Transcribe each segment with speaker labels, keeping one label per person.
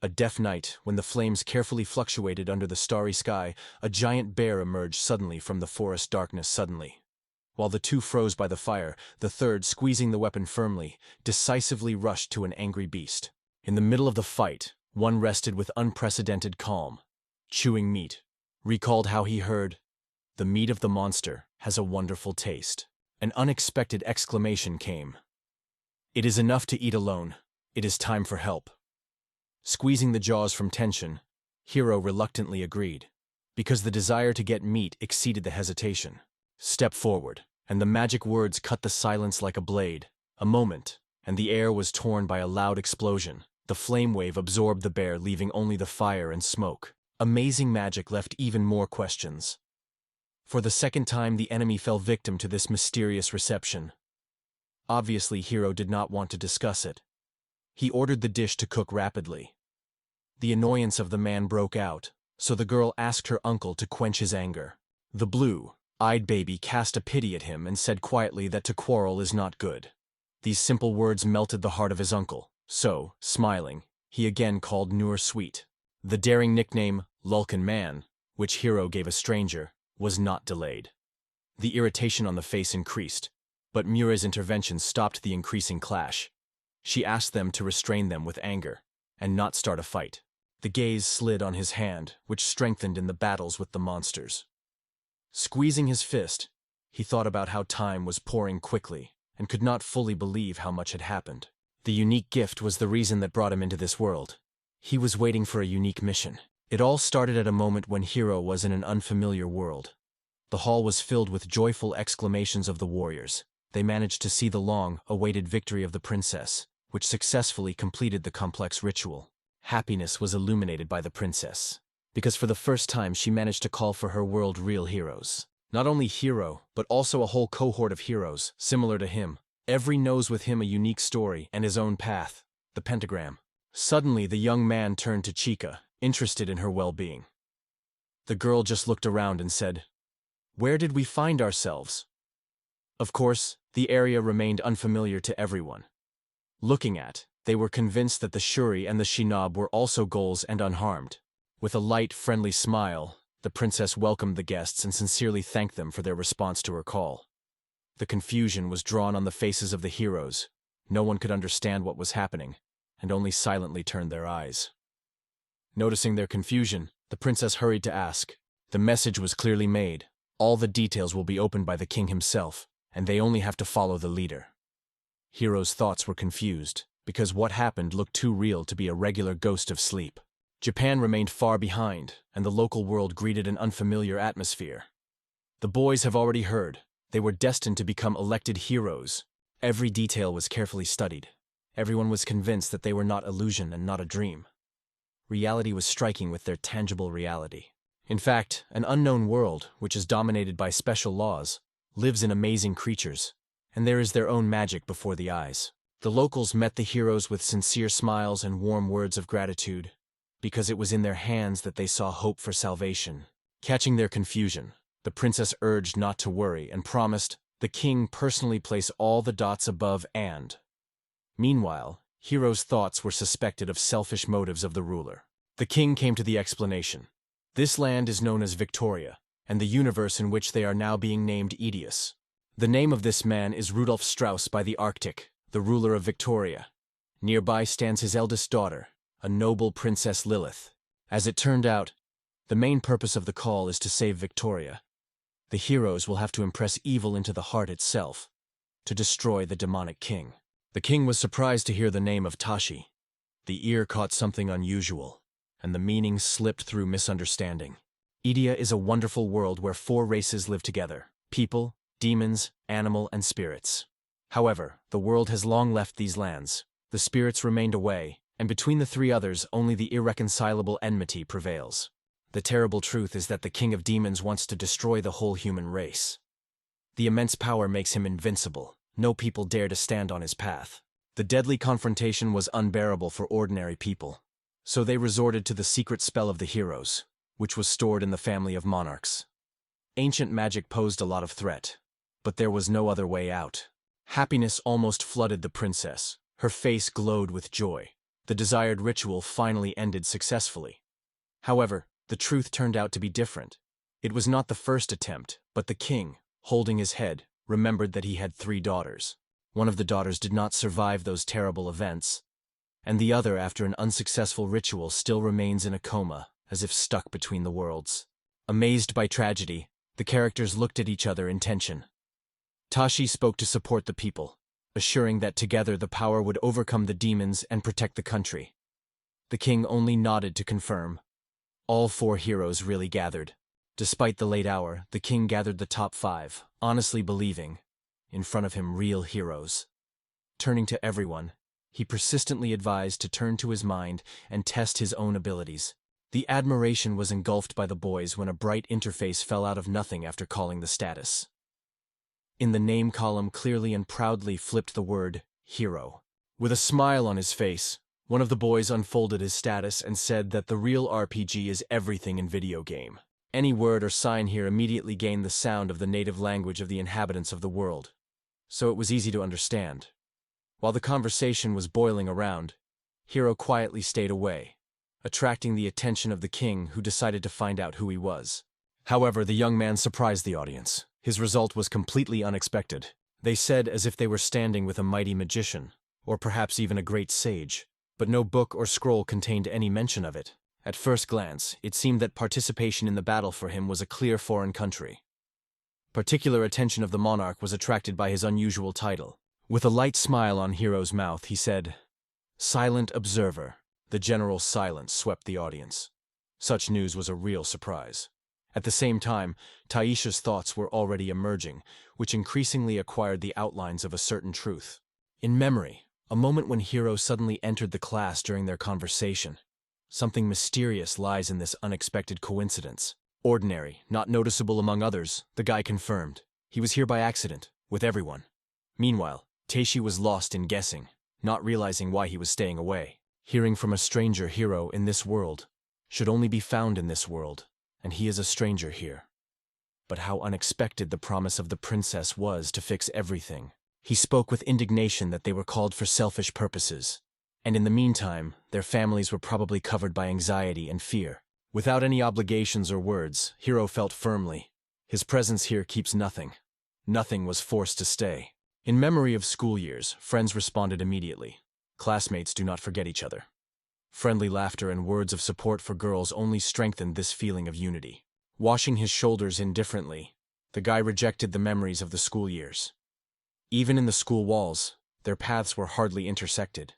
Speaker 1: A deaf night, when the flames carefully fluctuated under the starry sky, a giant bear emerged suddenly from the forest darkness suddenly. While the two froze by the fire, the third, squeezing the weapon firmly, decisively rushed to an angry beast. In the middle of the fight, one rested with unprecedented calm. Chewing meat, recalled how he heard, "The meat of the monster has a wonderful taste." An unexpected exclamation came. "It is enough to eat alone. It is time for help." Squeezing the jaws from tension, Hero reluctantly agreed, because the desire to get meat exceeded the hesitation. "Step forward," and the magic words cut the silence like a blade. A moment, and the air was torn by a loud explosion. The flame wave absorbed the bear, leaving only the fire and smoke. Amazing magic left even more questions. For the second time, the enemy fell victim to this mysterious reception. Obviously, Hero did not want to discuss it. He ordered the dish to cook rapidly. The annoyance of the man broke out, so the girl asked her uncle to quench his anger. The blue-eyed baby cast a pity at him and said quietly that to quarrel is not good. These simple words melted the heart of his uncle, so, smiling, he again called Nur sweet. The daring nickname, Lulkin Man, which Hero gave a stranger, was not delayed. The irritation on the face increased, but Mura's intervention stopped the increasing clash. She asked them to restrain them with anger, and not start a fight. The gaze slid on his hand, which strengthened in the battles with the monsters. Squeezing his fist, he thought about how time was pouring quickly, and could not fully believe how much had happened. The unique gift was the reason that brought him into this world. He was waiting for a unique mission. It all started at a moment when Hero was in an unfamiliar world. The hall was filled with joyful exclamations of the warriors. They managed to see the long-awaited victory of the princess, which successfully completed the complex ritual. Happiness was illuminated by the princess, because for the first time she managed to call for her world real heroes. Not only Hero, but also a whole cohort of heroes, similar to him. Every knows with him a unique story and his own path, the pentagram. Suddenly the young man turned to Chica, interested in her well-being. The girl just looked around and said, "Where did we find ourselves?" Of course, the area remained unfamiliar to everyone. Looking at, they were convinced that the Shuri and the Shinab were also ghouls and unharmed. With a light, friendly smile, the princess welcomed the guests and sincerely thanked them for their response to her call. The confusion was drawn on the faces of the heroes. No one could understand what was happening, and only silently turned their eyes. Noticing their confusion, the princess hurried to ask. The message was clearly made. All the details will be opened by the king himself, and they only have to follow the leader. Hero's thoughts were confused, because what happened looked too real to be a regular ghost of sleep. Japan remained far behind, and the local world greeted an unfamiliar atmosphere. The boys have already heard. They were destined to become elected heroes. Every detail was carefully studied. Everyone was convinced that they were not illusion and not a dream. Reality was striking with their tangible reality. In fact, an unknown world, which is dominated by special laws, lives in amazing creatures, and there is their own magic before the eyes. The locals met the heroes with sincere smiles and warm words of gratitude, because it was in their hands that they saw hope for salvation. Catching their confusion, the princess urged not to worry and promised the king personally place all the dots above and. Meanwhile, Hero's thoughts were suspected of selfish motives of the ruler. The king came to the explanation. This land is known as Victoria, and the universe in which they are now being named Edius. The name of this man is Rudolf Strauss by the Arctic, the ruler of Victoria. Nearby stands his eldest daughter, a noble Princess Lilith. As it turned out, the main purpose of the call is to save Victoria. The heroes will have to impress evil into the heart itself, to destroy the demonic king. The king was surprised to hear the name of Tashi. The ear caught something unusual, and the meaning slipped through misunderstanding. Edia is a wonderful world where 4 races live together: people, demons, animal, and spirits. However, the world has long left these lands. The spirits remained away, and between the 3 others only the irreconcilable enmity prevails. The terrible truth is that the king of demons wants to destroy the whole human race. The immense power makes him invincible. No people dare to stand on his path. The deadly confrontation was unbearable for ordinary people, so they resorted to the secret spell of the heroes, which was stored in the family of monarchs. Ancient magic posed a lot of threat, but there was no other way out. Happiness almost flooded the princess. Her face glowed with joy. The desired ritual finally ended successfully. However, the truth turned out to be different. It was not the first attempt, but the king, holding his head, remembered that he had 3 daughters. One of the daughters did not survive those terrible events, and the other, after an unsuccessful ritual, still remains in a coma, as if stuck between the worlds. Amazed by tragedy, the characters looked at each other in tension. Tashi spoke to support the people, assuring that together the power would overcome the demons and protect the country. The king only nodded to confirm. All 4 heroes really gathered. Despite the late hour, the king gathered the top 5, honestly believing, in front of him, real heroes. Turning to everyone, he persistently advised to turn to his mind and test his own abilities. The admiration was engulfed by the boys when a bright interface fell out of nothing after calling the status. In the name column, clearly and proudly flipped the word hero. With a smile on his face, one of the boys unfolded his status and said that the real RPG is everything in video game. Any word or sign here immediately gained the sound of the native language of the inhabitants of the world, so it was easy to understand. While the conversation was boiling around, Hero quietly stayed away, attracting the attention of the king, who decided to find out who he was. However, the young man surprised the audience. His result was completely unexpected. They said as if they were standing with a mighty magician, or perhaps even a great sage, but no book or scroll contained any mention of it. At first glance, it seemed that participation in the battle for him was a clear foreign country. Particular attention of the monarch was attracted by his unusual title. With a light smile on Hero's mouth, he said, "Silent observer." The general silence swept the audience. Such news was a real surprise. At the same time, Taisha's thoughts were already emerging, which increasingly acquired the outlines of a certain truth. In memory, a moment when Hero suddenly entered the class during their conversation. Something mysterious lies in this unexpected coincidence. Ordinary, not noticeable among others, the guy confirmed. He was here by accident, with everyone. Meanwhile, Teishi was lost in guessing, not realizing why he was staying away. Hearing from a stranger, Hero in this world should only be found in this world, and he is a stranger here. But how unexpected the promise of the princess was to fix everything. He spoke with indignation that they were called for selfish purposes, and in the meantime, their families were probably covered by anxiety and fear. Without any obligations or words, Hero felt firmly, his presence here keeps nothing. Nothing was forced to stay. In memory of school years, friends responded immediately. Classmates do not forget each other. Friendly laughter and words of support for girls only strengthened this feeling of unity. Washing his shoulders indifferently, the guy rejected the memories of the school years. Even in the school walls, their paths were hardly intersected,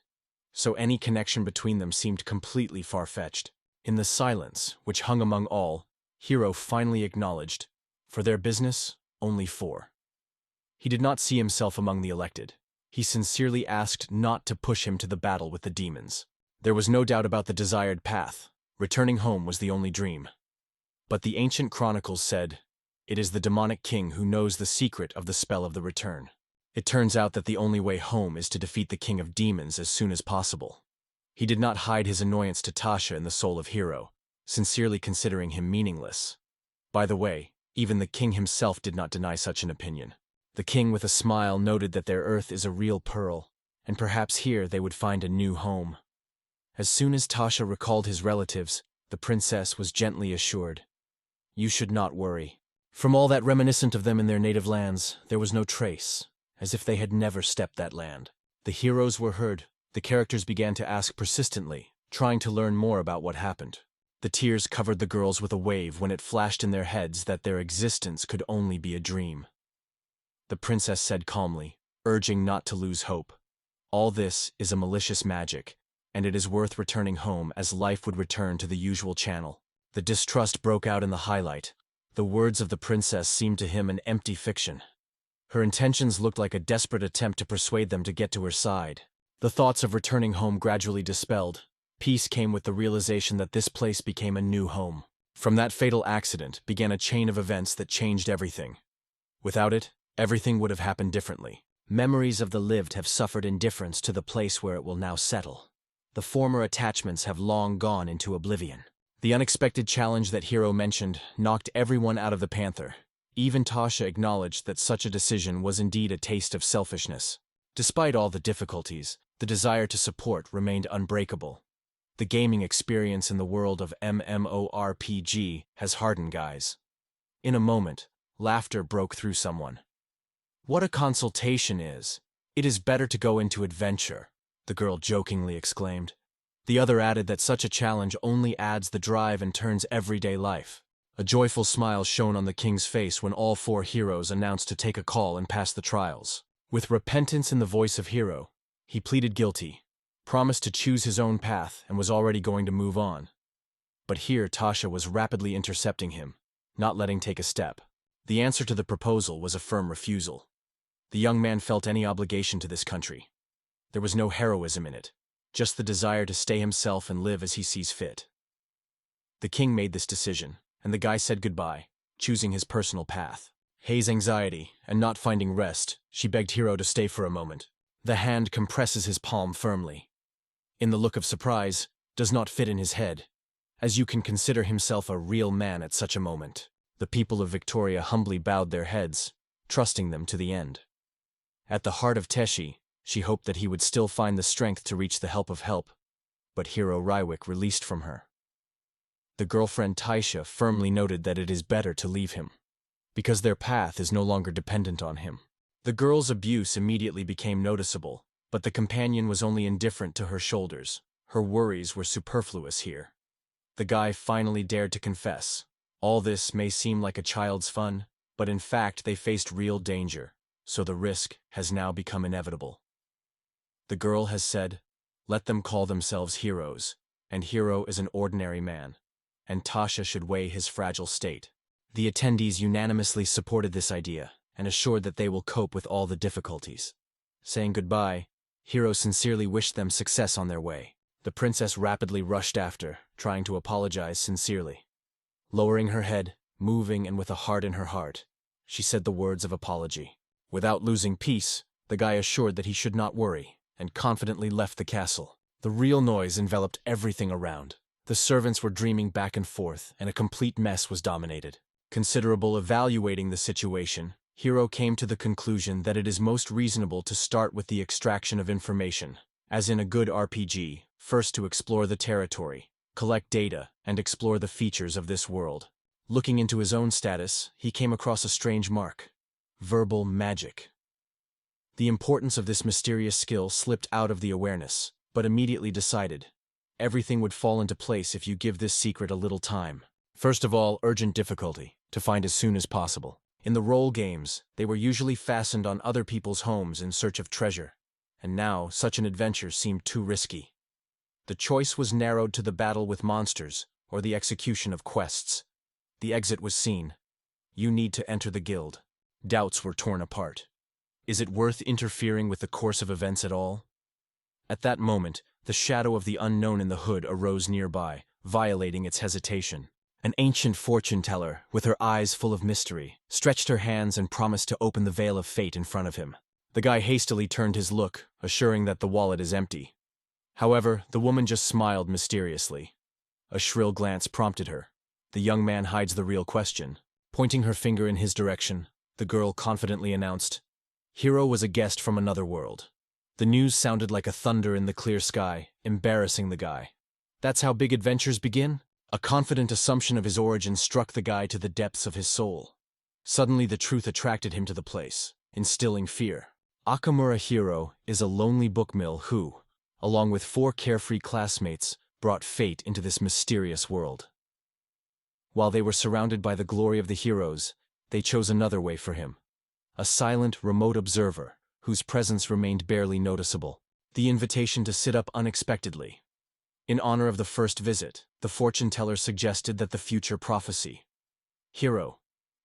Speaker 1: so any connection between them seemed completely far-fetched. In the silence, which hung among all, Hero finally acknowledged, for their business, only 4. He did not see himself among the elected. He sincerely asked not to push him to the battle with the demons. There was no doubt about the desired path. Returning home was the only dream. But the ancient chronicles said, it is the demonic king who knows the secret of the spell of the return. It turns out that the only way home is to defeat the king of demons as soon as possible. He did not hide his annoyance to Tasha in the soul of Hero, sincerely considering him meaningless. By the way, even the king himself did not deny such an opinion. The king, with a smile, noted that their earth is a real pearl, and perhaps here they would find a new home. As soon as Tasha recalled his relatives, the princess was gently assured, "You should not worry." From all that reminiscent of them in their native lands, there was no trace, as if they had never stepped that land. The heroes were heard. The characters began to ask persistently, trying to learn more about what happened. The tears covered the girls with a wave when it flashed in their heads that their existence could only be a dream. The princess said calmly, urging not to lose hope, "All this is a malicious magic, and it is worth returning home as life would return to the usual channel." The distrust broke out in the highlight. The words of the princess seemed to him an empty fiction. Her intentions looked like a desperate attempt to persuade them to get to her side. The thoughts of returning home gradually dispelled. Peace came with the realization that this place became a new home. From that fatal accident began a chain of events that changed everything. Without it, everything would have happened differently. Memories of the lived have suffered indifference to the place where it will now settle. The former attachments have long gone into oblivion. The unexpected challenge that Hero mentioned knocked everyone out of the panther. Even Tasha acknowledged that such a decision was indeed a taste of selfishness. Despite all the difficulties, The desire to support remained unbreakable. The gaming experience in the world of MMORPG has hardened guys. In a moment, laughter broke through someone. "What a consultation is! It is better to go into adventure," the girl jokingly exclaimed. The other added that such a challenge only adds the drive and turns everyday life. A joyful smile shone on the king's face when all four heroes announced to take a call and pass the trials. With repentance in the voice of Hero, he pleaded guilty, promised to choose his own path, and was already going to move on. But here Tasha was rapidly intercepting him, not letting take a step. The answer to the proposal was a firm refusal. The young man felt any obligation to this country. There was no heroism in it, just the desire to stay himself and live as he sees fit. The king made this decision, and the guy said goodbye, choosing his personal path. Hei's anxiety, and not finding rest, she begged Hero to stay for a moment. The hand compresses his palm firmly. In the look of surprise, does not fit in his head, as you can consider himself a real man at such a moment. The people of Victoria humbly bowed their heads, trusting them to the end. At the heart of Teshi, she hoped that he would still find the strength to reach the help, but Hero Rywick released from her. The girlfriend Taisha firmly noted that it is better to leave him, because their path is no longer dependent on him. The girl's abuse immediately became noticeable, but the companion was only indifferent to her shoulders. Her worries were superfluous here. The guy finally dared to confess. All this may seem like a child's fun, but in fact they faced real danger, so the risk has now become inevitable. The girl has said, let them call themselves heroes, and Hero is an ordinary man, and Tasha should weigh his fragile state. The attendees unanimously supported this idea, and assured that they will cope with all the difficulties. Saying goodbye, Hero sincerely wished them success on their way. The princess rapidly rushed after, trying to apologize sincerely. Lowering her head, moving and with a heart in her heart, she said the words of apology. Without losing peace, the guy assured that he should not worry, and confidently left the castle. The real noise enveloped everything around. The servants were dreaming back and forth, and a complete mess was dominated. Evaluating the situation, Hero came to the conclusion that it is most reasonable to start with the extraction of information. As in a good RPG, first to explore the territory, collect data, and explore the features of this world. Looking into his own status, he came across a strange mark. Verbal magic. The importance of this mysterious skill slipped out of the awareness, but immediately decided. Everything would fall into place if you give this secret a little time. First of all, urgent difficulty, to find as soon as possible. In the role games, they were usually fastened on other people's homes in search of treasure, and now such an adventure seemed too risky. The choice was narrowed to the battle with monsters, or the execution of quests. The exit was seen. You need to enter the guild. Doubts were torn apart. Is it worth interfering with the course of events at all? At that moment, the shadow of the unknown in the hood arose nearby, violating its hesitation. An ancient fortune-teller, with her eyes full of mystery, stretched her hands and promised to open the veil of fate in front of him. The guy hastily turned his look, assuring that the wallet is empty. However, the woman just smiled mysteriously. A shrill glance prompted her. The young man hides the real question. Pointing her finger in his direction, the girl confidently announced, Hero was a guest from another world. The news sounded like a thunder in the clear sky, embarrassing the guy. That's how big adventures begin? A confident assumption of his origin struck the guy to the depths of his soul. Suddenly the truth attracted him to the place, instilling fear. Akamura Hero is a lonely bookmill who, along with 4 carefree classmates, brought fate into this mysterious world. While they were surrounded by the glory of the heroes, they chose another way for him. A silent, remote observer, whose presence remained barely noticeable. The invitation to sit up unexpectedly. In honor of the first visit, the fortune-teller suggested that the future prophecy. Hero,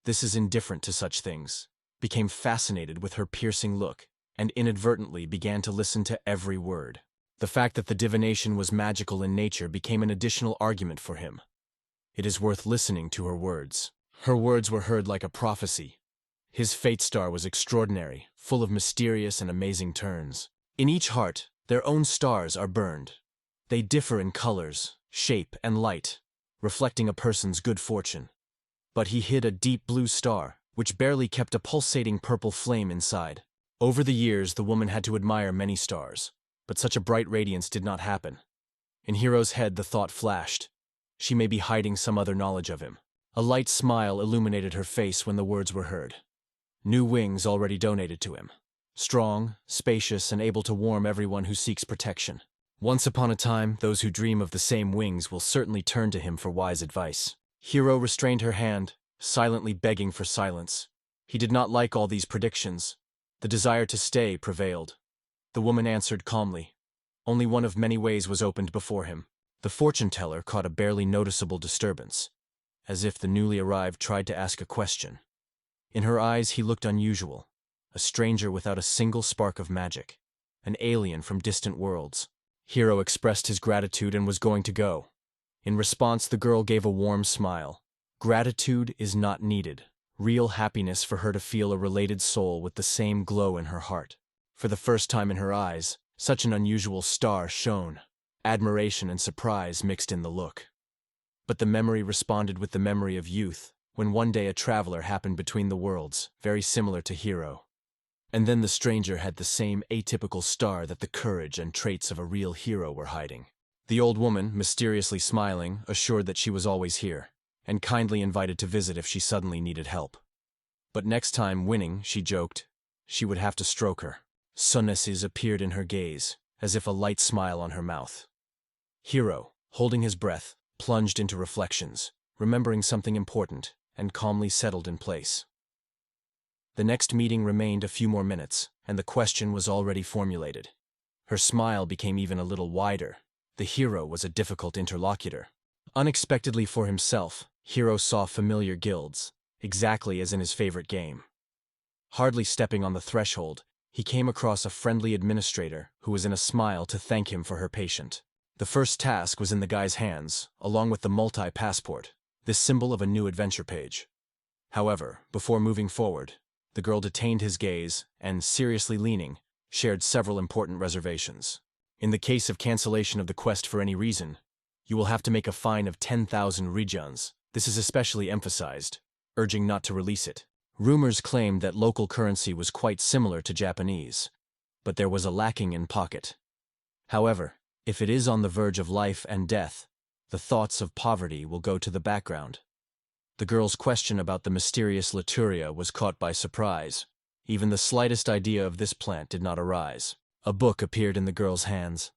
Speaker 1: this is indifferent to such things, became fascinated with her piercing look, and inadvertently began to listen to every word. The fact that the divination was magical in nature became an additional argument for him. It is worth listening to her words. Her words were heard like a prophecy. His fate star was extraordinary, full of mysterious and amazing turns. In each heart, their own stars are burned. They differ in colors, shape, and light, reflecting a person's good fortune. But he hid a deep blue star, which barely kept a pulsating purple flame inside. Over the years, the woman had to admire many stars. But such a bright radiance did not happen. In Hiro's head the thought flashed. She may be hiding some other knowledge of him. A light smile illuminated her face when the words were heard. New wings already donated to him. Strong, spacious, and able to warm everyone who seeks protection. Once upon a time, those who dream of the same wings will certainly turn to him for wise advice. Hiro restrained her hand, silently begging for silence. He did not like all these predictions. The desire to stay prevailed. The woman answered calmly. Only one of many ways was opened before him. The fortune-teller caught a barely noticeable disturbance, as if the newly arrived tried to ask a question. In her eyes he looked unusual, a stranger without a single spark of magic, an alien from distant worlds. Hiro expressed his gratitude and was going to go. In response, the girl gave a warm smile. Gratitude is not needed. Real happiness for her to feel a related soul with the same glow in her heart. For the first time in her eyes, such an unusual star shone. Admiration and surprise mixed in the look. But the memory responded with the memory of youth, when one day a traveler happened between the worlds, very similar to Hiro. And then the stranger had the same atypical star that the courage and traits of a real hero were hiding. The old woman, mysteriously smiling, assured that she was always here, and kindly invited to visit if she suddenly needed help. But next time, winning, she joked, she would have to stroke her. Sunnesses appeared in her gaze, as if a light smile on her mouth. Hiro, holding his breath, plunged into reflections, remembering something important, and calmly settled in place. The next meeting remained a few more minutes, and the question was already formulated. Her smile became even a little wider. The hero was a difficult interlocutor. Unexpectedly for himself, Hiro saw familiar guilds, exactly as in his favorite game. Hardly stepping on the threshold, he came across a friendly administrator who was in a smile to thank him for her patient. The first task was in the guy's hands, along with the multi-passport, this symbol of a new adventure page. However, before moving forward, the girl detained his gaze and, seriously leaning, shared several important reservations. In the case of cancellation of the quest for any reason, you will have to make a fine of 10,000 rijans. This is especially emphasized, urging not to release it. Rumors claimed that local currency was quite similar to Japanese, but there was a lacking in pocket. However, if it is on the verge of life and death, the thoughts of poverty will go to the background. The girl's question about the mysterious Laturia was caught by surprise. Even the slightest idea of this plant did not arise. A book appeared in the girl's hands.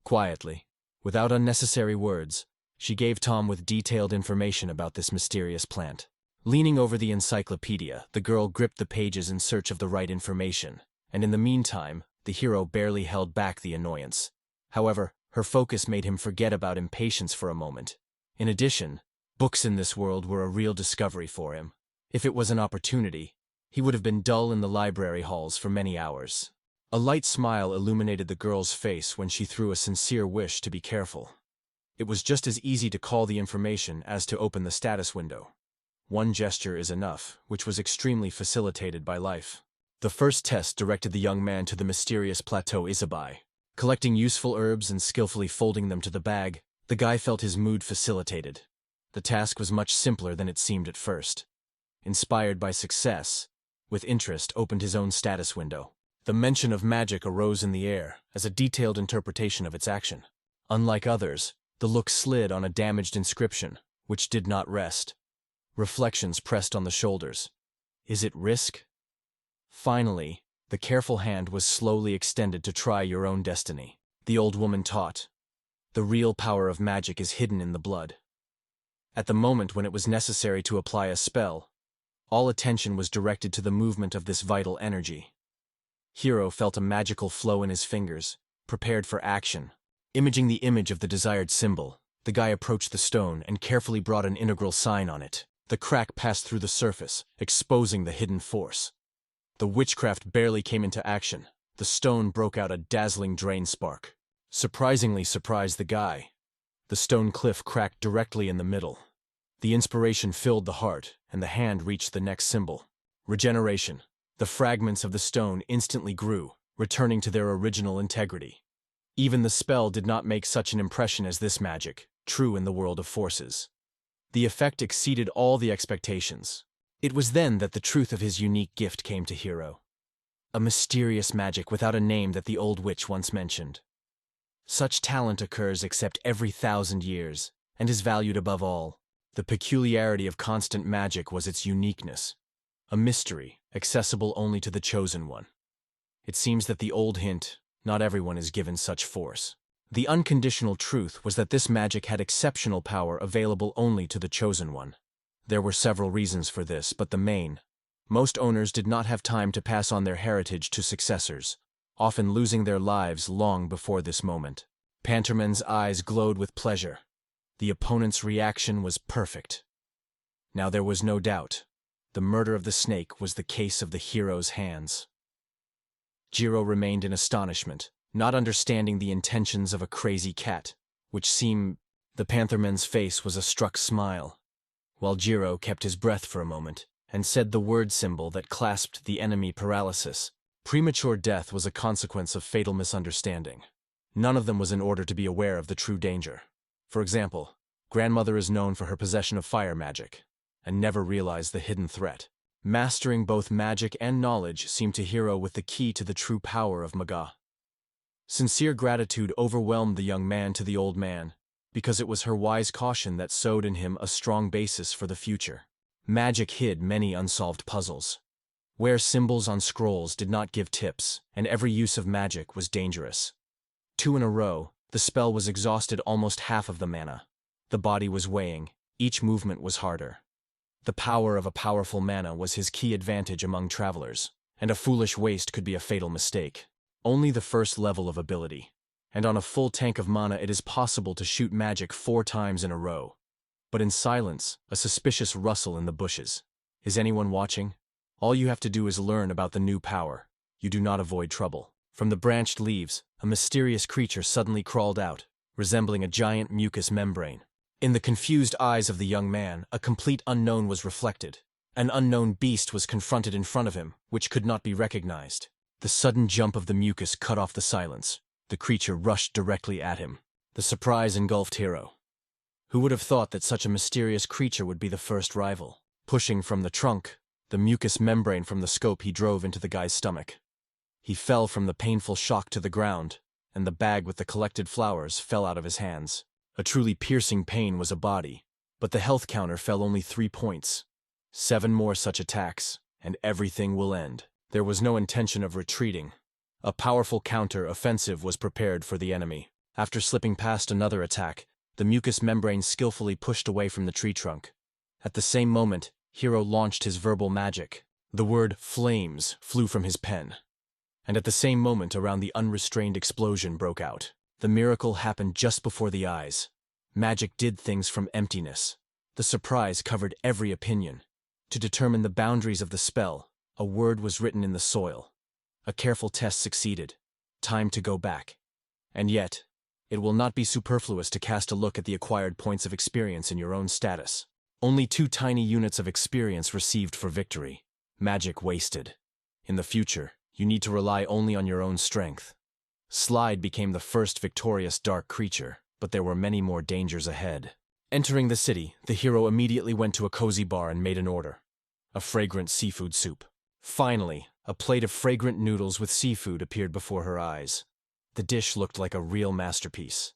Speaker 1: Quietly, without unnecessary words, she gave Tom with detailed information about this mysterious plant. Leaning over the encyclopedia, the girl gripped the pages in search of the right information, and in the meantime, the hero barely held back the annoyance. However, her focus made him forget about impatience for a moment. In addition, books in this world were a real discovery for him. If it was an opportunity, he would have been dull in the library halls for many hours. A light smile illuminated the girl's face when she threw a sincere wish to be careful. It was just as easy to call the information as to open the status window. One gesture is enough, which was extremely facilitated by life. The first test directed the young man to the mysterious plateau Izabai. Collecting useful herbs and skillfully folding them to the bag, the guy felt his mood facilitated. The task was much simpler than it seemed at first. Inspired by success, with interest opened his own status window. The mention of magic arose in the air as a detailed interpretation of its action. Unlike others, the look slid on a damaged inscription, which did not rest. Reflections pressed on the shoulders. Is it risk? Finally, the careful hand was slowly extended to try your own destiny. The old woman taught. The real power of magic is hidden in the blood. At the moment when it was necessary to apply a spell, all attention was directed to the movement of this vital energy. Hiro felt a magical flow in his fingers, prepared for action. Imaging the image of the desired symbol, the guy approached the stone and carefully brought an integral sign on it. The crack passed through the surface, exposing the hidden force. The witchcraft barely came into action. The stone broke out a dazzling drain spark. Surprisingly surprised the guy. The stone cliff cracked directly in the middle. The inspiration filled the heart, and the hand reached the next symbol. Regeneration. The fragments of the stone instantly grew, returning to their original integrity. Even the spell did not make such an impression as this magic, true in the world of forces. The effect exceeded all the expectations. It was then that the truth of his unique gift came to Hiro. A mysterious magic without a name that the old witch once mentioned. Such talent occurs except every 1,000 years, and is valued above all. The peculiarity of constant magic was its uniqueness. A mystery, accessible only to the chosen one. It seems that the old hint, not everyone is given such force. The unconditional truth was that this magic had exceptional power available only to the chosen one. There were several reasons for this, but the main. Most owners did not have time to pass on their heritage to successors, often losing their lives long before this moment. Panterman's eyes glowed with pleasure. The opponent's reaction was perfect. Now there was no doubt. The murder of the snake was the case of the hero's hands. Jiro remained in astonishment, not understanding the intentions of a crazy cat, which seemed... The Pantherman's face was a struck smile, while Jiro kept his breath for a moment, and said the word symbol that clasped the enemy paralysis. Premature death was a consequence of fatal misunderstanding. None of them was in order to be aware of the true danger. For example, grandmother is known for her possession of fire magic, and never realized the hidden threat. Mastering both magic and knowledge seemed to Hiro with the key to the true power of Manga. Sincere gratitude overwhelmed the young man to the old man, because it was her wise caution that sowed in him a strong basis for the future. Magic hid many unsolved puzzles. Where symbols on scrolls did not give tips, and every use of magic was dangerous. 2 in a row, the spell was exhausted almost half of the mana. The body was weighing, each movement was harder. The power of a powerful mana was his key advantage among travelers, and a foolish waste could be a fatal mistake. Only the first level of ability. And on a full tank of mana it is possible to shoot magic 4 times in a row. But in silence, a suspicious rustle in the bushes. Is anyone watching? All you have to do is learn about the new power. You do not avoid trouble. From the branched leaves, a mysterious creature suddenly crawled out, resembling a giant mucous membrane. In the confused eyes of the young man, a complete unknown was reflected. An unknown beast was confronted in front of him, which could not be recognized. The sudden jump of the mucus cut off the silence. The creature rushed directly at him. The surprise engulfed Hiro. Who would have thought that such a mysterious creature would be the first rival? Pushing from the trunk, the mucous membrane from the scope he drove into the guy's stomach. He fell from the painful shock to the ground, and the bag with the collected flowers fell out of his hands. A truly piercing pain was a body, but the health counter fell only 3 points. 7 more such attacks, and everything will end. There was no intention of retreating. A powerful counter-offensive was prepared for the enemy. After slipping past another attack, the mucous membrane skillfully pushed away from the tree trunk. At the same moment, Hiro launched his verbal magic. The word flames flew from his pen. And at the same moment, around the unrestrained explosion broke out. The miracle happened just before the eyes. Magic did things from emptiness. The surprise covered every opinion. To determine the boundaries of the spell, a word was written in the soil. A careful test succeeded. Time to go back. And yet, it will not be superfluous to cast a look at the acquired points of experience in your own status. Only 2 tiny units of experience received for victory. Magic wasted. In the future, you need to rely only on your own strength. Slide became the first victorious dark creature, but there were many more dangers ahead. Entering the city, the hero immediately went to a cozy bar and made an order. A fragrant seafood soup. Finally, a plate of fragrant noodles with seafood appeared before her eyes. The dish looked like a real masterpiece.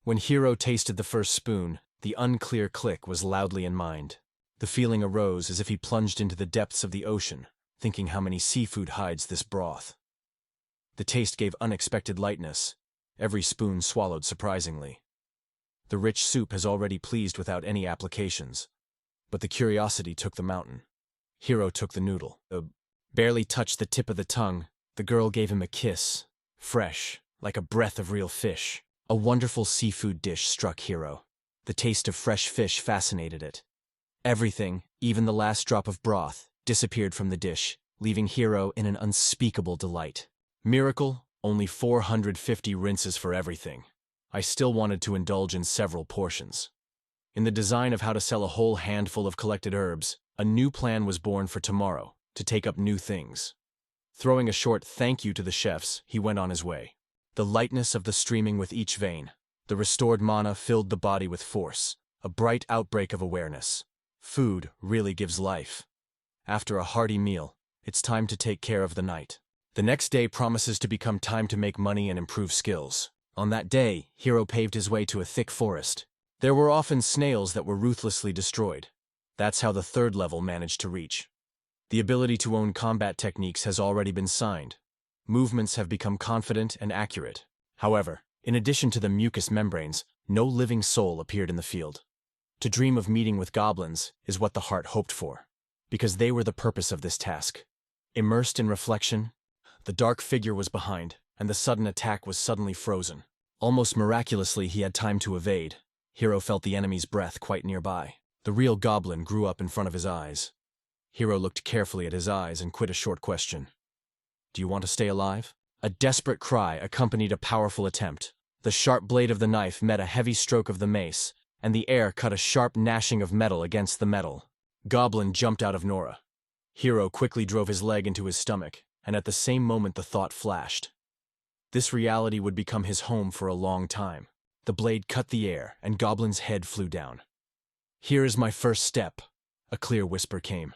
Speaker 1: When Hiro tasted the first spoon, the unclear click was loudly in mind. The feeling arose as if he plunged into the depths of the ocean, thinking how many seafood hides this broth. The taste gave unexpected lightness. Every spoon swallowed surprisingly. The rich soup has already pleased without any applications. But the curiosity took the mountain. Hiro took the noodle. Barely touched the tip of the tongue, the girl gave him a kiss. Fresh, like a breath of real fish. A wonderful seafood dish struck Hiro. The taste of fresh fish fascinated it. Everything, even the last drop of broth, disappeared from the dish, leaving Hiro in an unspeakable delight. Miracle, only 450 rinses for everything. I still wanted to indulge in several portions. In the design of how to sell a whole handful of collected herbs, a new plan was born for tomorrow, to take up new things. Throwing a short thank you to the chefs, he went on his way. The lightness of the streaming with each vein, the restored mana filled the body with force, a bright outbreak of awareness. Food really gives life. After a hearty meal, It's time to take care of the night. The next day promises to become time to make money and improve skills. On that day, Hiro paved his way to a thick forest. There were often snails that were ruthlessly destroyed. That's how the third level managed to reach. The ability to own combat techniques has already been signed. Movements have become confident and accurate. However, in addition to the mucous membranes, no living soul appeared in the field. To dream of meeting with goblins is what the heart hoped for, because they were the purpose of this task. Immersed in reflection, the dark figure was behind, and the sudden attack was suddenly frozen. Almost miraculously, he had time to evade. Hiro felt the enemy's breath quite nearby. The real goblin grew up in front of his eyes. Hiro looked carefully at his eyes and quit a short question. Do you want to stay alive? A desperate cry accompanied a powerful attempt. The sharp blade of the knife met a heavy stroke of the mace, and the air cut a sharp gnashing of metal against the metal. Goblin jumped out of Nora. Hiro quickly drove his leg into his stomach, and at the same moment the thought flashed. This reality would become his home for a long time. The blade cut the air, and Goblin's head flew down. Here is my first step, a clear whisper came.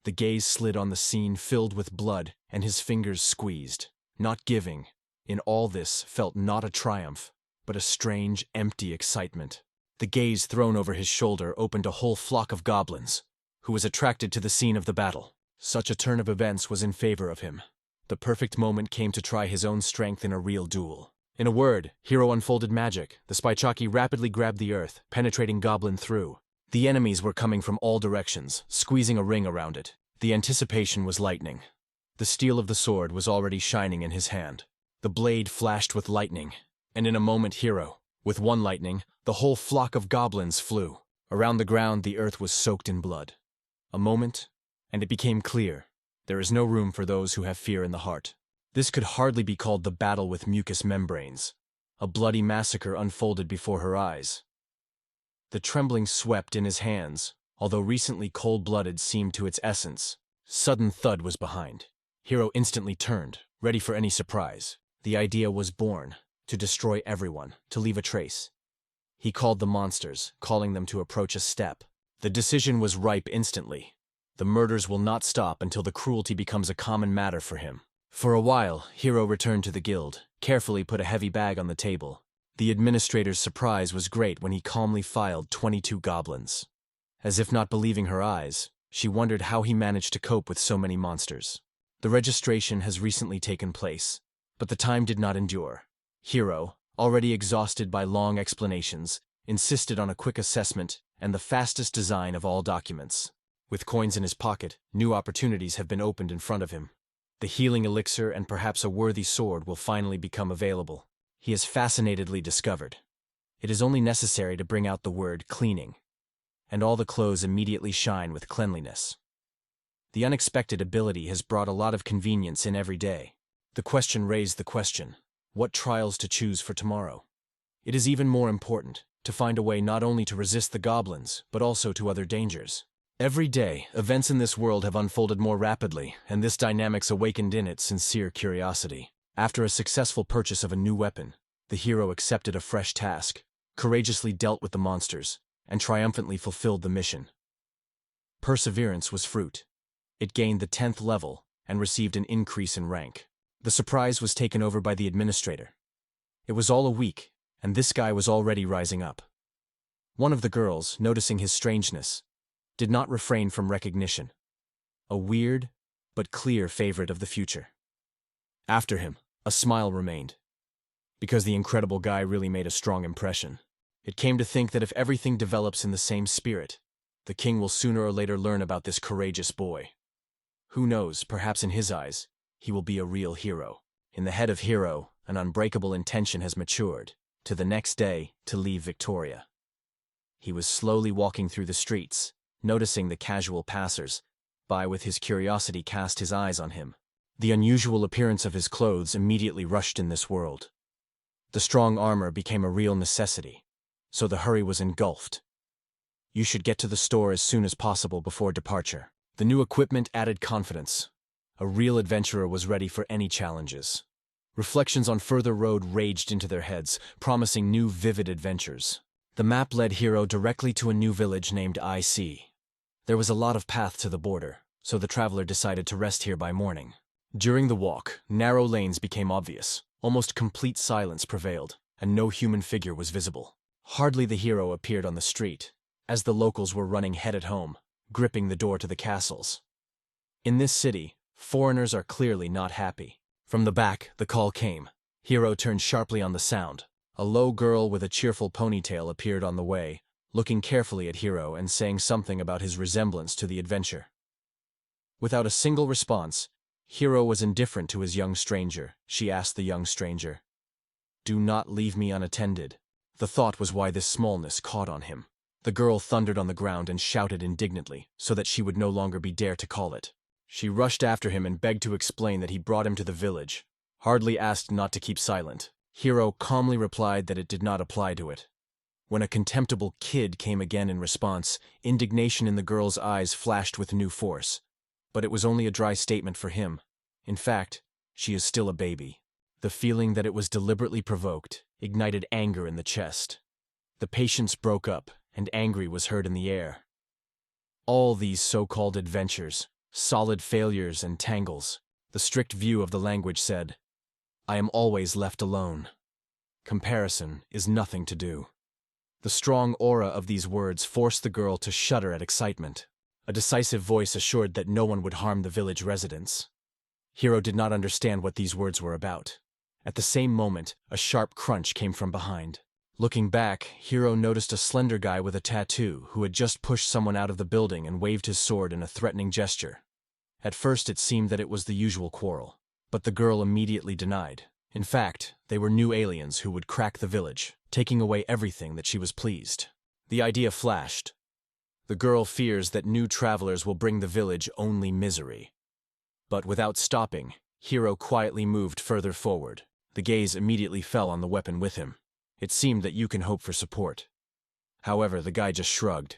Speaker 1: The gaze slid on the scene filled with blood, and his fingers squeezed. Not giving, in all this, felt not a triumph, but a strange, empty excitement. The gaze thrown over his shoulder opened a whole flock of goblins, who was attracted to the scene of the battle. Such a turn of events was in favor of him. The perfect moment came to try his own strength in a real duel. In a word, Hiro unfolded magic. The Spychaki rapidly grabbed the earth, penetrating Goblin through. The enemies were coming from all directions, squeezing a ring around it. The anticipation was lightning. The steel of the sword was already shining in his hand. The blade flashed with lightning, and in a moment Hiro, with one lightning, the whole flock of goblins flew. Around the ground the earth was soaked in blood. A moment, and it became clear. There is no room for those who have fear in the heart. This could hardly be called the battle with mucous membranes. A bloody massacre unfolded before her eyes. The trembling swept in his hands, although recently cold-blooded seemed to its essence. Sudden thud was behind. Hiro instantly turned, ready for any surprise. The idea was born, to destroy everyone, to leave a trace. He called the monsters, calling them to approach a step. The decision was ripe instantly. The murders will not stop until the cruelty becomes a common matter for him. For a while, Hiro returned to the guild, carefully put a heavy bag on the table. The administrator's surprise was great when he calmly filed 22 goblins. As if not believing her eyes, she wondered how he managed to cope with so many monsters. The registration has recently taken place, but the time did not endure. Hiro, already exhausted by long explanations, insisted on a quick assessment and the fastest design of all documents. With coins in his pocket, new opportunities have been opened in front of him. The healing elixir and perhaps a worthy sword will finally become available. He has fascinatedly discovered. It is only necessary to bring out the word cleaning, and all the clothes immediately shine with cleanliness. The unexpected ability has brought a lot of convenience in every day. The question raised the question, what trials to choose for tomorrow? It is even more important to find a way not only to resist the goblins, but also to other dangers. Every day, events in this world have unfolded more rapidly, and this dynamics awakened in it sincere curiosity. After a successful purchase of a new weapon, the hero accepted a fresh task, courageously dealt with the monsters, and triumphantly fulfilled the mission. Perseverance was fruit. It gained the 10th level and received an increase in rank. The surprise was taken over by the administrator. It was all a week, and this guy was already rising up. One of the girls, noticing his strangeness, did not refrain from recognition. A weird, but clear favorite of the future. After him, a smile remained, because the incredible guy really made a strong impression. It came to think that if everything develops in the same spirit, the king will sooner or later learn about this courageous boy. Who knows, perhaps in his eyes, he will be a real hero. In the head of Hiro, an unbreakable intention has matured, to the next day, to leave Victoria. He was slowly walking through the streets, noticing the casual passers by with his curiosity cast his eyes on him. The unusual appearance of his clothes immediately rushed in this world. The strong armor became a real necessity, so the hurry was engulfed. You should get to the store as soon as possible before departure. The new equipment added confidence. A real adventurer was ready for any challenges. Reflections on further road raged into their heads, promising new vivid adventures. The map led Hiro directly to a new village named IC. There was a lot of path to the border, so the traveler decided to rest here by morning. During the walk, narrow lanes became obvious. Almost complete silence prevailed, and no human figure was visible. Hardly the hero appeared on the street, as the locals were running headed home, gripping the door to the castles. In this city, foreigners are clearly not happy. From the back, the call came. Hero turned sharply on the sound. A low girl with a cheerful ponytail appeared on the way, looking carefully at Hero and saying something about his resemblance to the adventure. Without a single response, Hero was indifferent to his young stranger. She asked the young stranger, "Do not leave me unattended." The thought was why this smallness caught on him. The girl thundered on the ground and shouted indignantly, so that she would no longer be dare to call it. She rushed after him and begged to explain that he brought him to the village. Hardly asked not to keep silent. Hero calmly replied that it did not apply to it. When a contemptible kid came again in response, indignation in the girl's eyes flashed with new force. But it was only a dry statement for him. In fact, she is still a baby. The feeling that it was deliberately provoked ignited anger in the chest. The patience broke up, and angry was heard in the air. All these so-called adventures, solid failures and tangles, the strict view of the language said, "I am always left alone. Comparison is nothing to do." The strong aura of these words forced the girl to shudder at excitement. A decisive voice assured that no one would harm the village residents. Hero did not understand what these words were about. At the same moment, a sharp crunch came from behind. Looking back, Hero noticed a slender guy with a tattoo who had just pushed someone out of the building and waved his sword in a threatening gesture. At first it seemed that it was the usual quarrel, but the girl immediately denied. In fact, they were new aliens who would crack the village, taking away everything that she was pleased. The idea flashed. The girl fears that new travelers will bring the village only misery. But without stopping, Hero quietly moved further forward. The gaze immediately fell on the weapon with him. It seemed that you can hope for support. However, the guy just shrugged.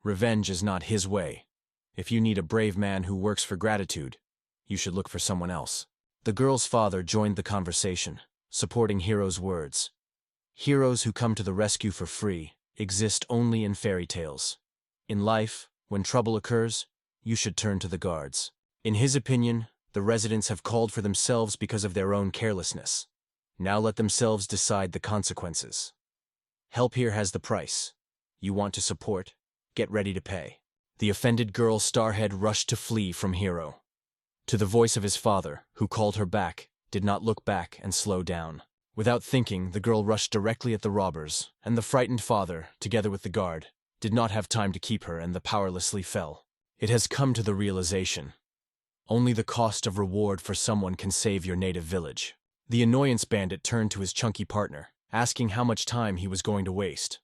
Speaker 1: Revenge is not his way. If you need a brave man who works for gratitude, you should look for someone else. The girl's father joined the conversation, supporting Hero's words. Heroes who come to the rescue for free exist only in fairy tales. In life, when trouble occurs, you should turn to the guards. In his opinion, the residents have called for themselves because of their own carelessness. Now let themselves decide the consequences. Help here has the price. You want to support? Get ready to pay. The offended girl Starhead rushed to flee from Hero. To the voice of his father, who called her back, did not look back and slow down. Without thinking, the girl rushed directly at the robbers, and the frightened father, together with the guard, did not have time to keep her and powerlessly fell. It has come to the realization. Only the cost of reward for someone can save your native village. The annoyance bandit turned to his chunky partner, asking how much time he was going to waste.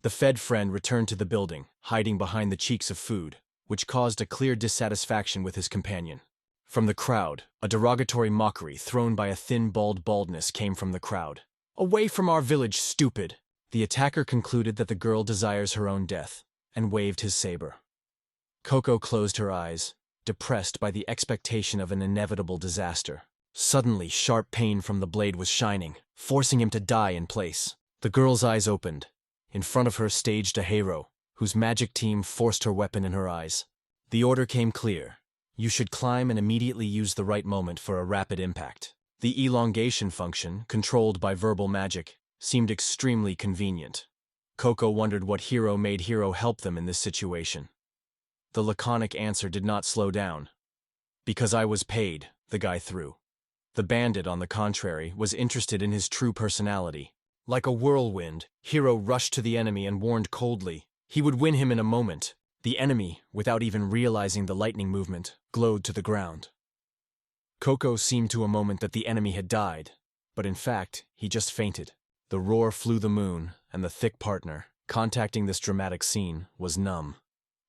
Speaker 1: The fed friend returned to the building, hiding behind the cheeks of food, which caused a clear dissatisfaction with his companion. From the crowd, a derogatory mockery thrown by a thin baldness came from the crowd. "Away from our village, stupid!" The attacker concluded that the girl desires her own death, and waved his saber. Coco closed her eyes, depressed by the expectation of an inevitable disaster. Suddenly, sharp pain from the blade was shining, forcing him to die in place. The girl's eyes opened. In front of her staged a hero, whose magic team forced her weapon in her eyes. The order came clear. You should climb and immediately use the right moment for a rapid impact. The elongation function, controlled by verbal magic, seemed extremely convenient. Coco wondered what hero made Hero help them in this situation. The laconic answer did not slow down. "Because I was paid," the guy threw. The bandit, on the contrary, was interested in his true personality. Like a whirlwind, Hero rushed to the enemy and warned coldly. He would win him in a moment. The enemy, without even realizing the lightning movement, glowed to the ground. Coco seemed to a moment that the enemy had died, but in fact, he just fainted. The roar flew the moon, and the thick partner, contacting this dramatic scene, was numb.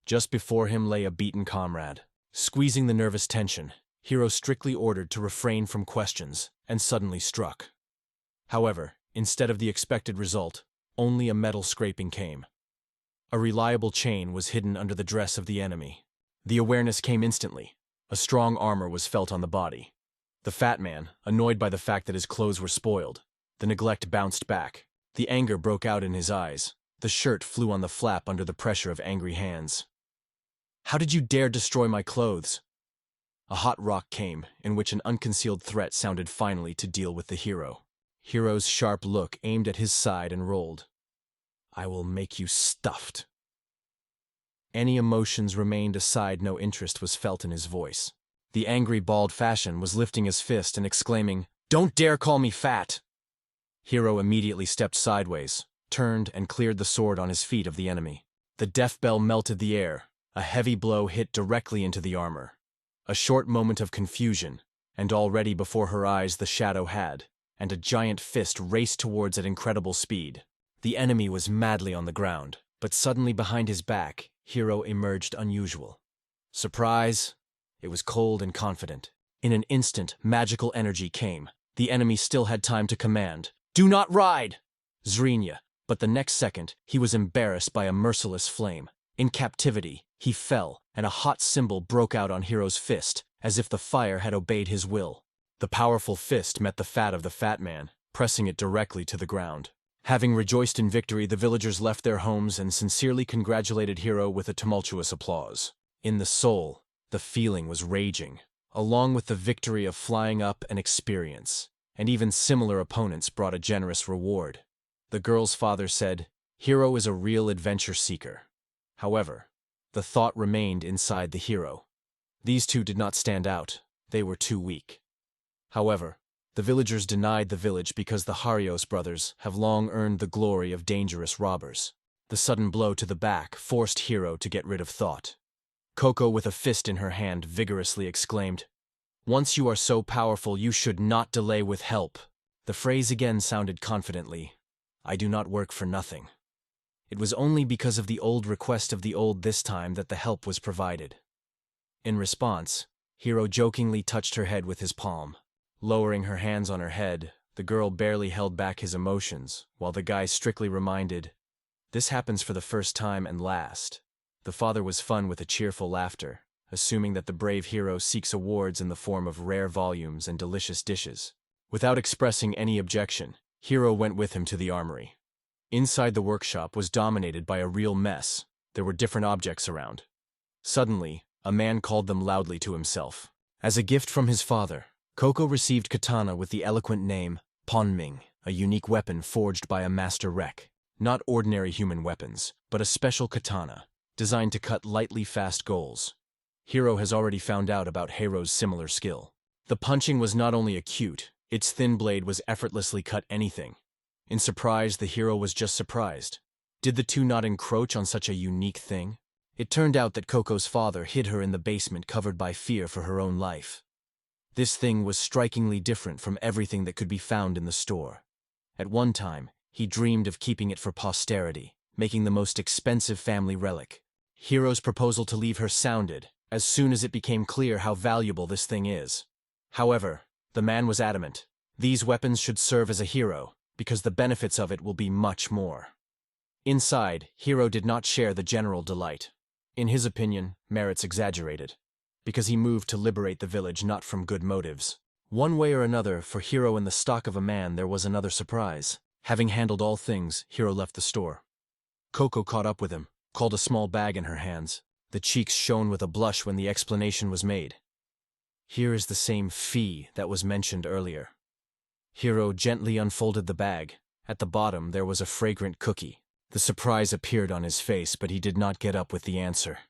Speaker 1: Just before him lay a beaten comrade. Squeezing the nervous tension, Hero strictly ordered to refrain from questions, and suddenly struck. However, instead of the expected result, only a metal scraping came. A reliable chain was hidden under the dress of the enemy. The awareness came instantly. A strong armor was felt on the body. The fat man, annoyed by the fact that his clothes were spoiled, the neglect bounced back. The anger broke out in his eyes. The shirt flew on the flap under the pressure of angry hands. How did you dare destroy my clothes? A hot rock came, in which an unconcealed threat sounded finally to deal with the hero. Hero's sharp look aimed at his side and rolled. I will make you stuffed. Any emotions remained aside, no interest was felt in his voice. The angry bald fashion was lifting his fist and exclaiming, "Don't dare call me fat!" Hero immediately stepped sideways, turned and cleared the sword on his feet of the enemy. The death bell melted the air. A heavy blow hit directly into the armor. A short moment of confusion, and already before her eyes the shadow had, and a giant fist raced towards at incredible speed. The enemy was madly on the ground, but suddenly behind his back, Hero emerged unusual. Surprise! It was cold and confident. In an instant, magical energy came. The enemy still had time to command, "Do not ride!" Zrinya, but the next second, he was embarrassed by a merciless flame. In captivity, he fell, and a hot symbol broke out on Hero's fist, as if the fire had obeyed his will. The powerful fist met the fat of the fat man, pressing it directly to the ground. Having rejoiced in victory, the villagers left their homes and sincerely congratulated Hero with a tumultuous applause. In the soul, the feeling was raging, along with the victory of flying up and experience, and even similar opponents brought a generous reward. The girl's father said, "Hero is a real adventure seeker." However, the thought remained inside the hero. These two did not stand out. They were too weak. However, the villagers denied the village because the Harios brothers have long earned the glory of dangerous robbers. The sudden blow to the back forced Hero to get rid of thought. Coco, with a fist in her hand, vigorously exclaimed, "Once you are so powerful, you should not delay with help." The phrase again sounded confidently, "I do not work for nothing." It was only because of the old request of the old this time that the help was provided. In response, Hero jokingly touched her head with his palm. Lowering her hands on her head, the girl barely held back his emotions, while the guy strictly reminded, "This happens for the first time and last." The father was fun with a cheerful laughter, assuming that the brave hero seeks awards in the form of rare volumes and delicious dishes. Without expressing any objection, Hero went with him to the armory. Inside the workshop was dominated by a real mess. There were different objects around. Suddenly, a man called them loudly to himself. As a gift from his father, Coco received katana with the eloquent name Ponming, a unique weapon forged by a master wreck. Not ordinary human weapons, but a special katana, designed to cut lightly fast goals. Hero has already found out about Heiro's similar skill. The punching was not only acute, its thin blade was effortlessly cut anything. In surprise, the hero was just surprised. Did the two not encroach on such a unique thing? It turned out that Coco's father hid her in the basement, covered by fear for her own life. This thing was strikingly different from everything that could be found in the store. At one time, he dreamed of keeping it for posterity, making the most expensive family relic. Hero's proposal to leave her sounded, as soon as it became clear how valuable this thing is. However, the man was adamant. These weapons should serve as a hero, because the benefits of it will be much more. Inside, Hero did not share the general delight. In his opinion, merits exaggerated, because he moved to liberate the village not from good motives. One way or another, for Hero in the stock of a man, there was another surprise. Having handled all things, Hero left the store. Coco caught up with him, called a small bag in her hands. The cheeks shone with a blush when the explanation was made. "Here is the same fee that was mentioned earlier." Hero gently unfolded the bag. At the bottom there was a fragrant cookie. The surprise appeared on his face, but he did not get up with the answer.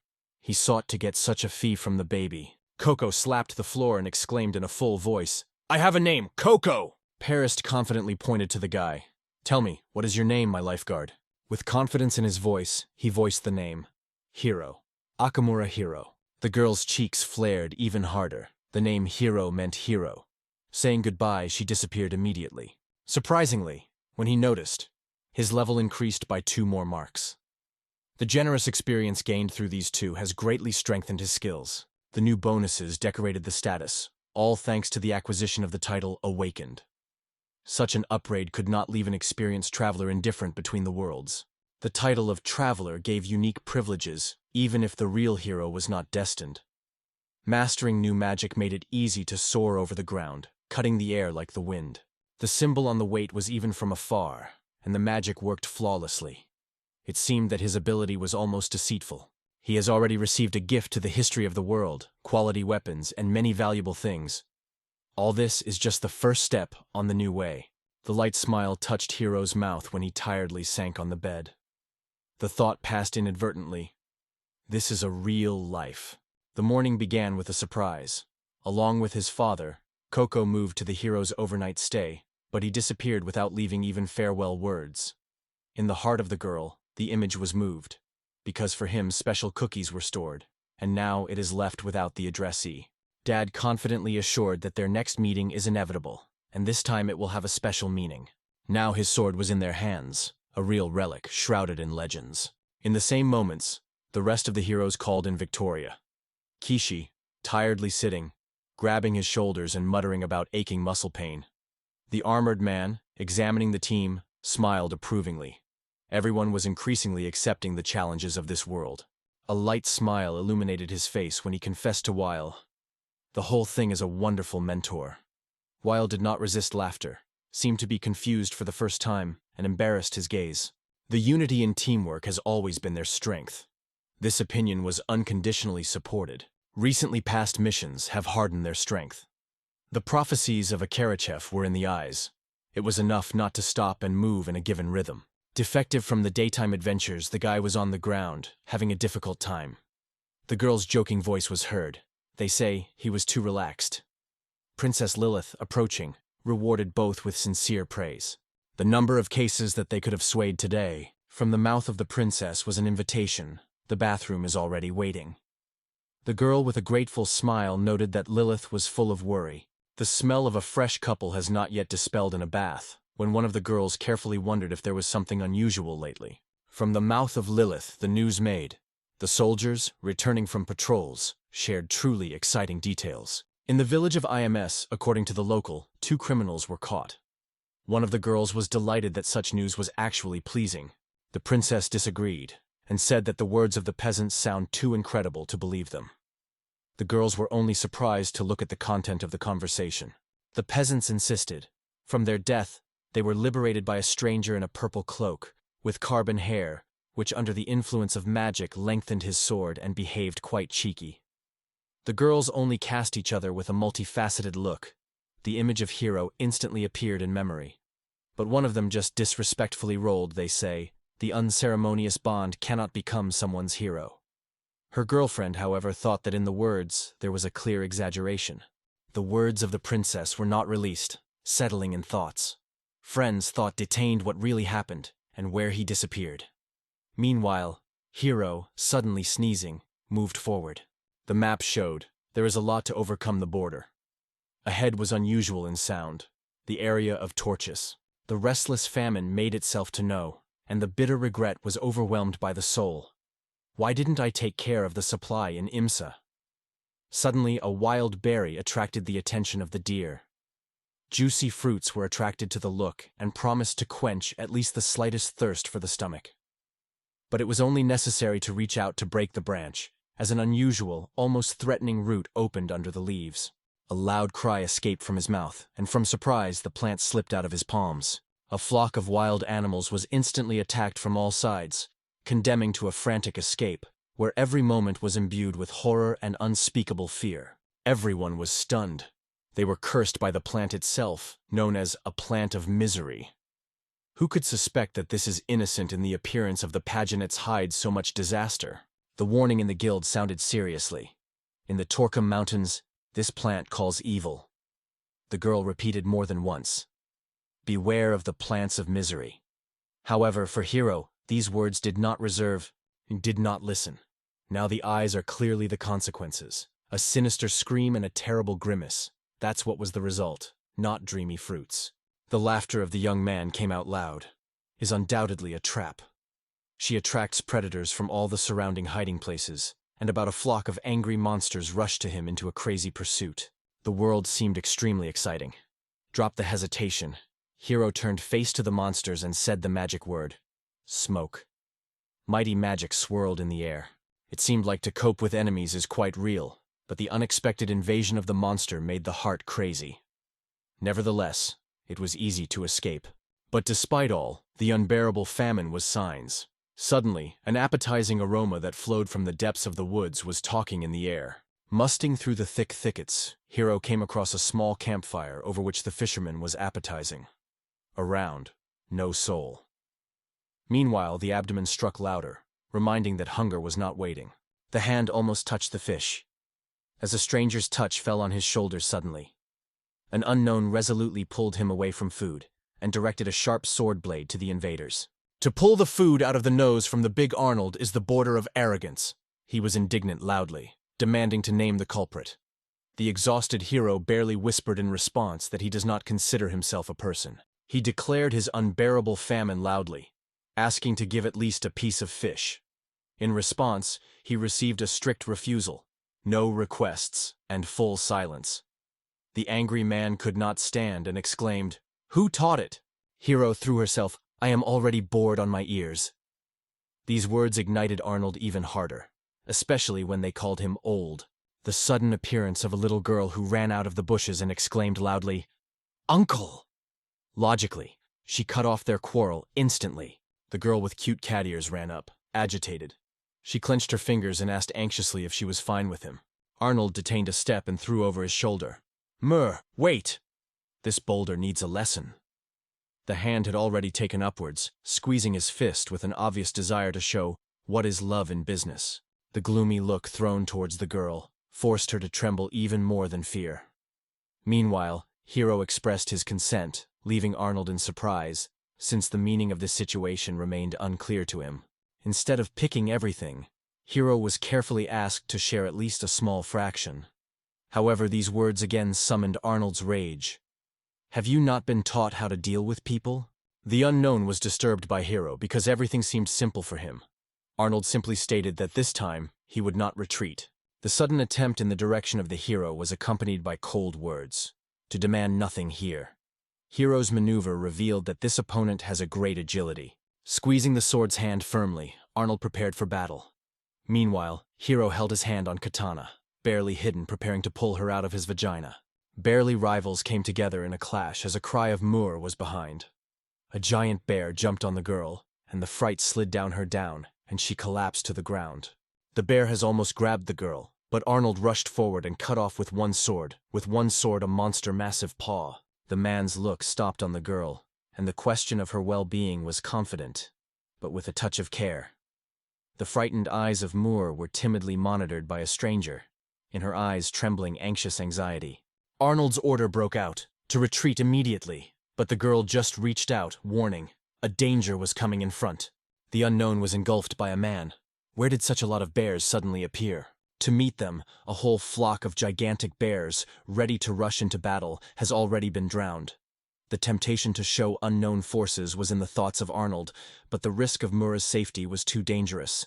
Speaker 1: He sought to get such a fee from the baby. Coco slapped the floor and exclaimed in a full voice, "I have a name, Coco!" Paris confidently pointed to the guy. "Tell me, what is your name, my lifeguard?" With confidence in his voice, he voiced the name, Hero. Akamura Hero. The girl's cheeks flared even harder. The name Hero meant hero. Saying goodbye, she disappeared immediately. Surprisingly, when he noticed, his level increased by 2 more marks. The generous experience gained through these two has greatly strengthened his skills. The new bonuses decorated the status, all thanks to the acquisition of the title Awakened. Such an upgrade could not leave an experienced traveler indifferent between the worlds. The title of Traveler gave unique privileges, even if the real hero was not destined. Mastering new magic made it easy to soar over the ground, cutting the air like the wind. The symbol on the weight was even from afar, and the magic worked flawlessly. It seemed that his ability was almost deceitful. He has already received a gift to the history of the world, quality weapons, and many valuable things. All this is just the first step on the new way. The light smile touched Hiro's mouth when he tiredly sank on the bed. The thought passed inadvertently. This is a real life. The morning began with a surprise. Along with his father, Coco moved to the hero's overnight stay, but he disappeared without leaving even farewell words. In the heart of the girl, the image was moved, because for him special cookies were stored, and now it is left without the addressee. Dad confidently assured that their next meeting is inevitable, and this time it will have a special meaning. Now his sword was in their hands, a real relic shrouded in legends. In the same moments, the rest of the heroes called in Victoria. Kishi, tiredly sitting, grabbing his shoulders and muttering about aching muscle pain. The armored man, examining the team, smiled approvingly. Everyone was increasingly accepting the challenges of this world. A light smile illuminated his face when he confessed to Weil. The whole thing is a wonderful mentor. Weil did not resist laughter, seemed to be confused for the first time, and embarrassed his gaze. The unity and teamwork has always been their strength. This opinion was unconditionally supported. Recently passed missions have hardened their strength. The prophecies of Akarachev were in the eyes. It was enough not to stop and move in a given rhythm. Defective from the daytime adventures, the guy was on the ground, having a difficult time. The girl's joking voice was heard. They say he was too relaxed. Princess Lilith, approaching, rewarded both with sincere praise. The number of cases that they could have swayed today, from the mouth of the princess, was an invitation. The bathroom is already waiting. The girl with a grateful smile noted that Lilith was full of worry. The smell of a fresh couple has not yet dispelled in a bath, when one of the girls carefully wondered if there was something unusual lately. From the mouth of Lilith, the news made. The soldiers, returning from patrols, shared truly exciting details. In the village of IMS, according to the local, 2 criminals were caught. One of the girls was delighted that such news was actually pleasing. The princess disagreed, and said that the words of the peasants sound too incredible to believe them. The girls were only surprised to look at the content of the conversation. The peasants insisted. From their death, they were liberated by a stranger in a purple cloak, with carbon hair, which under the influence of magic lengthened his sword and behaved quite cheeky. The girls only cast each other with a multifaceted look. The image of Hiro instantly appeared in memory. But one of them just disrespectfully rolled, they say. The unceremonious bond cannot become someone's hero. Her girlfriend, however, thought that in the words there was a clear exaggeration. The words of the princess were not released, settling in thoughts. Friends thought detained what really happened, and where he disappeared. Meanwhile, Hiro, suddenly sneezing, moved forward. The map showed there is a lot to overcome the border. Ahead was unusual in sound, the area of Torches. The restless famine made itself to know, and the bitter regret was overwhelmed by the soul. Why didn't I take care of the supply in Imsa? Suddenly, a wild berry attracted the attention of the deer. Juicy fruits were attracted to the look and promised to quench at least the slightest thirst for the stomach. But it was only necessary to reach out to break the branch, as an unusual, almost threatening root opened under the leaves. A loud cry escaped from his mouth, and from surprise the plant slipped out of his palms. A flock of wild animals was instantly attacked from all sides, condemning to a frantic escape, where every moment was imbued with horror and unspeakable fear. Everyone was stunned. They were cursed by the plant itself, known as a plant of misery. Who could suspect that this is innocent in the appearance of the paginates hides so much disaster? The warning in the guild sounded seriously. In the Torcum Mountains, this plant calls evil. The girl repeated more than once. Beware of the plants of misery. However, for Hiro, these words did not listen. Now the eyes are clearly the consequences. A sinister scream and a terrible grimace. That's what was the result, not dreamy fruits. The laughter of the young man came out loud. Is undoubtedly a trap. She attracts predators from all the surrounding hiding places, and about a flock of angry monsters rushed to him into a crazy pursuit. The world seemed extremely exciting. Drop the hesitation. Hiro turned face to the monsters and said the magic word. Smoke. Mighty magic swirled in the air. It seemed like to cope with enemies is quite real, but the unexpected invasion of the monster made the heart crazy. Nevertheless, it was easy to escape. But despite all, the unbearable famine was signs. Suddenly, an appetizing aroma that flowed from the depths of the woods was talking in the air. Musting through the thick thickets, Hiro came across a small campfire over which the fisherman was appetizing. Around, no soul. Meanwhile, the abdomen struck louder, reminding that hunger was not waiting. The hand almost touched the fish, as a stranger's touch fell on his shoulders suddenly. An unknown resolutely pulled him away from food and directed a sharp sword blade to the invaders. To pull the food out of the nose from the big Arnold is the border of arrogance. He was indignant loudly, demanding to name the culprit. The exhausted hero barely whispered in response that he does not consider himself a person. He declared his unbearable famine loudly, asking to give at least a piece of fish. In response, he received a strict refusal, no requests, and full silence. The angry man could not stand and exclaimed, "Who taught it?" Hiro threw herself, "I am already bored on my ears." These words ignited Arnold even harder, especially when they called him old. The sudden appearance of a little girl who ran out of the bushes and exclaimed loudly, "Uncle!" Logically, she cut off their quarrel instantly. The girl with cute cat ears ran up, agitated. She clenched her fingers and asked anxiously if she was fine with him. Arnold detained a step and threw over his shoulder. Wait! This boulder needs a lesson." The hand had already taken upwards, squeezing his fist with an obvious desire to show what is love in business. The gloomy look thrown towards the girl forced her to tremble even more than fear. Meanwhile, Hiro expressed his consent, leaving Arnold in surprise, since the meaning of this situation remained unclear to him. Instead of picking everything, Hiro was carefully asked to share at least a small fraction. However, these words again summoned Arnold's rage. "Have you not been taught how to deal with people?" The unknown was disturbed by Hiro because everything seemed simple for him. Arnold simply stated that this time, he would not retreat. The sudden attempt in the direction of the hero was accompanied by cold words. To demand nothing here. Hiro's maneuver revealed that this opponent has a great agility. Squeezing the sword's hand firmly, Arnold prepared for battle. Meanwhile, Hiro held his hand on Katana, barely hidden, preparing to pull her out of his vagina. Barely rivals came together in a clash as a cry of "Moor" was behind. A giant bear jumped on the girl, and the fright slid down her down, and she collapsed to the ground. The bear has almost grabbed the girl, but Arnold rushed forward and cut off with one sword a monster massive paw. The man's look stopped on the girl, and the question of her well-being was confident, but with a touch of care. The frightened eyes of Moor were timidly monitored by a stranger, in her eyes trembling anxious anxiety. Arnold's order broke out, to retreat immediately, but the girl just reached out, warning. A danger was coming in front. The unknown was engulfed by a man. Where did such a lot of bears suddenly appear? To meet them, a whole flock of gigantic bears, ready to rush into battle, has already been drowned. The temptation to show unknown forces was in the thoughts of Arnold, but the risk of Mura's safety was too dangerous.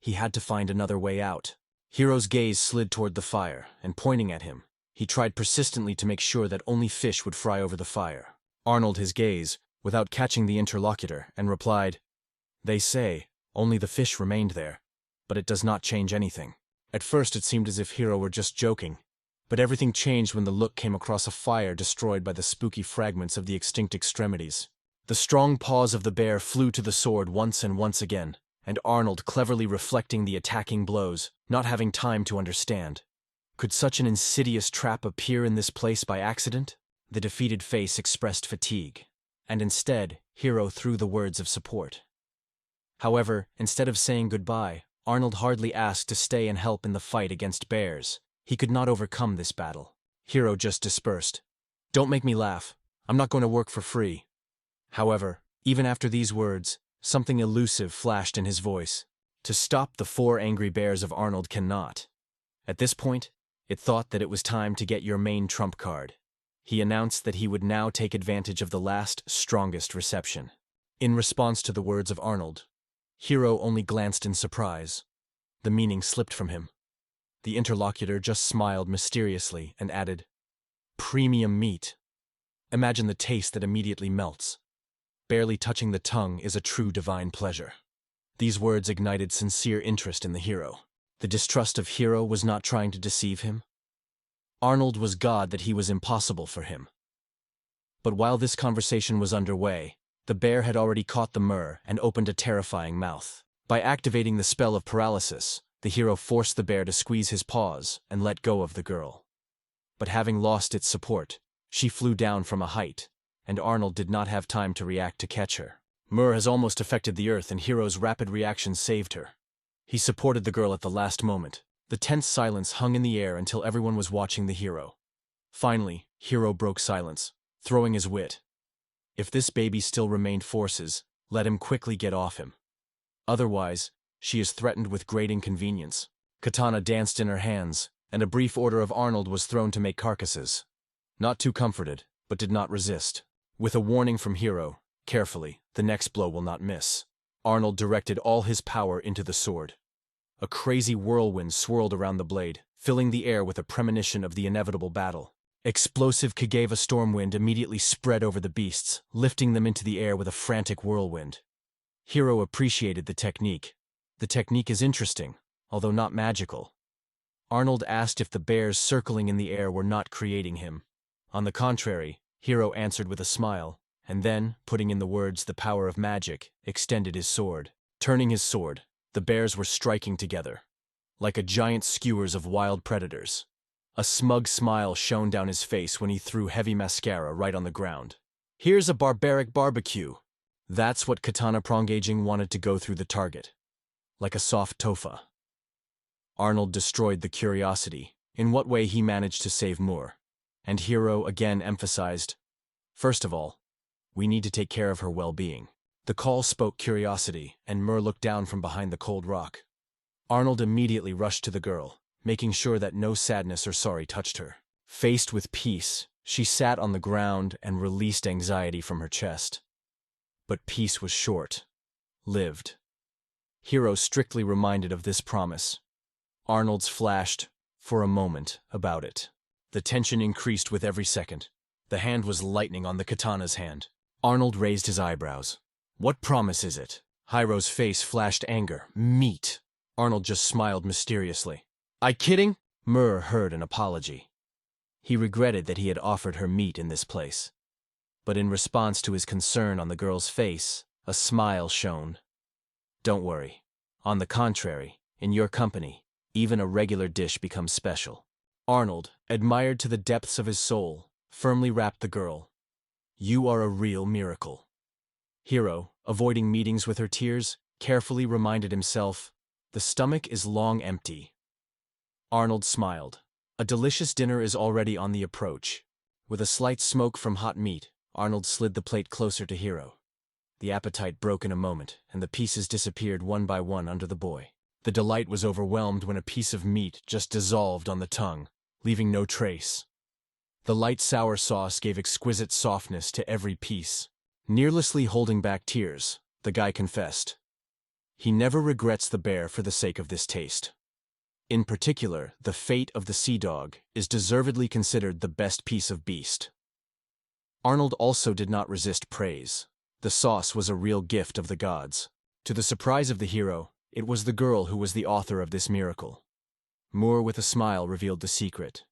Speaker 1: He had to find another way out. Hiro's gaze slid toward the fire, and pointing at him, he tried persistently to make sure that only fish would fry over the fire. Arnold his gaze, without catching the interlocutor, and replied, "They say, only the fish remained there, but it does not change anything." At first it seemed as if Hiro were just joking, but everything changed when the look came across a fire destroyed by the spooky fragments of the extinct extremities. The strong paws of the bear flew to the sword once and once again, and Arnold cleverly reflecting the attacking blows, not having time to understand. Could such an insidious trap appear in this place by accident? The defeated face expressed fatigue, and instead, Hiro threw the words of support. However, instead of saying goodbye, Arnold hardly asked to stay and help in the fight against bears. He could not overcome this battle. Hiro just dispersed. "Don't make me laugh. I'm not going to work for free." However, even after these words, something elusive flashed in his voice. To stop the 4 angry bears of Arnold cannot. At this point, it thought that it was time to get your main trump card. He announced that he would now take advantage of the last, strongest reception. In response to the words of Arnold, Hiro only glanced in surprise. The meaning slipped from him. The interlocutor just smiled mysteriously and added, "Premium meat. Imagine the taste that immediately melts. Barely touching the tongue is a true divine pleasure." These words ignited sincere interest in the hero. The distrust of Hiro was not trying to deceive him. Arnold was God that he was impossible for him. But while this conversation was underway, The bear had already caught the myrrh and opened a terrifying mouth. By activating the spell of paralysis, the hero forced the bear to squeeze his paws and let go of the girl. But having lost its support, she flew down from a height, and Arnold did not have time to react to catch her. Myrrh has almost affected the earth, and Hero's rapid reaction saved her. He supported the girl at the last moment. The tense silence hung in the air until everyone was watching the hero. Finally, Hero broke silence, throwing his wit. If this baby still remained forces, let him quickly get off him. Otherwise, she is threatened with great inconvenience. Katana danced in her hands, and a brief order of Arnold was thrown to make carcasses. Not too comforted, but did not resist. With a warning from Hero, carefully, the next blow will not miss. Arnold directed all his power into the sword. A crazy whirlwind swirled around the blade, filling the air with a premonition of the inevitable battle. Explosive Kageva stormwind immediately spread over the beasts, lifting them into the air with a frantic whirlwind. Hero appreciated the technique. The technique is interesting, although not magical. Arnold asked if the bears circling in the air were not creating him. On the contrary, Hero answered with a smile, and then, putting in the words "the power of magic," extended his sword. Turning his sword, the bears were striking together, like a giant skewers of wild predators. A smug smile shone down his face when he threw heavy mascara right on the ground. Here's a barbaric barbecue. That's what Katana Prongaging wanted to go through the target. Like a soft tofa. Arnold destroyed the curiosity, in what way he managed to save Moore. And Hero again emphasized, first of all, we need to take care of her well-being. The call spoke curiosity, and Moore looked down from behind the cold rock. Arnold immediately rushed to the girl, making sure that no sadness or sorry touched her. Faced with peace, she sat on the ground and released anxiety from her chest. But peace was short-lived. Hero strictly reminded of this promise. Arnold's flashed, for a moment, about it. The tension increased with every second. The hand was lightning on the katana's hand. Arnold raised his eyebrows. What promise is it? Hiro's face flashed anger. Meat. Arnold just smiled mysteriously. I kidding? Murr heard an apology. He regretted that he had offered her meat in this place. But in response to his concern on the girl's face, a smile shone. Don't worry. On the contrary, in your company, even a regular dish becomes special. Arnold, admired to the depths of his soul, firmly wrapped the girl. You are a real miracle. Hero, avoiding meetings with her tears, carefully reminded himself, the stomach is long empty. Arnold smiled. A delicious dinner is already on the approach. With a slight smoke from hot meat, Arnold slid the plate closer to Hero. The appetite broke in a moment, and the pieces disappeared one by one under the boy. The delight was overwhelmed when a piece of meat just dissolved on the tongue, leaving no trace. The light sour sauce gave exquisite softness to every piece. Nearlessly holding back tears, the guy confessed. He never regrets the bear for the sake of this taste. In particular, the fate of the sea dog is deservedly considered the best piece of beast. Arnold also did not resist praise. The sauce was a real gift of the gods. To the surprise of the hero, it was the girl who was the author of this miracle. Moore with a smile revealed the secret.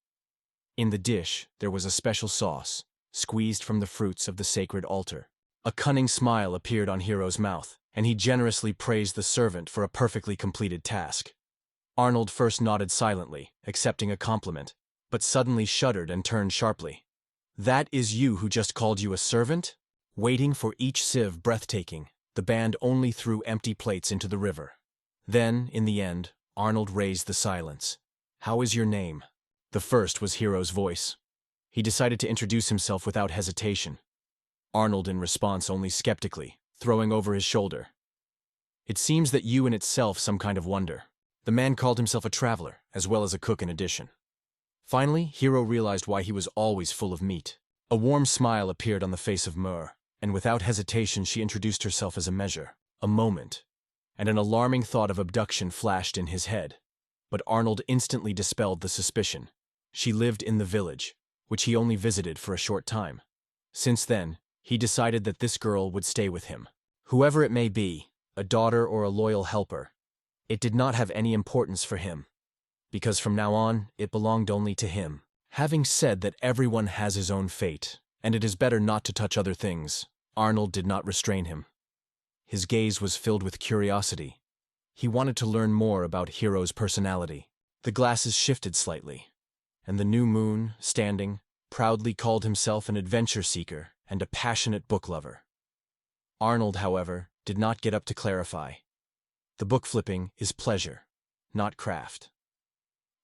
Speaker 1: In the dish, there was a special sauce, squeezed from the fruits of the sacred altar. A cunning smile appeared on Hero's mouth, and he generously praised the servant for a perfectly completed task. Arnold first nodded silently, accepting a compliment, but suddenly shuddered and turned sharply. That is you who just called you a servant? Waiting for each sieve breathtaking, the band only threw empty plates into the river. Then, in the end, Arnold raised the silence. How is your name? The first was Hero's voice. He decided to introduce himself without hesitation. Arnold in response only skeptically, throwing over his shoulder. It seems that you in itself some kind of wonder. The man called himself a traveler, as well as a cook in addition. Finally, Hero realized why he was always full of meat. A warm smile appeared on the face of Mur, and without hesitation she introduced herself as a measure, a moment, and an alarming thought of abduction flashed in his head. But Arnold instantly dispelled the suspicion. She lived in the village, which he only visited for a short time. Since then, he decided that this girl would stay with him. Whoever it may be, a daughter or a loyal helper, it did not have any importance for him, because from now on, it belonged only to him. Having said that everyone has his own fate, and it is better not to touch other things, Arnold did not restrain him. His gaze was filled with curiosity. He wanted to learn more about Hiro's personality. The glasses shifted slightly, and the new moon, standing, proudly called himself an adventure seeker and a passionate book lover. Arnold, however, did not get up to clarify. The book flipping is pleasure, not craft.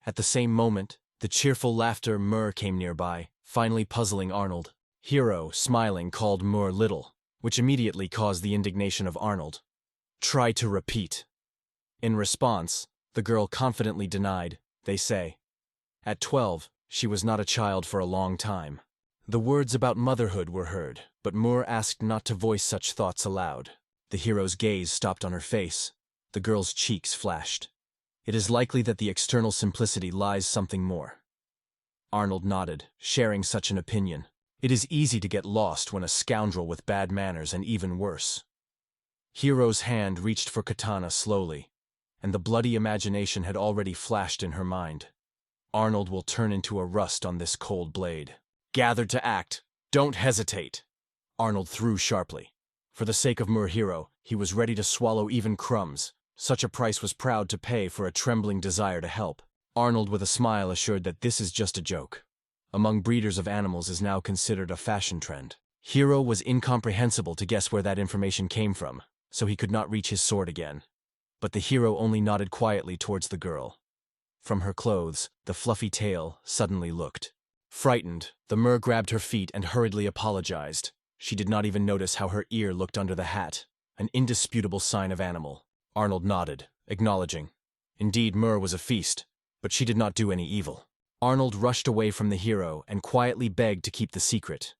Speaker 1: At the same moment, the cheerful laughter Mur came nearby, finally puzzling Arnold. Hiro, smiling, called Mur little, which immediately caused the indignation of Arnold. Try to repeat. In response, the girl confidently denied, they say. At 12, she was not a child for a long time. The words about motherhood were heard, but Mur asked not to voice such thoughts aloud. The hero's gaze stopped on her face. The girl's cheeks flashed. It is likely that the external simplicity lies something more. Arnold nodded, sharing such an opinion. It is easy to get lost when a scoundrel with bad manners and even worse. Hiro's hand reached for katana slowly, and the bloody imagination had already flashed in her mind. Arnold will turn into a rust on this cold blade. Gather to act. Don't hesitate. Arnold threw sharply. For the sake of Hiro, he was ready to swallow even crumbs. Such a price was proud to pay for a trembling desire to help. Arnold with a smile assured that this is just a joke. Among breeders of animals is now considered a fashion trend. Hiro was incomprehensible to guess where that information came from, so he could not reach his sword again. But the hero only nodded quietly towards the girl. From her clothes, the fluffy tail suddenly looked. Frightened, the Mur grabbed her feet and hurriedly apologized. She did not even notice how her ear looked under the hat, an indisputable sign of animal. Arnold nodded, acknowledging. Indeed, Mur was a feast, but she did not do any evil. Arnold rushed away from the hero and quietly begged to keep the secret.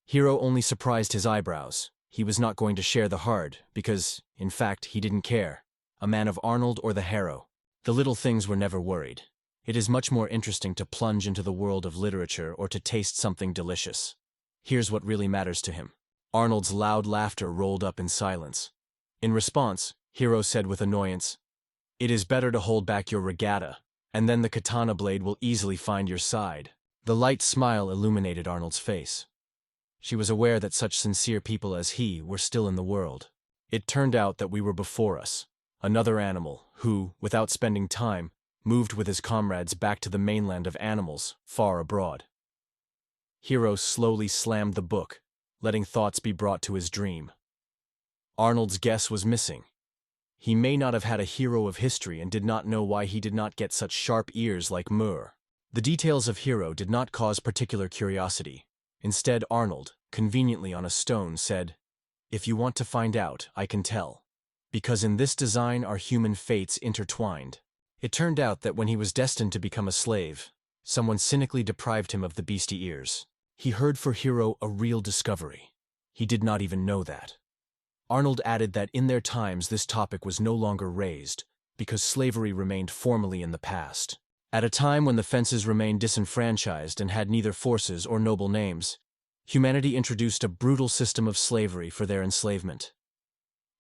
Speaker 1: Hiro only surprised his eyebrows. He was not going to share the hard, because, in fact, he didn't care. A man of Arnold or the hero. The little things were never worried. It is much more interesting to plunge into the world of literature or to taste something delicious. Here's what really matters to him. Arnold's loud laughter rolled up in silence. In response, Hiro said with annoyance, "It is better to hold back your regatta, and then the katana blade will easily find your side." The light smile illuminated Arnold's face. She was aware that such sincere people as he were still in the world. It turned out that we were before us, another animal who, without spending time, moved with his comrades back to the mainland of animals, far abroad. Hiro slowly slammed the book, letting thoughts be brought to his dream. Arnold's guess was missing. He may not have had a hero of history and did not know why he did not get such sharp ears like Mur. The details of Hiro did not cause particular curiosity. Instead, Arnold, conveniently on a stone, said, "If you want to find out, I can tell. Because in this design are human fates intertwined." It turned out that when he was destined to become a slave, someone cynically deprived him of the beastie ears. He heard for Hiro a real discovery. He did not even know that. Arnold added that in their times this topic was no longer raised, because slavery remained formally in the past. At a time when the fences remained disenfranchised and had neither forces or noble names, humanity introduced a brutal system of slavery for their enslavement.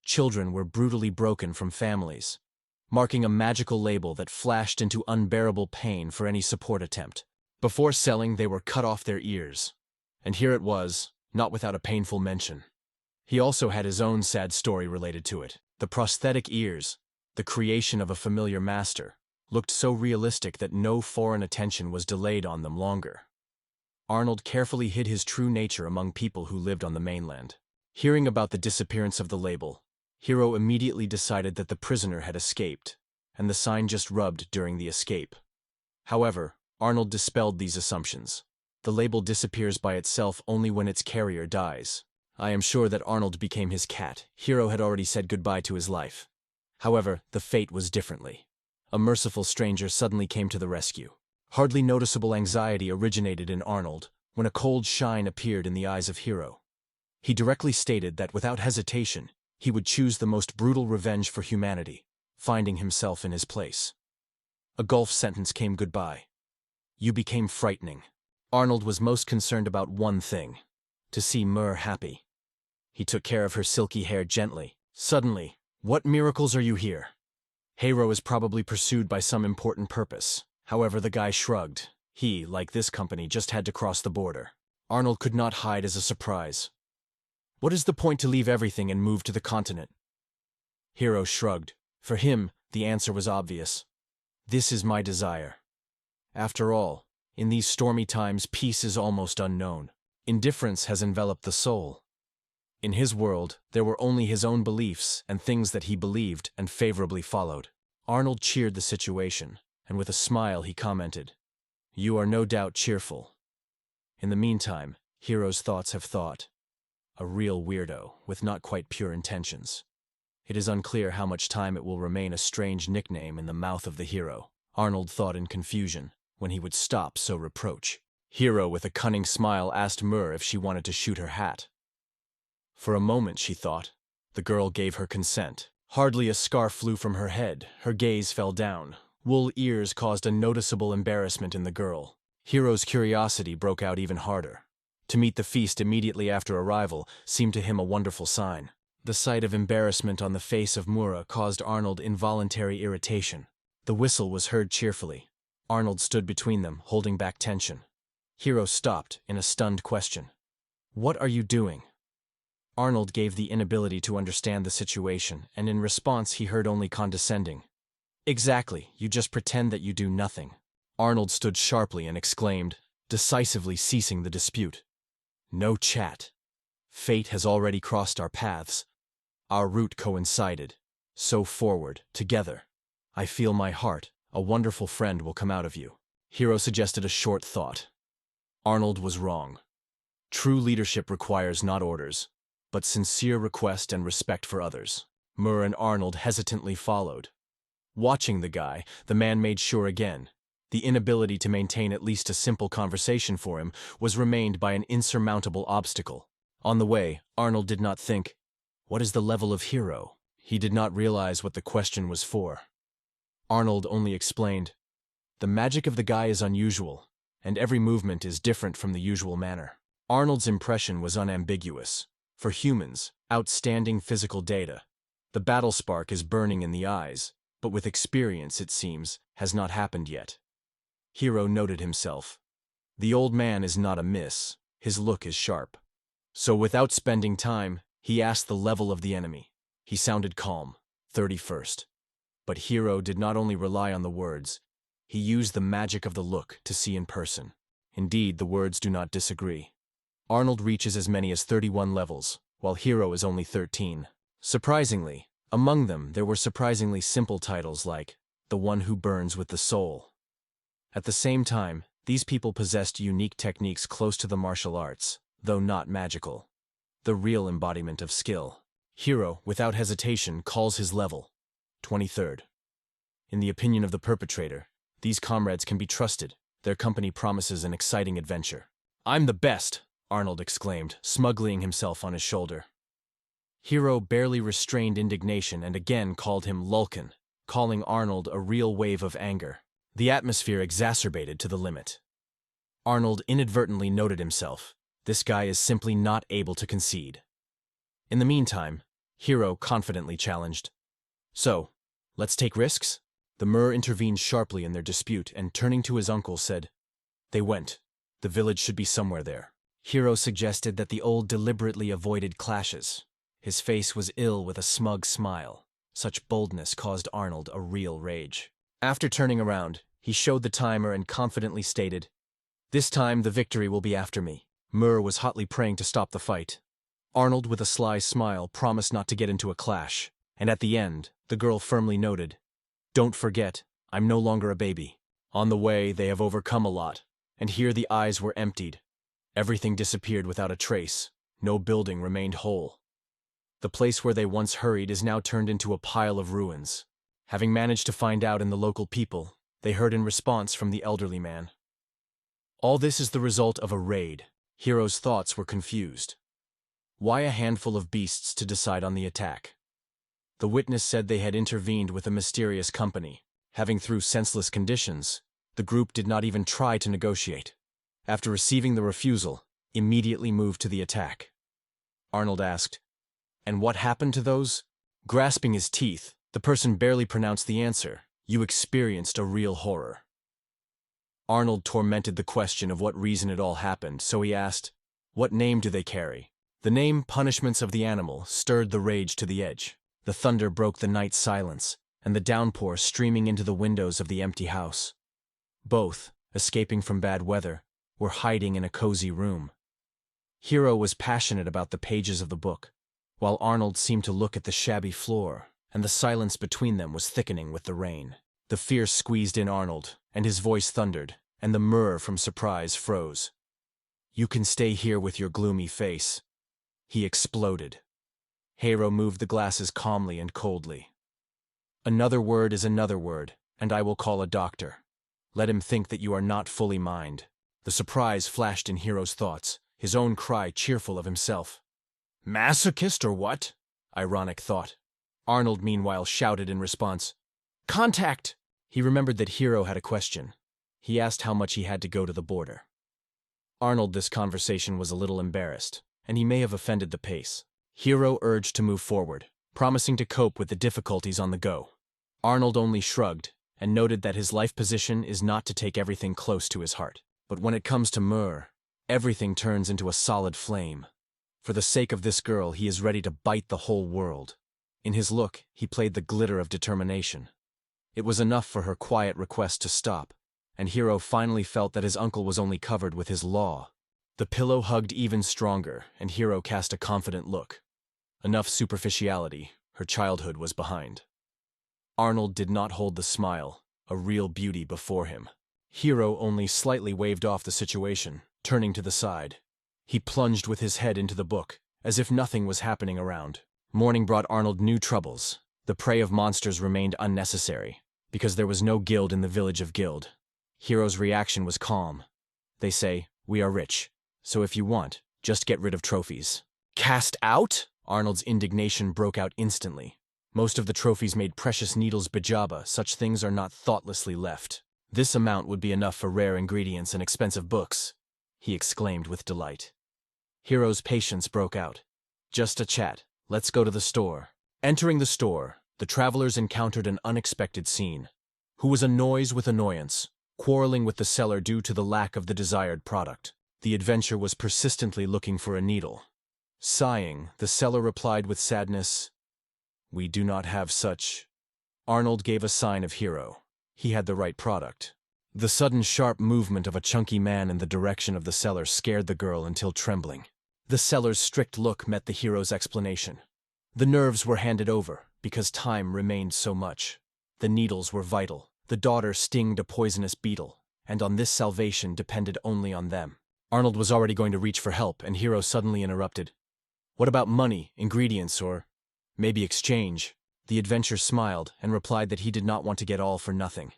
Speaker 1: Children were brutally broken from families, marking a magical label that flashed into unbearable pain for any support attempt. Before selling, they were cut off their ears. And here it was, not without a painful mention. He also had his own sad story related to it. The prosthetic ears, the creation of a familiar master, looked so realistic that no foreign attention was delayed on them longer. Arnold carefully hid his true nature among people who lived on the mainland. Hearing about the disappearance of the label, Hiro immediately decided that the prisoner had escaped, and the sign just rubbed during the escape. However, Arnold dispelled these assumptions. The label disappears by itself only when its carrier dies. I am sure that Arnold became his cat. Hiro had already said goodbye to his life. However, the fate was differently. A merciful stranger suddenly came to the rescue. Hardly noticeable anxiety originated in Arnold when a cold shine appeared in the eyes of Hiro. He directly stated that without hesitation, he would choose the most brutal revenge for humanity, finding himself in his place. A gulf sentence came goodbye. You became frightening. Arnold was most concerned about one thing: to see Mur happy. He took care of her silky hair gently. Suddenly, "What miracles are you here?" Hiro is probably pursued by some important purpose. However, the guy shrugged. He, like this company, just had to cross the border. Arnold could not hide as a surprise. What is the point to leave everything and move to the continent? Hiro shrugged. For him, the answer was obvious. This is my desire. After all, in these stormy times, peace is almost unknown. Indifference has enveloped the soul. In his world, there were only his own beliefs and things that he believed and favorably followed. Arnold cheered the situation, and with a smile he commented, "You are no doubt cheerful." In the meantime, Hiro's thoughts have thought. A real weirdo, with not quite pure intentions. It is unclear how much time it will remain a strange nickname in the mouth of the hero, Arnold thought in confusion, when he would stop so reproach. Hiro, with a cunning smile, asked Mur if she wanted to shoot her hat. For a moment, she thought. The girl gave her consent. Hardly a scarf flew from her head, her gaze fell down. Wool ears caused a noticeable embarrassment in the girl. Hiro's curiosity broke out even harder. To meet the feast immediately after arrival seemed to him a wonderful sign. The sight of embarrassment on the face of Mura caused Arnold involuntary irritation. The whistle was heard cheerfully. Arnold stood between them, holding back tension. Hiro stopped in a stunned question. "What are you doing?" Arnold gave the inability to understand the situation, and in response he heard only condescending. "Exactly, you just pretend that you do nothing." Arnold stood sharply and exclaimed, decisively ceasing the dispute. "No chat. Fate has already crossed our paths. Our route coincided. So forward, together. I feel my heart, a wonderful friend will come out of you." Hiro suggested a short thought. Arnold was wrong. True leadership requires not orders, but sincere request and respect for others. Mur and Arnold hesitantly followed. Watching the guy, the man made sure again. The inability to maintain at least a simple conversation for him was remained by an insurmountable obstacle. On the way, Arnold did not think, "What is the level of Hiro?" He did not realize what the question was for. Arnold only explained, "The magic of the guy is unusual, and every movement is different from the usual manner." Arnold's impression was unambiguous. For humans, outstanding physical data. The battle spark is burning in the eyes, but with experience, it seems, has not happened yet. Hiro noted himself. The old man is not amiss, his look is sharp. So without spending time, he asked the level of the enemy. He sounded calm, 31st. But Hiro did not only rely on the words, he used the magic of the look to see in person. Indeed, the words do not disagree. Arnold reaches as many as 31 levels, while Hiro is only 13. Surprisingly, among them there were surprisingly simple titles like, "The One Who Burns with the Soul." At the same time, these people possessed unique techniques close to the martial arts, though not magical. The real embodiment of skill. Hiro, without hesitation, calls his level, 23rd. In the opinion of the perpetrator, these comrades can be trusted. Their company promises an exciting adventure. "I'm the best!" Arnold exclaimed, smuggling himself on his shoulder. Hiro barely restrained indignation and again called him Lulkin, calling Arnold a real wave of anger. The atmosphere exacerbated to the limit. Arnold inadvertently noted himself. This guy is simply not able to concede. In the meantime, Hiro confidently challenged, "So, let's take risks?" The Mur intervened sharply in their dispute and, turning to his uncle, said, "They went. The village should be somewhere there." Hiro suggested that the old deliberately avoided clashes. His face was ill with a smug smile. Such boldness caused Arnold a real rage. After turning around, he showed the timer and confidently stated, "This time the victory will be after me." Mur was hotly praying to stop the fight. Arnold, with a sly smile, promised not to get into a clash, and at the end, the girl firmly noted, "Don't forget, I'm no longer a baby." On the way, they have overcome a lot, and here the eyes were emptied. Everything disappeared without a trace. No building remained whole. The place where they once hurried is now turned into a pile of ruins. Having managed to find out in the local people, they heard in response from the elderly man. All this is the result of a raid. Hiro's thoughts were confused. Why a handful of beasts to decide on the attack? The witness said they had intervened with a mysterious company. Having through senseless conditions, the group did not even try to negotiate. After receiving the refusal, immediately moved to the attack. Arnold asked, "And what happened to those?" Grasping his teeth, the person barely pronounced the answer. "You experienced a real horror." Arnold tormented the question of what reason it all happened, so he asked, "What name do they carry?" The name Punishments of the Animal stirred the rage to the edge. The thunder broke the night's silence, and the downpour streaming into the windows of the empty house. Both, escaping from bad weather, were hiding in a cozy room. Hiro was passionate about the pages of the book, while Arnold seemed to look at the shabby floor, and the silence between them was thickening with the rain. The fear squeezed in Arnold, and his voice thundered, and the myrrh from surprise froze. "You can stay here with your gloomy face." He exploded. Hiro moved the glasses calmly and coldly. "Another word is another word, and I will call a doctor. Let him think that you are not fully mind." The surprise flashed in Hiro's thoughts, his own cry cheerful of himself. "Masochist or what?" Ironic thought. Arnold meanwhile shouted in response, "Contact!" He remembered that Hiro had a question. He asked how much he had to go to the border. Arnold, this conversation was a little embarrassed, and he may have offended the pace. Hiro urged to move forward, promising to cope with the difficulties on the go. Arnold only shrugged, and noted that his life position is not to take everything close to his heart. But when it comes to myrrh, everything turns into a solid flame. For the sake of this girl, he is ready to bite the whole world. In his look, he played the glitter of determination. It was enough for her quiet request to stop, and Hiro finally felt that his uncle was only covered with his law. The pillow hugged even stronger, and Hiro cast a confident look. Enough superficiality, her childhood was behind. Arnold did not hold the smile, a real beauty before him. Hiro only slightly waved off the situation, turning to the side. He plunged with his head into the book, as if nothing was happening around. Morning brought Arnold new troubles. The prey of monsters remained unnecessary, because there was no guild in the village of Guild. Hiro's reaction was calm. "They say, we are rich, so if you want, just get rid of trophies." "Cast out?" Arnold's indignation broke out instantly. Most of the trophies made precious needles bajaba. Such things are not thoughtlessly left. "This amount would be enough for rare ingredients and expensive books," he exclaimed with delight. Hiro's patience broke out. "Just a chat. Let's go to the store." Entering the store, the travelers encountered an unexpected scene. Who was a noise with annoyance, quarreling with the seller due to the lack of the desired product. The adventurer was persistently looking for a needle. Sighing, the seller replied with sadness, "We do not have such." Arnold gave a sign of Hiro. He had the right product. The sudden sharp movement of a chunky man in the direction of the seller scared the girl until trembling. The seller's strict look met the hero's explanation. The nerves were handed over, because time remained so much. The needles were vital. The daughter stinged a poisonous beetle, and on this salvation depended only on them. Arnold was already going to reach for help, and Hiro suddenly interrupted. "What about money, ingredients, or maybe exchange?" The adventurer smiled and replied that he did not want to get all for nothing.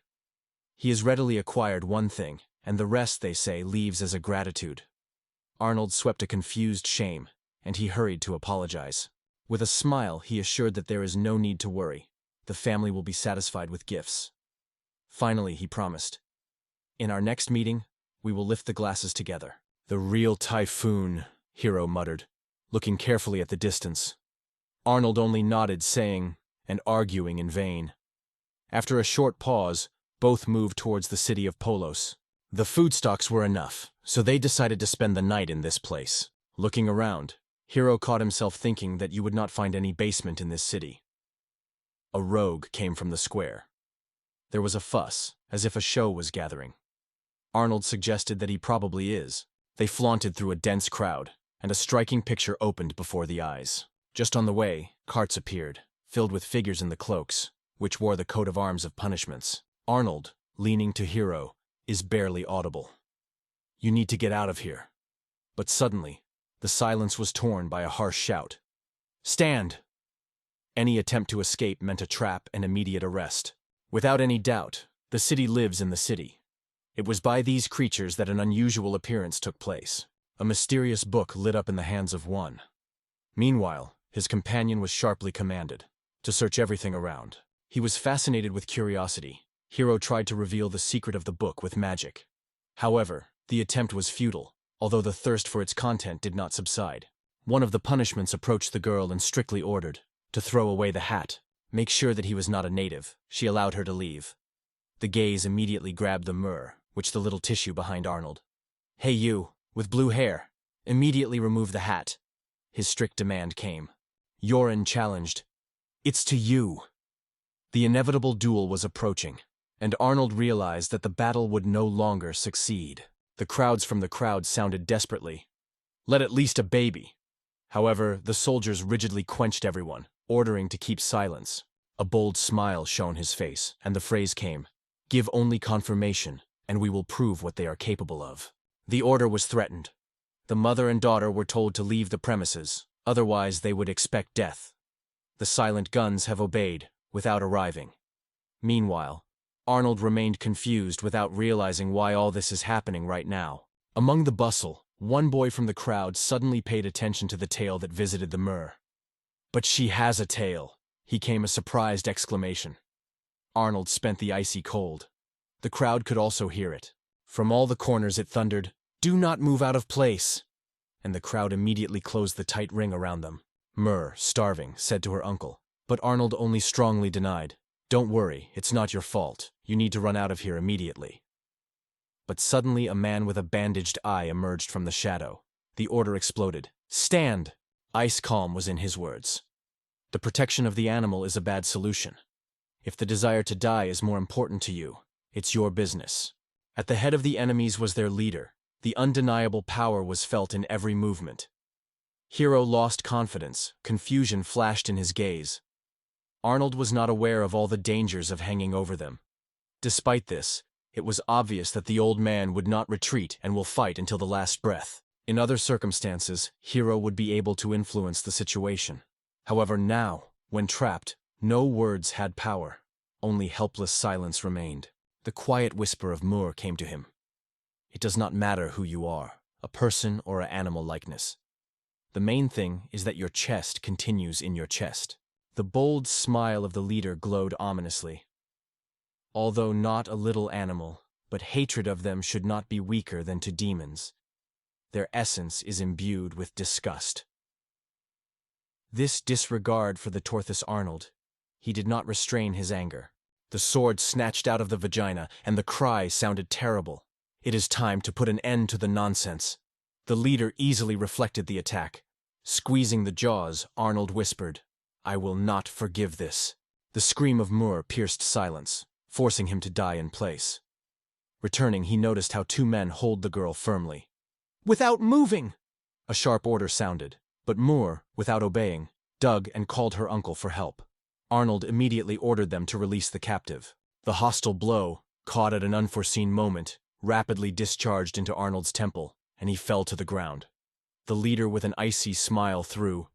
Speaker 1: He has readily acquired one thing, and the rest, they say, leaves as a gratitude. Arnold swept a confused shame, and he hurried to apologize. With a smile, he assured that there is no need to worry. The family will be satisfied with gifts. Finally, he promised, "In our next meeting, we will lift the glasses together." "The real typhoon," Hiro muttered, looking carefully at the distance. Arnold only nodded, saying, and arguing in vain. After a short pause, both moved towards the city of Polos. The foodstocks were enough, so they decided to spend the night in this place. Looking around, Hiro caught himself thinking that you would not find any basement in this city. A rogue came from the square. There was a fuss, as if a show was gathering. Arnold suggested that he probably is. They flaunted through a dense crowd, and a striking picture opened before the eyes. Just on the way, carts appeared, filled with figures in the cloaks, which wore the coat of arms of punishments. Arnold, leaning to Hiro, is barely audible. "You need to get out of here." But suddenly, the silence was torn by a harsh shout. "Stand!" Any attempt to escape meant a trap and immediate arrest. Without any doubt, the city lives in the city. It was by these creatures that an unusual appearance took place. A mysterious book lit up in the hands of one. Meanwhile, his companion was sharply commanded to search everything around. He was fascinated with curiosity. Hiro tried to reveal the secret of the book with magic. However, the attempt was futile, although the thirst for its content did not subside. One of the punishments approached the girl and strictly ordered to throw away the hat. Make sure that he was not a native. She allowed her to leave. The gaze immediately grabbed the myrrh, which the little tissue behind Arnold. "Hey you, with blue hair, immediately remove the hat." his strict demand came. Yoren challenged. It's to you. The inevitable duel was approaching, and Arnold realized that the battle would no longer succeed. The crowds from the crowd sounded desperately. Let at least a baby. However, the soldiers rigidly quenched everyone, ordering to keep silence. A bold smile shone his face, and the phrase came, "Give only confirmation, and we will prove what they are capable of." The order was threatened. The mother and daughter were told to leave the premises, otherwise they would expect death. The silent guns have obeyed, without arriving. Meanwhile, Arnold remained confused without realizing why all this is happening right now. Among the bustle, one boy from the crowd suddenly paid attention to the tail that visited the Mer. "But she has a tail," he came a surprised exclamation. Arnold spent the icy cold. The crowd could also hear it. From all the corners it thundered, "Do not move out of place!" And the crowd immediately closed the tight ring around them. Mer, starving, said to her uncle, but Arnold only strongly denied. "Don't worry, it's not your fault. You need to run out of here immediately." But suddenly a man with a bandaged eye emerged from the shadow. The order exploded. "Stand!" Ice calm was in his words. The protection of the animal is a bad solution. If the desire to die is more important to you, it's your business. At the head of the enemies was their leader. The undeniable power was felt in every movement. Hiro lost confidence. Confusion flashed in his gaze. Arnold was not aware of all the dangers of hanging over them. Despite this, it was obvious that the old man would not retreat and will fight until the last breath. In other circumstances, Hiro would be able to influence the situation. However, now, when trapped, no words had power. Only helpless silence remained. The quiet whisper of Moore came to him. "It does not matter who you are, a person or an animal likeness. The main thing is that your chest continues in your chest." The bold smile of the leader glowed ominously. "Although not a little animal, but hatred of them should not be weaker than to demons. Their essence is imbued with disgust." This disregard for the Torthus Arnold. He did not restrain his anger. The sword snatched out of the vagina, and the cry sounded terrible. "It is time to put an end to the nonsense." The leader easily reflected the attack. Squeezing the jaws, Arnold whispered, "I will not forgive this." The scream of Moore pierced silence, forcing him to die in place. Returning, he noticed how two men hold the girl firmly. "Without moving!" A sharp order sounded, but Moore, without obeying, dug and called her uncle for help. Arnold immediately ordered them to release the captive. The hostile blow, caught at an unforeseen moment, rapidly discharged into Arnold's temple, and he fell to the ground. The leader with an icy smile threw,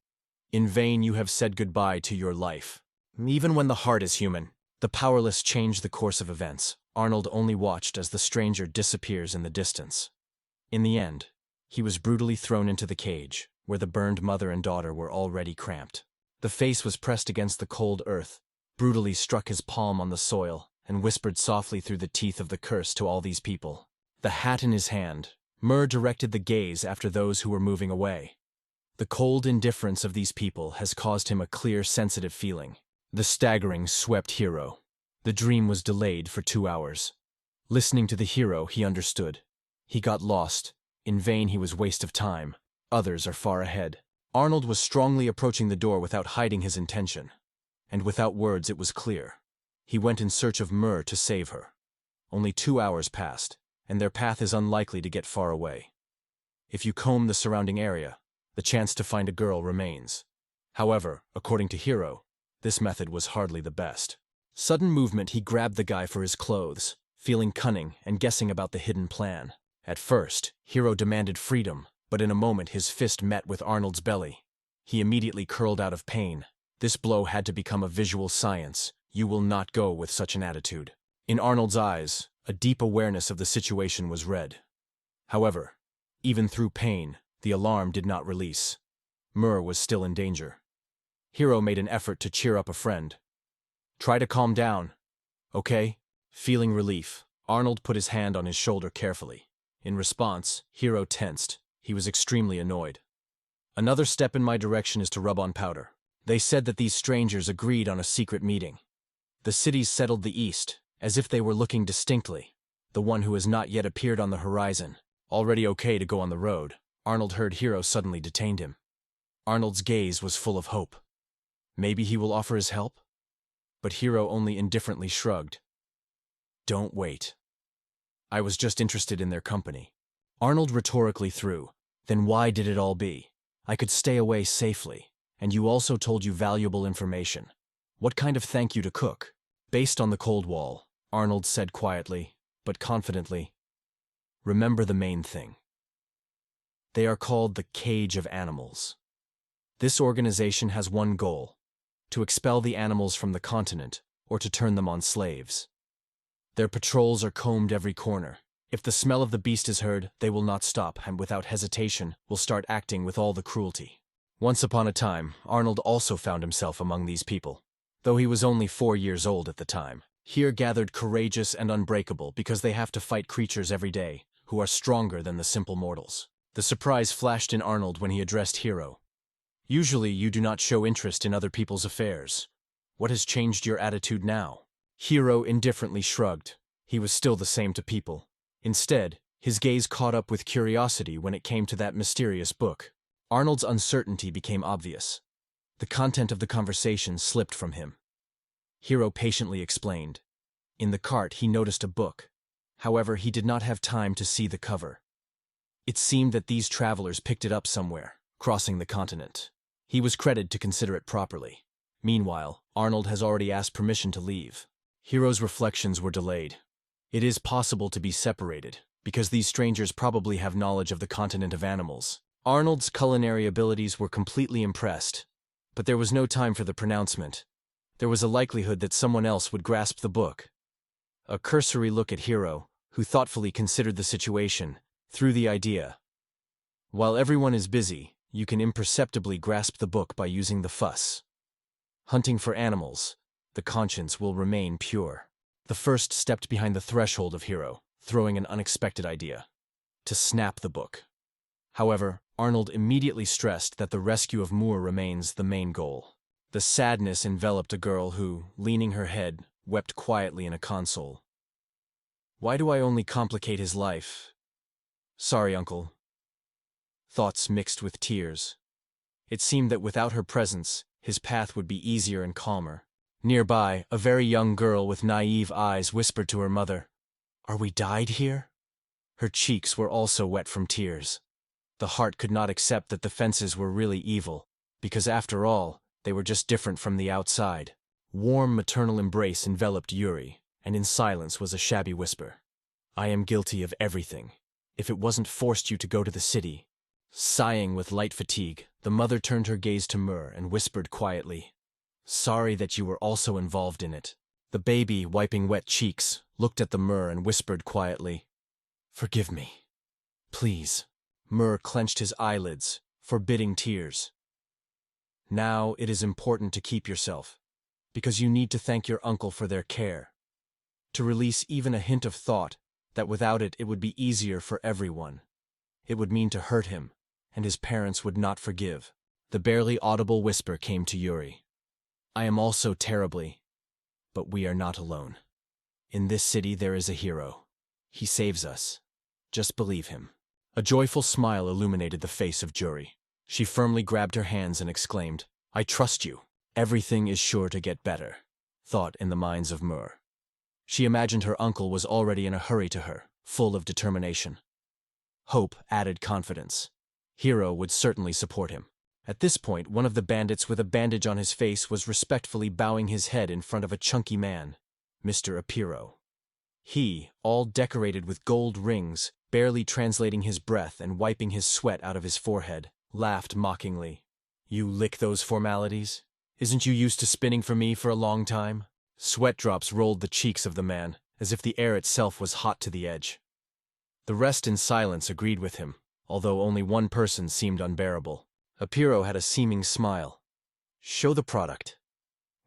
Speaker 1: "In vain you have said goodbye to your life." Even when the heart is human, the powerless change the course of events. Arnold only watched as the stranger disappears in the distance. In the end, he was brutally thrown into the cage, where the burned mother and daughter were already cramped. The face was pressed against the cold earth, brutally struck his palm on the soil, and whispered softly through the teeth of the curse to all these people. The hat in his hand, Mur directed the gaze after those who were moving away. The cold indifference of these people has caused him a clear, sensitive feeling. The staggering swept Hiro. The dream was delayed for 2 hours. Listening to the hero, he understood. He got lost. In vain he was waste of time. Others are far ahead. Arnold was strongly approaching the door without hiding his intention. And without words it was clear. He went in search of Mur to save her. Only 2 hours passed, and their path is unlikely to get far away. If you comb the surrounding area, the chance to find a girl remains. However, according to Hiro, this method was hardly the best. Sudden movement, he grabbed the guy for his clothes, feeling cunning and guessing about the hidden plan. At first, Hiro demanded freedom, but in a moment his fist met with Arnold's belly. He immediately curled out of pain. This blow had to become a visual science. You will not go with such an attitude. In Arnold's eyes, a deep awareness of the situation was read. However, even through pain, the alarm did not release. Mur was still in danger. Hiro made an effort to cheer up a friend. "Try to calm down. Okay?" Feeling relief, Arnold put his hand on his shoulder carefully. In response, Hiro tensed. He was extremely annoyed. "Another step in my direction is to rub on powder." They said that these strangers agreed on a secret meeting. The cities settled the east, as if they were looking distinctly. The one who has not yet appeared on the horizon. Already okay to go on the road. Arnold heard Hiro suddenly detained him. Arnold's gaze was full of hope. Maybe he will offer his help? But Hiro only indifferently shrugged. Don't wait. I was just interested in their company. Arnold rhetorically threw. Then why did it all be? I could stay away safely, and you also told you valuable information. What kind of thank you to cook? Based on the cold wall, Arnold said quietly, but confidently. Remember the main thing. They are called the Cage of Animals. This organization has one goal: to expel the animals from the continent or to turn them on slaves. Their patrols are combed every corner. If the smell of the beast is heard, they will not stop and without hesitation will start acting with all the cruelty. Once upon a time, Arnold also found himself among these people. Though he was only 4 years old at the time, here gathered courageous and unbreakable because they have to fight creatures every day who are stronger than the simple mortals. The surprise flashed in Arnold when he addressed Hiro. Usually you do not show interest in other people's affairs. What has changed your attitude now? Hiro indifferently shrugged. He was still the same to people. Instead, his gaze caught up with curiosity when it came to that mysterious book. Arnold's uncertainty became obvious. The content of the conversation slipped from him. Hiro patiently explained. In the cart he noticed a book. However, he did not have time to see the cover. It seemed that these travelers picked it up somewhere, crossing the continent. He was credited to consider it properly. Meanwhile, Arnold has already asked permission to leave. Hiro's reflections were delayed. It is possible to be separated, because these strangers probably have knowledge of the continent of animals. Arnold's culinary abilities were completely impressed, but there was no time for the pronouncement. There was a likelihood that someone else would grasp the book. A cursory look at Hiro, who thoughtfully considered the situation, threw the idea. While everyone is busy, you can imperceptibly grasp the book by using the fuss. Hunting for animals, the conscience will remain pure. The first stepped behind the threshold of Hiro, throwing an unexpected idea. To snap the book. However, Arnold immediately stressed that the rescue of Moore remains the main goal. The sadness enveloped a girl who, leaning her head, wept quietly in a console. Why do I only complicate his life? Sorry, uncle. Thoughts mixed with tears. It seemed that without her presence, his path would be easier and calmer. Nearby, a very young girl with naive eyes whispered to her mother, "Are we died here?" Her cheeks were also wet from tears. The heart could not accept that the fences were really evil, because after all, they were just different from the outside. Warm maternal embrace enveloped Yuri, and in silence was a shabby whisper. I am guilty of everything. If it wasn't forced you to go to the city. Sighing with light fatigue, the mother turned her gaze to Mur and whispered quietly, Sorry that you were also involved in it. The baby, wiping wet cheeks, looked at the Mur and whispered quietly, Forgive me. Please. Mur clenched his eyelids, forbidding tears. Now it is important to keep yourself, because you need to thank your uncle for their care. To release even a hint of thought that without it would be easier for everyone. It would mean to hurt him, and his parents would not forgive. The barely audible whisper came to Yuri. I am also terribly, but we are not alone. In this city there is a hero. He saves us. Just believe him. A joyful smile illuminated the face of Yuri. She firmly grabbed her hands and exclaimed, I trust you. Everything is sure to get better, thought in the minds of Mur. She imagined her uncle was already in a hurry to her, full of determination. Hope added confidence. Hiro would certainly support him. At this point, one of the bandits with a bandage on his face was respectfully bowing his head in front of a chunky man, Mr. Apiro. He, all decorated with gold rings, barely translating his breath and wiping his sweat out of his forehead, laughed mockingly. You lick those formalities? Isn't you used to spinning for me for a long time? Sweat drops rolled the cheeks of the man, as if the air itself was hot to the edge. The rest in silence agreed with him, although only one person seemed unbearable. Apiro had a seeming smile. Show the product.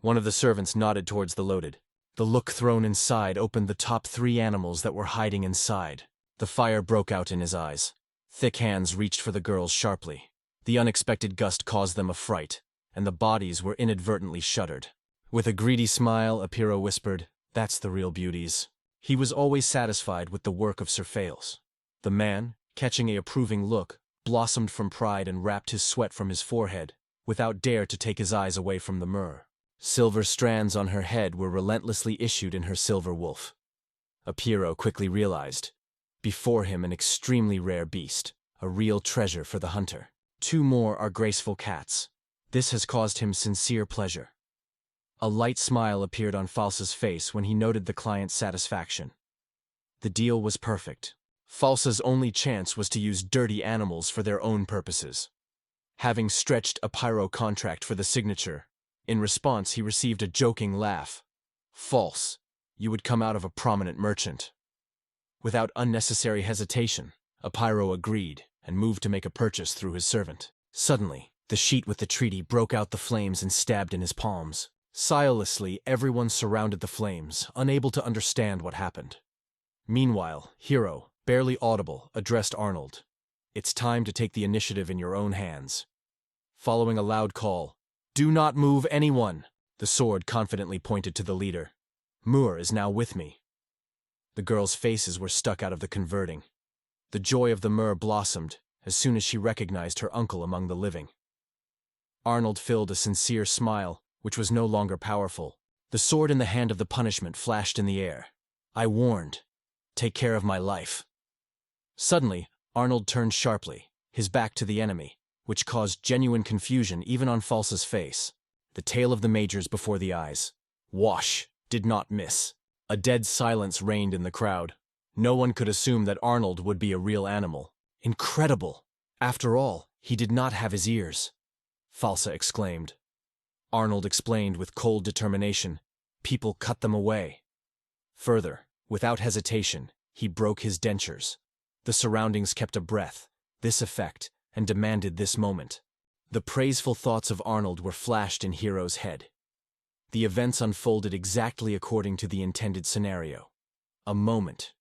Speaker 1: One of the servants nodded towards the loaded. The look thrown inside opened the top 3 animals that were hiding inside. The fire broke out in his eyes. Thick hands reached for the girls sharply. The unexpected gust caused them a fright, and the bodies were inadvertently shuddered. With a greedy smile, Apiro whispered, That's the real beauties. He was always satisfied with the work of Sir Fails. The man, catching a approving look, blossomed from pride and wrapped his sweat from his forehead, without dare to take his eyes away from the myrrh. Silver strands on her head were relentlessly issued in her silver wolf. Apiro quickly realized. Before him an extremely rare beast, a real treasure for the hunter. 2 more are graceful cats. This has caused him sincere pleasure. A light smile appeared on Falsa's face when he noted the client's satisfaction. The deal was perfect. Falsa's only chance was to use dirty animals for their own purposes. Having stretched a pyro contract for the signature, in response he received a joking laugh. False, you would come out of a prominent merchant. Without unnecessary hesitation, Apiro agreed and moved to make a purchase through his servant. Suddenly, the sheet with the treaty broke out the flames and stabbed in his palms. Silently, everyone surrounded the flames, unable to understand what happened. Meanwhile, Hiro, barely audible, addressed Arnold. It's time to take the initiative in your own hands. Following a loud call, "Do not move anyone!" The sword confidently pointed to the leader. "Moore is now with me." The girls' faces were stuck out of the converting. The joy of the Myrrh blossomed as soon as she recognized her uncle among the living. Arnold filled a sincere smile, which was no longer powerful. The sword in the hand of the punishment flashed in the air. "I warned. Take care of my life." Suddenly, Arnold turned sharply, his back to the enemy, which caused genuine confusion even on Falsa's face. The tail of the Mage's before the eyes. Wash did not miss. A dead silence reigned in the crowd. No one could assume that Arnold would be a real animal. Incredible! After all, he did not have his ears. Falsa exclaimed. Arnold explained with cold determination. People cut them away. Further, without hesitation, he broke his dentures. The surroundings kept a breath, this effect, and demanded this moment. The praiseful thoughts of Arnold were flashed in Hiro's head. The events unfolded exactly according to the intended scenario. A moment,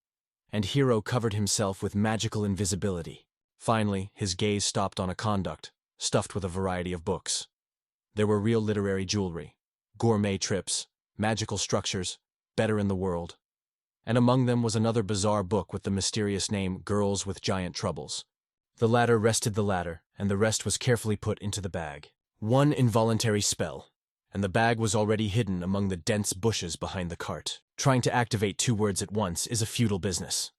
Speaker 1: and Hiro covered himself with magical invisibility. Finally, his gaze stopped on a conduct, stuffed with a variety of books. There were real literary jewelry, gourmet trips, magical structures, better in the world. And among them was another bizarre book with the mysterious name Girls with Giant Troubles. The ladder rested the ladder, and the rest was carefully put into the bag. One involuntary spell, and the bag was already hidden among the dense bushes behind the cart. Trying to activate 2 words at once is a futile business.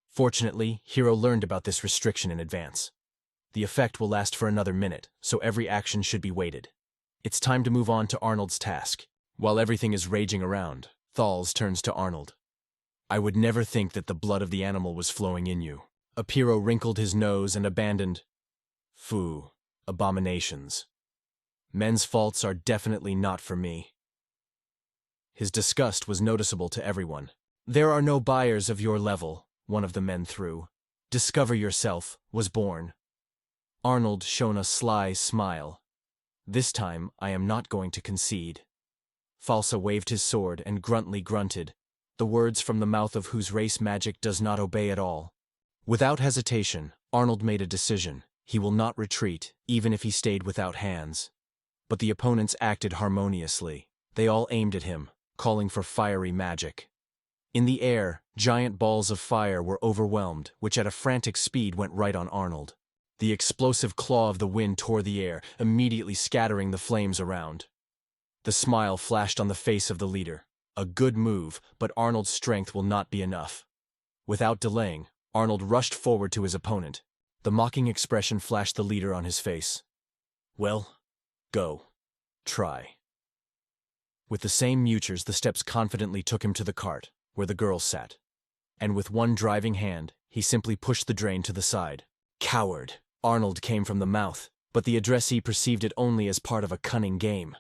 Speaker 1: Fortunately, Hiro learned about this restriction in advance. The effect will last for another minute, so every action should be weighted. It's time to move on to Arnold's task. While everything is raging around, Thals turns to Arnold. "I would never think that the blood of the animal was flowing in you." Apiro wrinkled his nose and abandoned. "Phoo, abominations. Men's faults are definitely not for me." His disgust was noticeable to everyone. "There are no buyers of your level," one of the men threw. "Discover yourself," was born. Arnold shone a sly smile. "This time I am not going to concede." Falsa waved his sword and gruntly grunted, the words from the mouth of whose race magic does not obey at all. Without hesitation, Arnold made a decision. He will not retreat, even if he stayed without hands. But the opponents acted harmoniously. They all aimed at him, calling for fiery magic. In the air, giant balls of fire were overwhelmed, which at a frantic speed went right on Arnold. The explosive claw of the wind tore the air, immediately scattering the flames around. The smile flashed on the face of the leader. A good move, but Arnold's strength will not be enough. Without delaying, Arnold rushed forward to his opponent. The mocking expression flashed the leader on his face. "Well, go. Try." With the same mutures, the steps confidently took him to the cart, where the girls sat. And with one driving hand, he simply pushed the drain to the side. "Coward!" Arnold came from the mouth, but the addressee perceived it only as part of a cunning game.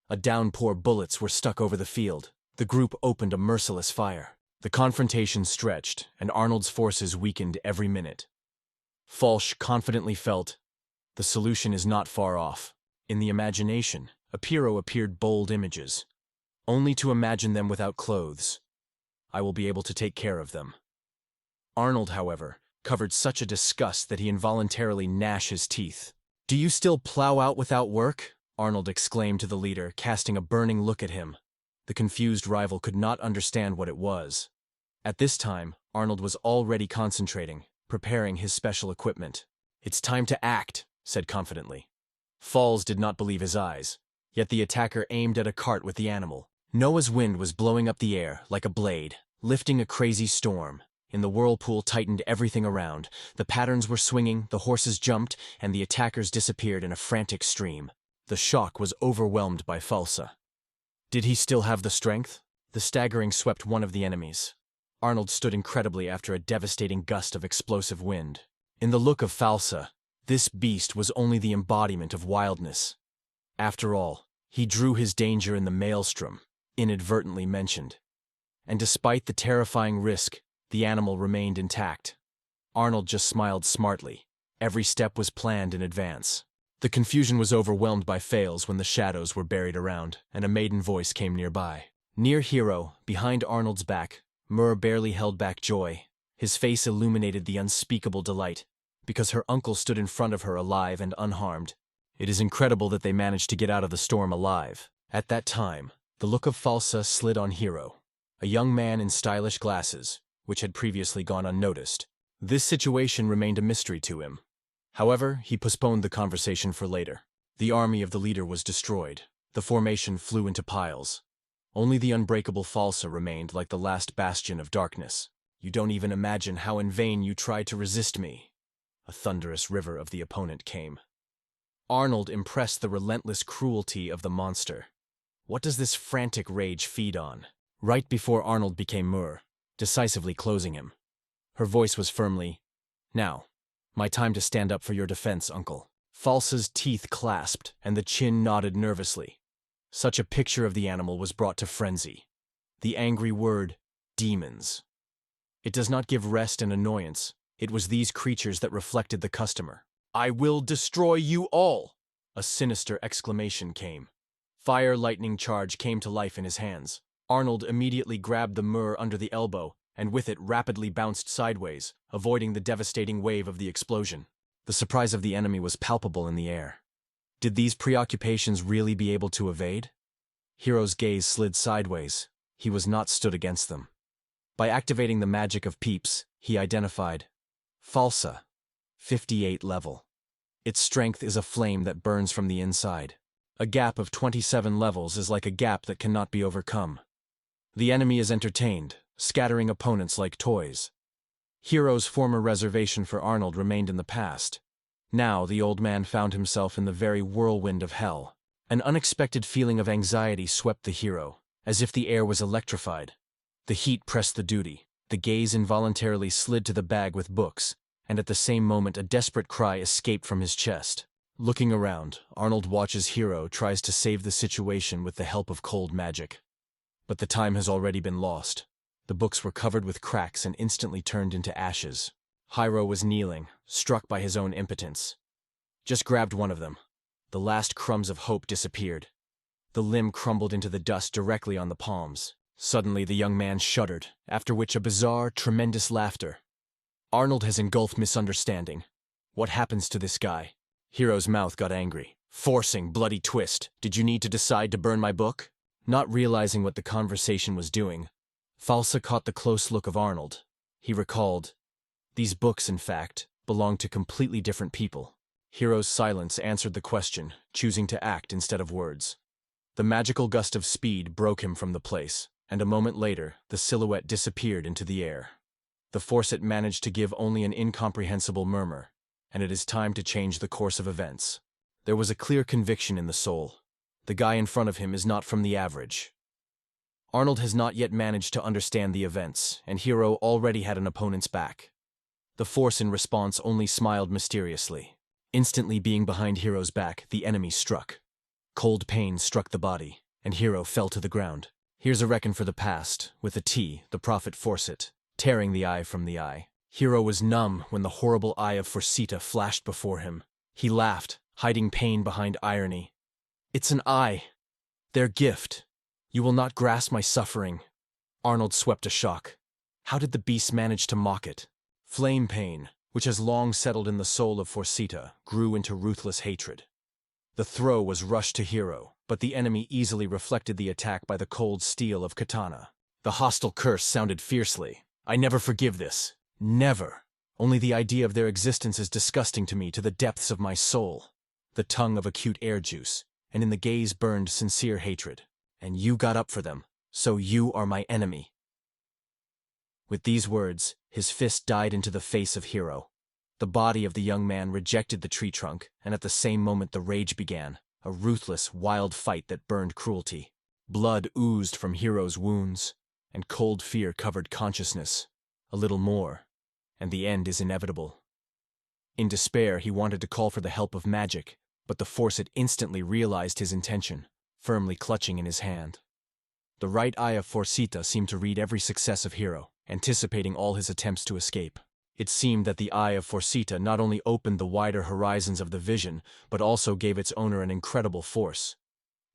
Speaker 1: A downpour bullets were stuck over the field. The group opened a merciless fire. The confrontation stretched, and Arnold's forces weakened every minute. Falsch confidently felt, the solution is not far off. In the imagination, Apiro appeared bold images. Only to imagine them without clothes. I will be able to take care of them. Arnold, however, covered such a disgust that he involuntarily gnashed his teeth. "Do you still plow out without work?" Arnold exclaimed to the leader, casting a burning look at him. The confused rival could not understand what it was. At this time, Arnold was already concentrating, preparing his special equipment. "It's time to act," said confidently. Falls did not believe his eyes, yet the attacker aimed at a cart with the animal. Noah's wind was blowing up the air like a blade, lifting a crazy storm. In the whirlpool tightened everything around. The patterns were swinging, the horses jumped, and the attackers disappeared in a frantic stream. The shock was overwhelmed by Falsa. Did he still have the strength? The staggering swept one of the enemies. Arnold stood incredibly after a devastating gust of explosive wind. In the look of Falsa, this beast was only the embodiment of wildness. After all, he drew his danger in the maelstrom, inadvertently mentioned. And despite the terrifying risk, the animal remained intact. Arnold just smiled smartly. Every step was planned in advance. The confusion was overwhelmed by Fails when the shadows were buried around, and a maiden voice came nearby. Near Hero, behind Arnold's back, Mur barely held back joy. His face illuminated the unspeakable delight, because her uncle stood in front of her alive and unharmed. It is incredible that they managed to get out of the storm alive. At that time, the look of Falsa slid on Hero, a young man in stylish glasses, which had previously gone unnoticed. This situation remained a mystery to him. However, he postponed the conversation for later. The army of the leader was destroyed. The formation flew into piles. Only the unbreakable Falsa remained like the last bastion of darkness. "You don't even imagine how in vain you tried to resist me." A thunderous river of the opponent came. Arnold impressed the relentless cruelty of the monster. What does this frantic rage feed on? Right before Arnold became Mur, decisively closing him. Her voice was firmly, "Now, my time to stand up for your defense, uncle." Falsa's teeth clasped, and the chin nodded nervously. Such a picture of the animal was brought to frenzy. The angry word, demons. It does not give rest and annoyance. It was these creatures that reflected the customer. "I will destroy you all!" A sinister exclamation came. Fire lightning charge came to life in his hands. Arnold immediately grabbed the Mur under the elbow, and with it rapidly bounced sideways, avoiding the devastating wave of the explosion. The surprise of the enemy was palpable in the air. Did these preoccupations really be able to evade? Hero's gaze slid sideways. He was not stood against them. By activating the magic of peeps, he identified Falsa, 58 level. Its strength is a flame that burns from the inside. A gap of 27 levels is like a gap that cannot be overcome. The enemy is entertained, scattering opponents like toys. Hero's former reservation for Arnold remained in the past. Now the old man found himself in the very whirlwind of hell. An unexpected feeling of anxiety swept the hero, as if the air was electrified. The heat pressed the duty. The gaze involuntarily slid to the bag with books, and at the same moment a desperate cry escaped from his chest. Looking around, Arnold watches Hero tries to save the situation with the help of cold magic. But the time has already been lost. The books were covered with cracks and instantly turned into ashes. Hiro was kneeling, struck by his own impotence. Just grabbed one of them. The last crumbs of hope disappeared. The limb crumbled into the dust directly on the palms. Suddenly the young man shuddered, after which a bizarre, tremendous laughter. Arnold has engulfed misunderstanding. What happens to this guy? Hero's mouth got angry. Forcing, bloody twist. Did you need to decide to burn my book? Not realizing what the conversation was doing, Falsa caught the close look of Arnold. He recalled, these books, in fact, belong to completely different people. Hero's silence answered the question, choosing to act instead of words. The magical gust of speed broke him from the place, and a moment later, the silhouette disappeared into the air. The force it managed to give only an incomprehensible murmur, and it is time to change the course of events. There was a clear conviction in the soul. The guy in front of him is not from the average. Arnold has not yet managed to understand the events, and Hero already had an opponent's back. The force in response only smiled mysteriously. Instantly being behind Hero's back, the enemy struck. Cold pain struck the body, and Hero fell to the ground. Here's a reckon for the past, with a T, the prophet Forsyth, tearing the eye from the eye. Hero was numb when the horrible eye of Forsyth flashed before him. He laughed, hiding pain behind irony. It's an eye. Their gift. You will not grasp my suffering. Arnold swept a shock. How did the beast manage to mock it? Flame pain, which has long settled in the soul of Forsyth, grew into ruthless hatred. The throw was rushed to Hero, but the enemy easily reflected the attack by the cold steel of Katana. The hostile curse sounded fiercely. I never forgive this. Never. Only the idea of their existence is disgusting to me to the depths of my soul. The tongue of acute air juice, and in the gaze burned sincere hatred. And you got up for them, so you are my enemy. With these words, his fist died into the face of Hiro. The body of the young man rejected the tree trunk, and at the same moment the rage began, a ruthless, wild fight that burned cruelty. Blood oozed from Hiro's wounds, and cold fear covered consciousness. A little more, and the end is inevitable. In despair, he wanted to call for the help of magic, but the Forsyte instantly realized his intention, firmly clutching in his hand. The right eye of Forsyte seemed to read every success of Hiro, anticipating all his attempts to escape. It seemed that the eye of Forsyte not only opened the wider horizons of the vision, but also gave its owner an incredible force.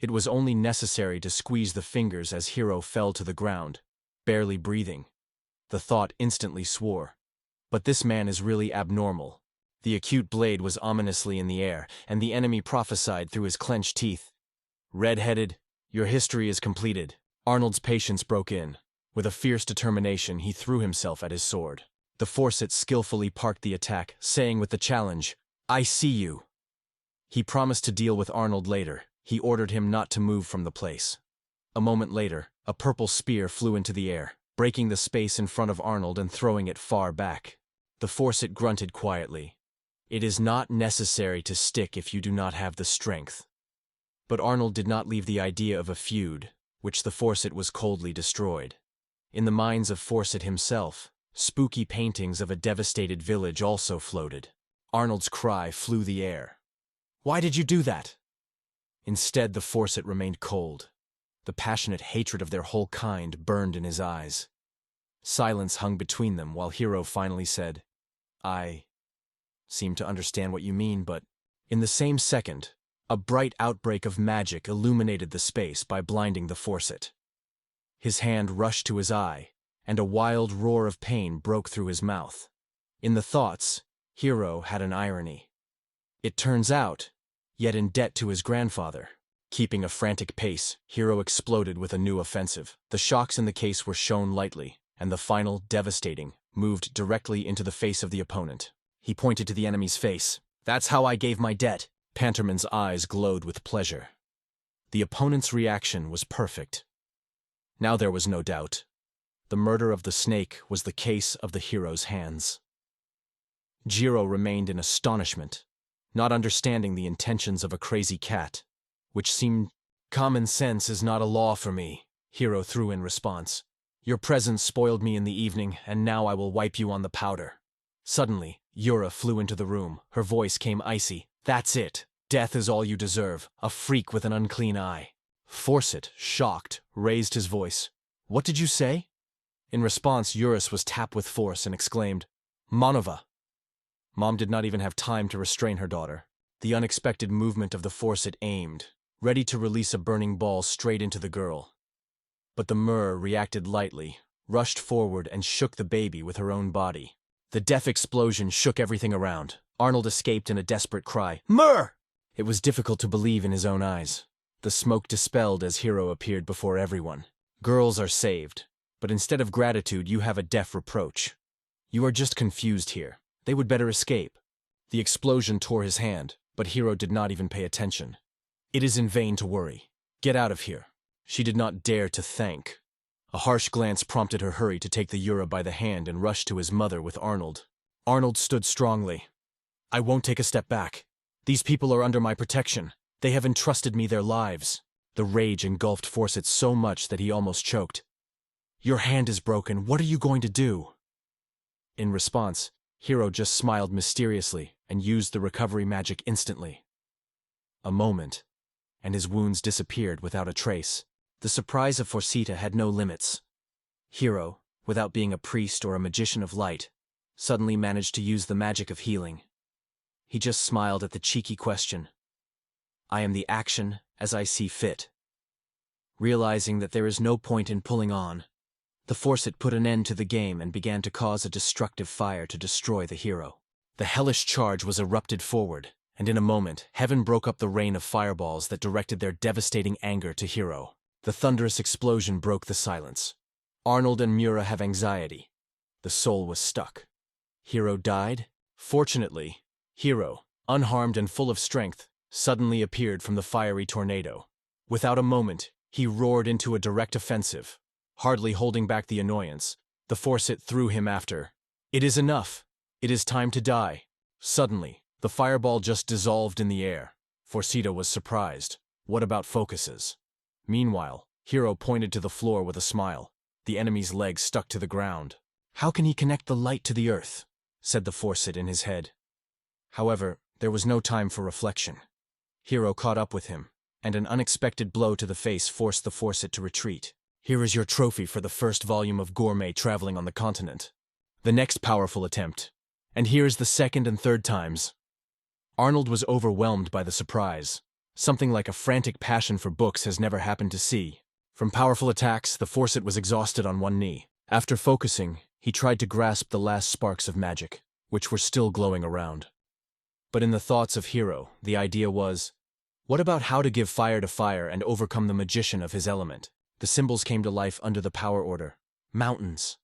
Speaker 1: It was only necessary to squeeze the fingers as Hiro fell to the ground, barely breathing. The thought instantly swore. But this man is really abnormal. The acute blade was ominously in the air, and the enemy prophesied through his clenched teeth. Red-headed, your history is completed. Arnold's patience broke in. With a fierce determination, he threw himself at his sword. The Forsyte skillfully parked the attack, saying with the challenge, I see you. He promised to deal with Arnold later. He ordered him not to move from the place. A moment later, a purple spear flew into the air, breaking the space in front of Arnold and throwing it far back. The Forsyte grunted quietly. It is not necessary to stick if you do not have the strength. But Arnold did not leave the idea of a feud, which the Forsyte was coldly destroyed. In the minds of Forsyte himself, spooky paintings of a devastated village also floated. Arnold's cry flew the air. Why did you do that? Instead, the Forsyte remained cold. The passionate hatred of their whole kind burned in his eyes. Silence hung between them while Hiro finally said, I seem to understand what you mean, but... In the same second, a bright outbreak of magic illuminated the space by blinding the Forsyte. His hand rushed to his eye, and a wild roar of pain broke through his mouth. In the thoughts, Hiro had an irony. It turns out, yet in debt to his grandfather. Keeping a frantic pace, Hiro exploded with a new offensive. The shocks in the case were shown lightly, and the final, devastating, moved directly into the face of the opponent. He pointed to the enemy's face. That's how I gave my debt. Panterman's eyes glowed with pleasure. The opponent's reaction was perfect. Now there was no doubt. The murder of the snake was the case of the hero's hands. Jiro remained in astonishment, not understanding the intentions of a crazy cat, which seemed... Common sense is not a law for me, Hiro threw in response. Your presence spoiled me in the evening, and now I will wipe you on the powder. Suddenly, Yura flew into the room. Her voice came icy. That's it. Death is all you deserve, a freak with an unclean eye. Forsyte, shocked, raised his voice. What did you say? In response, Eurus was tapped with force and exclaimed, Manhwa. Mom did not even have time to restrain her daughter. The unexpected movement of the Forsyte aimed, ready to release a burning ball straight into the girl. But the Mur reacted lightly, rushed forward and shook the baby with her own body. The deaf explosion shook everything around. Arnold escaped in a desperate cry, Mur! It was difficult to believe in his own eyes. The smoke dispelled as Hiro appeared before everyone. Girls are saved, but instead of gratitude you have a deaf reproach. You are just confused here. They would better escape. The explosion tore his hand, but Hiro did not even pay attention. It is in vain to worry. Get out of here. She did not dare to thank. A harsh glance prompted her hurry to take the Yura by the hand and rush to his mother with Arnold. Arnold stood strongly. I won't take a step back. These people are under my protection. They have entrusted me their lives. The rage engulfed Forsyte so much that he almost choked. Your hand is broken. What are you going to do? In response, Hiro just smiled mysteriously and used the recovery magic instantly. A moment, and his wounds disappeared without a trace. The surprise of Forsyte had no limits. Hiro, without being a priest or a magician of light, suddenly managed to use the magic of healing. He just smiled at the cheeky question. I am the action as I see fit. Realizing that there is no point in pulling on, the Forsyte put an end to the game and began to cause a destructive fire to destroy the hero. The hellish charge was erupted forward, and in a moment, heaven broke up the rain of fireballs that directed their devastating anger to Hiro. The thunderous explosion broke the silence. Arnold and Mura have anxiety. The soul was stuck. Hiro died? Fortunately, Hiro, unharmed and full of strength, suddenly appeared from the fiery tornado. Without a moment, he roared into a direct offensive. Hardly holding back the annoyance, the Forsyth threw him after. It is enough. It is time to die. Suddenly, the fireball just dissolved in the air. Forsyth was surprised. What about focuses? Meanwhile, Hiro pointed to the floor with a smile. The enemy's legs stuck to the ground. How can he connect the light to the earth? Said the Forsyth in his head. However, there was no time for reflection. Hiro caught up with him, and an unexpected blow to the face forced the Forsyth to retreat. Here is your trophy for the first volume of Gourmet traveling on the continent. The next powerful attempt. And here is the second and third times. Arnold was overwhelmed by the surprise. Something like a frantic passion for books has never happened to see. From powerful attacks, the Forsyth was exhausted on one knee. After focusing, he tried to grasp the last sparks of magic, which were still glowing around. But in the thoughts of Hiro, the idea was, what about how to give fire to fire and overcome the magician of his element? The symbols came to life under the power order. Mountains.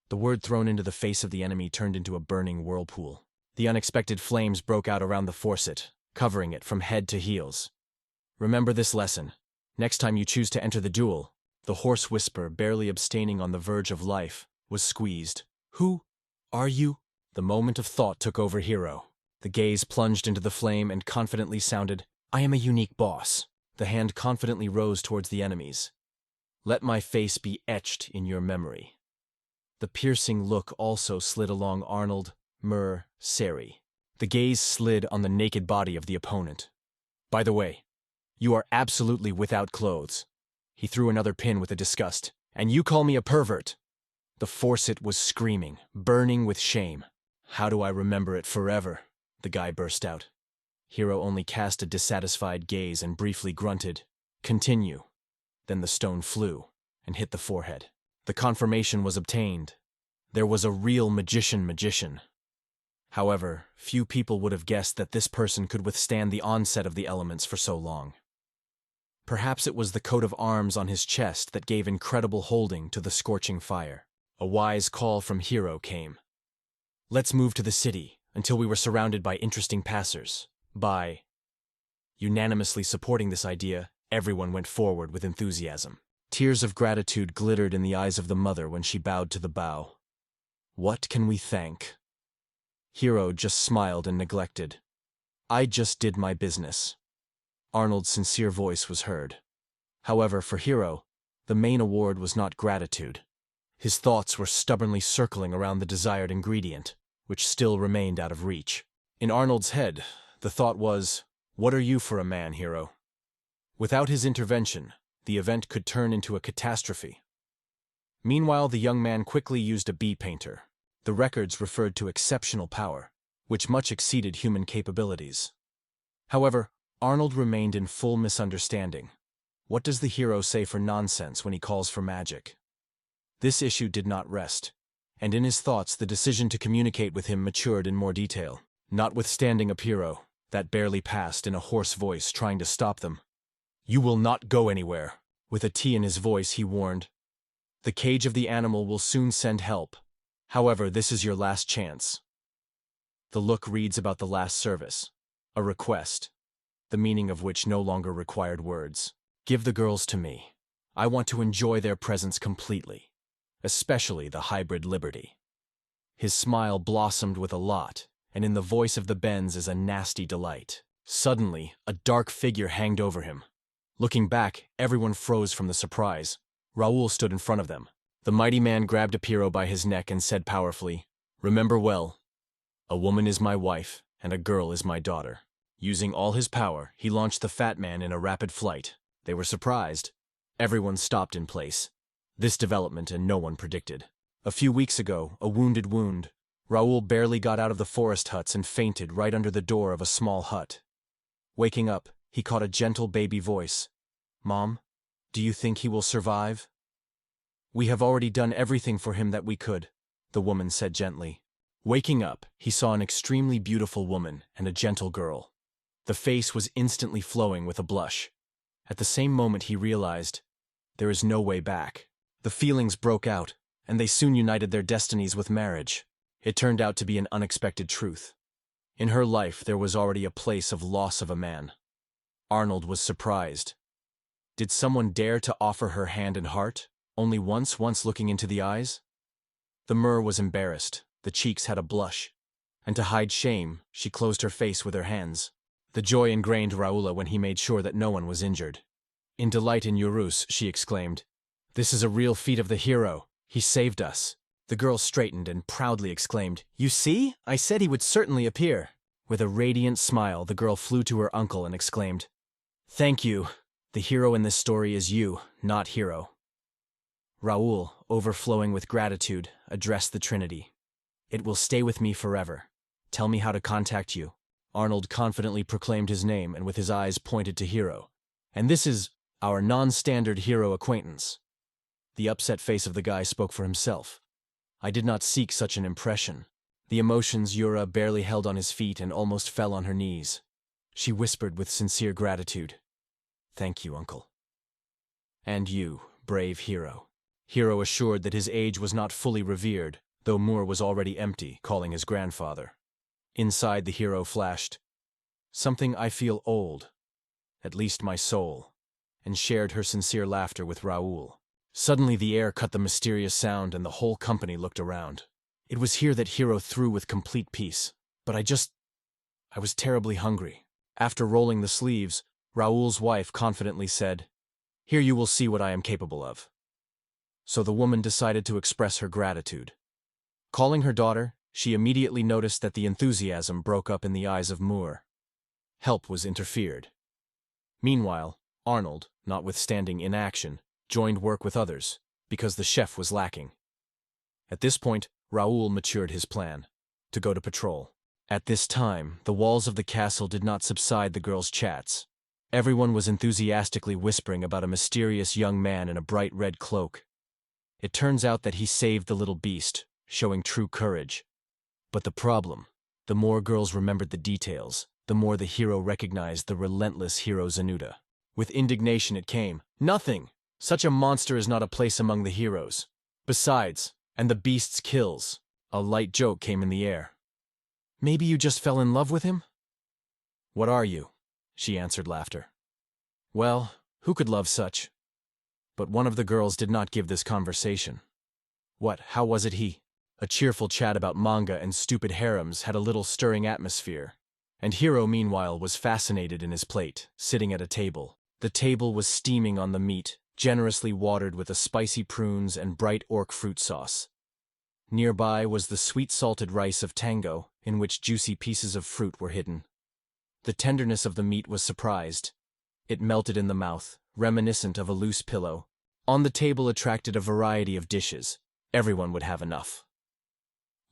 Speaker 1: The word thrown into the face of the enemy turned into a burning whirlpool. The unexpected flames broke out around the Forsyth, covering it from head to heels. Remember this lesson. Next time you choose to enter the duel, the hoarse whisper, barely abstaining on the verge of life, was squeezed. Who are you? The moment of thought took over Hiro. The gaze plunged into the flame and confidently sounded, I am a unique boss. The hand confidently rose towards the enemies. Let my face be etched in your memory. The piercing look also slid along Arnold, Mur, Seri. The gaze slid on the naked body of the opponent. By the way, you are absolutely without clothes. He threw another pin with a disgust. And you call me a pervert? The Forsyth was screaming, burning with shame. How do I remember it forever? The guy burst out. Hiro only cast a dissatisfied gaze and briefly grunted, Continue. Then the stone flew and hit the forehead. The confirmation was obtained. There was a real magician. However, few people would have guessed that this person could withstand the onset of the elements for so long. Perhaps it was the coat of arms on his chest that gave incredible holding to the scorching fire. A wise call from Hiro came. Let's move to the city until we were surrounded by interesting passers. By unanimously supporting this idea, everyone went forward with enthusiasm. Tears of gratitude glittered in the eyes of the mother when she bowed to the bow. What can we thank? Hiro just smiled and neglected. I just did my business. Arnold's sincere voice was heard. However, for Hiro, the main award was not gratitude. His thoughts were stubbornly circling around the desired ingredient, which still remained out of reach. In Arnold's head, the thought was, what are you for a man, Hiro? Without his intervention, the event could turn into a catastrophe. Meanwhile, the young man quickly used a bee painter. The records referred to exceptional power, which much exceeded human capabilities. However, Arnold remained in full misunderstanding. What does the hero say for nonsense when he calls for magic? This issue did not rest, and in his thoughts the decision to communicate with him matured in more detail. Notwithstanding a Piro, that barely passed in a hoarse voice trying to stop them. You will not go anywhere. With a T in his voice, he warned. The cage of the animal will soon send help. However, this is your last chance. The look reads about the last service. A request, the meaning of which no longer required words. Give the girls to me. I want to enjoy their presence completely, especially the hybrid liberty. His smile blossomed with a lot, and in the voice of the Benz is a nasty delight. Suddenly, a dark figure hanged over him. Looking back, everyone froze from the surprise. Raoul stood in front of them. The mighty man grabbed Apiro by his neck and said powerfully, Remember well, a woman is my wife, and a girl is my daughter. Using all his power, he launched the fat man in a rapid flight. They were surprised. Everyone stopped in place. This development and no one predicted. A few weeks ago, a wounded wound. Raoul barely got out of the forest huts and fainted right under the door of a small hut. Waking up, he caught a gentle baby voice. Mom, do you think he will survive? We have already done everything for him that we could, the woman said gently. Waking up, he saw an extremely beautiful woman and a gentle girl. The face was instantly flowing with a blush. At the same moment he realized, there is no way back. The feelings broke out, and they soon united their destinies with marriage. It turned out to be an unexpected truth. In her life there was already a place of loss of a man. Arnold was surprised. Did someone dare to offer her hand and heart, only once looking into the eyes? The Mer was embarrassed, the cheeks had a blush, and to hide shame, she closed her face with her hands. The joy ingrained Raoula when he made sure that no one was injured. In delight in Urus, she exclaimed, "This is a real feat of the hero. He saved us." The girl straightened and proudly exclaimed, "You see? I said he would certainly appear." With a radiant smile, the girl flew to her uncle and exclaimed, "Thank you. The hero in this story is you, not Hero." Raoul, overflowing with gratitude, addressed the Trinity. "It will stay with me forever. Tell me how to contact you." Arnold confidently proclaimed his name and with his eyes pointed to Hero. "And this is our non-standard hero acquaintance." The upset face of the guy spoke for himself. "I did not seek such an impression." The emotions Yura barely held on his feet and almost fell on her knees. She whispered with sincere gratitude, "Thank you, uncle." "And you, brave Hero." Hero assured that his age was not fully revered, though Moore was already empty, calling his grandfather. Inside the hero flashed, "Something I feel old, at least my soul," and shared her sincere laughter with Raoul. Suddenly the air cut the mysterious sound and the whole company looked around. It was here that Hero threw with complete peace. "But I was terribly hungry." After rolling the sleeves, Raoul's wife confidently said, "Here you will see what I am capable of." So the woman decided to express her gratitude. Calling her daughter, she immediately noticed that the enthusiasm broke up in the eyes of Moore. Help was interfered. Meanwhile, Arnold, notwithstanding inaction, joined work with others, because the chef was lacking. At this point, Raoul matured his plan, to go to patrol. At this time, the walls of the castle did not subside the girls' chats. Everyone was enthusiastically whispering about a mysterious young man in a bright red cloak. It turns out that he saved the little beast, showing true courage. But the problem, the more girls remembered the details, the more the hero recognized the relentless hero Zanuda. With indignation it came, "Nothing! Such a monster is not a place among the heroes. Besides, and the beast's kills." A light joke came in the air. "Maybe you just fell in love with him?" "What are you?" She answered laughter. "Well, who could love such?" But one of the girls did not give this conversation. How was it he? A cheerful chat about manga and stupid harems had a little stirring atmosphere. And Hero, meanwhile, was fascinated in his plate, sitting at a table. The table was steaming on the meat, generously watered with a spicy prunes and bright orc fruit sauce. Nearby was the sweet-salted rice of tango, in which juicy pieces of fruit were hidden. The tenderness of the meat was surprised. It melted in the mouth, reminiscent of a loose pillow. On the table attracted a variety of dishes. Everyone would have enough.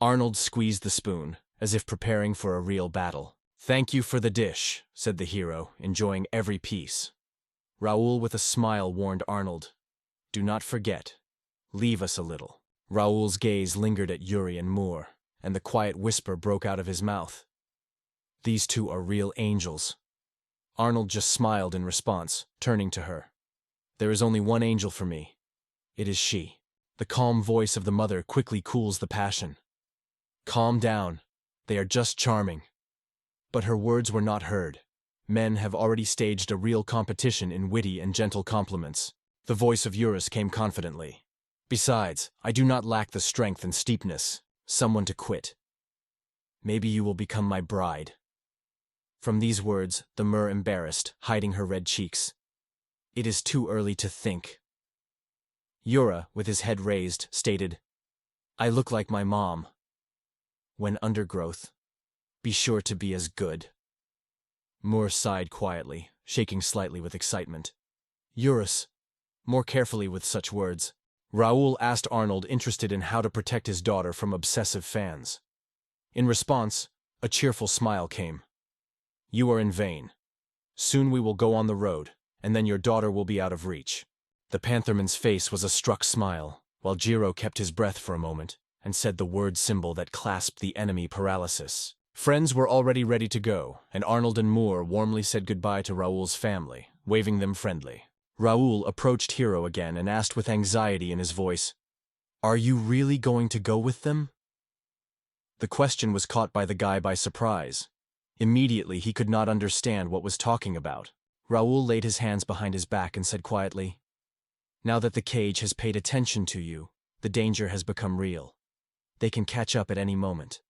Speaker 1: Arnold squeezed the spoon, as if preparing for a real battle. "Thank you for the dish," said the hero, enjoying every piece. Raoul with a smile warned Arnold, "Do not forget. Leave us a little." Raoul's gaze lingered at Yuri and Moore, and the quiet whisper broke out of his mouth. "These two are real angels." Arnold just smiled in response, turning to her. "There is only one angel for me. It is she." The calm voice of the mother quickly cools the passion. "Calm down. They are just charming." But her words were not heard. Men have already staged a real competition in witty and gentle compliments. The voice of Eurus came confidently. "Besides, I do not lack the strength and steepness. Someone to quit. Maybe you will become my bride." From these words, the Mer embarrassed, hiding her red cheeks. "It is too early to think." Yura, with his head raised, stated, "I look like my mom. When undergrowth, be sure to be as good." Moore sighed quietly, shaking slightly with excitement. "Eurus," more carefully with such words. Raoul asked Arnold, interested in how to protect his daughter from obsessive fans. In response, a cheerful smile came. "You are in vain. Soon we will go on the road, and then your daughter will be out of reach." The Pantherman's face was a struck smile, while Jiro kept his breath for a moment, and said the word symbol that clasped the enemy paralysis. Friends were already ready to go, and Arnold and Moore warmly said goodbye to Raoul's family, waving them friendly. Raoul approached Hero again and asked with anxiety in his voice, "Are you really going to go with them?" The question was caught by the guy by surprise. Immediately he could not understand what was talking about. Raoul laid his hands behind his back and said quietly, "Now that the cage has paid attention to you, the danger has become real. They can catch up at any moment.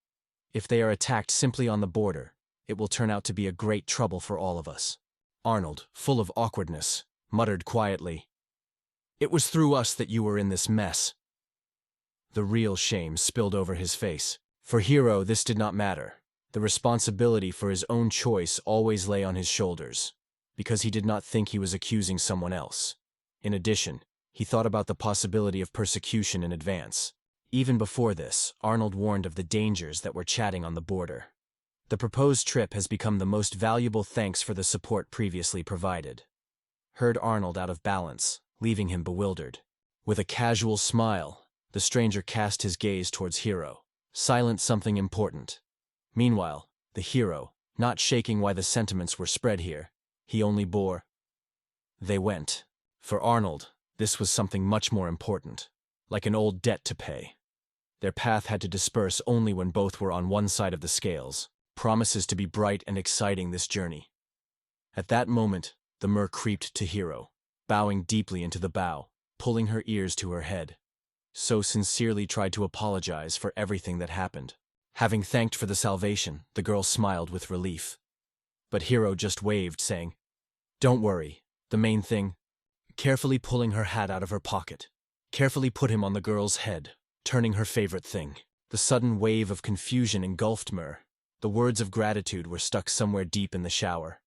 Speaker 1: If they are attacked simply on the border, it will turn out to be a great trouble for all of us." Arnold, full of awkwardness, muttered quietly, "It was through us that you were in this mess." The real shame spilled over his face. For Hiro, this did not matter. The responsibility for his own choice always lay on his shoulders, because he did not think he was accusing someone else. In addition, he thought about the possibility of persecution in advance. Even before this, Arnold warned of the dangers that were chatting on the border. The proposed trip has become the most valuable thanks for the support previously provided. Heard Arnold out of balance, leaving him bewildered. With a casual smile, the stranger cast his gaze towards Hiro, silent something important. Meanwhile, the hero, not shaking why the sentiments were spread here, he only bore. They went. For Arnold, this was something much more important, like an old debt to pay. Their path had to disperse only when both were on one side of the scales, promises to be bright and exciting this journey. At that moment, the mer creeped to Hiro, bowing deeply into the bow, pulling her ears to her head. So sincerely tried to apologize for everything that happened. Having thanked for the salvation, the girl smiled with relief. But Hiro just waved, saying, "Don't worry, the main thing," carefully pulling her hat out of her pocket. Carefully put him on the girl's head, turning her favorite thing. The sudden wave of confusion engulfed Mer. The words of gratitude were stuck somewhere deep in the shower.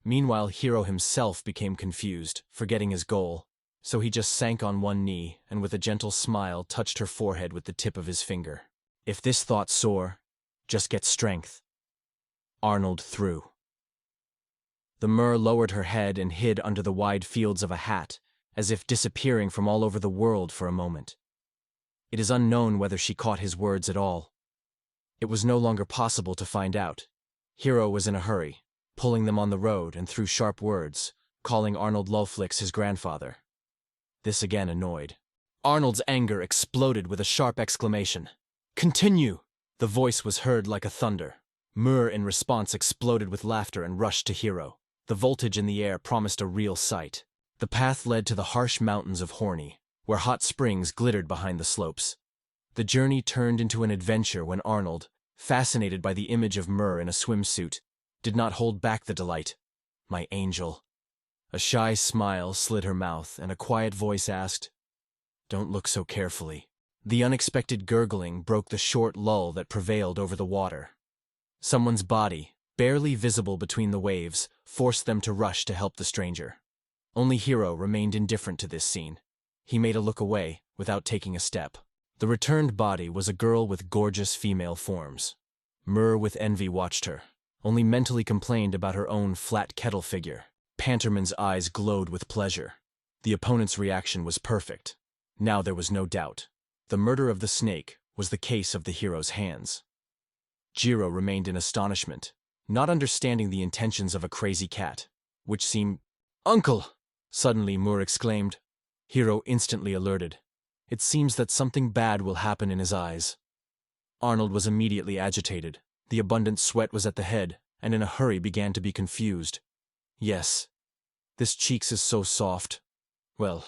Speaker 1: Meanwhile, Hiro himself became confused, forgetting his goal, so he just sank on one knee and with a gentle smile touched her forehead with the tip of his finger. If this thought soar, just get strength. Arnold threw. The mer lowered her head and hid under the wide fields of a hat, as if disappearing from all over the world for a moment. It is unknown whether she caught his words at all. It was no longer possible to find out. Hiro was in a hurry, pulling them on the road and threw sharp words, calling Arnold Lulflix his grandfather. This again annoyed. Arnold's anger exploded with a sharp exclamation. "Continue!" The voice was heard like a thunder. Mer in response exploded with laughter and rushed to Hiro. The voltage in the air promised a real sight. The path led to the harsh mountains of Horny, where hot springs glittered behind the slopes. The journey turned into an adventure when Arnold, fascinated by the image of Mer in a swimsuit, did not hold back the delight. "My angel." A shy smile slid her mouth and a quiet voice asked, "Don't look so carefully." The unexpected gurgling broke the short lull that prevailed over the water. Someone's body, barely visible between the waves, forced them to rush to help the stranger. Only Hiro remained indifferent to this scene. He made a look away, without taking a step. The returned body was a girl with gorgeous female forms. Mer with envy watched her, only mentally complained about her own flat kettle figure. Panterman's eyes glowed with pleasure. The opponent's reaction was perfect. Now there was no doubt. The murder of the snake was the case of the hero's hands. Jiro remained in astonishment, not understanding the intentions of a crazy cat, which seemed— "Uncle!" Suddenly Moore exclaimed. Hiro instantly alerted. It seems that something bad will happen in his eyes. Arnold was immediately agitated. The abundant sweat was at the head, and in a hurry began to be confused. "Yes. This cheeks is so soft. Well,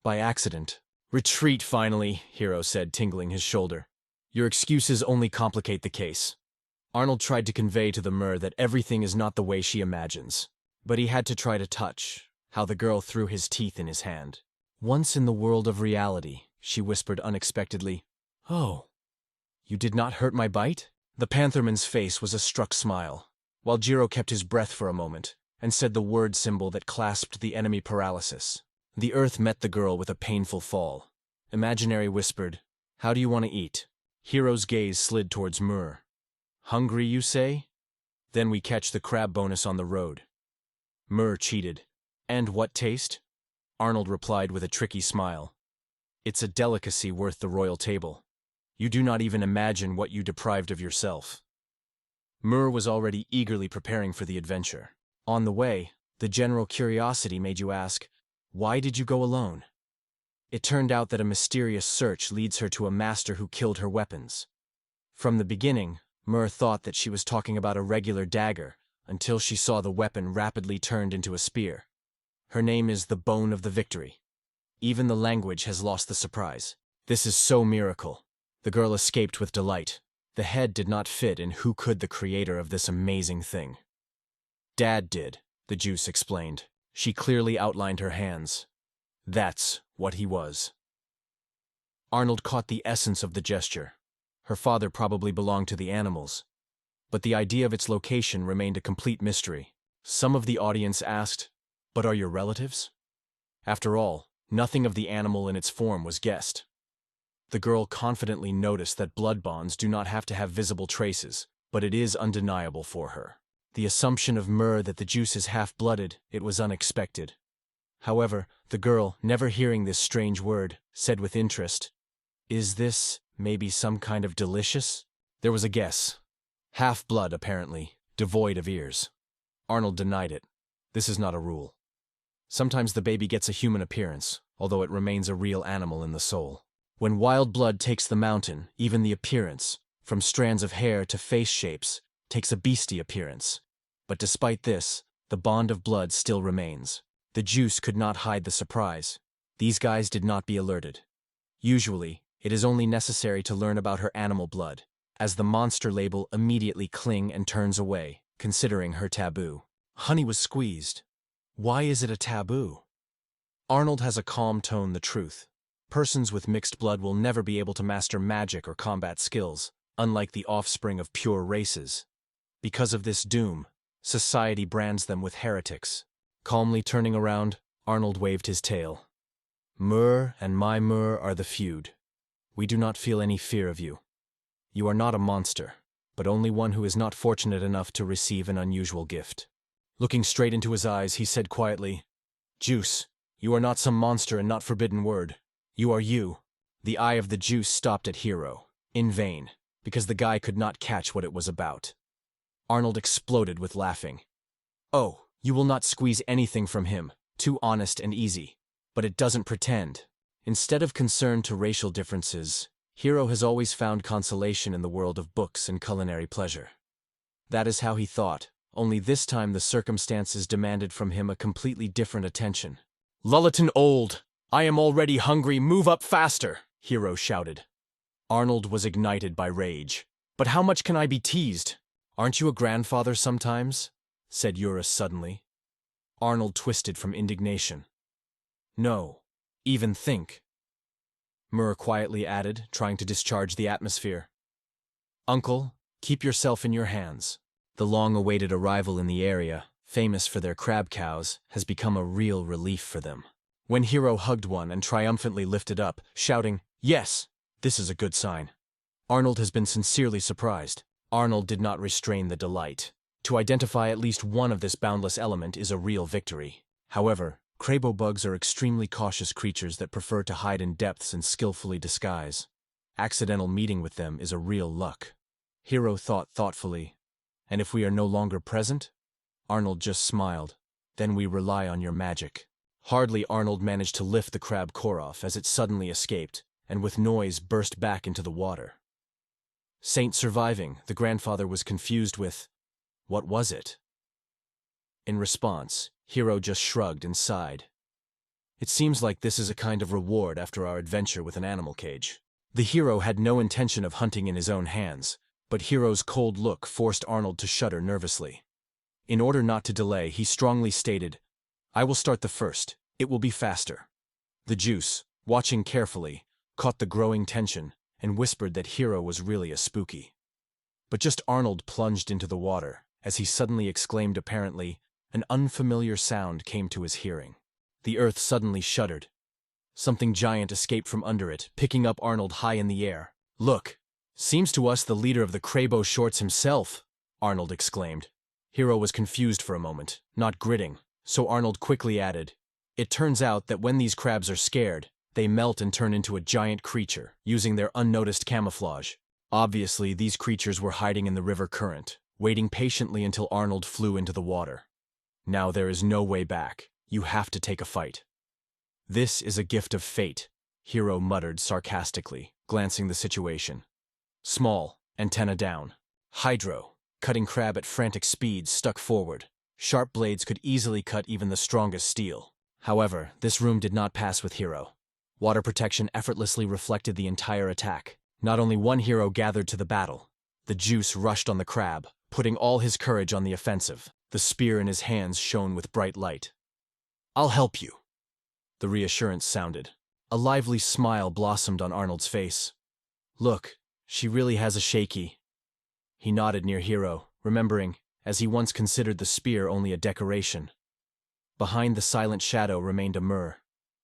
Speaker 1: by accident." "Retreat, finally," Hiro said, tingling his shoulder. "Your excuses only complicate the case." Arnold tried to convey to the mer that everything is not the way she imagines. But he had to try to touch how the girl threw his teeth in his hand. "Once in the world of reality," she whispered unexpectedly. "Oh, you did not hurt my bite?" The pantherman's face was a struck smile, while Jiro kept his breath for a moment, and said the word symbol that clasped the enemy paralysis. The earth met the girl with a painful fall. Imaginary whispered, "How do you want to eat?" Hiro's gaze slid towards Mur. "Hungry, you say? Then we catch the crab bonus on the road." Mur cheated. "And what taste?" Arnold replied with a tricky smile. "It's a delicacy worth the royal table. You do not even imagine what you deprived of yourself." Mur was already eagerly preparing for the adventure. On the way, the general curiosity made you ask, "Why did you go alone?" It turned out that a mysterious search leads her to a master who killed her weapons. From the beginning, Myrrh thought that she was talking about a regular dagger, until she saw the weapon rapidly turned into a spear. Her name is the Bone of the Victory. Even the language has lost the surprise. This is so miracle. The girl escaped with delight. The head did not fit, and who could the creator of this amazing thing? Dad did, the juice explained. She clearly outlined her hands. That's what he was. Arnold caught the essence of the gesture. Her father probably belonged to the animals. But the idea of its location remained a complete mystery. Some of the audience asked, "But are your relatives?" After all, nothing of the animal in its form was guessed. The girl confidently noticed that blood bonds do not have to have visible traces, but it is undeniable for her. The assumption of Myrrh that the juice is half-blooded, it was unexpected. However, the girl, never hearing this strange word, said with interest, "Is this, maybe some kind of delicious?" There was a guess. Half-blood, apparently, devoid of ears. Arnold denied it. This is not a rule. Sometimes the baby gets a human appearance, although it remains a real animal in the soul. When wild blood takes the mountain, even the appearance, from strands of hair to face shapes, takes a beastly appearance. But despite this, the bond of blood still remains. The juice could not hide the surprise. These guys did not be alerted. Usually, it is only necessary to learn about her animal blood, as the monster label immediately cling and turns away, considering her taboo. Honey was squeezed. Why is it a taboo? Arnold has a calm tone, the truth. Persons with mixed blood will never be able to master magic or combat skills, unlike the offspring of pure races. Because of this doom, society brands them with heretics. Calmly turning around, Arnold waved his tail. Myrrh and my Myrrh are the feud. We do not feel any fear of you. You are not a monster, but only one who is not fortunate enough to receive an unusual gift. Looking straight into his eyes, he said quietly, "Juice, you are not some monster and not forbidden word. You are you." The eye of the juice stopped at Hero, in vain, because the guy could not catch what it was about. Arnold exploded with laughing. "Oh, you will not squeeze anything from him, too honest and easy. But it doesn't pretend." Instead of concern to racial differences, Hero has always found consolation in the world of books and culinary pleasure. That is how he thought, only this time the circumstances demanded from him a completely different attention. "Lulleton old! I am already hungry, move up faster!" Hero shouted. Arnold was ignited by rage. "But how much can I be teased? Aren't you a grandfather sometimes?" said Eurus suddenly. Arnold twisted from indignation. "No, even think." Myrrh quietly added, trying to discharge the atmosphere. "Uncle, keep yourself in your hands." The long-awaited arrival in the area, famous for their crab cows, has become a real relief for them. When Hero hugged one and triumphantly lifted up, shouting, "Yes, this is a good sign," Arnold has been sincerely surprised. Arnold did not restrain the delight. To identify at least one of this boundless element is a real victory. However, crabo bugs are extremely cautious creatures that prefer to hide in depths and skillfully disguise. Accidental meeting with them is a real luck. Hero thought thoughtfully. "And if we are no longer present?" Arnold just smiled. "Then we rely on your magic." Hardly Arnold managed to lift the crab core off as it suddenly escaped, and with noise burst back into the water. Saint surviving, the grandfather was confused with, what was it? In response, Hero just shrugged and sighed. "It seems like this is a kind of reward after our adventure with an animal cage." The hero had no intention of hunting in his own hands, but Hero's cold look forced Arnold to shudder nervously. In order not to delay, he strongly stated, "I will start the first. It will be faster." The juice, watching carefully, caught the growing tension and whispered that Hero was really a spooky. But just Arnold plunged into the water, as he suddenly exclaimed apparently, an unfamiliar sound came to his hearing. The earth suddenly shuddered. Something giant escaped from under it, picking up Arnold high in the air. "Look! Seems to us the leader of the Crabo Shorts himself," Arnold exclaimed. Hero was confused for a moment, not gritting, so Arnold quickly added, "It turns out that when these crabs are scared, they melt and turn into a giant creature, using their unnoticed camouflage. Obviously, these creatures were hiding in the river current, waiting patiently until Arnold flew into the water. Now there is no way back. You have to take a fight." "This is a gift of fate," Hero muttered sarcastically, glancing the situation. "Small, Antenna down. Hydro, cutting crab at frantic speeds, stuck forward. Sharp blades could easily cut even the strongest steel. However, this room did not pass with Hero. Water protection effortlessly reflected the entire attack. Not only one hero gathered to the battle. The juice rushed on the crab, putting all his courage on the offensive. The spear in his hands shone with bright light. "I'll help you," the reassurance sounded. A lively smile blossomed on Arnold's face. "Look, she really has a shaky." He nodded near Hero, remembering, as he once considered the spear only a decoration. Behind the silent shadow remained a Mur.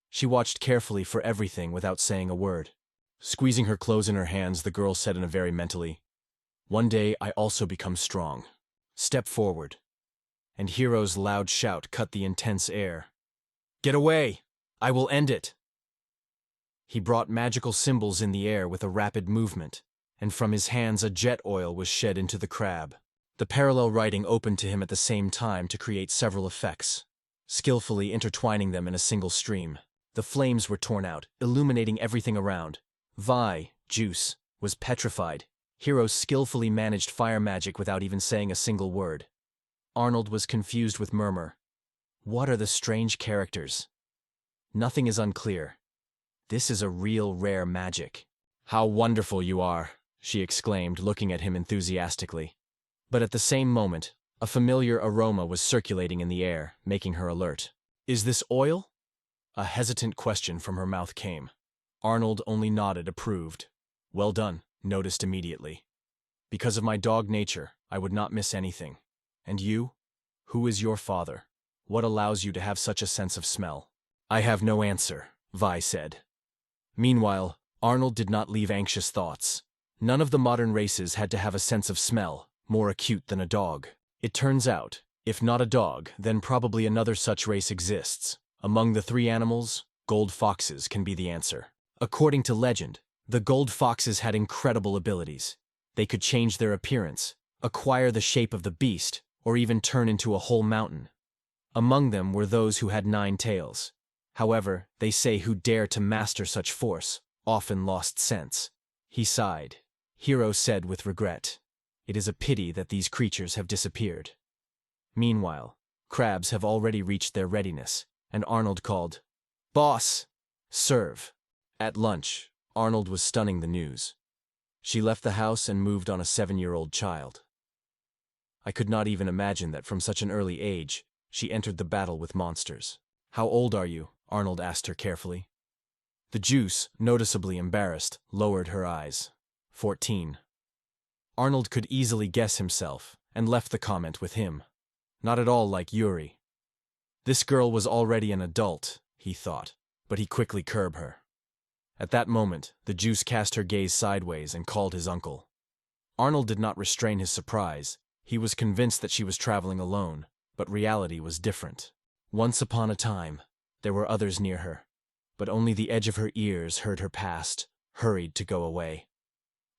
Speaker 1: She watched carefully for everything without saying a word. Squeezing her clothes in her hands, the girl said in a very mentally, "One day I also become strong. Step forward." And Hero's loud shout cut the intense air. "Get away! I will end it!" He brought magical symbols in the air with a rapid movement, and from his hands a jet oil was shed into the crab. The parallel writing opened to him at the same time to create several effects, skillfully intertwining them in a single stream. The flames were torn out, illuminating everything around. Vi, juice, was petrified. Hero skillfully managed fire magic without even saying a single word. Arnold was confused with Murmur. What are the strange characters? Nothing is unclear. This is a real rare magic. "How wonderful you are," she exclaimed, looking at him enthusiastically. But at the same moment, a familiar aroma was circulating in the air, making her alert. "Is this oil?" A hesitant question from her mouth came. Arnold only nodded, approved. "Well done," noticed immediately. "Because of my dog nature, I would not miss anything. And you? Who is your father? What allows you to have such a sense of smell?" "I have no answer," Vi said. Meanwhile, Arnold did not leave anxious thoughts. None of the modern races had to have a sense of smell, more acute than a dog. It turns out, if not a dog, then probably another such race exists. Among the three animals, gold foxes can be the answer. According to legend, the gold foxes had incredible abilities. They could change their appearance, acquire the shape of the beast, or even turn into a whole mountain. Among them were those who had 9 tails. However, they say who dare to master such force often lost sense. He sighed. Hero said with regret, "It is a pity that these creatures have disappeared." Meanwhile, crabs have already reached their readiness, and Arnold called, "Boss! Serve!" At lunch, Arnold was stunning the news. She left the house and moved on a 7-year-old child. I could not even imagine that from such an early age, she entered the battle with monsters. "How old are you?" Arnold asked her carefully. The juice, noticeably embarrassed, lowered her eyes. 14. Arnold could easily guess himself, and left the comment with him. Not at all like Yuri. This girl was already an adult, he thought, but he quickly curbed her. At that moment, the juice cast her gaze sideways and called his uncle. Arnold did not restrain his surprise. He was convinced that she was traveling alone, but reality was different. Once upon a time, there were others near her, but only the edge of her ears heard her past, hurried to go away.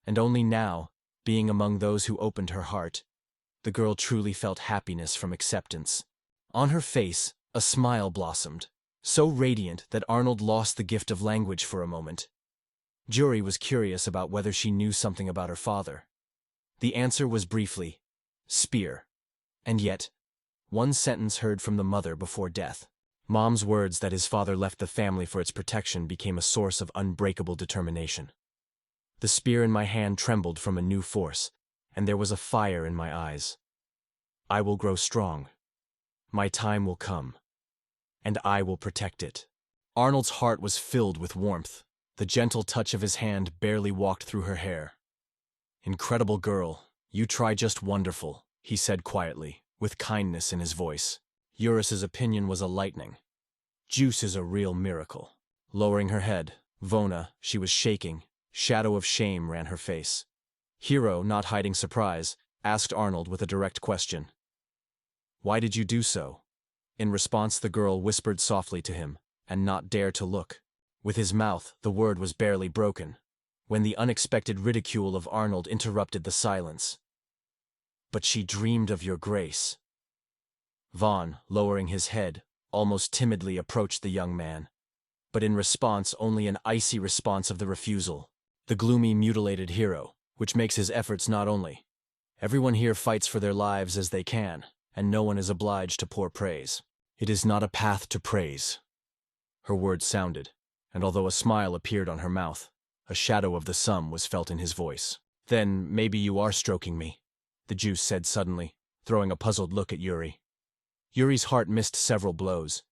Speaker 1: And only now, being among those who opened her heart, the girl truly felt happiness from acceptance. On her face, a smile blossomed, so radiant that Arnold lost the gift of language for a moment. Jury was curious about whether she knew something about her father. The answer was briefly, "Spear." And yet, one sentence heard from the mother before death. Mom's words that his father left the family for its protection became a source of unbreakable determination. The spear in my hand trembled from a new force, and there was a fire in my eyes. I will grow strong. My time will come, and I will protect it. Arnold's heart was filled with warmth. The gentle touch of his hand barely walked through her hair. "Incredible girl, you try just wonderful," he said quietly, with kindness in his voice. Eurus's opinion was a lightning. Juice is a real miracle. Lowering her head, Vona, she was shaking. Shadow of shame ran her face. Hero, not hiding surprise, asked Arnold with a direct question. "Why did you do so?" In response, the girl whispered softly to him, and not dare to look. With his mouth, the word was barely broken, when the unexpected ridicule of Arnold interrupted the silence. "But she dreamed of your grace." Vaughn, lowering his head, almost timidly approached the young man, but in response only an icy response of the refusal. The gloomy, mutilated hero, which makes his efforts not only. Everyone here fights for their lives as they can, and no one is obliged to pour praise. It is not a path to praise. Her words sounded, and although a smile appeared on her mouth, a shadow of the sum was felt in his voice. Then maybe you are stroking me, the Jew said suddenly, throwing a puzzled look at Yuri. Yuri's heart missed several blows.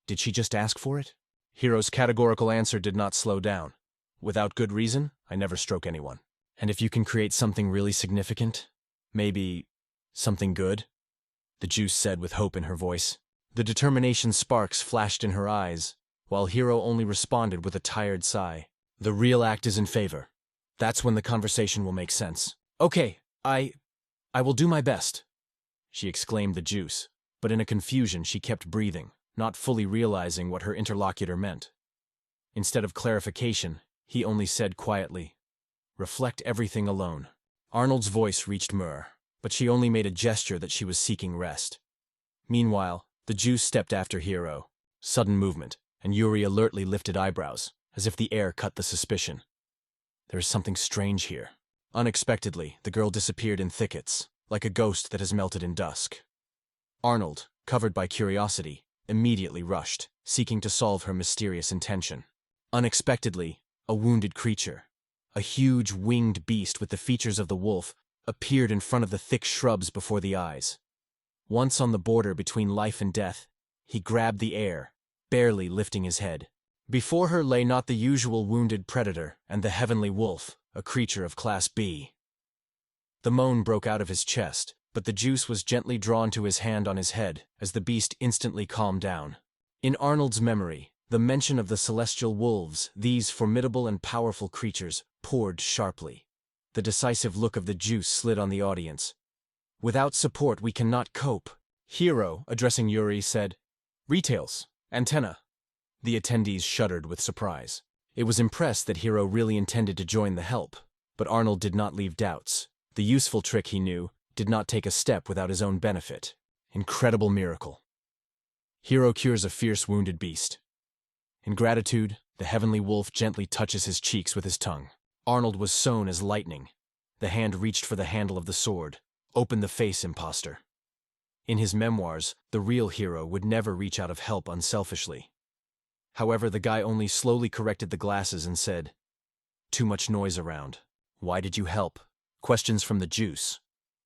Speaker 1: Did she just ask for it? Hiro's categorical answer did not slow down. Without good reason, I never stroke anyone. And if you can create something really significant, maybe something good? The Jew said with hope in her voice. The determination sparks flashed in her eyes, while Hiro only responded with a tired sigh. The real act is in favor. That's when the conversation will make sense. Okay, I will do my best, she exclaimed the juice, but in a confusion she kept breathing, not fully realizing what her interlocutor meant. Instead of clarification, he only said quietly, reflect everything alone. Arnold's voice reached Mur, but she only made a gesture that she was seeking rest. Meanwhile, the Jew stepped after Hiro. Sudden movement, and Yuri alertly lifted eyebrows, as if the air cut the suspicion. There is something strange here. Unexpectedly, the girl disappeared in thickets, like a ghost that has melted in dusk. Arnold, covered by curiosity, immediately rushed, seeking to solve her mysterious intention. Unexpectedly, a wounded creature, a huge winged beast with the features of the wolf, appeared in front of the thick shrubs before the eyes. Once on the border between life and death, he grabbed the air, barely lifting his head. Before her lay not the usual wounded predator and the heavenly wolf, a creature of Class B. The moan broke out of his chest, but the juice was gently drawn to his hand on his head as the beast instantly calmed down. In Arnold's memory, the mention of the celestial wolves, these formidable and powerful creatures, poured sharply. The decisive look of the juice slid on the audience. Without support we cannot cope. Hiro, addressing Yuri, said, Retails, antenna. The attendees shuddered with surprise. It was impressed that Hiro really intended to join the help, but Arnold did not leave doubts. The useful trick, he knew, did not take a step without his own benefit. Incredible miracle. Hiro cures a fierce wounded beast. In gratitude, the heavenly wolf gently touches his cheeks with his tongue. Arnold was sown as lightning. The hand reached for the handle of the sword. Open the face, imposter. In his memoirs, the real Hiro would never reach out of help unselfishly. However, the guy only slowly corrected the glasses and said, Too much noise around. Why did you help? Questions from the juice.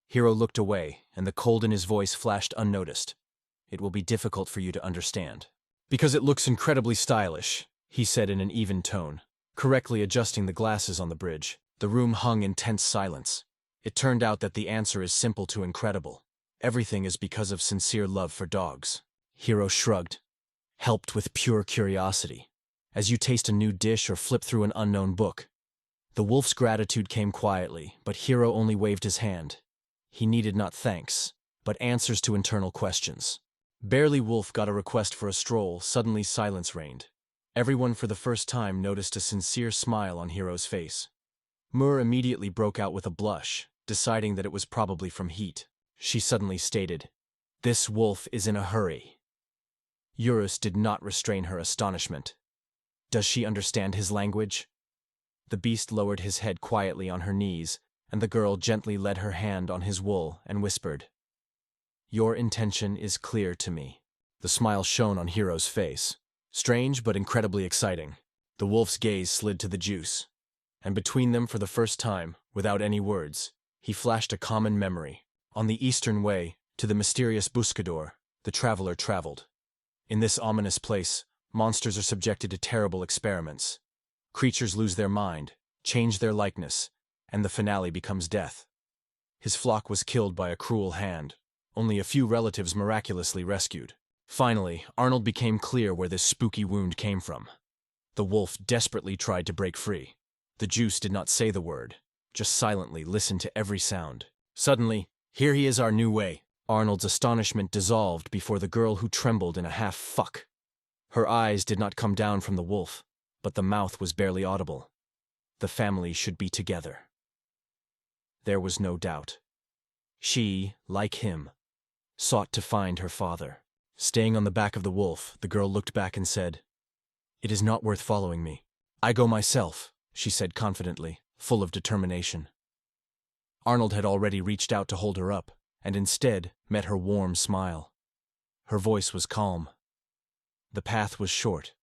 Speaker 1: Hiro looked away, and the cold in his voice flashed unnoticed. It will be difficult for you to understand. Because it looks incredibly stylish, he said in an even tone, correctly adjusting the glasses on the bridge. The room hung in tense silence. It turned out that the answer is simple to incredible. Everything is because of sincere love for dogs. Hiro shrugged, helped with pure curiosity, as you taste a new dish or flip through an unknown book. The wolf's gratitude came quietly, but Hiro only waved his hand. He needed not thanks, but answers to internal questions. Barely Wolf got a request for a stroll, suddenly silence reigned. Everyone for the first time noticed a sincere smile on Hiro's face. Mur immediately broke out with a blush, deciding that it was probably from heat. She suddenly stated, This wolf is in a hurry. Eurus did not restrain her astonishment. Does she understand his language? The beast lowered his head quietly on her knees, and the girl gently laid her hand on his wool and whispered, Your intention is clear to me. The smile shone on Hiro's face. Strange but incredibly exciting. The wolf's gaze slid to the juice, and between them for the first time, without any words, he flashed a common memory. On the eastern way, to the mysterious Buscador, the traveler traveled. In this ominous place, monsters are subjected to terrible experiments. Creatures lose their mind, change their likeness, and the finale becomes death. His flock was killed by a cruel hand, only a few relatives miraculously rescued. Finally, Arnold became clear where this spooky wound came from. The wolf desperately tried to break free. The juice did not say the word, just silently listened to every sound. Suddenly, here he is our new way. Arnold's astonishment dissolved before the girl who trembled in a half-fuck. Her eyes did not come down from the wolf, but the mouth was barely audible. The family should be together. There was no doubt. She, like him, sought to find her father. Staying on the back of the wolf, the girl looked back and said, It is not worth following me. I go myself, she said confidently, full of determination. Arnold had already reached out to hold her up, and instead met her warm smile. Her voice was calm. The path was short,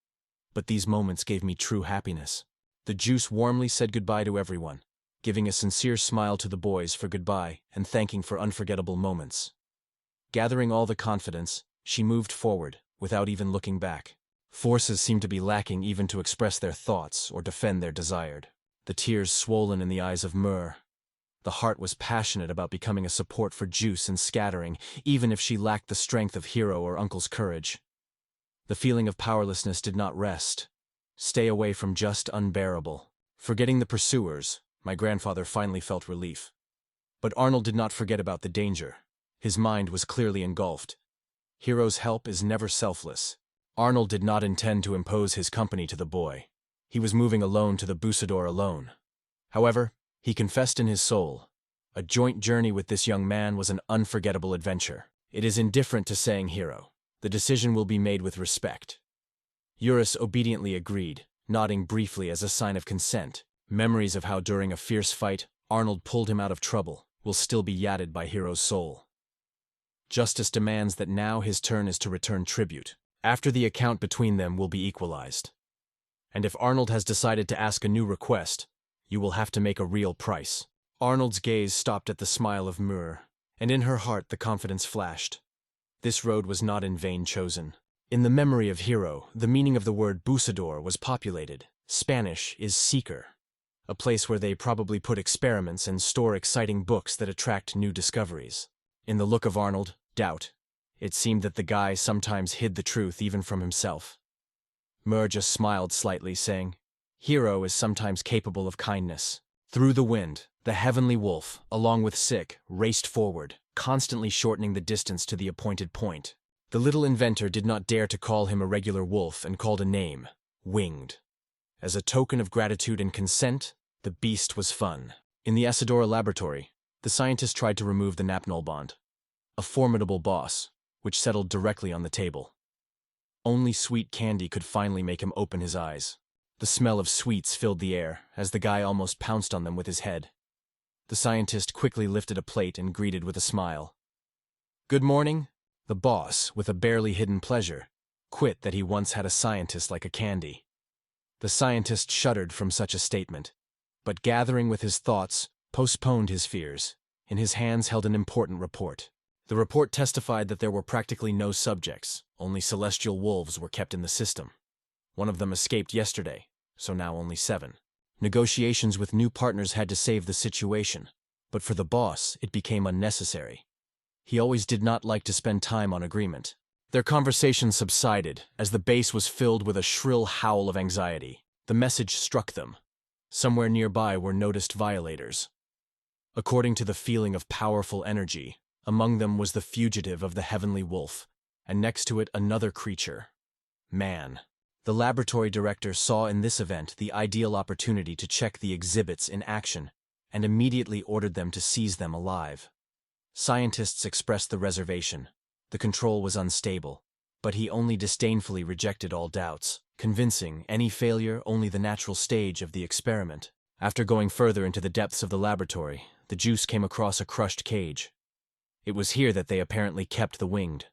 Speaker 1: but these moments gave me true happiness. The juice warmly said goodbye to everyone, giving a sincere smile to the boys for goodbye and thanking for unforgettable moments. Gathering all the confidence, she moved forward, without even looking back. Forces seemed to be lacking even to express their thoughts or defend their desired. The tears swollen in the eyes of Mur. The heart was passionate about becoming a support for Juice and scattering, even if she lacked the strength of Hero or Uncle's courage. The feeling of powerlessness did not rest. Stay away from just unbearable. Forgetting the pursuers, my grandfather finally felt relief. But Arnold did not forget about the danger. His mind was clearly engulfed. Hero's help is never selfless. Arnold did not intend to impose his company to the boy. He was moving alone to the Bussador alone. However, he confessed in his soul, a joint journey with this young man was an unforgettable adventure. It is indifferent to saying hero. The decision will be made with respect. Eurus obediently agreed, nodding briefly as a sign of consent. Memories of how during a fierce fight, Arnold pulled him out of trouble will still be yadded by Hero's soul. Justice demands that now his turn is to return tribute. After the account between them will be equalized. And if Arnold has decided to ask a new request, you will have to make a real price. Arnold's gaze stopped at the smile of Mur, and in her heart the confidence flashed. This road was not in vain chosen. In the memory of Hero, the meaning of the word Bussador was populated. Spanish is seeker, a place where they probably put experiments and store exciting books that attract new discoveries. In the look of Arnold, doubt. It seemed that the guy sometimes hid the truth even from himself. Mur just smiled slightly, saying, Hero is sometimes capable of kindness. Through the wind, the heavenly wolf, along with Sick, raced forward, constantly shortening the distance to the appointed point. The little inventor did not dare to call him a regular wolf and called a name, Winged. As a token of gratitude and consent, the beast was fun. In the Asadora laboratory, the scientist tried to remove the napnol bond, a formidable boss, which settled directly on the table. Only sweet candy could finally make him open his eyes. The smell of sweets filled the air, as the guy almost pounced on them with his head. The scientist quickly lifted a plate and greeted with a smile. Good morning. The boss, with a barely hidden pleasure, quit that he once had a scientist like a candy. The scientist shuddered from such a statement, but gathering with his thoughts, postponed his fears. In his hands held an important report. The report testified that there were practically no subjects, only celestial wolves were kept in the system. One of them escaped yesterday, so now only 7. Negotiations with new partners had to save the situation, but for the boss, it became unnecessary. He always did not like to spend time on agreement. Their conversation subsided as the base was filled with a shrill howl of anxiety. The message struck them. Somewhere nearby were noticed violators. According to the feeling of powerful energy, among them was the fugitive of the heavenly wolf, and next to it another creature, man. The laboratory director saw in this event the ideal opportunity to check the exhibits in action, and immediately ordered them to seize them alive. Scientists expressed the reservation. The control was unstable, but he only disdainfully rejected all doubts, convincing any failure only the natural stage of the experiment. After going further into the depths of the laboratory, the juice came across a crushed cage. It was here that they apparently kept the Winged,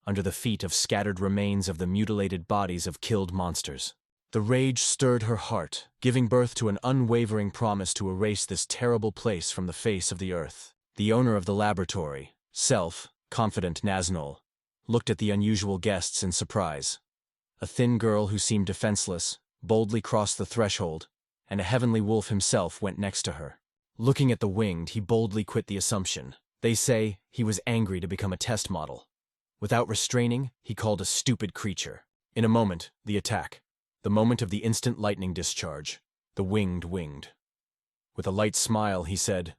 Speaker 1: under the feet of scattered remains of the mutilated bodies of killed monsters. The rage stirred her heart, giving birth to an unwavering promise to erase this terrible place from the face of the earth. The owner of the laboratory, self-confident Naznol, looked at the unusual guests in surprise. A thin girl who seemed defenseless boldly crossed the threshold, and a heavenly wolf himself went next to her. Looking at the Winged, he boldly quit the assumption. They say he was angry to become a test model. Without restraining, he called a stupid creature. In a moment, the attack. The moment of the instant lightning discharge. The winged. With a light smile, he said,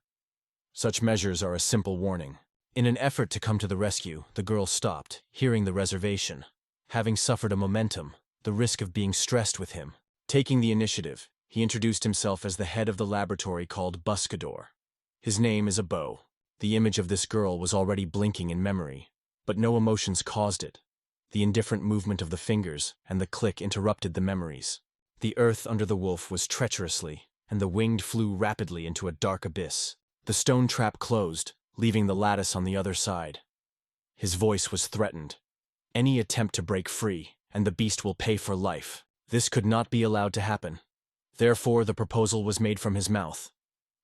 Speaker 1: Such measures are a simple warning. In an effort to come to the rescue, the girl stopped, hearing the reservation. Having suffered a momentum, the risk of being stressed with him. Taking the initiative, he introduced himself as the head of the laboratory called Buscador. His name is a bow. The image of this girl was already blinking in memory, but no emotions caused it. The indifferent movement of the fingers and the click interrupted the memories. The earth under the wolf was treacherously, and the Winged flew rapidly into a dark abyss. The stone trap closed, leaving the lattice on the other side. His voice was threatened. Any attempt to break free, and the beast will pay for life. This could not be allowed to happen. Therefore, the proposal was made from his mouth.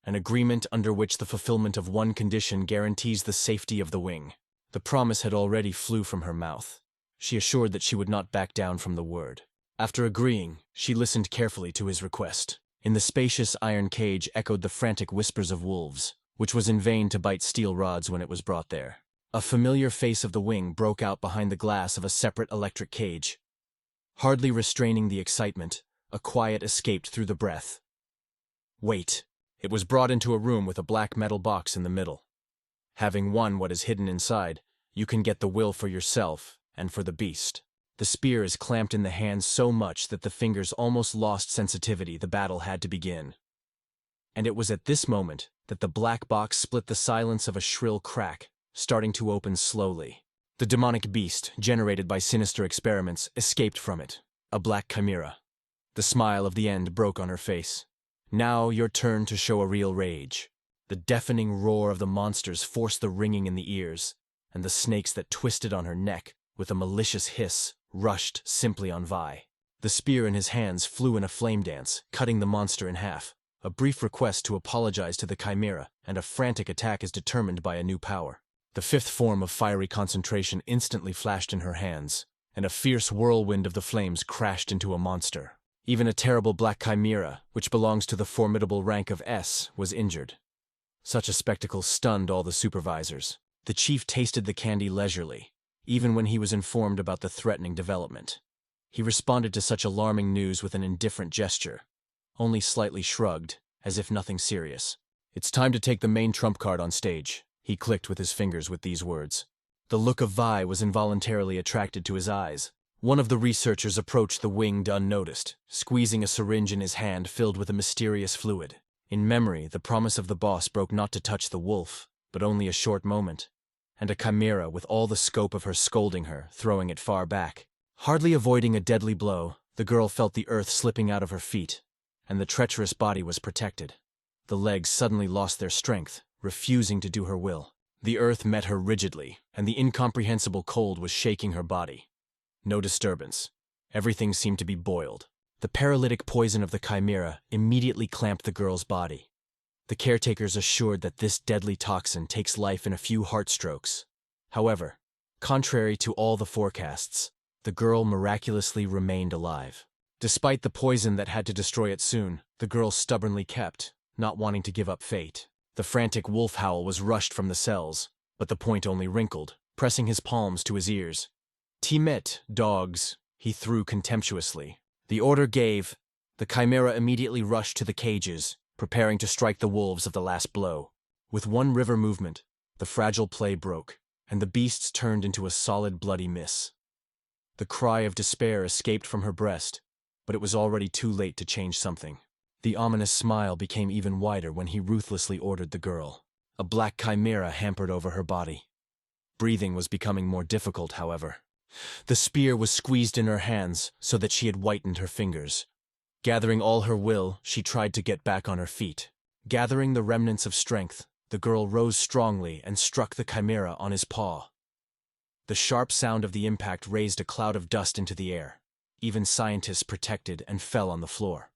Speaker 1: An agreement under which the fulfillment of one condition guarantees the safety of the wing. The promise had already flew from her mouth. She assured that she would not back down from the word. After agreeing, she listened carefully to his request. In the spacious iron cage echoed the frantic whispers of wolves, which was in vain to bite steel rods when it was brought there. A familiar face of the wing broke out behind the glass of a separate electric cage. Hardly restraining the excitement, a quiet escaped through the breath. Wait. It was brought into a room with a black metal box in the middle. Having won what is hidden inside, you can get the will for yourself and for the beast. The spear is clamped in the hands so much that the fingers almost lost sensitivity. The battle had to begin. And it was at this moment that the black box split the silence of a shrill crack, starting to open slowly. The demonic beast, generated by sinister experiments, escaped from it. A black chimera. The smile of the end broke on her face. Now your turn to show a real rage. The deafening roar of the monsters forced the ringing in the ears, and the snakes that twisted on her neck, with a malicious hiss, rushed simply on Vi. The spear in his hands flew in a flame dance, cutting the monster in half. A brief request to apologize to the chimera, and a frantic attack is determined by a new power. The fifth form of fiery concentration instantly flashed in her hands, and a fierce whirlwind of the flames crashed into a monster. Even a terrible black chimera, which belongs to the formidable rank of S, was injured. Such a spectacle stunned all the supervisors. The chief tasted the candy leisurely, even when he was informed about the threatening development. He responded to such alarming news with an indifferent gesture, only slightly shrugged, as if nothing serious. It's time to take the main trump card on stage, he clicked with his fingers with these words. The look of Vi was involuntarily attracted to his eyes. One of the researchers approached the winged unnoticed, squeezing a syringe in his hand filled with a mysterious fluid. In memory, the promise of the boss broke not to touch the wolf, but only a short moment, and a chimera with all the scope of her scolding her, throwing it far back. Hardly avoiding a deadly blow, the girl felt the earth slipping out of her feet, and the treacherous body was protected. The legs suddenly lost their strength, refusing to do her will. The earth met her rigidly, and the incomprehensible cold was shaking her body. No disturbance. Everything seemed to be boiled. The paralytic poison of the chimera immediately clamped the girl's body. The caretakers assured that this deadly toxin takes life in a few heartstrokes. However, contrary to all the forecasts, the girl miraculously remained alive. Despite the poison that had to destroy it soon, the girl stubbornly kept, not wanting to give up fate. The frantic wolf howl was rushed from the cells, but the point only wrinkled, pressing his palms to his ears. Timet, dogs, he threw contemptuously. The order gave, the chimera immediately rushed to the cages, preparing to strike the wolves of the last blow. With one river movement, the fragile play broke, and the beasts turned into a solid bloody mess. The cry of despair escaped from her breast, but it was already too late to change something. The ominous smile became even wider when he ruthlessly ordered the girl. A black chimera hampered over her body. Breathing was becoming more difficult, however. The spear was squeezed in her hands so that she had whitened her fingers. Gathering all her will, she tried to get back on her feet. Gathering the remnants of strength, the girl rose strongly and struck the chimera on his paw. The sharp sound of the impact raised a cloud of dust into the air. Even scientists protected and fell on the floor.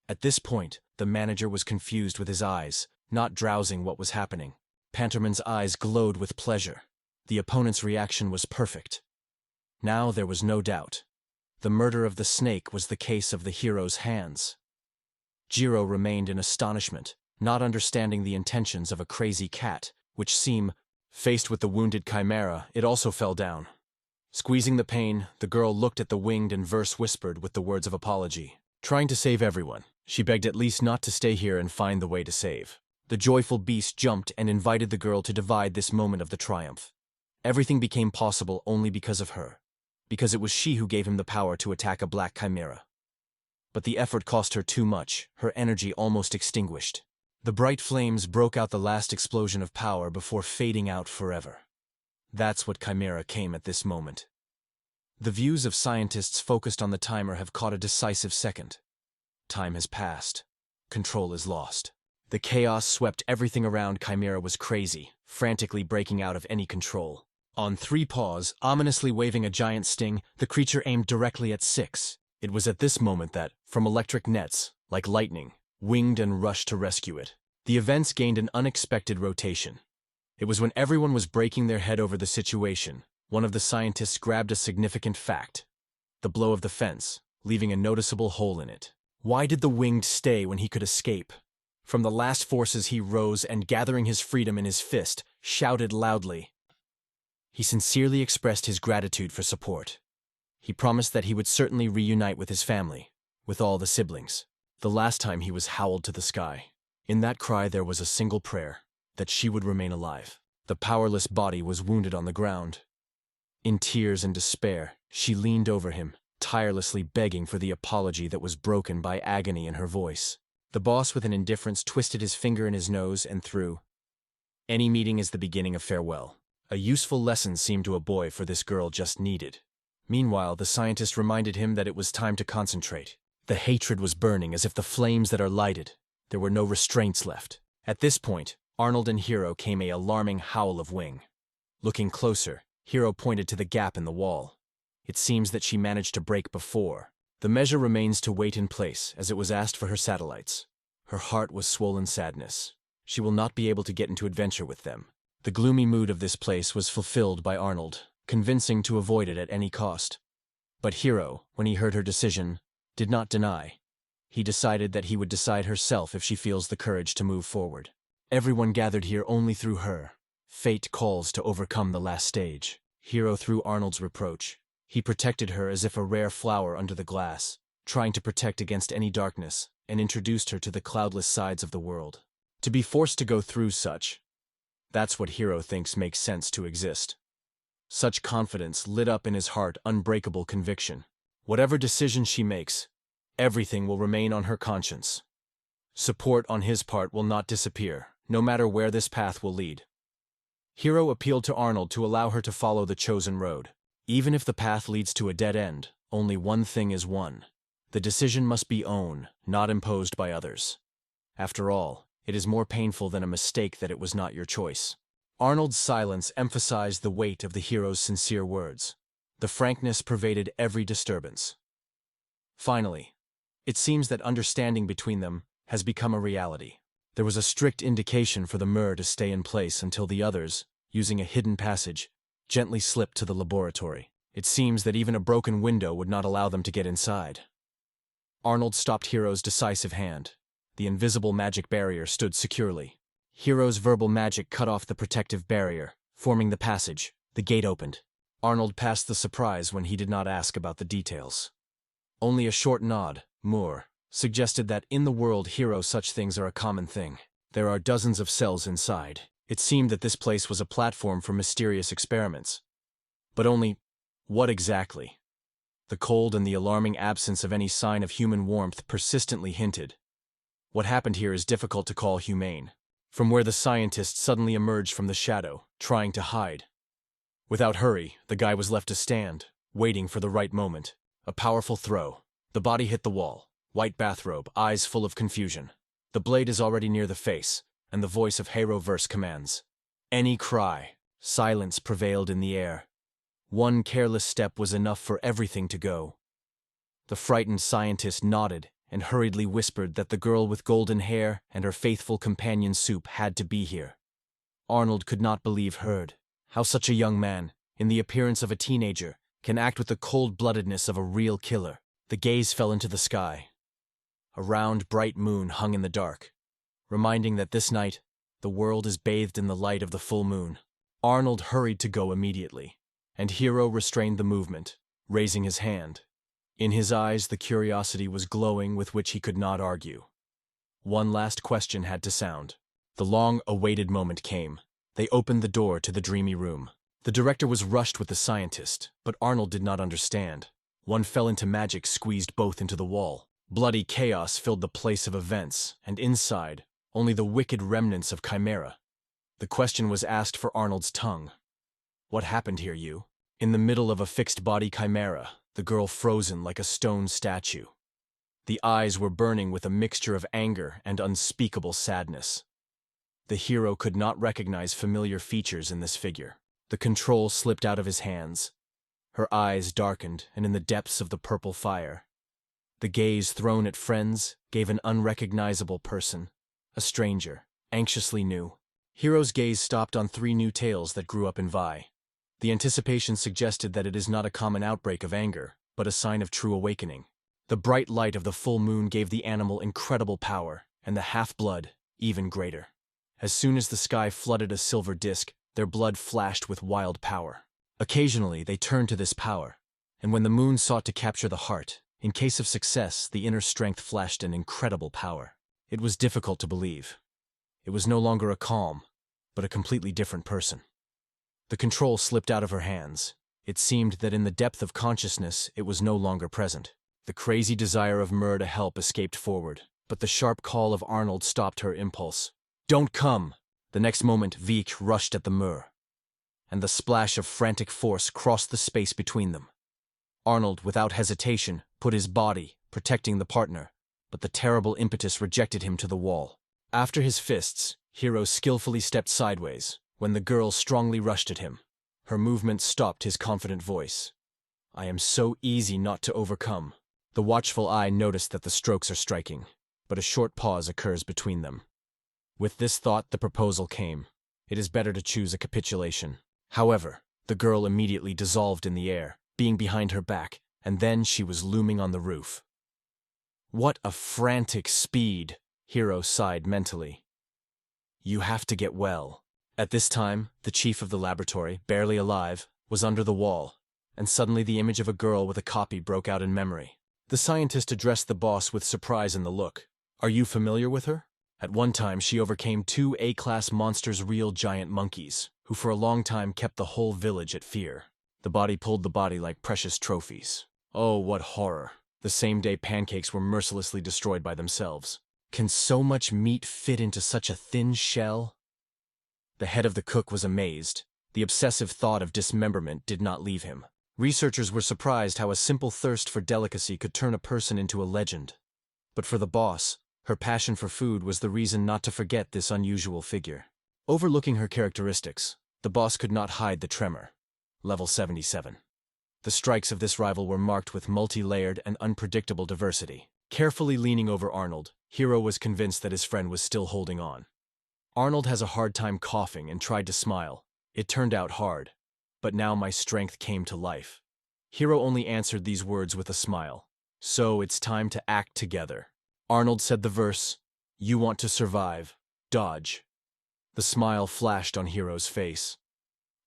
Speaker 1: At this point, the manager was confused with his eyes, not drowsing what was happening. Panterman's eyes glowed with pleasure. The opponent's reaction was perfect. Now there was no doubt. The murder of the snake was the case of the hero's hands. Jiro remained in astonishment, not understanding the intentions of a crazy cat, which seemed, faced with the wounded chimera, it also fell down. Squeezing the pain, the girl looked at the winged and verse whispered with the words of apology. Trying to save everyone, she begged at least not to stay here and find the way to save. The joyful beast jumped and invited the girl to divide this moment of the triumph. Everything became possible only because of her. Because it was she who gave him the power to attack a black chimera. But the effort cost her too much, her energy almost extinguished. The bright flames broke out the last explosion of power before fading out forever. That's what chimera came at this moment. The views of scientists focused on the timer have caught a decisive second. Time has passed. Control is lost. The chaos swept everything around. Chimera was crazy, frantically breaking out of any control. On 3 paws, ominously waving a giant sting, the creature aimed directly at 6. It was at this moment that, from electric nets, like lightning, winged and rushed to rescue it. The events gained an unexpected rotation. It was when everyone was breaking their head over the situation, one of the scientists grabbed a significant fact: the blow of the fence, leaving a noticeable hole in it. Why did the winged stay when he could escape? From the last forces he rose and, gathering his freedom in his fist, shouted loudly. He sincerely expressed his gratitude for support. He promised that he would certainly reunite with his family, with all the siblings. The last time he was howled to the sky. In that cry there was a single prayer, that she would remain alive. The powerless body was wounded on the ground. In tears and despair, she leaned over him, tirelessly begging for the apology that was broken by agony in her voice. The boss, with an indifference, twisted his finger in his nose and threw. Any meeting is the beginning of farewell. A useful lesson seemed to a boy, for this girl just needed. Meanwhile, the scientist reminded him that it was time to concentrate. The hatred was burning as if the flames that are lighted. There were no restraints left. At this point, Arnold and Hiro came an alarming howl of wing. Looking closer, Hiro pointed to the gap in the wall. It seems that she managed to break before. The measure remains to wait in place, as it was asked for her satellites. Her heart was swollen sadness. She will not be able to get into adventure with them. The gloomy mood of this place was fulfilled by Arnold, convincing to avoid it at any cost. But Hiro, when he heard her decision, did not deny. He decided that he would decide herself if she feels the courage to move forward. Everyone gathered here only through her. Fate calls to overcome the last stage. Hiro threw Arnold's reproach. He protected her as if a rare flower under the glass, trying to protect against any darkness, and introduced her to the cloudless sides of the world. To be forced to go through such, that's what Hiro thinks makes sense to exist. Such confidence lit up in his heart unbreakable conviction. Whatever decision she makes, everything will remain on her conscience. Support on his part will not disappear, no matter where this path will lead. Hiro appealed to Arnold to allow her to follow the chosen road. Even if the path leads to a dead end, only one thing is won. The decision must be own, not imposed by others. After all, it is more painful than a mistake that it was not your choice. Arnold's silence emphasized the weight of the hero's sincere words. The frankness pervaded every disturbance. Finally, it seems that understanding between them has become a reality. There was a strict indication for the Mer to stay in place until the others, using a hidden passage, gently slipped to the laboratory. It seems that even a broken window would not allow them to get inside. Arnold stopped Hiro's decisive hand. The invisible magic barrier stood securely. Hiro's verbal magic cut off the protective barrier, forming the passage. The gate opened. Arnold passed the surprise when he did not ask about the details. Only a short nod, Moore, suggested that in the world Hiro such things are a common thing. There are dozens of cells inside. It seemed that this place was a platform for mysterious experiments. But only, what exactly? The cold and the alarming absence of any sign of human warmth persistently hinted. What happened here is difficult to call humane. From where the scientist suddenly emerged from the shadow, trying to hide. Without hurry, the guy was left to stand, waiting for the right moment. A powerful throw. The body hit the wall. White bathrobe, eyes full of confusion. The blade is already near the face, and the voice of Hero verse commands. Any cry. Silence prevailed in the air. One careless step was enough for everything to go. The frightened scientist nodded and hurriedly whispered that the girl with golden hair and her faithful companion Soup had to be here. Arnold could not believe heard. How such a young man, in the appearance of a teenager, can act with the cold-bloodedness of a real killer. The gaze fell into the sky. A round, bright moon hung in the dark, reminding that this night, the world is bathed in the light of the full moon. Arnold hurried to go immediately, and Hiro restrained the movement, raising his hand. In his eyes the curiosity was glowing with which he could not argue. One last question had to sound. The long-awaited moment came. They opened the door to the dreamy room. The director was rushed with the scientist, but Arnold did not understand. One fell into magic squeezed both into the wall. Bloody chaos filled the place of events, and inside, only the wicked remnants of Chimera. The question was asked for Arnold's tongue. What happened here, you? In the middle of a fixed-body Chimera, the girl frozen like a stone statue. The eyes were burning with a mixture of anger and unspeakable sadness. The hero could not recognize familiar features in this figure. The control slipped out of his hands. Her eyes darkened, and in the depths of the purple fire, the gaze thrown at friends gave an unrecognizable person, a stranger, anxiously new. Hero's gaze stopped on 3 new tails that grew up in Vi. The anticipation suggested that it is not a common outbreak of anger, but a sign of true awakening. The bright light of the full moon gave the animal incredible power, and the half-blood even greater. As soon as the sky flooded a silver disk, their blood flashed with wild power. Occasionally, they turned to this power, and when the moon sought to capture the heart, in case of success, the inner strength flashed an incredible power. It was difficult to believe. It was no longer a calm, but a completely different person. The control slipped out of her hands. It seemed that in the depth of consciousness, it was no longer present. The crazy desire of Mur to help escaped forward, but the sharp call of Arnold stopped her impulse. "Don't come!" The next moment, Vik rushed at the Mur, and the splash of frantic force crossed the space between them. Arnold, without hesitation, put his body, protecting the partner, but the terrible impetus rejected him to the wall. After his fists, Hero skillfully stepped sideways, when the girl strongly rushed at him. Her movement stopped his confident voice. "I am so easy not to overcome." The watchful eye noticed that the strokes are striking, but a short pause occurs between them. With this thought, the proposal came. It is better to choose a capitulation. However, the girl immediately dissolved in the air, being behind her back, and then she was looming on the roof. What a frantic speed! Hero sighed mentally. You have to get well. At this time, the chief of the laboratory, barely alive, was under the wall, and suddenly the image of a girl with a copy broke out in memory. The scientist addressed the boss with surprise in the look. Are you familiar with her? At one time, she overcame 2 A-class monsters, real giant monkeys, who for a long time kept the whole village at fear. The body pulled the body like precious trophies. Oh, what horror. The same day, pancakes were mercilessly destroyed by themselves. Can so much meat fit into such a thin shell? The head of the cook was amazed. The obsessive thought of dismemberment did not leave him. Researchers were surprised how a simple thirst for delicacy could turn a person into a legend. But for the boss, her passion for food was the reason not to forget this unusual figure. Overlooking her characteristics, the boss could not hide the tremor. Level 77. The strikes of this rival were marked with multi-layered and unpredictable diversity. Carefully leaning over Arnold, Hero was convinced that his friend was still holding on. Arnold has a hard time coughing and tried to smile. It turned out hard. But now my strength came to life. Hero only answered these words with a smile. So it's time to act together. Arnold said the verse, "You want to survive. Dodge." The smile flashed on Hero's face.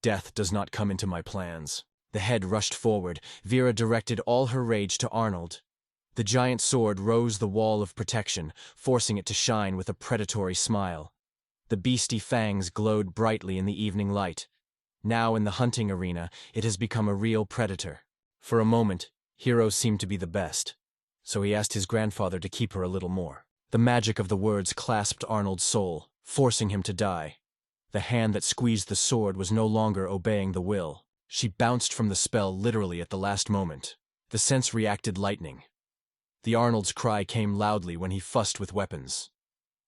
Speaker 1: Death does not come into my plans. The head rushed forward. Vera directed all her rage to Arnold. The giant sword rose the wall of protection, forcing it to shine with a predatory smile. The beastly fangs glowed brightly in the evening light. Now in the hunting arena, it has become a real predator. For a moment, Hero seemed to be the best, so he asked his grandfather to keep her a little more. The magic of the words clasped Arnold's soul, forcing him to die. The hand that squeezed the sword was no longer obeying the will. She bounced from the spell literally at the last moment. The sense reacted lightning. The Arnold's cry came loudly when he fussed with weapons.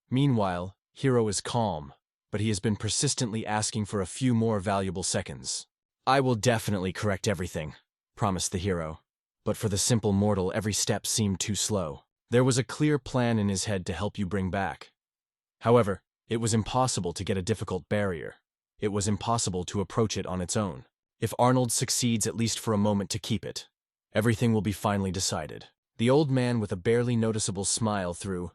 Speaker 1: Meanwhile, Hero is calm, but he has been persistently asking for a few more valuable seconds. I will definitely correct everything, promised the hero. But for the simple mortal, every step seemed too slow. There was a clear plan in his head to help you bring back. However, it was impossible to get a difficult barrier. It was impossible to approach it on its own. If Arnold succeeds at least for a moment to keep it, everything will be finally decided. The old man with a barely noticeable smile threw,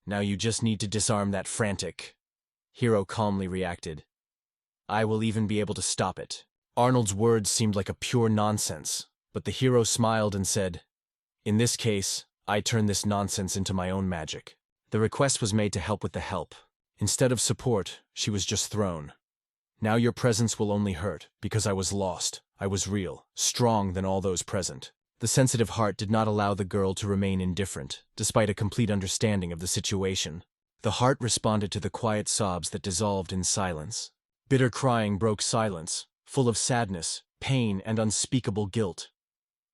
Speaker 1: "Now you just need to disarm that frantic." Hero calmly reacted, "I will even be able to stop it." Arnold's words seemed like a pure nonsense, but the hero smiled and said, "In this case, I turn this nonsense into my own magic." The request was made to help with the help. Instead of support, she was just thrown. Now your presence will only hurt, because I was lost. I was real, strong than all those present. The sensitive heart did not allow the girl to remain indifferent, despite a complete understanding of the situation. The heart responded to the quiet sobs that dissolved in silence. Bitter crying broke silence, full of sadness, pain, and unspeakable guilt.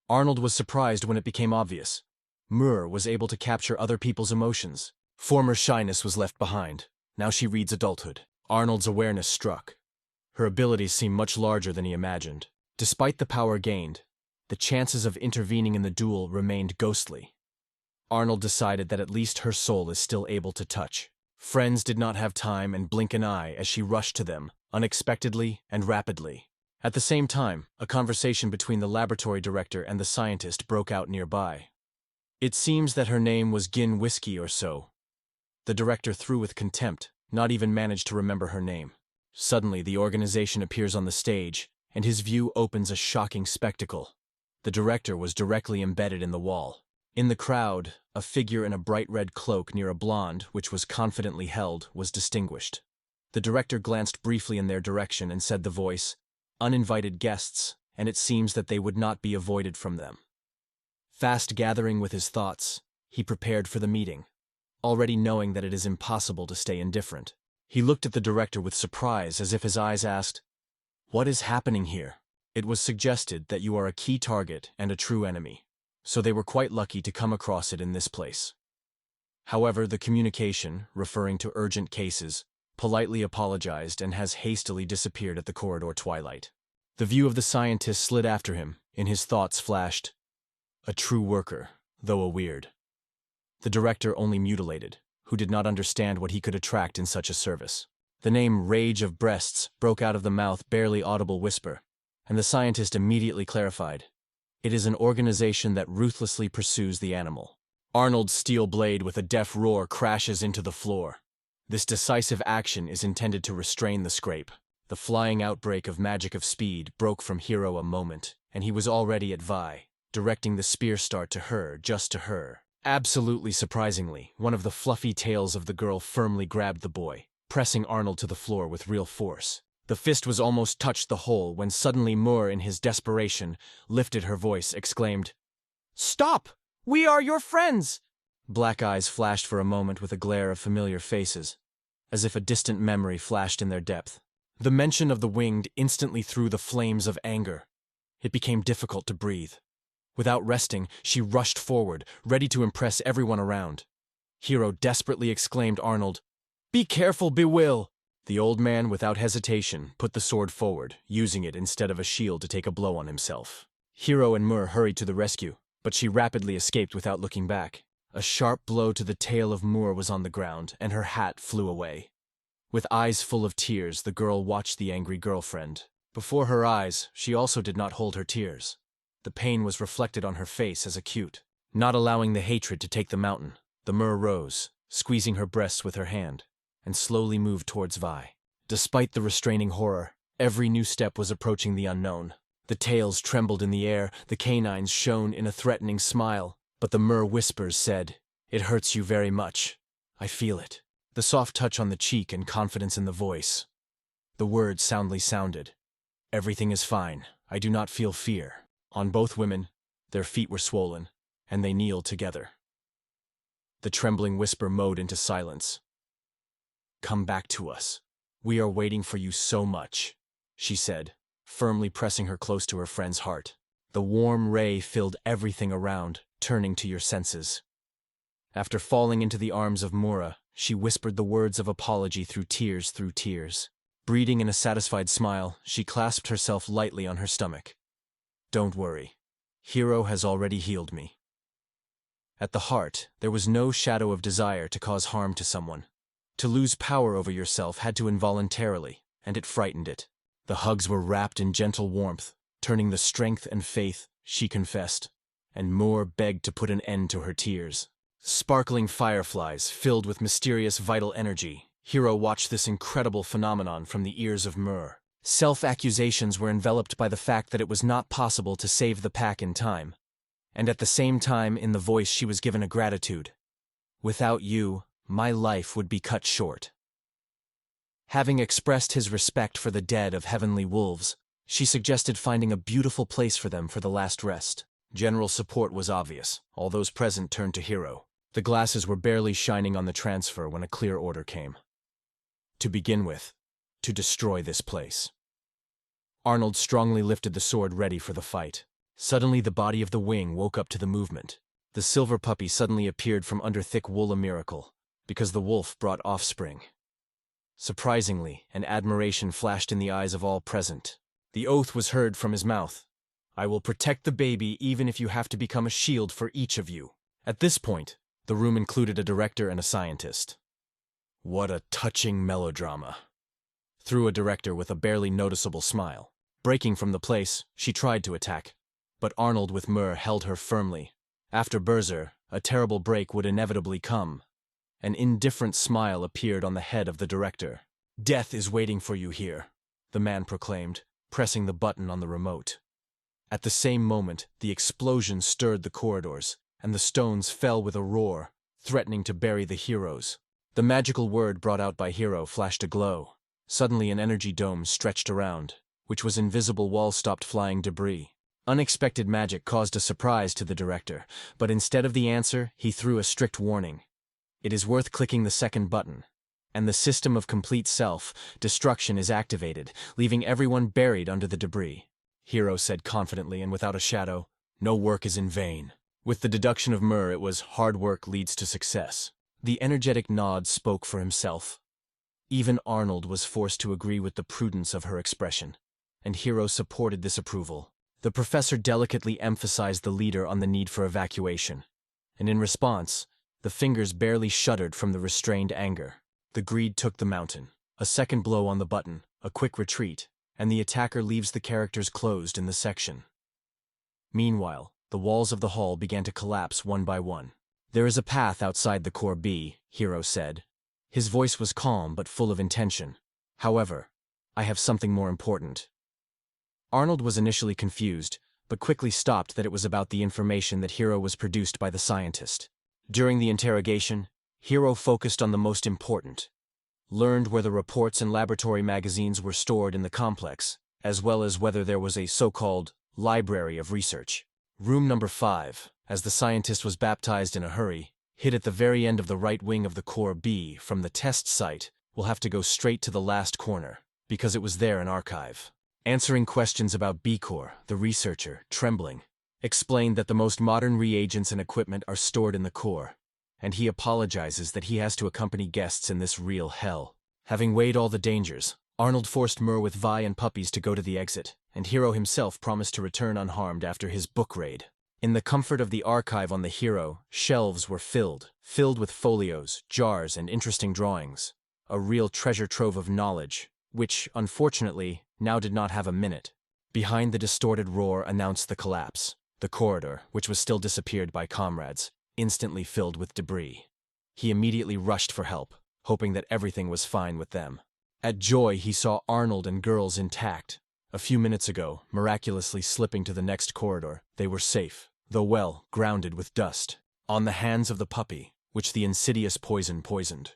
Speaker 1: Arnold was surprised when it became obvious. Mur was able to capture other people's emotions. Former shyness was left behind. Now she reads adulthood. Arnold's awareness struck. Her abilities seemed much larger than he imagined. Despite the power gained, the chances of intervening in the duel remained ghostly. Arnold decided that at least her soul is still able to touch. Friends did not have time and blink an eye as she rushed to them, unexpectedly and rapidly. At the same time, a conversation between the laboratory director and the scientist broke out nearby. It seems that her name was Gin Whiskey or so. The director threw with contempt, not even managed to remember her name. Suddenly, the organization appears on the stage, and his view opens a shocking spectacle. The director was directly embedded in the wall. In the crowd, a figure in a bright red cloak near a blonde, which was confidently held, was distinguished. The director glanced briefly in their direction and said the voice, "Uninvited guests," and it seems that they would not be avoided from them. Fast gathering with his thoughts, he prepared for the meeting, already knowing that it is impossible to stay indifferent. He looked at the director with surprise as if his eyes asked, "What is happening here?" It was suggested that you are a key target and a true enemy, so they were quite lucky to come across it in this place. However, the communication, referring to urgent cases, politely apologized and has hastily disappeared at the corridor twilight. The view of the scientist slid after him. In his thoughts flashed, "A true worker, though a weird." The director only mutilated, who did not understand what he could attract in such a service. The name Rage of Breasts broke out of the mouth barely audible whisper, and the scientist immediately clarified. It is an organization that ruthlessly pursues the animal. Arnold's steel blade with a deaf roar crashes into the floor. This decisive action is intended to restrain the scrape. The flying outbreak of magic of speed broke from Hiro a moment, and he was already at Vi, directing the spear start to her, just to her. Absolutely surprisingly, one of the fluffy tails of the girl firmly grabbed the boy, pressing Arnold to the floor with real force. The fist was almost touched the hole when suddenly Mur, in his desperation, lifted her voice, exclaimed, "Stop! We are your friends!" Black eyes flashed for a moment with a glare of familiar faces, as if a distant memory flashed in their depth. The mention of the winged instantly threw the flames of anger. It became difficult to breathe. Without resting, she rushed forward, ready to impress everyone around. Hiro desperately exclaimed Arnold, "Be careful, Bewill!" The old man, without hesitation, put the sword forward, using it instead of a shield to take a blow on himself. Hiro and Mur hurried to the rescue, but she rapidly escaped without looking back. A sharp blow to the tail of Mur was on the ground, and her hat flew away. With eyes full of tears, the girl watched the angry girlfriend. Before her eyes, she also did not hold her tears. The pain was reflected on her face as acute. Not allowing the hatred to take the mountain, the Mur rose, squeezing her breasts with her hand, and slowly moved towards Vi. Despite the restraining horror, every new step was approaching the unknown. The tails trembled in the air, the canines shone in a threatening smile, but the Mur whispers said, "It hurts you very much. I feel it." The soft touch on the cheek and confidence in the voice. The words soundly sounded, "Everything is fine. I do not feel fear." On both women, their feet were swollen, and they kneeled together. The trembling whisper mowed into silence. "Come back to us. We are waiting for you so much," she said, firmly pressing her close to her friend's heart. The warm ray filled everything around, turning to your senses. After falling into the arms of Mura, she whispered the words of apology through tears. Breathing in a satisfied smile, she clasped herself lightly on her stomach. "Don't worry. Hiro has already healed me." At the heart, there was no shadow of desire to cause harm to someone. To lose power over yourself had to involuntarily, and it frightened it. The hugs were wrapped in gentle warmth, turning the strength and faith, she confessed, and Moore begged to put an end to her tears. Sparkling fireflies, filled with mysterious vital energy, Hiro watched this incredible phenomenon from the ears of Mur. Self-accusations were enveloped by the fact that it was not possible to save the pack in time, and at the same time in the voice she was given a gratitude. "Without you, my life would be cut short." Having expressed his respect for the dead of heavenly wolves, she suggested finding a beautiful place for them for the last rest. General support was obvious. All those present turned to Hiro. The glasses were barely shining on the transfer when a clear order came. To begin with, to destroy this place. Arnold strongly lifted the sword ready for the fight. Suddenly the body of the wing woke up to the movement. The silver puppy suddenly appeared from under thick wool, a miracle, because the wolf brought offspring. Surprisingly, an admiration flashed in the eyes of all present. The oath was heard from his mouth. "I will protect the baby even if you have to become a shield for each of you." At this point, the room included a director and a scientist. What a touching melodrama. Through a director with a barely noticeable smile. Breaking from the place, she tried to attack, but Arnold with Mur held her firmly. After Berzer, a terrible break would inevitably come. An indifferent smile appeared on the head of the director. "Death is waiting for you here," the man proclaimed, pressing the button on the remote. At the same moment, the explosion stirred the corridors, and the stones fell with a roar, threatening to bury the heroes. The magical word brought out by Hero flashed a glow. Suddenly an energy dome stretched around, which was invisible walls stopped flying debris. Unexpected magic caused a surprise to the director, but instead of the answer, he threw a strict warning. "It is worth clicking the second button." And the system of complete self-destruction is activated, leaving everyone buried under the debris. Hero said confidently and without a shadow, "No work is in vain." With the deduction of Mur, it was hard work leads to success. The energetic nod spoke for himself. Even Arnold was forced to agree with the prudence of her expression, and Hero supported this approval. The professor delicately emphasized the leader on the need for evacuation, and in response, the fingers barely shuddered from the restrained anger. The greed took the mountain. A second blow on the button, a quick retreat, and the attacker leaves the characters closed in the section. Meanwhile, the walls of the hall began to collapse one by one. "There is a path outside the core B," Hero said. His voice was calm but full of intention. "However, I have something more important." Arnold was initially confused, but quickly stopped that it was about the information that Hero was produced by the scientist. During the interrogation, Hero focused on the most important. Learned where the reports and laboratory magazines were stored in the complex, as well as whether there was a so-called library of research. Room number 5, as the scientist was baptized in a hurry, hid at the very end of the right wing of the Core B. From the test site, we'll have to go straight to the last corner, because it was there an archive. Answering questions about B-Core, the researcher, trembling, explained that the most modern reagents and equipment are stored in the core, and he apologizes that he has to accompany guests in this real hell. Having weighed all the dangers, Arnold forced Mur with Vi and puppies to go to the exit, and Hero himself promised to return unharmed after his book raid. In the comfort of the archive on the Hero, shelves were filled with folios, jars, and interesting drawings. A real treasure trove of knowledge, which, unfortunately, now did not have a minute. Behind the distorted roar announced the collapse. The corridor, which was still disappeared by comrades, instantly filled with debris. He immediately rushed for help, hoping that everything was fine with them. At Joy, he saw Arnold and girls intact. A few minutes ago, miraculously slipping to the next corridor, they were safe, though well grounded with dust, on the hands of the puppy, which the insidious poison poisoned.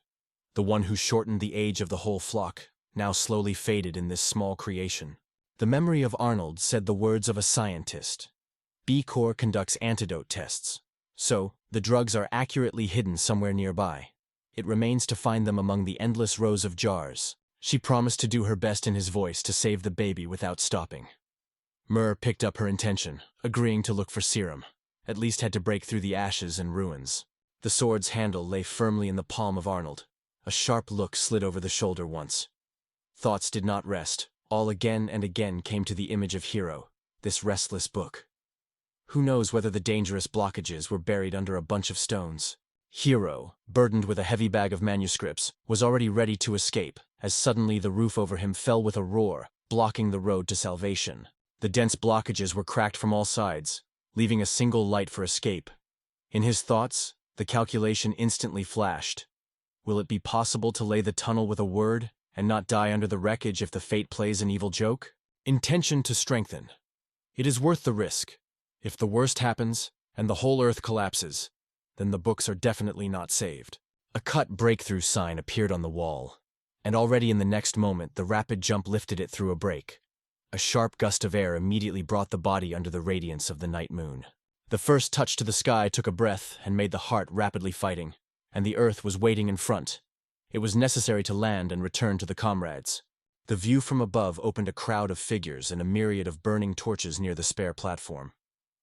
Speaker 1: The one who shortened the age of the whole flock, now slowly faded in this small creation. The memory of Arnold said the words of a scientist. B-Corps conducts antidote tests, so the drugs are accurately hidden somewhere nearby. It remains to find them among the endless rows of jars. She promised to do her best in his voice to save the baby without stopping. Mur picked up her intention, agreeing to look for serum. At least had to break through the ashes and ruins. The sword's handle lay firmly in the palm of Arnold. A sharp look slid over the shoulder once. Thoughts did not rest. All again and again came to the image of Hero, this restless book. Who knows whether the dangerous blockages were buried under a bunch of stones? Hero, burdened with a heavy bag of manuscripts, was already ready to escape, as suddenly the roof over him fell with a roar, blocking the road to salvation. The dense blockages were cracked from all sides, leaving a single light for escape. In his thoughts, the calculation instantly flashed. Will it be possible to lay the tunnel with a word, and not die under the wreckage if the fate plays an evil joke? Intention to strengthen. It is worth the risk. If the worst happens, and the whole earth collapses, then the books are definitely not saved. A cut breakthrough sign appeared on the wall, and already in the next moment the rapid jump lifted it through a break. A sharp gust of air immediately brought the body under the radiance of the night moon. The first touch to the sky took a breath and made the heart rapidly fighting, and the earth was waiting in front. It was necessary to land and return to the comrades. The view from above opened a crowd of figures and a myriad of burning torches near the spare platform.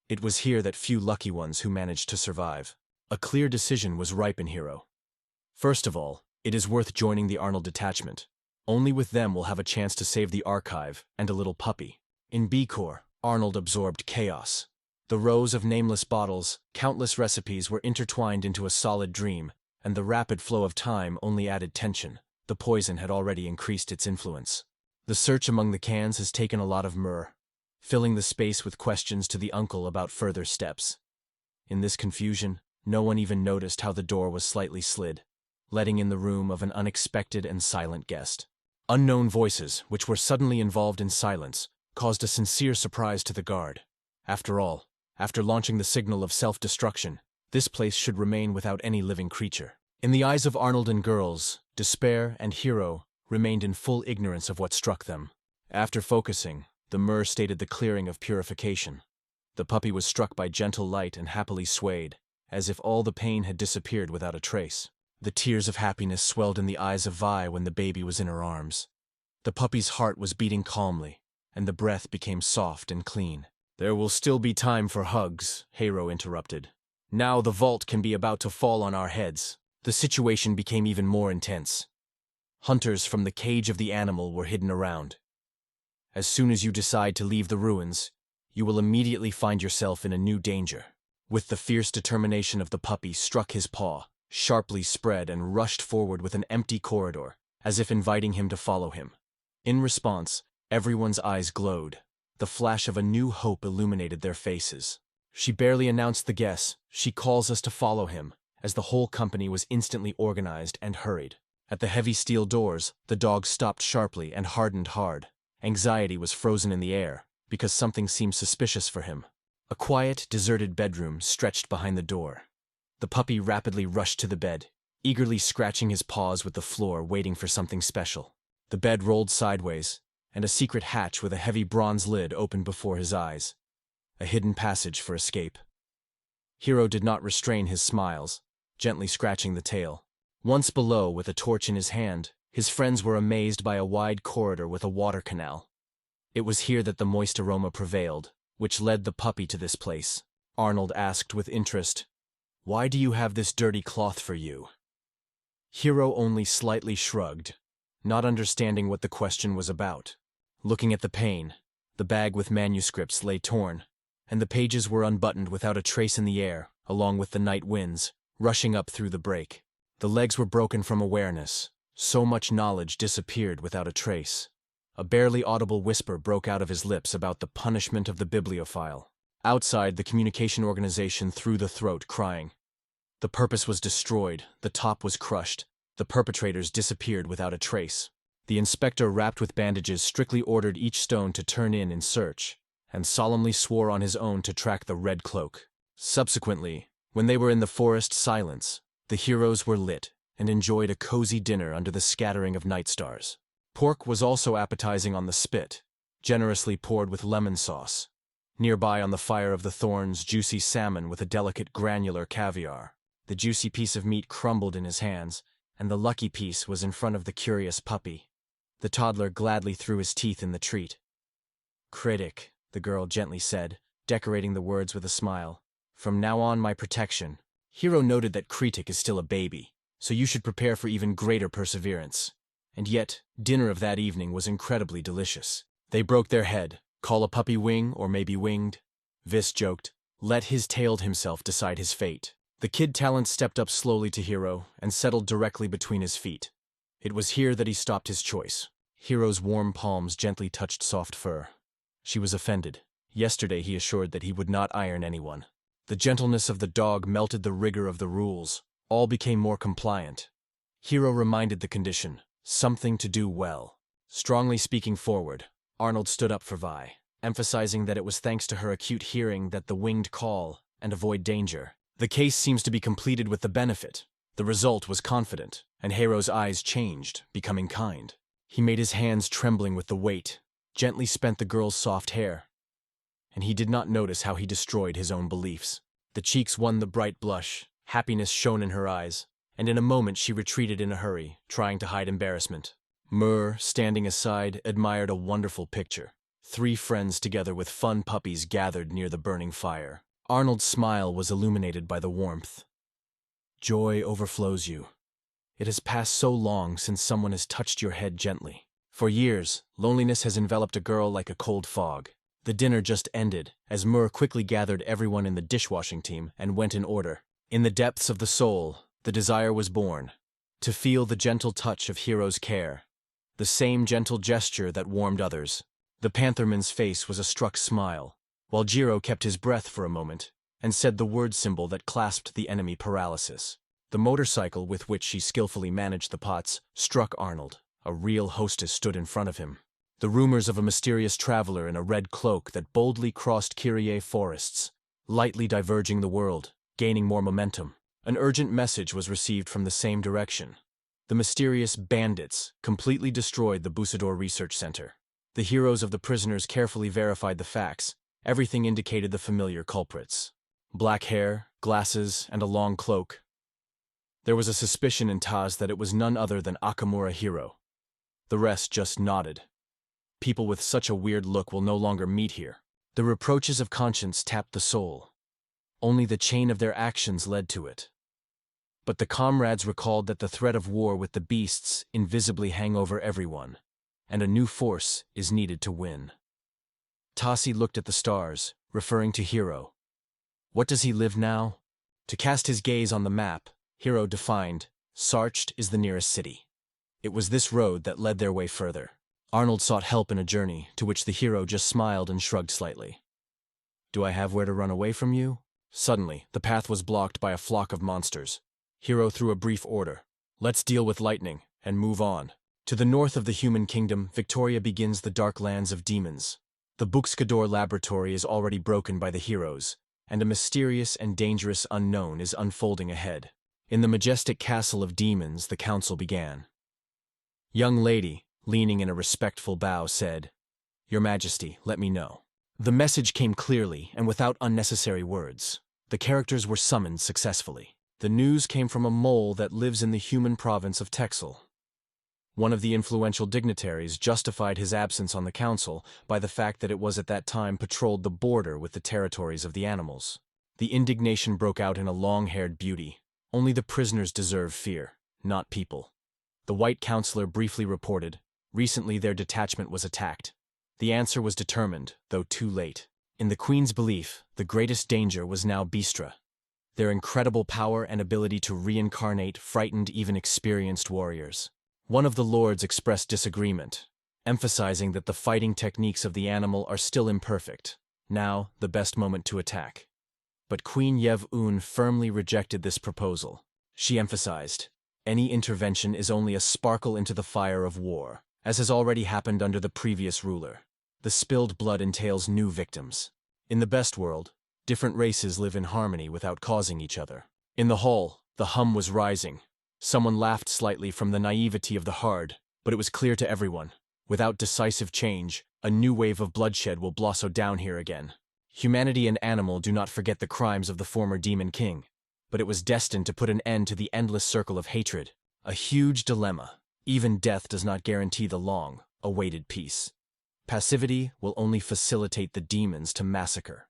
Speaker 1: It was here that few lucky ones who managed to survive. A clear decision was ripe in Hero. First of all, it is worth joining the Arnold detachment. Only with them we'll have a chance to save the archive and a little puppy. In B Corps, Arnold absorbed chaos. The rows of nameless bottles, countless recipes were intertwined into a solid dream, and the rapid flow of time only added tension. The poison had already increased its influence. The search among the cans has taken a lot of myrrh, filling the space with questions to the uncle about further steps. In this confusion, no one even noticed how the door was slightly slid, letting in the room of an unexpected and silent guest. Unknown voices, which were suddenly involved in silence, caused a sincere surprise to the guard. After all, after launching the signal of self-destruction, this place should remain without any living creature. In the eyes of Arnold and girls, Despair and Hero remained in full ignorance of what struck them. After focusing, the myrrh stated the clearing of purification. The puppy was struck by gentle light and happily swayed, as if all the pain had disappeared without a trace. The tears of happiness swelled in the eyes of Vi when the baby was in her arms. The puppy's heart was beating calmly, and the breath became soft and clean. "There will still be time for hugs," Hero interrupted. "Now the vault can be about to fall on our heads." The situation became even more intense. Hunters from the cage of the animal were hidden around. As soon as you decide to leave the ruins, you will immediately find yourself in a new danger. With the fierce determination of the puppy struck his paw, sharply spread and rushed forward with an empty corridor, as if inviting him to follow him. In response, everyone's eyes glowed. The flash of a new hope illuminated their faces. She barely announced the guess, "She calls us to follow him," as the whole company was instantly organized and hurried. At the heavy steel doors, the dog stopped sharply and hardened hard. Anxiety was frozen in the air, because something seemed suspicious for him. A quiet, deserted bedroom stretched behind the door. The puppy rapidly rushed to the bed, eagerly scratching his paws with the floor, waiting for something special. The bed rolled sideways, and a secret hatch with a heavy bronze lid opened before his eyes. A hidden passage for escape. Hero did not restrain his smiles, gently scratching the tail. Once below, with a torch in his hand, his friends were amazed by a wide corridor with a water canal. It was here that the moist aroma prevailed, which led the puppy to this place. Arnold asked with interest, "Why do you have this dirty cloth for you?" Hero only slightly shrugged, not understanding what the question was about. Looking at the pane, the bag with manuscripts lay torn, and the pages were unbuttoned without a trace in the air, along with the night winds, rushing up through the break. The legs were broken from awareness. So much knowledge disappeared without a trace. A barely audible whisper broke out of his lips about the punishment of the bibliophile. Outside, the communication organization threw the throat, crying. The purpose was destroyed, the top was crushed, the perpetrators disappeared without a trace. The inspector, wrapped with bandages, strictly ordered each stone to turn in search, and solemnly swore on his own to track the red cloak. Subsequently, when they were in the forest silence, the heroes were lit and enjoyed a cozy dinner under the scattering of night stars. Pork was also appetizing on the spit, generously poured with lemon sauce. Nearby on the fire of the thorns, juicy salmon with a delicate granular caviar. The juicy piece of meat crumbled in his hands, and the lucky piece was in front of the curious puppy. The toddler gladly threw his teeth in the treat. "Critic," the girl gently said, decorating the words with a smile. "From now on, my protection." Hero noted that Kritik is still a baby, so you should prepare for even greater perseverance. And yet, dinner of that evening was incredibly delicious. They broke their head. Call a puppy wing or maybe winged? Vis joked. Let his tailed himself decide his fate. The kid talent stepped up slowly to Hero and settled directly between his feet. It was here that he stopped his choice. Hero's warm palms gently touched soft fur. She was offended. Yesterday he assured that he would not iron anyone. The gentleness of the dog melted the rigor of the rules. All became more compliant. Hero reminded the condition, something to do well. Strongly speaking forward, Arnold stood up for Vi, emphasizing that it was thanks to her acute hearing that the winged call and avoid danger. The case seems to be completed with the benefit. The result was confident, and Hero's eyes changed, becoming kind. He made his hands trembling with the weight, gently spent the girl's soft hair, and he did not notice how he destroyed his own beliefs. The cheeks won the bright blush, happiness shone in her eyes, and in a moment she retreated in a hurry, trying to hide embarrassment. Myrrh, standing aside, admired a wonderful picture. Three friends together with fun puppies gathered near the burning fire. Arnold's smile was illuminated by the warmth. Joy overflows you. It has passed so long since someone has touched your head gently. For years, loneliness has enveloped a girl like a cold fog. The dinner just ended, as Mur quickly gathered everyone in the dishwashing team and went in order. In the depths of the soul, the desire was born. To feel the gentle touch of Hiro's care. The same gentle gesture that warmed others. The Pantherman's face was a struck smile, while Jiro kept his breath for a moment, and said the word symbol that clasped the enemy paralysis. The motorcycle with which she skillfully managed the pots struck Arnold. A real hostess stood in front of him. The rumors of a mysterious traveler in a red cloak that boldly crossed Kyrie forests, lightly diverging the world, gaining more momentum. An urgent message was received from the same direction. The mysterious bandits completely destroyed the Busador Research Center. The heroes of the prisoners carefully verified the facts. Everything indicated the familiar culprits. Black hair, glasses, and a long cloak. There was a suspicion in Taz that it was none other than Akamura Hiro. The rest just nodded. People with such a weird look will no longer meet here. The reproaches of conscience tapped the soul. Only the chain of their actions led to it. But the comrades recalled that the threat of war with the beasts invisibly hang over everyone, and a new force is needed to win. Tasi looked at the stars, referring to Hiro. What does he live now? To cast his gaze on the map, Hiro defined, Sarched is the nearest city. It was this road that led their way further. Arnold sought help in a journey, to which the hero just smiled and shrugged slightly. Do I have where to run away from you? Suddenly, the path was blocked by a flock of monsters. Hiro threw a brief order. Let's deal with lightning, and move on. To the north of the human kingdom, Victoria begins the dark lands of demons. The Buxkador laboratory is already broken by the heroes, and a mysterious and dangerous unknown is unfolding ahead. In the majestic castle of demons, the council began. Young lady, leaning in a respectful bow, said, Your Majesty, let me know. The message came clearly and without unnecessary words. The characters were summoned successfully. The news came from a mole that lives in the human province of Texel. One of the influential dignitaries justified his absence on the council by the fact that it was at that time patrolled the border with the territories of the animals. The indignation broke out in a long-haired beauty. Only the prisoners deserve fear, not people. The white counselor briefly reported, recently their detachment was attacked. The answer was determined, though too late. In the Queen's belief, the greatest danger was now Bistra. Their incredible power and ability to reincarnate frightened even experienced warriors. One of the lords expressed disagreement, emphasizing that the fighting techniques of the animal are still imperfect. Now, the best moment to attack. But Queen Yev-Un firmly rejected this proposal. She emphasized, any intervention is only a sparkle into the fire of war, as has already happened under the previous ruler. The spilled blood entails new victims. In the best world, different races live in harmony without causing each other. In the hall, the hum was rising. Someone laughed slightly from the naivety of the hard, but it was clear to everyone. Without decisive change, a new wave of bloodshed will blossom down here again. Humanity and animal do not forget the crimes of the former demon king, but it was destined to put an end to the endless circle of hatred. A huge dilemma. Even death does not guarantee the long-awaited peace. Passivity will only facilitate the demons to massacre.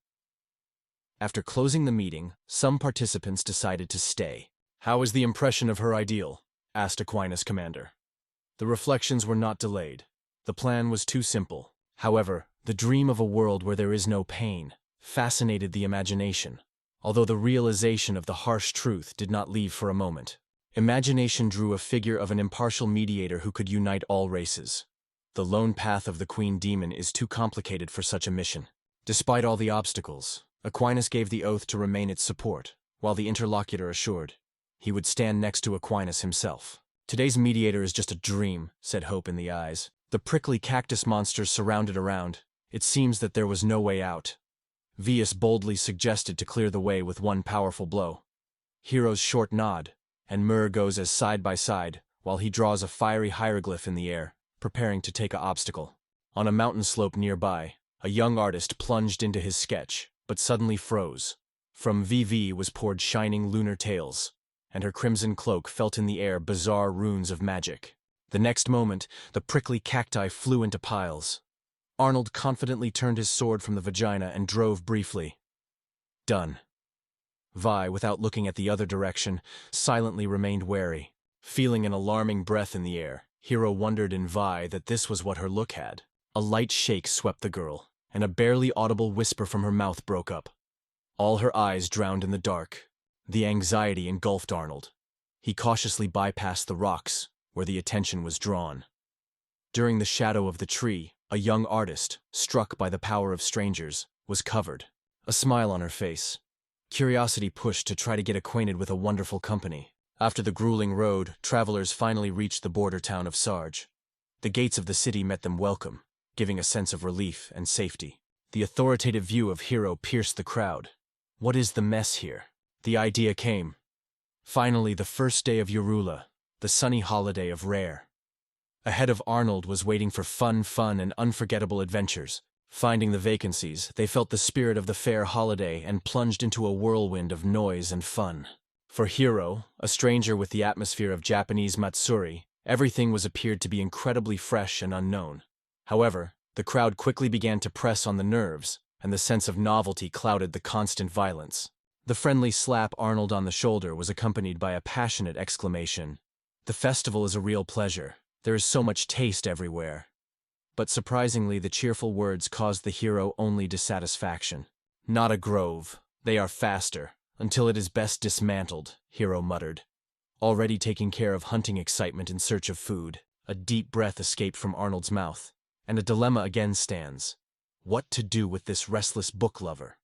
Speaker 1: After closing the meeting, some participants decided to stay. How is the impression of her ideal? Asked Aquinas' commander. The reflections were not delayed. The plan was too simple. However, the dream of a world where there is no pain fascinated the imagination, although the realization of the harsh truth did not leave for a moment. Imagination drew a figure of an impartial mediator who could unite all races. The lone path of the Queen Demon is too complicated for such a mission. Despite all the obstacles, Aquinas gave the oath to remain its support, while the interlocutor assured he would stand next to Aquinas himself. Today's mediator is just a dream, said Hope in the eyes. The prickly cactus monsters surrounded around. It seems that there was no way out. Vius boldly suggested to clear the way with one powerful blow. Hero's short nod, and Mur goes as side by side, while he draws a fiery hieroglyph in the air, preparing to take an obstacle. On a mountain slope nearby, a young artist plunged into his sketch, but suddenly froze. From VV was poured shining lunar tails, and her crimson cloak felt in the air bizarre runes of magic. The next moment, the prickly cacti flew into piles. Arnold confidently turned his sword from the vagina and drove briefly. Done. Vi, without looking at the other direction, silently remained wary. Feeling an alarming breath in the air, Hiro wondered in Vi that this was what her look had. A light shake swept the girl, and a barely audible whisper from her mouth broke up. All her eyes drowned in the dark. The anxiety engulfed Arnold. He cautiously bypassed the rocks, where the attention was drawn. During the shadow of the tree, a young artist, struck by the power of strangers, was covered. A smile on her face. Curiosity pushed to try to get acquainted with a wonderful company. After the grueling road, travelers finally reached the border town of Sarge. The gates of the city met them welcome, giving a sense of relief and safety. The authoritative view of Hiro pierced the crowd. What is the mess here? The idea came. Finally, the first day of Yorula, the sunny holiday of Rare. Ahead of Arnold was waiting for fun and unforgettable adventures. Finding the vacancies, they felt the spirit of the fair holiday and plunged into a whirlwind of noise and fun. For Hiro, a stranger with the atmosphere of Japanese Matsuri, everything appeared to be incredibly fresh and unknown. However, the crowd quickly began to press on the nerves, and the sense of novelty clouded the constant violence. The friendly slap Arnold on the shoulder was accompanied by a passionate exclamation. The festival is a real pleasure. There is so much taste everywhere. But surprisingly, the cheerful words caused the hero only dissatisfaction. Not a grove. They are faster. Until it is best dismantled, Hiro muttered. Already taking care of hunting excitement in search of food, a deep breath escaped from Arnold's mouth, and a dilemma again stands. What to do with this restless book lover?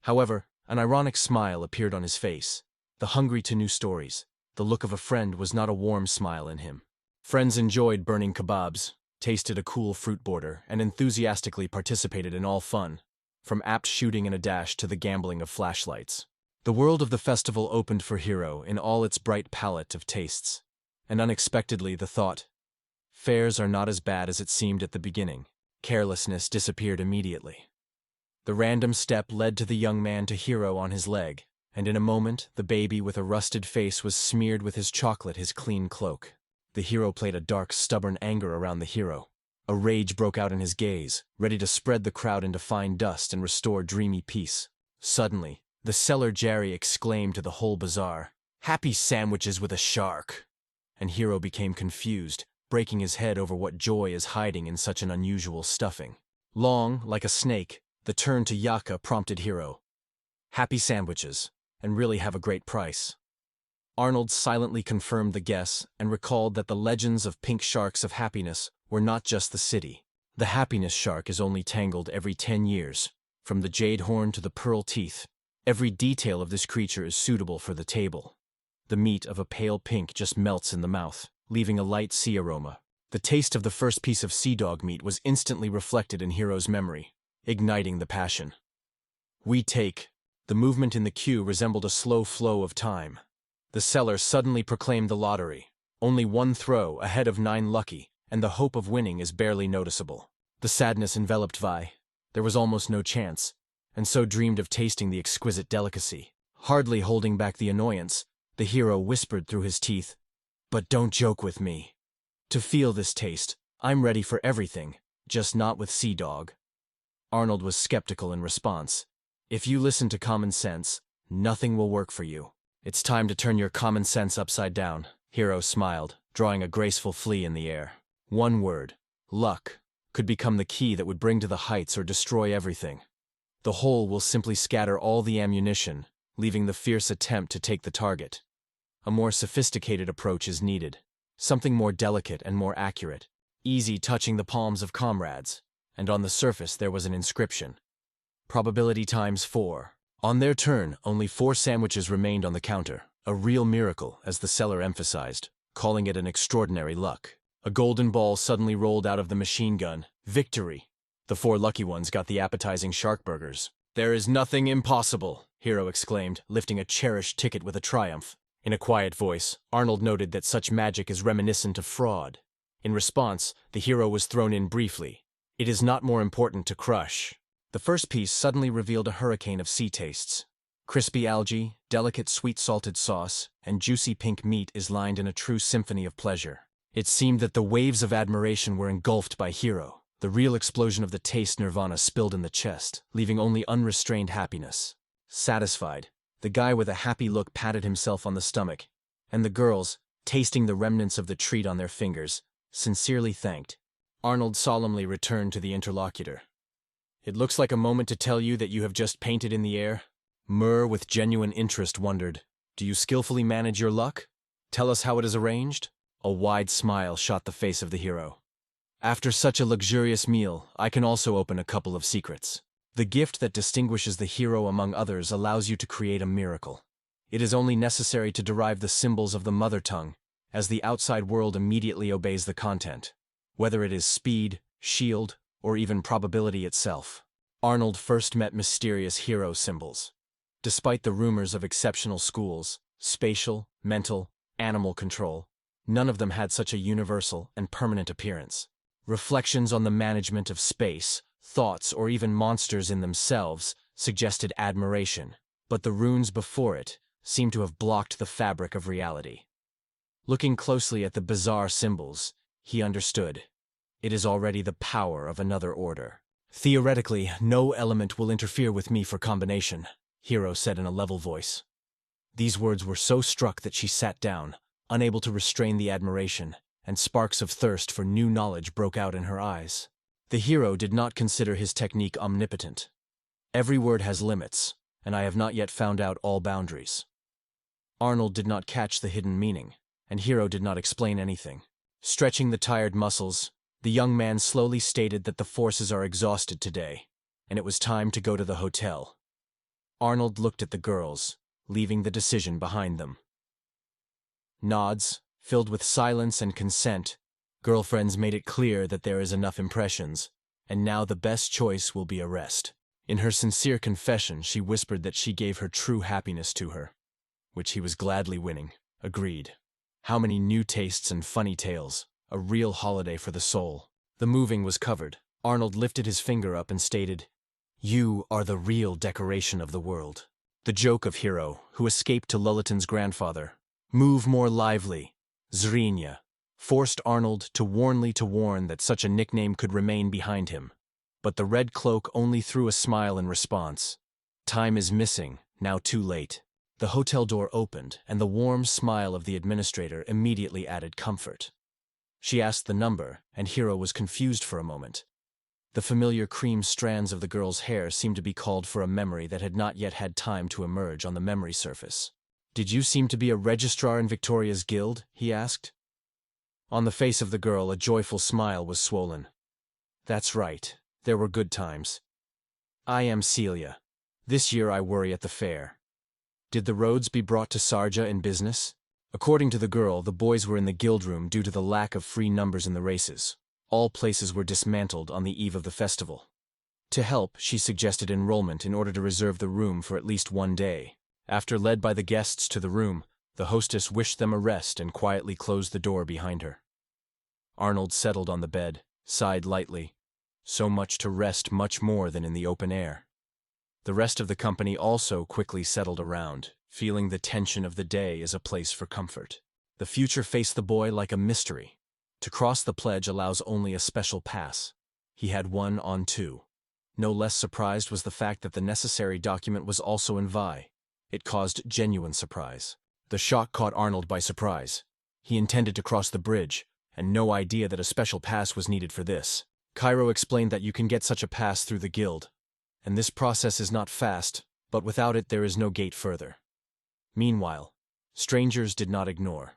Speaker 1: However, an ironic smile appeared on his face. The hungry to new stories. The look of a friend was not a warm smile in him. Friends enjoyed burning kebabs, tasted a cool fruit border, and enthusiastically participated in all fun, from apt shooting and a dash to the gambling of flashlights. The world of the festival opened for Hiro in all its bright palette of tastes, and unexpectedly the thought, fairs are not as bad as it seemed at the beginning. Carelessness disappeared immediately. The random step led to the young man to Hiro on his leg, and in a moment the baby with a rusted face was smeared with his chocolate, his clean cloak. The hero played a dark, stubborn anger around the hero. A rage broke out in his gaze, ready to spread the crowd into fine dust and restore dreamy peace. Suddenly, the seller Jerry exclaimed to the whole bazaar, "Happy sandwiches with a shark!" And Hiro became confused, breaking his head over what joy is hiding in such an unusual stuffing. Long, like a snake, the turn to Yaka prompted Hiro. "Happy sandwiches, and really have a great price." Arnold silently confirmed the guess and recalled that the legends of pink sharks of happiness were not just the city. The happiness shark is only tangled every 10 years, from the jade horn to the pearl teeth. Every detail of this creature is suitable for the table. The meat of a pale pink just melts in the mouth, leaving a light sea aroma. The taste of the first piece of sea dog meat was instantly reflected in Hiro's memory, igniting the passion. We take. The movement in the queue resembled a slow flow of time. The seller suddenly proclaimed the lottery. Only one throw ahead of 9 lucky, and the hope of winning is barely noticeable. The sadness enveloped Vi. There was almost no chance, and so dreamed of tasting the exquisite delicacy. Hardly holding back the annoyance, the hero whispered through his teeth, "But don't joke with me. To feel this taste, I'm ready for everything, just not with Sea Dog." Arnold was skeptical in response. "If you listen to common sense, nothing will work for you. It's time to turn your common sense upside down." Hiro smiled, drawing a graceful flea in the air. One word, luck, could become the key that would bring to the heights or destroy everything. The whole will simply scatter all the ammunition, leaving the fierce attempt to take the target. A more sophisticated approach is needed. Something more delicate and more accurate, easy touching the palms of comrades. And on the surface there was an inscription. Probability times 4. On their turn, only 4 sandwiches remained on the counter. A real miracle, as the seller emphasized, calling it an extraordinary luck. A golden ball suddenly rolled out of the machine gun. Victory! The 4 lucky ones got the appetizing shark burgers. "There is nothing impossible," Hiro exclaimed, lifting a cherished ticket with a triumph. In a quiet voice, Arnold noted that such magic is reminiscent of fraud. In response, the hero was thrown in briefly. "It is not more important to crush." The first piece suddenly revealed a hurricane of sea tastes. Crispy algae, delicate sweet-salted sauce, and juicy pink meat is lined in a true symphony of pleasure. It seemed that the waves of admiration were engulfed by Hiro. The real explosion of the taste nirvana spilled in the chest, leaving only unrestrained happiness. Satisfied, the guy with a happy look patted himself on the stomach, and the girls, tasting the remnants of the treat on their fingers, sincerely thanked. Arnold solemnly returned to the interlocutor. "It looks like a moment to tell you that you have just painted in the air." Mur, with genuine interest, wondered, "Do you skillfully manage your luck? Tell us how it is arranged?" A wide smile shot the face of the hero. "After such a luxurious meal, I can also open a couple of secrets. The gift that distinguishes the hero among others allows you to create a miracle. It is only necessary to derive the symbols of the mother tongue, as the outside world immediately obeys the content, whether it is speed, shield, or even probability itself." Arnold first met mysterious hero symbols. Despite the rumors of exceptional schools, spatial, mental, animal control, none of them had such a universal and permanent appearance. Reflections on the management of space, thoughts, or even monsters in themselves suggested admiration, but the runes before it seemed to have blocked the fabric of reality. Looking closely at the bizarre symbols, he understood. It is already the power of another order. "Theoretically, no element will interfere with me for combination," Hero said in a level voice. These words were so struck that she sat down, unable to restrain the admiration, and sparks of thirst for new knowledge broke out in her eyes. The hero did not consider his technique omnipotent. "Every word has limits, and I have not yet found out all boundaries." Arnold did not catch the hidden meaning, and Hero did not explain anything. Stretching the tired muscles, the young man slowly stated that the forces are exhausted today, and it was time to go to the hotel. Arnold looked at the girls, leaving the decision behind them. Nods, filled with silence and consent, girlfriends made it clear that there is enough impressions, and now the best choice will be a rest. In her sincere confession, she whispered that she gave her true happiness to her, which he was gladly winning. Agreed. How many new tastes and funny tales, a real holiday for the soul. The moving was covered. Arnold lifted his finger up and stated, "You are the real decoration of the world." The joke of Hero, who escaped to Lulliton's grandfather, "Move more lively, Zrinya," forced Arnold to warn that such a nickname could remain behind him. But the red cloak only threw a smile in response. Time is missing, now too late. The hotel door opened, and the warm smile of the administrator immediately added comfort. She asked the number, and Hero was confused for a moment. The familiar cream strands of the girl's hair seemed to be called for a memory that had not yet had time to emerge on the memory surface. "Did you seem to be a registrar in Victoria's guild?" he asked. On the face of the girl, a joyful smile was swollen. "That's right. There were good times. I am Celia. This year I worry at the fair." "Did the roads be brought to Sarja in business?" According to the girl, the boys were in the guild room due to the lack of free numbers in the races. All places were dismantled on the eve of the festival. To help, she suggested enrollment in order to reserve the room for at least one day. After led by the guests to the room, the hostess wished them a rest and quietly closed the door behind her. Arnold settled on the bed, sighed lightly. So much to rest, much more than in the open air. The rest of the company also quickly settled around, feeling the tension of the day as a place for comfort. The future faced the boy like a mystery. To cross the pledge allows only a special pass. He had one on two. No less surprised was the fact that the necessary document was also in Vi. It caused genuine surprise. The shock caught Arnold by surprise. He intended to cross the bridge, and no idea that a special pass was needed for this. Cairo explained that you can get such a pass through the guild, and this process is not fast, but without it there is no gate further. Meanwhile, strangers did not ignore.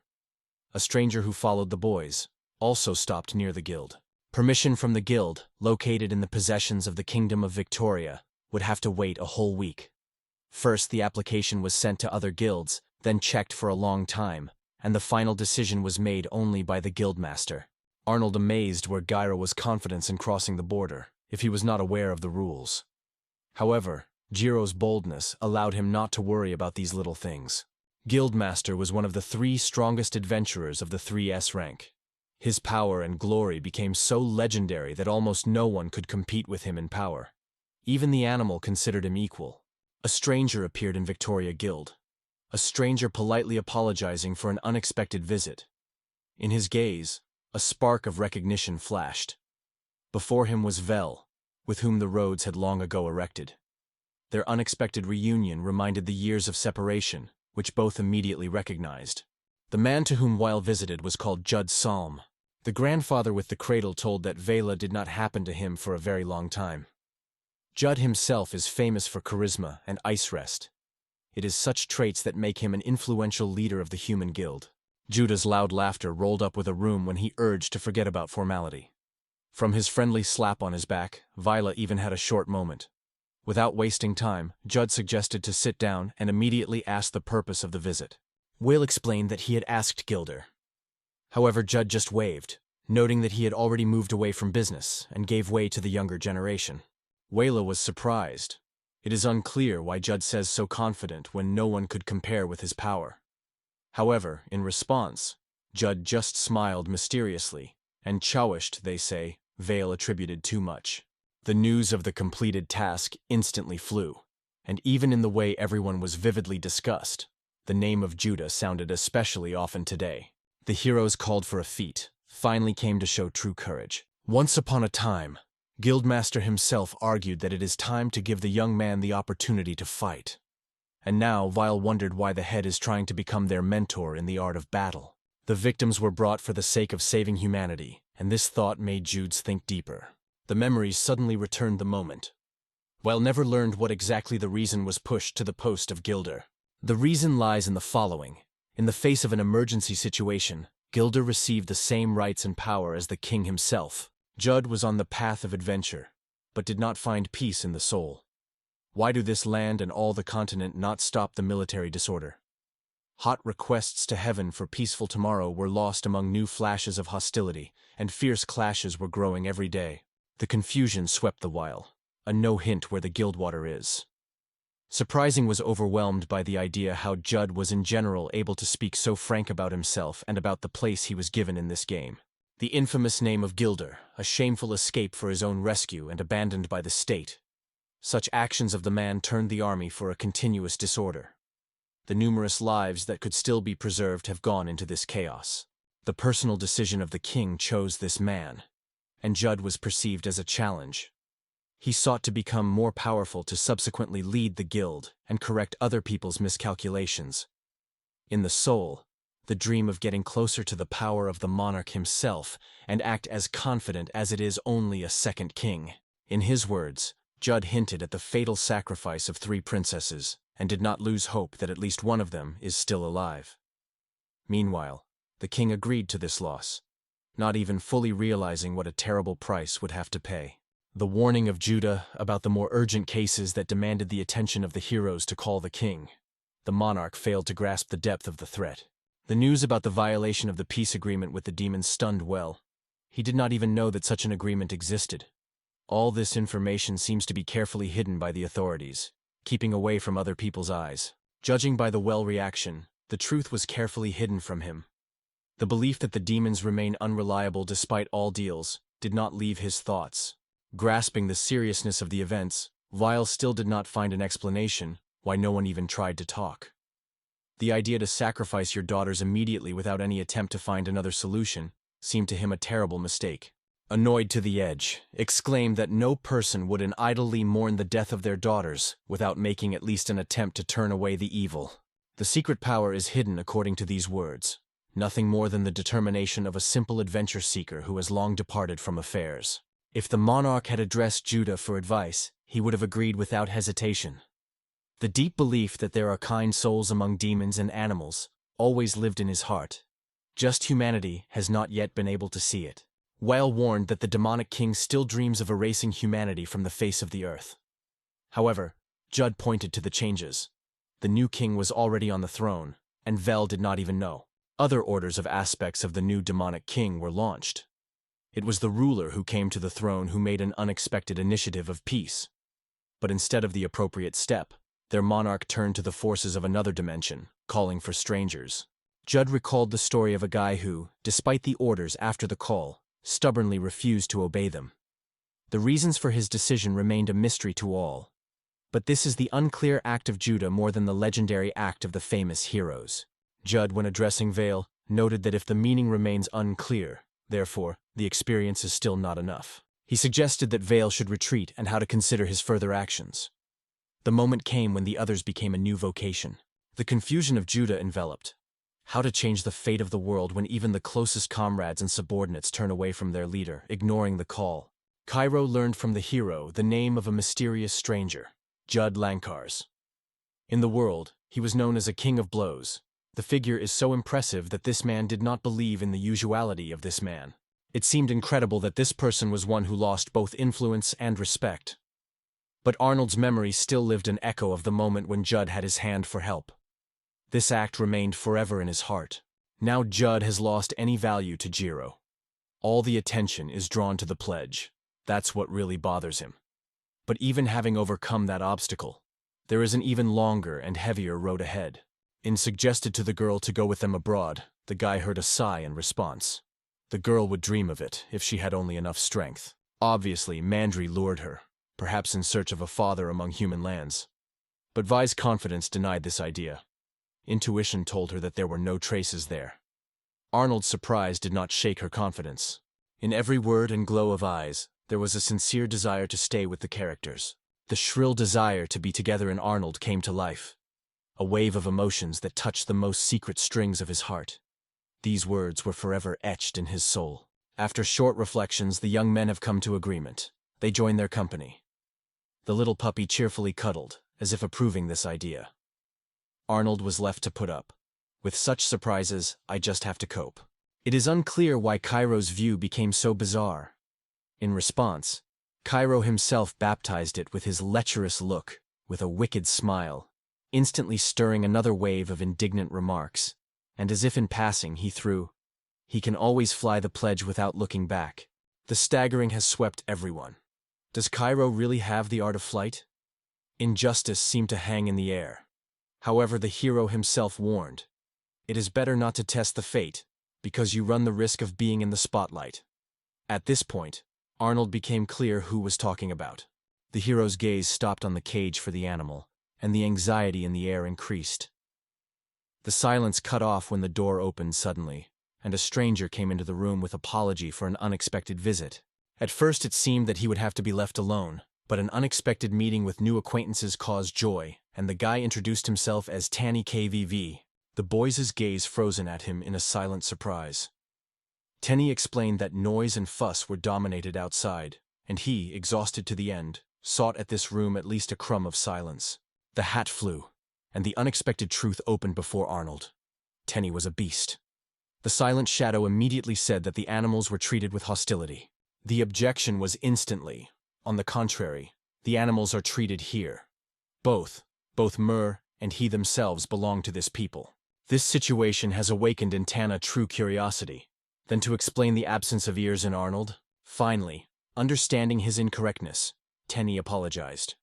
Speaker 1: A stranger who followed the boys also stopped near the guild. Permission from the guild, located in the possessions of the Kingdom of Victoria, would have to wait a whole week. First, the application was sent to other guilds, then checked for a long time, and the final decision was made only by the guildmaster. Arnold amazed where Gyro was confident in crossing the border, if he was not aware of the rules. However, Jiro's boldness allowed him not to worry about these little things. Guildmaster was one of the 3 strongest adventurers of the 3S rank. His power and glory became so legendary that almost no one could compete with him in power. Even the animal considered him equal. A stranger appeared in Victoria Guild. A stranger politely apologizing for an unexpected visit. In his gaze, a spark of recognition flashed. Before him was Vel, with whom the roads had long ago erected. Their unexpected reunion reminded the years of separation, which both immediately recognized. The man to whom Weil visited was called Judd Salm. The grandfather with the cradle told that Vela did not happen to him for a very long time. Judd himself is famous for charisma and ice rest. It is such traits that make him an influential leader of the human guild. Judah's loud laughter rolled up with a room when he urged to forget about formality. From his friendly slap on his back, Vila even had a short moment. Without wasting time, Judd suggested to sit down and immediately asked the purpose of the visit. Will explained that he had asked Gilder. However, Judd just waved, noting that he had already moved away from business and gave way to the younger generation. Wayla was surprised. It is unclear why Judd says so confident when no one could compare with his power. However, in response, Judd just smiled mysteriously, and chowished, they say, Vale attributed too much. The news of the completed task instantly flew, and even in the way everyone was vividly discussed, the name of Judah sounded especially often today. The heroes called for a feat, finally came to show true courage. Once upon a time, Guildmaster himself argued that it is time to give the young man the opportunity to fight. And now Vile wondered why the head is trying to become their mentor in the art of battle. The victims were brought for the sake of saving humanity, and this thought made Judes think deeper. The memories suddenly returned the moment. Vile never learned what exactly the reason was pushed to the post of Gilder. The reason lies in the following. In the face of an emergency situation, Gilder received the same rights and power as the king himself. Judd was on the path of adventure, but did not find peace in the soul. Why do this land and all the continent not stop the military disorder? Hot requests to heaven for peaceful tomorrow were lost among new flashes of hostility, and fierce clashes were growing every day. The confusion swept the while, a no hint where the Guildwater is. Surprising was overwhelmed by the idea how Judd was in general able to speak so frank about himself and about the place he was given in this game. The infamous name of Gilder, a shameful escape for his own rescue and abandoned by the state. Such actions of the man turned the army for a continuous disorder. The numerous lives that could still be preserved have gone into this chaos. The personal decision of the king chose this man, and Judd was perceived as a challenge. He sought to become more powerful to subsequently lead the guild and correct other people's miscalculations. In the soul, the dream of getting closer to the power of the monarch himself and act as confident as it is only a second king. In his words, Judd hinted at the fatal sacrifice of 3 princesses and did not lose hope that at least one of them is still alive. Meanwhile, the king agreed to this loss, not even fully realizing what a terrible price would have to pay. The warning of Judah about the more urgent cases that demanded the attention of the heroes to call the king. The monarch failed to grasp the depth of the threat. The news about the violation of the peace agreement with the demons stunned Well. He did not even know that such an agreement existed. All this information seems to be carefully hidden by the authorities, keeping away from other people's eyes. Judging by the Well reaction, the truth was carefully hidden from him. The belief that the demons remain unreliable despite all deals did not leave his thoughts. Grasping the seriousness of the events, Vile still did not find an explanation why no one even tried to talk. The idea to sacrifice your daughters immediately without any attempt to find another solution seemed to him a terrible mistake. Annoyed to the edge, exclaimed that no person would idly mourn the death of their daughters without making at least an attempt to turn away the evil. The secret power is hidden according to these words, nothing more than the determination of a simple adventure seeker who has long departed from affairs. If the monarch had addressed Judah for advice, he would have agreed without hesitation. The deep belief that there are kind souls among demons and animals always lived in his heart. Just humanity has not yet been able to see it. Weil warned that the demonic king still dreams of erasing humanity from the face of the earth. However, Judd pointed to the changes. The new king was already on the throne, and Vel did not even know. Other orders of aspects of the new demonic king were launched. It was the ruler who came to the throne who made an unexpected initiative of peace. But instead of the appropriate step, their monarch turned to the forces of another dimension, calling for strangers. Judd recalled the story of a guy who, despite the orders after the call, stubbornly refused to obey them. The reasons for his decision remained a mystery to all. But this is the unclear act of Judah more than the legendary act of the famous heroes. Judd, when addressing Vale, noted that if the meaning remains unclear, therefore, the experience is still not enough. He suggested that Vale should retreat and how to consider his further actions. The moment came when the others became a new vocation. The confusion of Judah enveloped. How to change the fate of the world when even the closest comrades and subordinates turn away from their leader, ignoring the call. Cairo learned from the hero the name of a mysterious stranger, Judd Lankars. In the world, he was known as a king of blows. The figure is so impressive that this man did not believe in the usuality of this man. It seemed incredible that this person was one who lost both influence and respect. But Arnold's memory still lived an echo of the moment when Judd had his hand for help. This act remained forever in his heart. Now Judd has lost any value to Jiro. All the attention is drawn to the pledge. That's what really bothers him. But even having overcome that obstacle, there is an even longer and heavier road ahead. In suggested to the girl to go with them abroad, the guy heard a sigh in response. The girl would dream of it if she had only enough strength. Obviously, Mandry lured her, perhaps in search of a father among human lands. But Vi's confidence denied this idea. Intuition told her that there were no traces there. Arnold's surprise did not shake her confidence. In every word and glow of eyes, there was a sincere desire to stay with the characters. The shrill desire to be together in Arnold came to life. A wave of emotions that touched the most secret strings of his heart. These words were forever etched in his soul. After short reflections, the young men have come to agreement. They join their company. The little puppy cheerfully cuddled, as if approving this idea. Arnold was left to put up. With such surprises, I just have to cope. It is unclear why Cairo's view became so bizarre. In response, Cairo himself baptized it with his lecherous look, with a wicked smile, instantly stirring another wave of indignant remarks, and as if in passing he threw, "He can always fly the pledge without looking back." The staggering has swept everyone. Does Cairo really have the art of flight? Injustice seemed to hang in the air. However, the hero himself warned, "It is better not to test the fate, because you run the risk of being in the spotlight." At this point, Arnold became clear who was talking about. The hero's gaze stopped on the cage for the animal, and the anxiety in the air increased. The silence cut off when the door opened suddenly, and a stranger came into the room with apology for an unexpected visit. At first it seemed that he would have to be left alone, but an unexpected meeting with new acquaintances caused joy, and the guy introduced himself as Tanny KVV. The boys' gaze frozen at him in a silent surprise. Tenny explained that noise and fuss were dominated outside, and he, exhausted to the end, sought at this room at least a crumb of silence. The hat flew, and the unexpected truth opened before Arnold. Tenny was a beast. The silent shadow immediately said that the animals were treated with hostility. The objection was instantly, on the contrary, the animals are treated here. Both Mur and he themselves belong to this people. This situation has awakened in Tana true curiosity. Then to explain the absence of ears in Arnold, finally, understanding his incorrectness, Tenny apologized.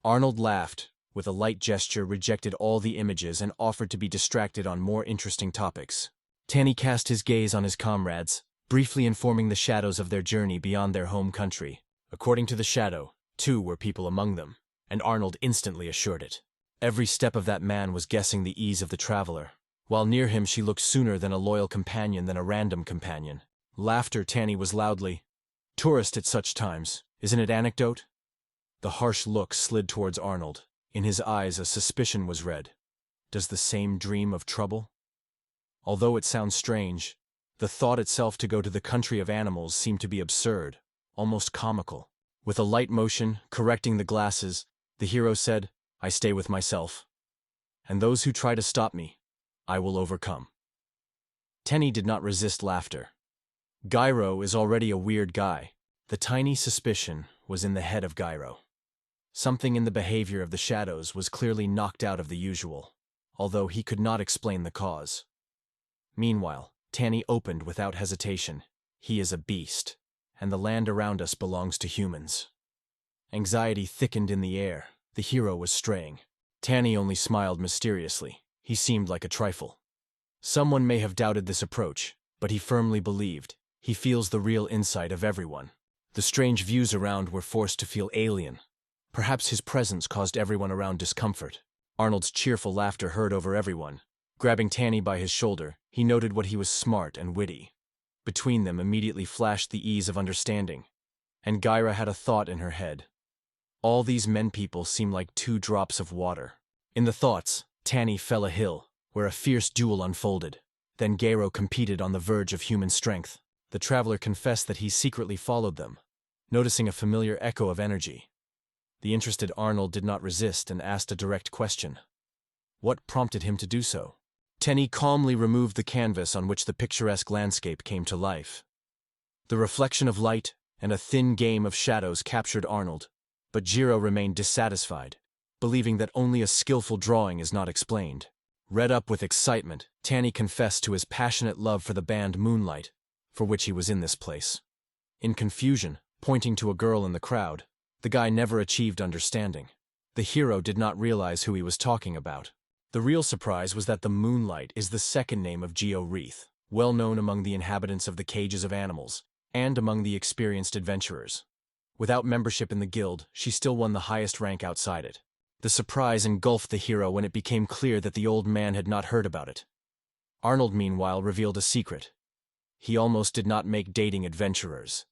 Speaker 1: Arnold laughed, with a light gesture rejected all the images and offered to be distracted on more interesting topics. Tenny cast his gaze on his comrades, briefly informing the shadows of their journey beyond their home country. According to the shadow, 2 were people among them, and Arnold instantly assured it. Every step of that man was guessing the ease of the traveler. While near him she looked sooner than a loyal companion than a random companion. Laughter Tanny was loudly. Tourist at such times, isn't it anecdote? The harsh look slid towards Arnold. In his eyes a suspicion was read. Does the same dream of trouble? Although it sounds strange, the thought itself to go to the country of animals seemed to be absurd, almost comical. With a light motion, correcting the glasses, the hero said, "I stay with myself. And those who try to stop me, I will overcome." Tenny did not resist laughter. Gyro is already a weird guy. The tiny suspicion was in the head of Gyro. Something in the behavior of the shadows was clearly knocked out of the usual, although he could not explain the cause. Meanwhile, Tanny opened without hesitation. He is a beast, and the land around us belongs to humans. Anxiety thickened in the air. The hero was straying. Tanny only smiled mysteriously. He seemed like a trifle. Someone may have doubted this approach, but he firmly believed. He feels the real insight of everyone. The strange views around were forced to feel alien. Perhaps his presence caused everyone around discomfort. Arnold's cheerful laughter heard over everyone. Grabbing Tanny by his shoulder, he noted what he was smart and witty. Between them immediately flashed the ease of understanding. And Gyra had a thought in her head. All these men people seem like 2 drops of water. In the thoughts, Tanny fell a hill, where a fierce duel unfolded. Then Garo competed on the verge of human strength. The traveler confessed that he secretly followed them, noticing a familiar echo of energy. The interested Arnold did not resist and asked a direct question. What prompted him to do so? Tenny calmly removed the canvas on which the picturesque landscape came to life. The reflection of light and a thin game of shadows captured Arnold, but Jiro remained dissatisfied, believing that only a skillful drawing is not explained. Read up with excitement, Tanny confessed to his passionate love for the band Moonlight, for which he was in this place. In confusion, pointing to a girl in the crowd, the guy never achieved understanding. The hero did not realize who he was talking about. The real surprise was that the Moonlight is the second name of Geo Wreath, well known among the inhabitants of the cages of animals, and among the experienced adventurers. Without membership in the guild, she still won the highest rank outside it. The surprise engulfed the hero when it became clear that the old man had not heard about it. Arnold, meanwhile, revealed a secret. He almost did not make dating adventurers.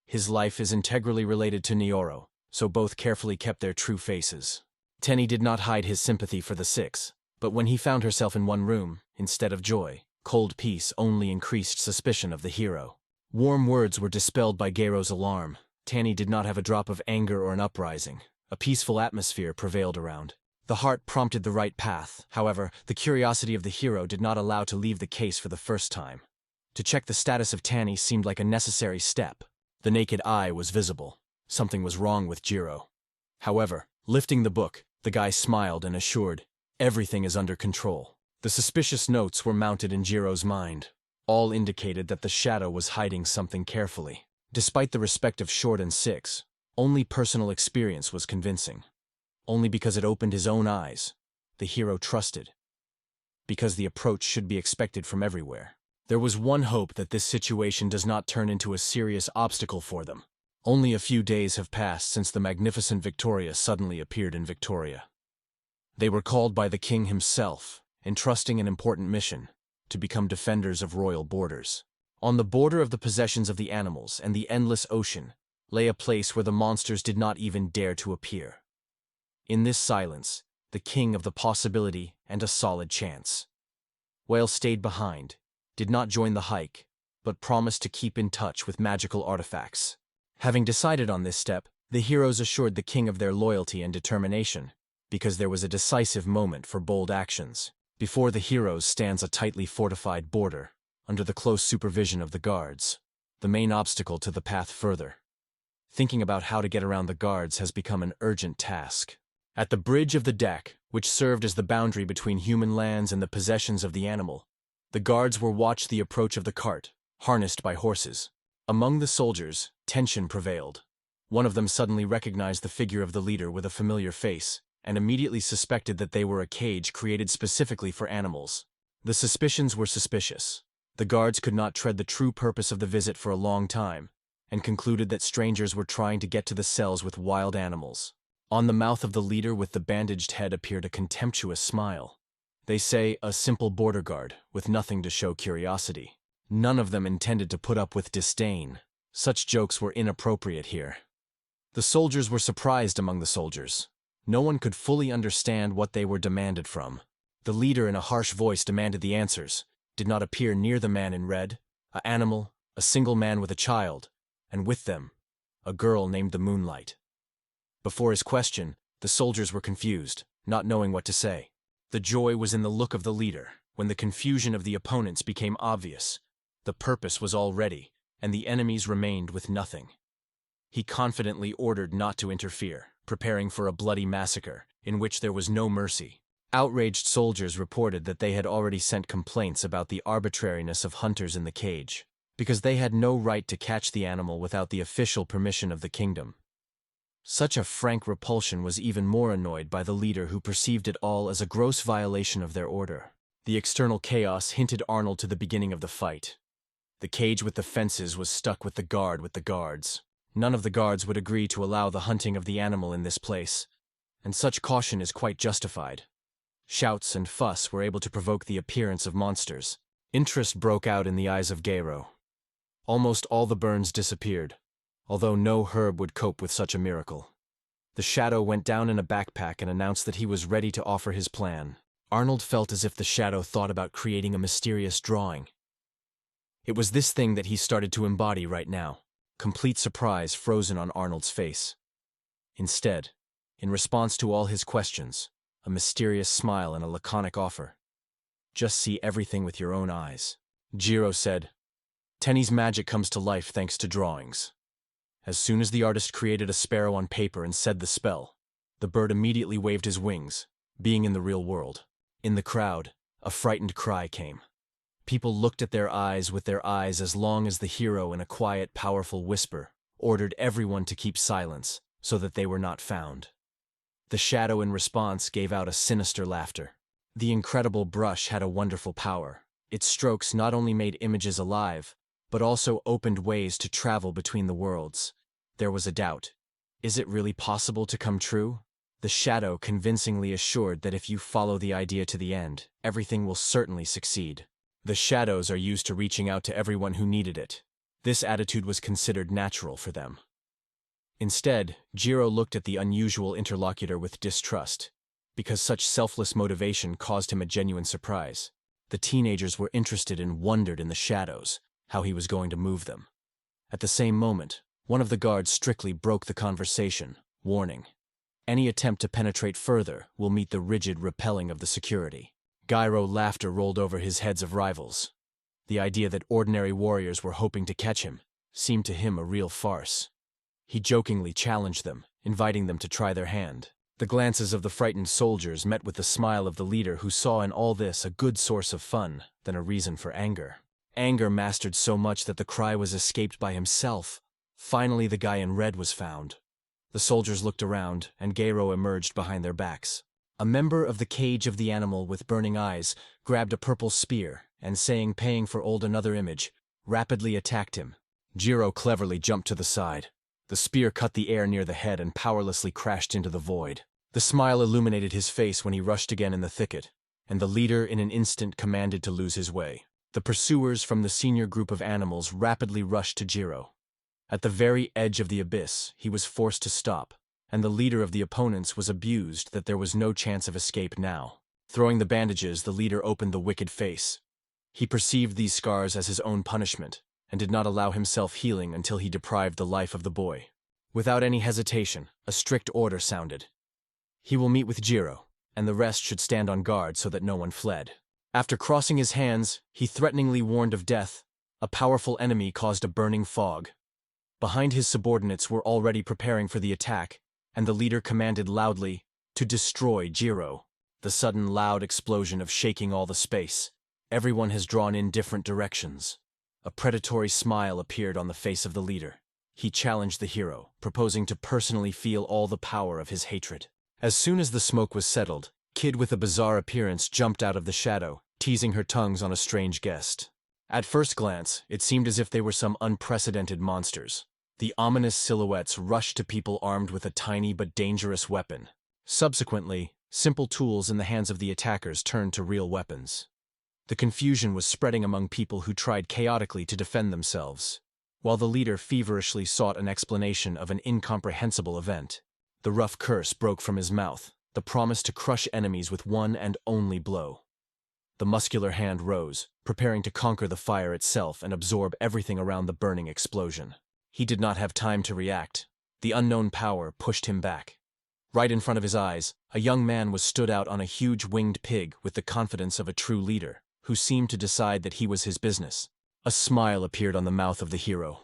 Speaker 1: His life is integrally related to Nioro, so both carefully kept their true faces. Tenny did not hide his sympathy for the 6, but when he found herself in one room, instead of joy, cold peace only increased suspicion of the hero. Warm words were dispelled by Garo's alarm. Tanny did not have a drop of anger or an uprising. A peaceful atmosphere prevailed around. The heart prompted the right path. However, the curiosity of the hero did not allow to leave the case for the first time. To check the status of Tanny seemed like a necessary step. The naked eye was visible. Something was wrong with Jiro. However, lifting the book, the guy smiled and assured, "Everything is under control." The suspicious notes were mounted in Jiro's mind. All indicated that the shadow was hiding something carefully. Despite the respect of Short and 6, only personal experience was convincing. Only because it opened his own eyes, the hero trusted. Because the approach should be expected from everywhere. There was one hope that this situation does not turn into a serious obstacle for them. Only a few days have passed since the magnificent Victoria suddenly appeared in Victoria. They were called by the king himself, entrusting an important mission, to become defenders of royal borders. On the border of the possessions of the animals and the endless ocean lay a place where the monsters did not even dare to appear. In this silence, the king of the possibility and a solid chance. Whale stayed behind, did not join the hike, but promised to keep in touch with magical artifacts. Having decided on this step, the heroes assured the king of their loyalty and determination, because there was a decisive moment for bold actions. Before the heroes stands a tightly fortified border, under the close supervision of the guards, the main obstacle to the path further. Thinking about how to get around the guards has become an urgent task. At the bridge of the deck, which served as the boundary between human lands and the possessions of the animal, the guards were watched the approach of the cart, harnessed by horses. Among the soldiers, tension prevailed. One of them suddenly recognized the figure of the leader with a familiar face, and immediately suspected that they were a cage created specifically for animals. The suspicions were suspicious. The guards could not tread the true purpose of the visit for a long time, and concluded that strangers were trying to get to the cells with wild animals. On the mouth of the leader with the bandaged head appeared a contemptuous smile. They say a simple border guard, with nothing to show curiosity. None of them intended to put up with disdain. Such jokes were inappropriate here. The soldiers were surprised among the soldiers. No one could fully understand what they were demanded from. The leader in a harsh voice demanded the answers, did not appear near the man in red, an animal, a single man with a child, and with them, a girl named the Moonlight. Before his question, the soldiers were confused, not knowing what to say. The joy was in the look of the leader. When the confusion of the opponents became obvious, the purpose was all ready, and the enemies remained with nothing. He confidently ordered not to interfere, preparing for a bloody massacre, in which there was no mercy. Outraged soldiers reported that they had already sent complaints about the arbitrariness of hunters in the cage, because they had no right to catch the animal without the official permission of the kingdom. Such a frank repulsion was even more annoyed by the leader, who perceived it all as a gross violation of their order. The external chaos hinted Arnold to the beginning of the fight. The cage with the fences was stuck with the guards. None of the guards would agree to allow the hunting of the animal in this place, and such caution is quite justified. Shouts and fuss were able to provoke the appearance of monsters. Interest broke out in the eyes of Garo. Almost all the burns disappeared. although no herb would cope with such a miracle. The shadow went down in a backpack and announced that he was ready to offer his plan. Arnold felt as if the shadow thought about creating a mysterious drawing. It was this thing that he started to embody right now, complete surprise frozen on Arnold's face. Instead, in response to all his questions, a mysterious smile and a laconic offer. Just see everything with your own eyes. Jiro said, Tenny's magic comes to life thanks to drawings. As soon as the artist created a sparrow on paper and said the spell, the bird immediately waved his wings, being in the real world. In the crowd, a frightened cry came. People looked at their eyes with their eyes as long as the hero in a quiet, powerful whisper ordered everyone to keep silence so that they were not found. The shadow in response gave out a sinister laughter. The incredible brush had a wonderful power. Its strokes not only made images alive, but also opened ways to travel between the worlds. There was a doubt. Is it really possible to come true? The shadow convincingly assured that if you follow the idea to the end, everything will certainly succeed. The shadows are used to reaching out to everyone who needed it. This attitude was considered natural for them. Instead, Jiro looked at the unusual interlocutor with distrust, because such selfless motivation caused him a genuine surprise. The teenagers were interested and wondered in the shadows, how he was going to move them. At the same moment, one of the guards strictly broke the conversation, warning, any attempt to penetrate further will meet the rigid repelling of the security. Gyro laughter rolled over his heads of rivals. The idea that ordinary warriors were hoping to catch him seemed to him a real farce. He jokingly challenged them, inviting them to try their hand. The glances of the frightened soldiers met with the smile of the leader who saw in all this a good source of fun than a reason for anger. Anger mastered so much that the cry was escaped by himself. Finally, the guy in red was found. The soldiers looked around, and Gyro emerged behind their backs. A member of the cage of the animal with burning eyes grabbed a purple spear and, saying paying for old another image, rapidly attacked him. Jiro cleverly jumped to the side. The spear cut the air near the head and powerlessly crashed into the void. The smile illuminated his face when he rushed again in the thicket, and the leader in an instant commanded to lose his way. The pursuers from the senior group of animals rapidly rushed to Jiro. At the very edge of the abyss, he was forced to stop, and the leader of the opponents was abused that there was no chance of escape now. Throwing the bandages, the leader opened the wicked face. He perceived these scars as his own punishment, and did not allow himself healing until he deprived the life of the boy. Without any hesitation, a strict order sounded. He will meet with Jiro, and the rest should stand on guard so that no one fled. After crossing his hands, he threateningly warned of death. A powerful enemy caused a burning fog. Behind his subordinates were already preparing for the attack, and the leader commanded loudly, to destroy Jiro. The sudden loud explosion of shaking all the space. Everyone has drawn in different directions. A predatory smile appeared on the face of the leader. He challenged the hero, proposing to personally feel all the power of his hatred. As soon as the smoke was settled, Kid with a bizarre appearance jumped out of the shadow, teasing her tongues on a strange guest. At first glance, it seemed as if they were some unprecedented monsters. The ominous silhouettes rushed to people armed with a tiny but dangerous weapon. Subsequently, simple tools in the hands of the attackers turned to real weapons. The confusion was spreading among people who tried chaotically to defend themselves. While the leader feverishly sought an explanation of an incomprehensible event, the rough curse broke from his mouth, the promise to crush enemies with one and only blow. The muscular hand rose, preparing to conquer the fire itself and absorb everything around the burning explosion. He did not have time to react. The unknown power pushed him back. Right in front of his eyes, a young man was stood out on a huge winged pig with the confidence of a true leader, who seemed to decide that he was his business. A smile appeared on the mouth of the hero.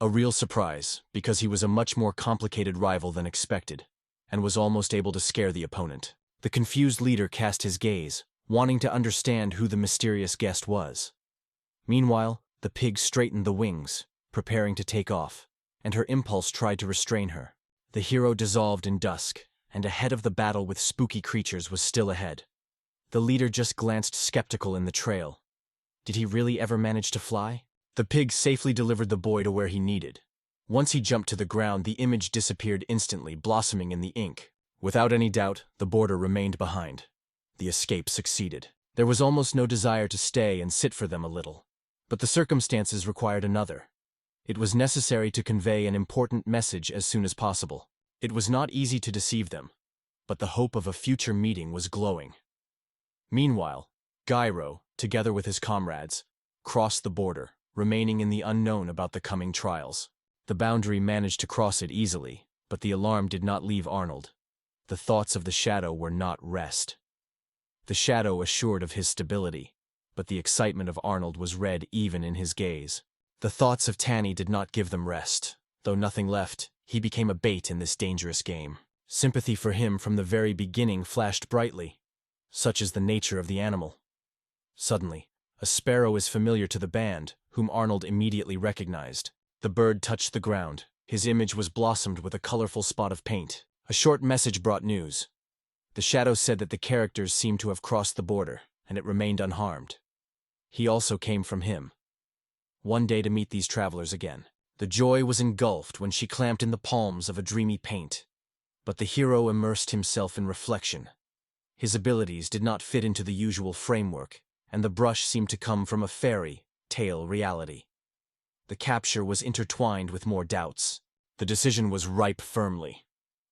Speaker 1: A real surprise, because he was a much more complicated rival than expected, and was almost able to scare the opponent. The confused leader cast his gaze, wanting to understand who the mysterious guest was. Meanwhile, the pig straightened the wings, preparing to take off, and her impulse tried to restrain her. The hero dissolved in dusk, and ahead of the battle with spooky creatures was still ahead. The leader just glanced skeptical in the trail. Did he really ever manage to fly? The pig safely delivered the boy to where he needed. Once he jumped to the ground, the image disappeared instantly, blossoming in the ink. Without any doubt, the boarder remained behind. The escape succeeded. There was almost no desire to stay and sit for them a little. But the circumstances required another. It was necessary to convey an important message as soon as possible. It was not easy to deceive them, but the hope of a future meeting was glowing. Meanwhile, Gyro, together with his comrades, crossed the border, remaining in the unknown about the coming trials. The boundary managed to cross it easily, but the alarm did not leave Arnold. The thoughts of the Shadow were not rest. The Shadow assured of his stability, but the excitement of Arnold was read even in his gaze. The thoughts of Tanny did not give them rest. Though nothing left, he became a bait in this dangerous game. Sympathy for him from the very beginning flashed brightly. Such is the nature of the animal. Suddenly, a sparrow is familiar to the band, whom Arnold immediately recognized. The bird touched the ground. His image was blossomed with a colorful spot of paint. A short message brought news. The Shadow said that the characters seemed to have crossed the border, and it remained unharmed. He also came from him. One day to meet these travelers again. The joy was engulfed when she clamped in the palms of a dreamy paint. But the hero immersed himself in reflection. His abilities did not fit into the usual framework, and the brush seemed to come from a fairy tale reality. The capture was intertwined with more doubts. The decision was ripe firmly.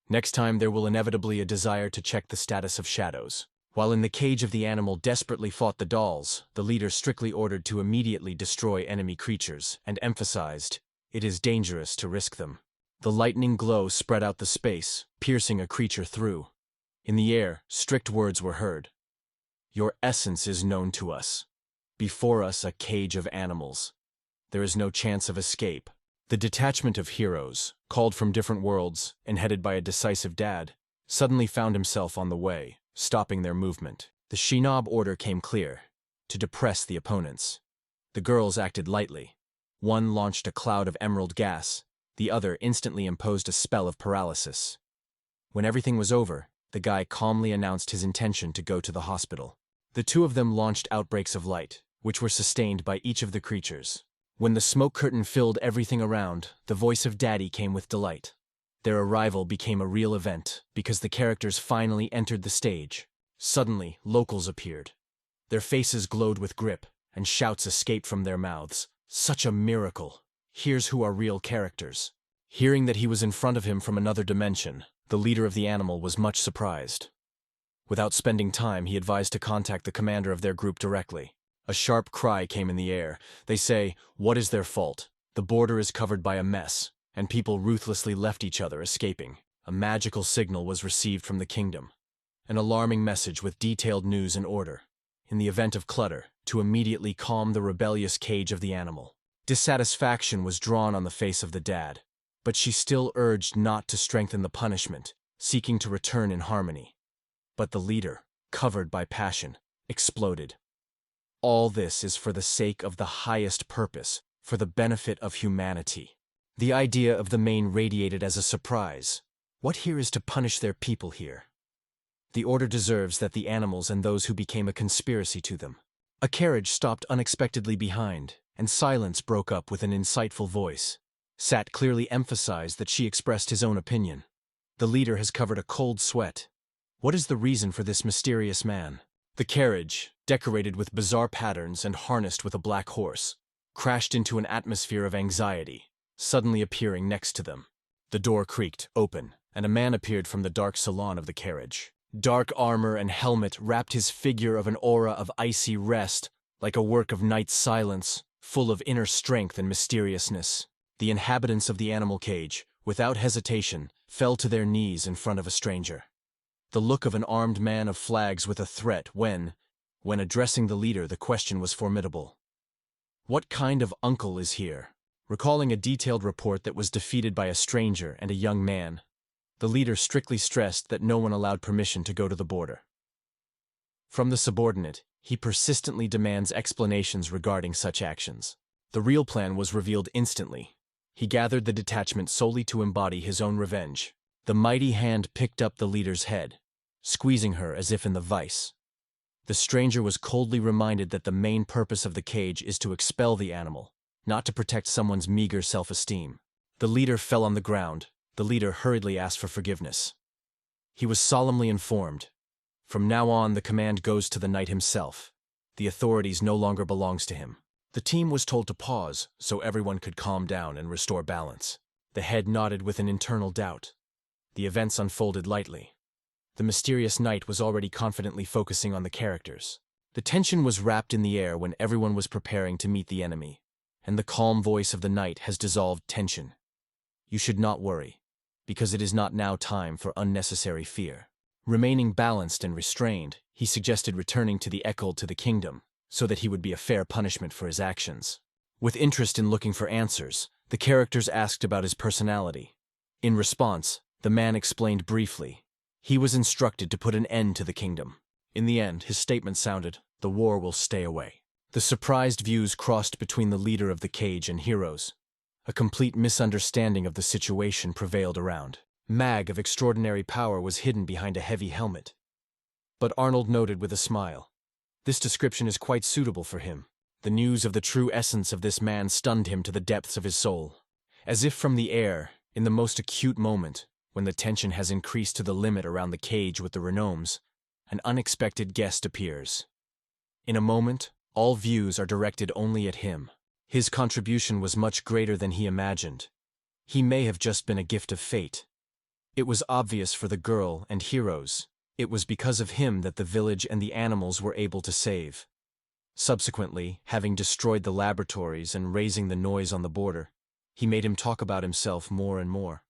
Speaker 1: Next time there will inevitably a desire to check the status of shadows. While in the cage of the animal desperately fought the dolls, the leader strictly ordered to immediately destroy enemy creatures, and emphasized, "It is dangerous to risk them." The lightning glow spread out the space, piercing a creature through. In the air, strict words were heard. "Your essence is known to us. Before us a cage of animals. There is no chance of escape." The detachment of heroes, called from different worlds and headed by a decisive dad, suddenly found himself on the way, stopping their movement. The Shinob order came clear: to depress the opponents. The girls acted lightly. One launched a cloud of emerald gas, the other instantly imposed a spell of paralysis. When everything was over, the guy calmly announced his intention to go to the hospital. The two of them launched outbreaks of light, which were sustained by each of the creatures. When the smoke curtain filled everything around, the voice of Daddy came with delight. Their arrival became a real event, because the characters finally entered the stage. Suddenly, locals appeared. Their faces glowed with grip, and shouts escaped from their mouths. "Such a miracle! Here's who are real characters." Hearing that he was in front of him from another dimension, the leader of the animal was much surprised. Without spending time, he advised to contact the commander of their group directly. A sharp cry came in the air. They say, "What is their fault? The border is covered by a mess, and people ruthlessly left each other, escaping." A magical signal was received from the kingdom. An alarming message with detailed news and order. In the event of clutter, to immediately calm the rebellious cage of the animal. Dissatisfaction was drawn on the face of the dad, but she still urged not to strengthen the punishment, seeking to return in harmony. But the leader, covered by passion, exploded. "All this is for the sake of the highest purpose, for the benefit of humanity." The idea of the main radiated as a surprise. What here is to punish their people here? The order deserves that the animals and those who became a conspiracy to them. A carriage stopped unexpectedly behind, and silence broke up with an insightful voice. Sat clearly emphasized that she expressed his own opinion. The leader has covered a cold sweat. What is the reason for this mysterious man? The carriage, decorated with bizarre patterns and harnessed with a black horse, crashed into an atmosphere of anxiety, suddenly appearing next to them. The door creaked open, and a man appeared from the dark salon of the carriage. Dark armor and helmet wrapped his figure of an aura of icy rest, like a work of night silence, full of inner strength and mysteriousness. The inhabitants of the animal cage, without hesitation, fell to their knees in front of a stranger. The look of an armed man of flags with a threat when addressing the leader, the question was formidable. "What kind of uncle is here?" Recalling a detailed report that was defeated by a stranger and a young man, the leader strictly stressed that no one allowed permission to go to the border. From the subordinate, he persistently demands explanations regarding such actions. The real plan was revealed instantly. He gathered the detachment solely to embody his own revenge. The mighty hand picked up the leader's head, squeezing her as if in the vice. The stranger was coldly reminded that the main purpose of the cage is to expel the animal, not to protect someone's meager self-esteem. The leader fell on the ground. The leader hurriedly asked for forgiveness. He was solemnly informed, "From now on, the command goes to the knight himself. The authorities no longer belongs to him." The team was told to pause so everyone could calm down and restore balance. The head nodded with an internal doubt. The events unfolded lightly. The mysterious knight was already confidently focusing on the characters. The tension was wrapped in the air when everyone was preparing to meet the enemy, and the calm voice of the knight has dissolved tension. You should not worry, because it is not now time for unnecessary fear. Remaining balanced and restrained, he suggested returning to the Echold to the kingdom, so that he would be a fair punishment for his actions. With interest in looking for answers, the characters asked about his personality. In response, the man explained briefly. He was instructed to put an end to the kingdom. In the end, his statement sounded, "The war will stay away." The surprised views crossed between the leader of the cage and heroes. A complete misunderstanding of the situation prevailed around. Mage of extraordinary power was hidden behind a heavy helmet. But Arnold noted with a smile. This description is quite suitable for him. The news of the true essence of this man stunned him to the depths of his soul. As if from the air, in the most acute moment, when the tension has increased to the limit around the cage with the Renomes, an unexpected guest appears. In a moment, all views are directed only at him. His contribution was much greater than he imagined. He may have just been a gift of fate. It was obvious for the girl and heroes. It was because of him that the village and the animals were able to save. Subsequently, having destroyed the laboratories and raising the noise on the border, he made him talk about himself more and more.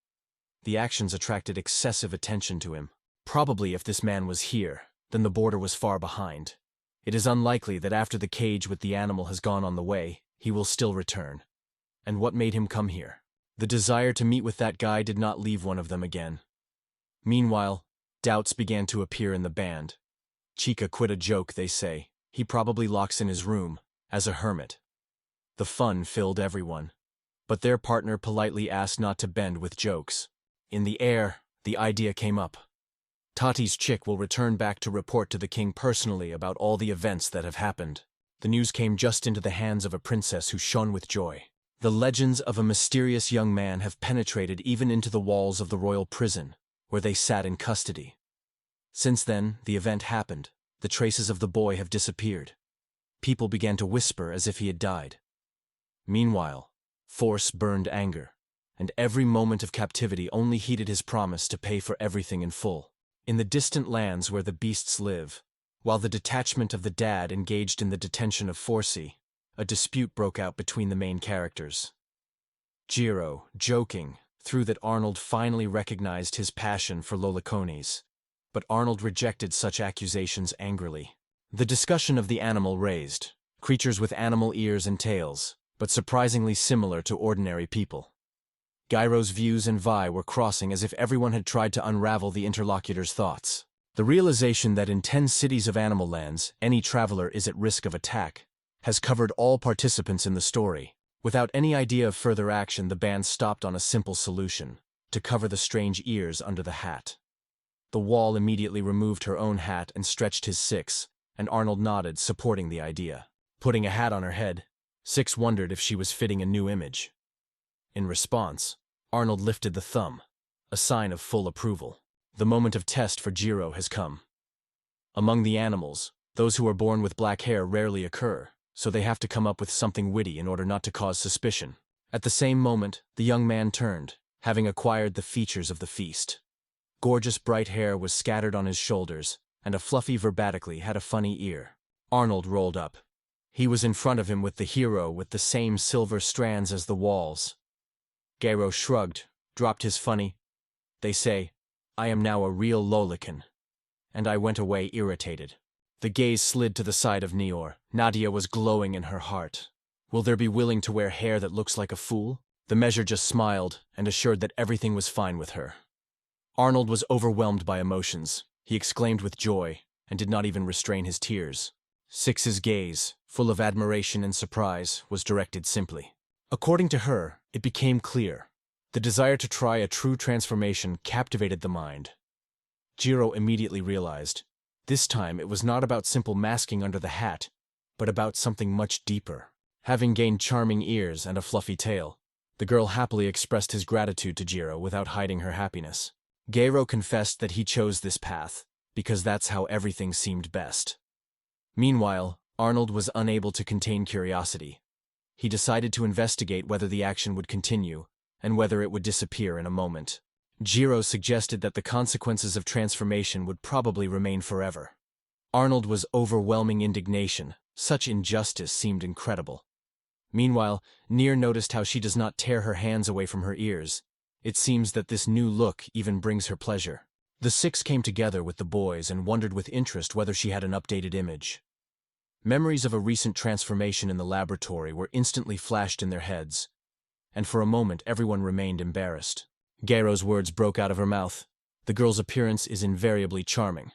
Speaker 1: The actions attracted excessive attention to him. Probably if this man was here, then the border was far behind. It is unlikely that after the cage with the animal has gone on the way, he will still return. And what made him come here? The desire to meet with that guy did not leave one of them again. Meanwhile, doubts began to appear in the band. Chica quit a joke, they say. He probably locks in his room, as a hermit. The fun filled everyone. But their partner politely asked not to bend with jokes. In the air, the idea came up. Tati's chick will return back to report to the king personally about all the events that have happened. The news came just into the hands of a princess who shone with joy. The legends of a mysterious young man have penetrated even into the walls of the royal prison, where they sat in custody. Since then, the event happened. The traces of the boy have disappeared. People began to whisper as if he had died. Meanwhile, Force burned anger, and every moment of captivity only heeded his promise to pay for everything in full. In the distant lands where the beasts live, while the detachment of the dad engaged in the detention of Forcey, a dispute broke out between the main characters. Jiro, joking, threw that Arnold finally recognized his passion for lolicones, but Arnold rejected such accusations angrily. The discussion of the animal raised, creatures with animal ears and tails, but surprisingly similar to ordinary people. Gyro's views and Vi were crossing as if everyone had tried to unravel the interlocutor's thoughts. The realization that in 10 cities of animal lands, any traveler is at risk of attack, has covered all participants in the story. Without any idea of further action, the band stopped on a simple solution: to cover the strange ears under the hat. The wall immediately removed her own hat and stretched his Six, and Arnold nodded, supporting the idea. Putting a hat on her head, Six wondered if she was fitting a new image. In response, Arnold lifted the thumb, a sign of full approval. The moment of test for Jiro has come. Among the animals, those who are born with black hair rarely occur, so they have to come up with something witty in order not to cause suspicion. At the same moment, the young man turned, having acquired the features of the feast. Gorgeous bright hair was scattered on his shoulders, and a fluffy verbatically had a funny ear. Arnold rolled up. He was in front of him with the hero with the same silver strands as the walls. Gyro shrugged, dropped his funny, "They say, I am now a real lolican." And I went away irritated. The gaze slid to the side of Nior. Nadia was glowing in her heart. Will there be willing to wear hair that looks like a fool? The measure just smiled and assured that everything was fine with her. Arnold was overwhelmed by emotions. He exclaimed with joy, and did not even restrain his tears. Six's gaze, full of admiration and surprise, was directed simply. According to her, it became clear. The desire to try a true transformation captivated the mind. Jiro immediately realized. This time it was not about simple masking under the hat, but about something much deeper. Having gained charming ears and a fluffy tail, the girl happily expressed his gratitude to Jiro without hiding her happiness. Gyro confessed that he chose this path, because that's how everything seemed best. Meanwhile, Arnold was unable to contain curiosity. He decided to investigate whether the action would continue, and whether it would disappear in a moment. Jiro suggested that the consequences of transformation would probably remain forever. Arnold was overwhelming indignation. Such injustice seemed incredible. Meanwhile, Near noticed how she does not tear her hands away from her ears. It seems that this new look even brings her pleasure. The six came together with the boys and wondered with interest whether she had an updated image. Memories of a recent transformation in the laboratory were instantly flashed in their heads, and for a moment everyone remained embarrassed. Geiro's words broke out of her mouth. The girl's appearance is invariably charming.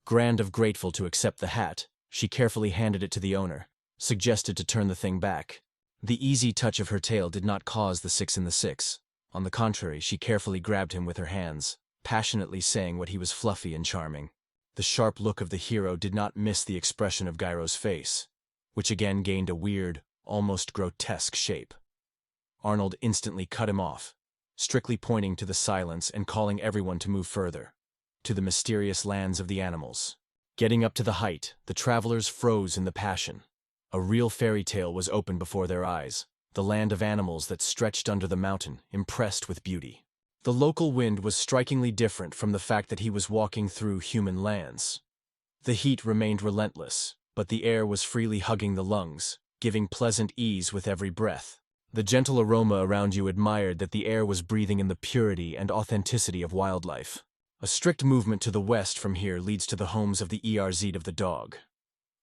Speaker 1: Grand of grateful to accept the hat, she carefully handed it to the owner, suggested to turn the thing back. The easy touch of her tail did not cause the 6 in the 6. On the contrary, she carefully grabbed him with her hands, passionately saying what he was fluffy and charming. The sharp look of the hero did not miss the expression of Geiro's face, which again gained a weird, almost grotesque shape. Arnold instantly cut him off, strictly pointing to the silence and calling everyone to move further, to the mysterious lands of the animals. Getting up to the height, the travelers froze in the passion. A real fairy tale was opened before their eyes, the land of animals that stretched under the mountain, impressed with beauty. The local wind was strikingly different from the fact that he was walking through human lands. The heat remained relentless, but the air was freely hugging the lungs, giving pleasant ease with every breath. The gentle aroma around you admired that the air was breathing in the purity and authenticity of wildlife. A strict movement to the west from here leads to the homes of the ERZ of the dog.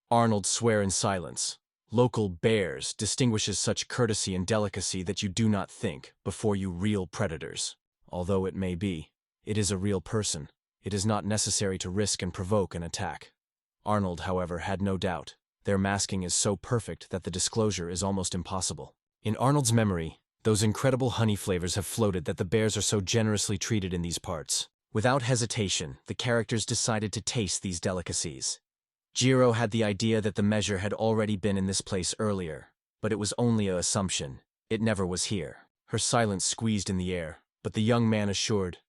Speaker 1: Arnold swear in silence. Local bears distinguishes such courtesy and delicacy that you do not think before you reel predators. Although it may be, it is a real person. It is not necessary to risk and provoke an attack. Arnold, however, had no doubt. Their masking is so perfect that the disclosure is almost impossible. In Arnold's memory, those incredible honey flavors have floated that the bears are so generously treated in these parts. Without hesitation, the characters decided to taste these delicacies. Jiro had the idea that the measure had already been in this place earlier, but it was only an assumption. It never was here. Her silence squeezed in the air. But the young man assured,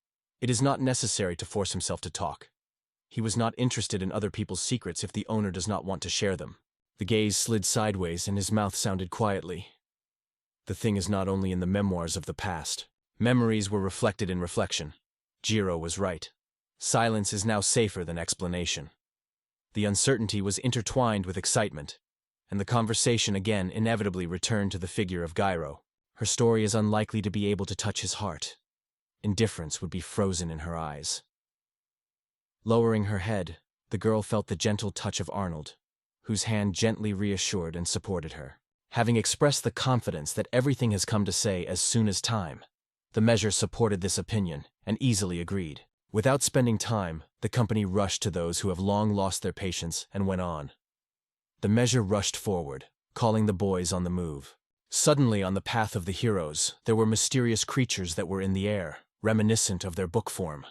Speaker 1: it is not necessary to force himself to talk. He was not interested in other people's secrets if the owner does not want to share them. The gaze slid sideways and his mouth sounded quietly. The thing is not only in the memoirs of the past. Memories were reflected in reflection. Jiro was right. Silence is now safer than explanation. The uncertainty was intertwined with excitement, and the conversation again inevitably returned to the figure of Geiro. Her story is unlikely to be able to touch his heart. Indifference would be frozen in her eyes. Lowering her head, the girl felt the gentle touch of Arnold, whose hand gently reassured and supported her. Having expressed the confidence that everything has come to say as soon as time, the measure supported this opinion and easily agreed. Without spending time, the company rushed to those who have long lost their patience and went on. The measure rushed forward, calling the boys on the move. Suddenly, on the path of the heroes, there were mysterious creatures that were in the air, reminiscent of their book form.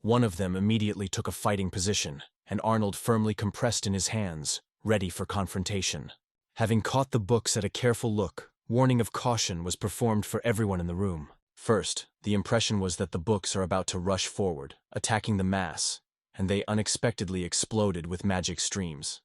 Speaker 1: One of them immediately took a fighting position, and Arnold firmly compressed in his hands, ready for confrontation. Having caught the books at a careful look, warning of caution was performed for everyone in the room. First, the impression was that the books are about to rush forward, attacking the mass, and they unexpectedly exploded with magic streams.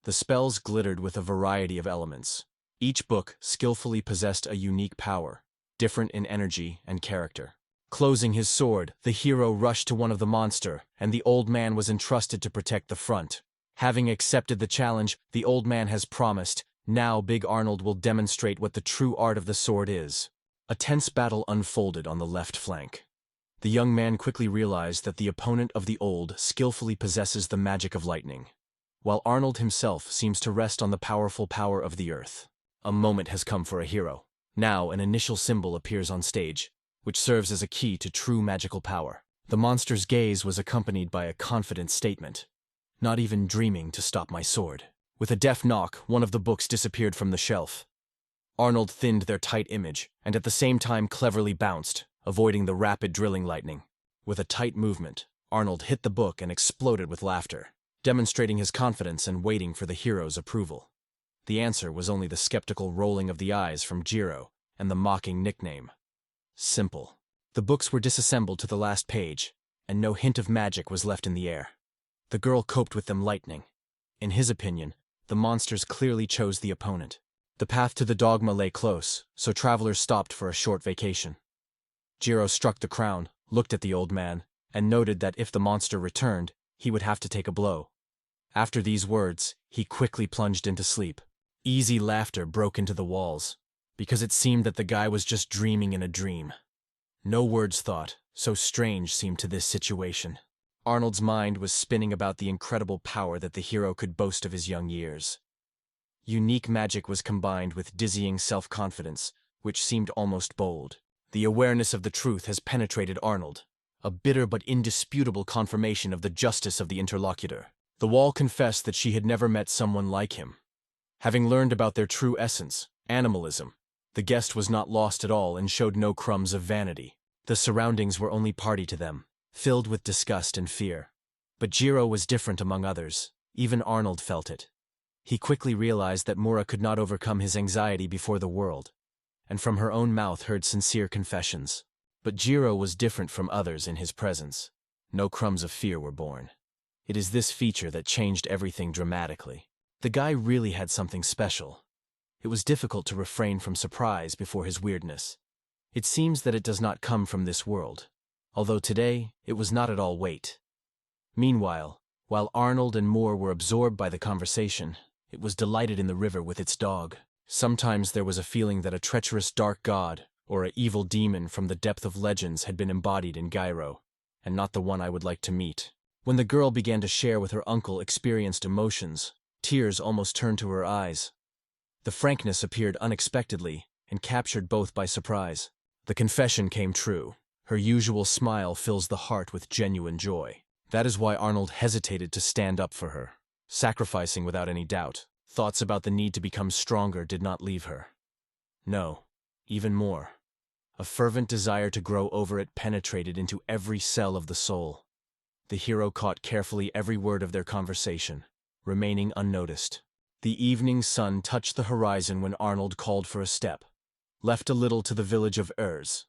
Speaker 1: The spells glittered with a variety of elements. Each book skillfully possessed a unique power, different in energy and character. Closing his sword, the hero rushed to one of the monster, and the old man was entrusted to protect the front. Having accepted the challenge, the old man has promised, now Big Arnold will demonstrate what the true art of the sword is. A tense battle unfolded on the left flank. The young man quickly realized that the opponent of the old skillfully possesses the magic of lightning, while Arnold himself seems to rest on the powerful power of the earth. A moment has come for a hero. Now an initial symbol appears on stage, which serves as a key to true magical power. The monster's gaze was accompanied by a confident statement. Not even dreaming to stop my sword. With a deft knock, one of the books disappeared from the shelf. Arnold thinned their tight image, and at the same time cleverly bounced, avoiding the rapid drilling lightning. With a tight movement, Arnold hit the book and exploded with laughter, demonstrating his confidence and waiting for the hero's approval. The answer was only the skeptical rolling of the eyes from Jiro and the mocking nickname. Simple. The books were disassembled to the last page, and no hint of magic was left in the air. The girl coped with them lightning. In his opinion, the monsters clearly chose the opponent. The path to the dogma lay close, so travelers stopped for a short vacation. Jiro struck the crown, looked at the old man, and noted that if the monster returned, he would have to take a blow. After these words, he quickly plunged into sleep. Easy laughter broke into the walls, because it seemed that the guy was just dreaming in a dream. No words thought, so strange seemed to this situation. Arnold's mind was spinning about the incredible power that the hero could boast of his young years. Unique magic was combined with dizzying self-confidence, which seemed almost bold. The awareness of the truth has penetrated Arnold, a bitter but indisputable confirmation of the justice of the interlocutor. The wall confessed that she had never met someone like him. Having learned about their true essence, animalism, the guest was not lost at all and showed no crumbs of vanity. The surroundings were only party to them, filled with disgust and fear. But Jiro was different among others. Even Arnold felt it. He quickly realized that Mura could not overcome his anxiety before the world, and from her own mouth heard sincere confessions. But Jiro was different from others in his presence. No crumbs of fear were born. It is this feature that changed everything dramatically. The guy really had something special. It was difficult to refrain from surprise before his weirdness. It seems that it does not come from this world, although today it was not at all weight. Meanwhile, while Arnold and Moore were absorbed by the conversation, it was delighted in the river with its dog. Sometimes there was a feeling that a treacherous dark god or an evil demon from the depth of legends had been embodied in Gyro, and not the one I would like to meet. When the girl began to share with her uncle experienced emotions, tears almost turned to her eyes. The frankness appeared unexpectedly and captured both by surprise. The confession came true. Her usual smile fills the heart with genuine joy. That is why Arnold hesitated to stand up for her, sacrificing without any doubt. Thoughts about the need to become stronger did not leave her. No, even more. A fervent desire to grow over it penetrated into every cell of the soul. The hero caught carefully every word of their conversation, remaining unnoticed. The evening sun touched the horizon when Arnold called for a step, left a little to the village of Urs.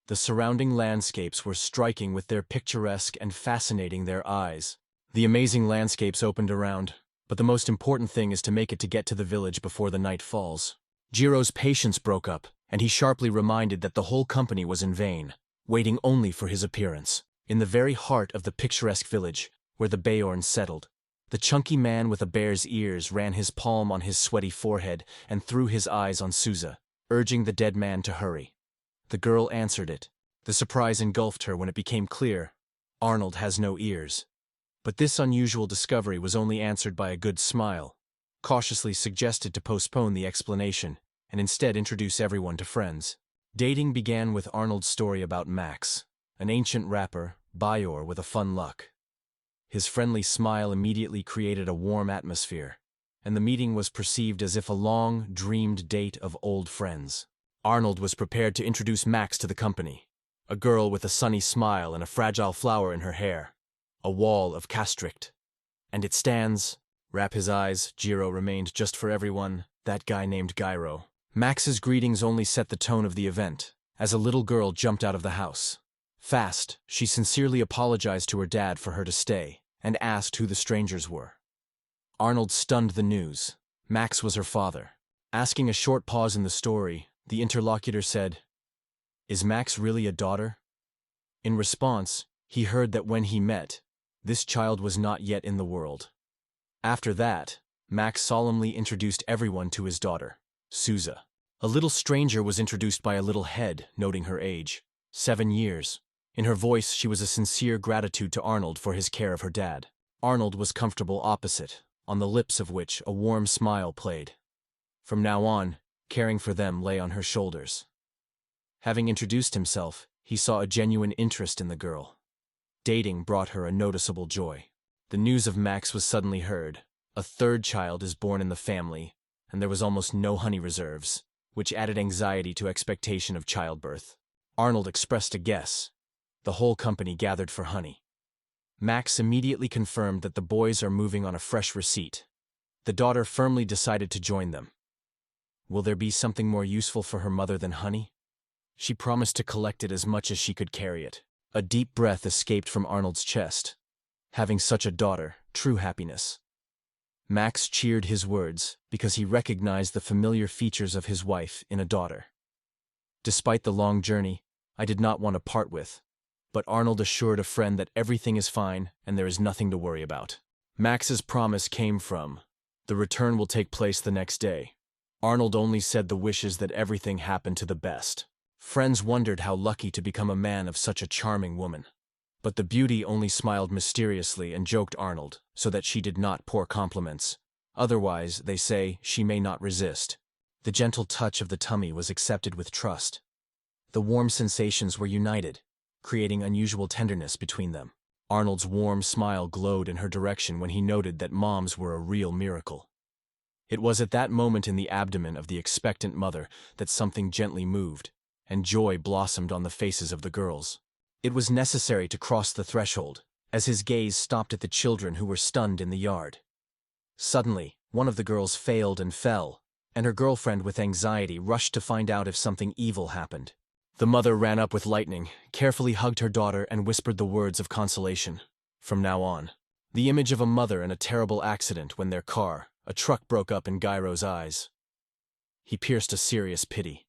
Speaker 1: The surrounding landscapes were striking with their picturesque and fascinating their eyes. The amazing landscapes opened around, but the most important thing is to make it to get to the village before the night falls. Jiro's patience broke up, and he sharply reminded that the whole company was in vain, waiting only for his appearance. In the very heart of the picturesque village, where the Beorn settled, the chunky man with a bear's ears ran his palm on his sweaty forehead and threw his eyes on Souza, urging the dead man to hurry. The girl answered it. The surprise engulfed her when it became clear. Arnold has no ears. But this unusual discovery was only answered by a good smile, cautiously suggested to postpone the explanation and instead introduce everyone to friends. Dating began with Arnold's story about Max, an ancient rapper, Bayor with a fun luck. His friendly smile immediately created a warm atmosphere, and the meeting was perceived as if a long, dreamed date of old friends. Arnold was prepared to introduce Max to the company, a girl with a sunny smile and a fragile flower in her hair, a wall of castrict. And it stands. Wrap his eyes, Jiro remained just for everyone, that guy named Gyro. Max's greetings only set the tone of the event, as a little girl jumped out of the house. Fast, she sincerely apologized to her dad for her to stay, and asked who the strangers were. Arnold stunned the news. Max was her father. Asking a short pause in the story, the interlocutor said, "Is Max really a daughter?" In response, he heard that when he met, this child was not yet in the world. After that, Max solemnly introduced everyone to his daughter, Souza. A little stranger was introduced by a little head, noting her age, 7 years. In her voice she was a sincere gratitude to Arnold for his care of her dad. Arnold was comfortable opposite, on the lips of which a warm smile played. From now on, caring for them lay on her shoulders. Having introduced himself, he saw a genuine interest in the girl. Dating brought her a noticeable joy. The news of Max was suddenly heard. A third child is born in the family, and there was almost no honey reserves, which added anxiety to expectation of childbirth. Arnold expressed a guess. The whole company gathered for honey. Max immediately confirmed that the boys are moving on a fresh receipt. The daughter firmly decided to join them. Will there be something more useful for her mother than honey? She promised to collect it as much as she could carry it. A deep breath escaped from Arnold's chest. Having such a daughter, true happiness. Max cheered his words because he recognized the familiar features of his wife in a daughter. Despite the long journey, I did not want to part with, but Arnold assured a friend that everything is fine and there is nothing to worry about. Max's promise came from, the return will take place the next day. Arnold only said the wishes that everything happened to the best. Friends wondered how lucky to become a man of such a charming woman. But the beauty only smiled mysteriously and joked Arnold, so that she did not pour compliments. Otherwise, they say, she may not resist. The gentle touch of the tummy was accepted with trust. The warm sensations were united, creating unusual tenderness between them. Arnold's warm smile glowed in her direction when he noted that moms were a real miracle. It was at that moment in the abdomen of the expectant mother that something gently moved, and joy blossomed on the faces of the girls. It was necessary to cross the threshold, as his gaze stopped at the children who were stunned in the yard. Suddenly, one of the girls failed and fell, and her girlfriend with anxiety rushed to find out if something evil happened. The mother ran up with lightning, carefully hugged her daughter and whispered the words of consolation. From now on, the image of a mother in a terrible accident when their car, a truck, broke up in Gyro's eyes. He pierced a serious pity.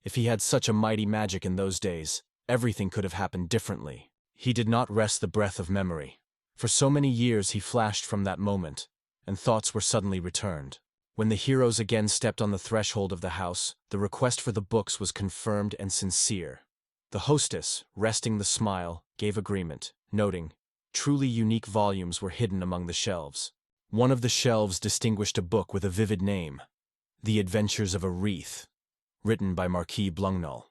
Speaker 1: If he had such a mighty magic in those days, everything could have happened differently. He did not rest the breath of memory. For so many years he flashed from that moment, and thoughts were suddenly returned. When the heroes again stepped on the threshold of the house, the request for the books was confirmed and sincere. The hostess, resting the smile, gave agreement, noting, truly unique volumes were hidden among the shelves. One of the shelves distinguished a book with a vivid name, The Adventures of a Wreath, written by Marquis Blungnall.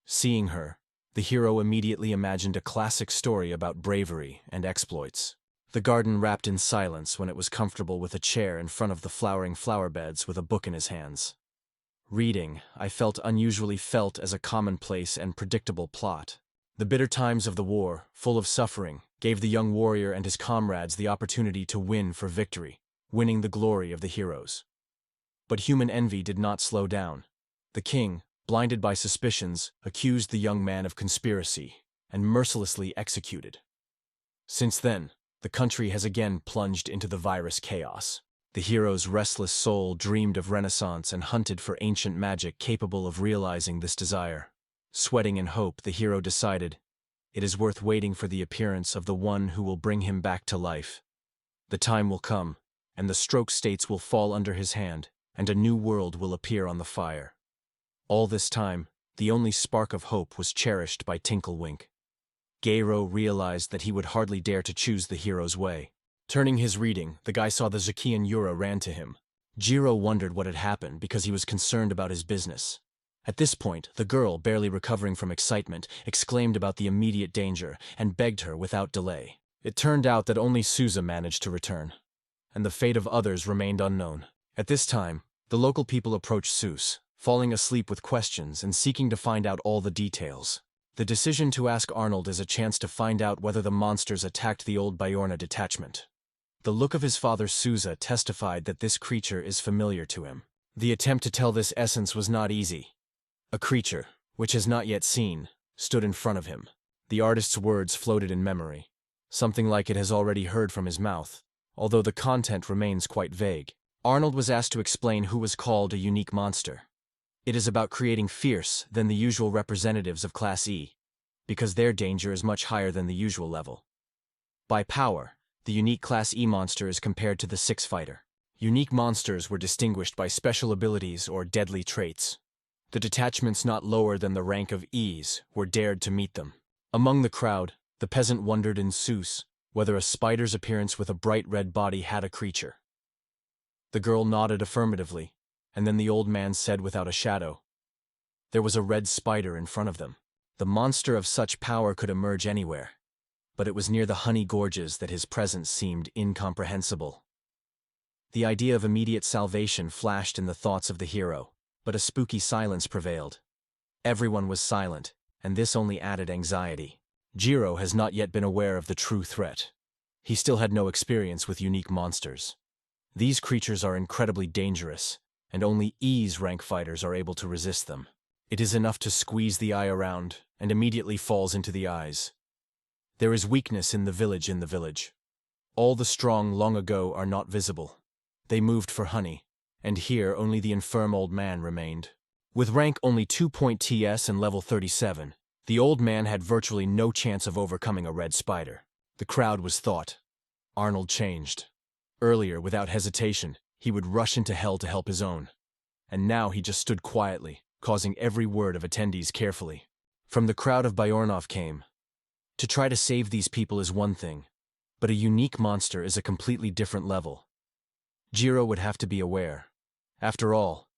Speaker 1: Seeing her, the hero immediately imagined a classic story about bravery and exploits. The garden wrapped in silence when it was comfortable with a chair in front of the flowering flower beds with a book in his hands. Reading, I felt unusually felt as a commonplace and predictable plot. The bitter times of the war, full of suffering, gave the young warrior and his comrades the opportunity to win for victory, winning the glory of the heroes. But human envy did not slow down. The king, blinded by suspicions, accused the young man of conspiracy and mercilessly executed. Since then, the country has again plunged into the virus chaos. The hero's restless soul dreamed of renaissance and hunted for ancient magic capable of realizing this desire. Sweating in hope, the hero decided, it is worth waiting for the appearance of the one who will bring him back to life. The time will come, and the stroke states will fall under his hand, and a new world will appear on the fire. All this time, the only spark of hope was cherished by Tinklewink. Gyro realized that he would hardly dare to choose the hero's way. Turning his reading, the guy saw the Zakian Yura ran to him. Gyro wondered what had happened because he was concerned about his business. At this point, the girl, barely recovering from excitement, exclaimed about the immediate danger and begged her without delay. It turned out that only Souza managed to return, and the fate of others remained unknown. At this time, the local people approached Seuss, falling asleep with questions and seeking to find out all the details. The decision to ask Arnold is a chance to find out whether the monsters attacked the old Byorna detachment. The look of his father Souza testified that this creature is familiar to him. The attempt to tell this essence was not easy. A creature, which has not yet seen, stood in front of him. The artist's words floated in memory, something like it has already heard from his mouth, although the content remains quite vague. Arnold was asked to explain who was called a unique monster. It is about creating fierce than the usual representatives of Class E, because their danger is much higher than the usual level. By power, the unique Class E monster is compared to the Six Fighter. Unique monsters were distinguished by special abilities or deadly traits. The detachments not lower than the rank of E's were dared to meet them. Among the crowd, the peasant wondered in Seuss whether a spider's appearance with a bright red body had a creature. The girl nodded affirmatively, and then the old man said without a shadow, there was a red spider in front of them. The monster of such power could emerge anywhere, but it was near the honey gorges that his presence seemed incomprehensible. The idea of immediate salvation flashed in the thoughts of the hero, but a spooky silence prevailed. Everyone was silent, and this only added anxiety. Jiro has not yet been aware of the true threat. He still had no experience with unique monsters. These creatures are incredibly dangerous, and only E's rank fighters are able to resist them. It is enough to squeeze the eye around, and immediately falls into the eyes. There is weakness in the village. All the strong long ago are not visible. They moved for honey, and here only the infirm old man remained. With rank only 2.ts and level 37, the old man had virtually no chance of overcoming a red spider. The crowd was thought. Arnold changed. Earlier, without hesitation, he would rush into hell to help his own. And now he just stood quietly, causing every word of attendees carefully. From the crowd of Byornov came. To try to save these people is one thing, but a unique monster is a completely different level. Jiro would have to be aware. After all,